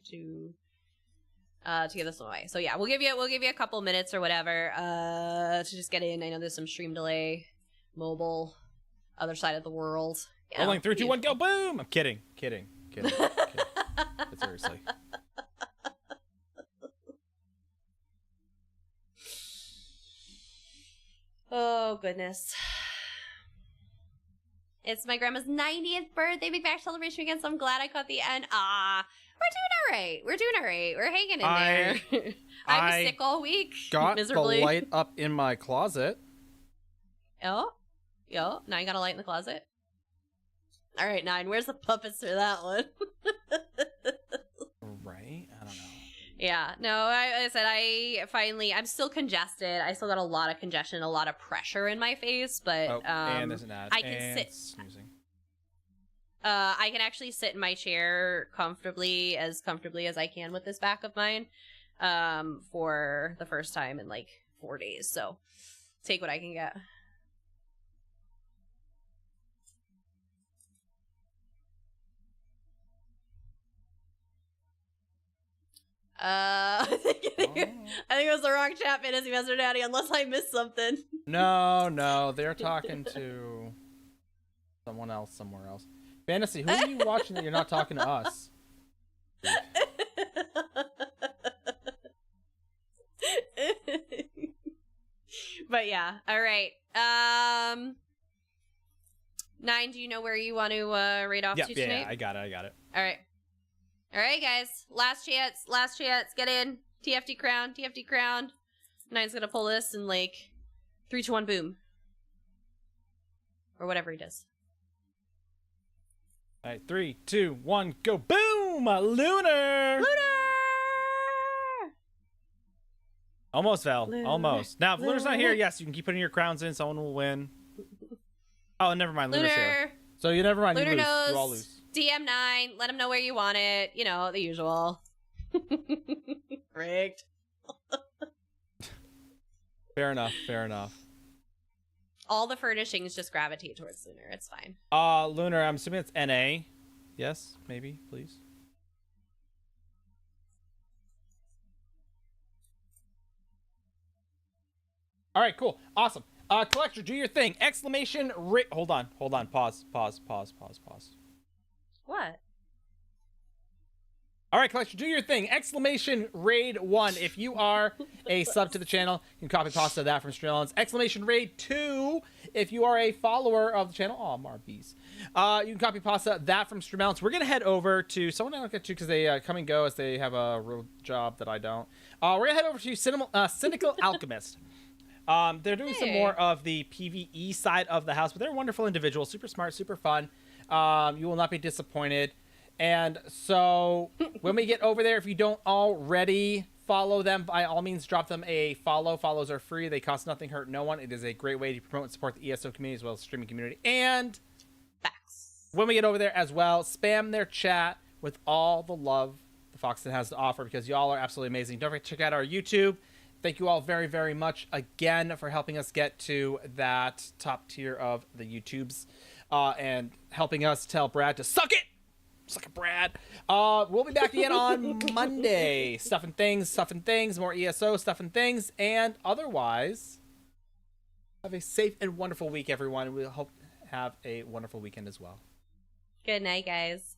give this one away. So yeah, we'll give you a couple minutes or whatever to just get in. I know there's some stream delay, mobile, other side of the world. Rolling 3, 2, 1, go! Boom! I'm kidding. But seriously. Oh goodness. It's my grandma's 90th birthday big back celebration weekend, so I'm glad I caught the end. We're doing all right. We're hanging in there. I was sick all week. Got miserably. the light up in my closet. Oh? Yo, now you got a light in the closet? All right, 9. Where's the puppets for that one? Right? I don't know. Yeah, no, I said I'm still congested. I still got a lot of congestion, a lot of pressure in my face, but and there's an ad. I can sit. Snoozing. I can actually sit in my chair comfortably as I can with this back of mine, for the first time in like 4 days. So take what I can get. I think it was the wrong chat, Fantasy Master Daddy, unless I missed something. No, they're talking to someone else somewhere else. Fantasy, who are you watching that you're not talking to us? But yeah, all right. 9, do you know where you want to raid off to tonight? Yeah, I got it. All right, guys. Last chance. Get in. TFT crown. 9's gonna pull this in like 3, 2, 1, boom. Or whatever he does. All right, 3, 2, 1, go! Boom! Lunar! Almost, Val. Lunar. Almost. Now, if Lunar's not here, yes, you can keep putting your crowns in. Someone will win. Oh, never mind. Lunar's here. So you never mind. Lunar You lose. knows. You all lose. DM 9. Let him know where you want it. You know, the usual. Rigged. Fair enough. All the furnishings just gravitate towards Lunar. It's fine. Lunar, I'm assuming it's NA. Yes, maybe, please. All right, cool. Awesome. Collector, do your thing. Exclamation hold on. Pause. What? All right, Collector, do your thing. Exclamation raid 1. If you are a sub to the channel, you can copy pasta that from Streamlabs. Exclamation raid 2. If you are a follower of the channel, Marbees. You can copy pasta that from Streamlabs. We're gonna head over to someone I don't get to because they come and go as they have a real job that I don't. We're gonna head over to Cynical Alchemist. They're doing some more of the PvE side of the house, but they're wonderful individuals, super smart, super fun. You will not be disappointed. And so when we get over there, if you don't already follow them, by all means, drop them a follow. Follows are free. They cost nothing, hurt no one. It is a great way to promote and support the ESO community as well as the streaming community. And facts. When we get over there as well, spam their chat with all the love the Foxton has to offer, because y'all are absolutely amazing. Don't forget to check out our YouTube. Thank you all very, very much again for helping us get to that top tier of the YouTubes and helping us tell Brad to suck it. Suck it, Brad. We'll be back again on Monday. Stuff and things, more ESO stuff and things, and otherwise, have a safe and wonderful week, everyone. We hope to have a wonderful weekend as well. Good night, guys.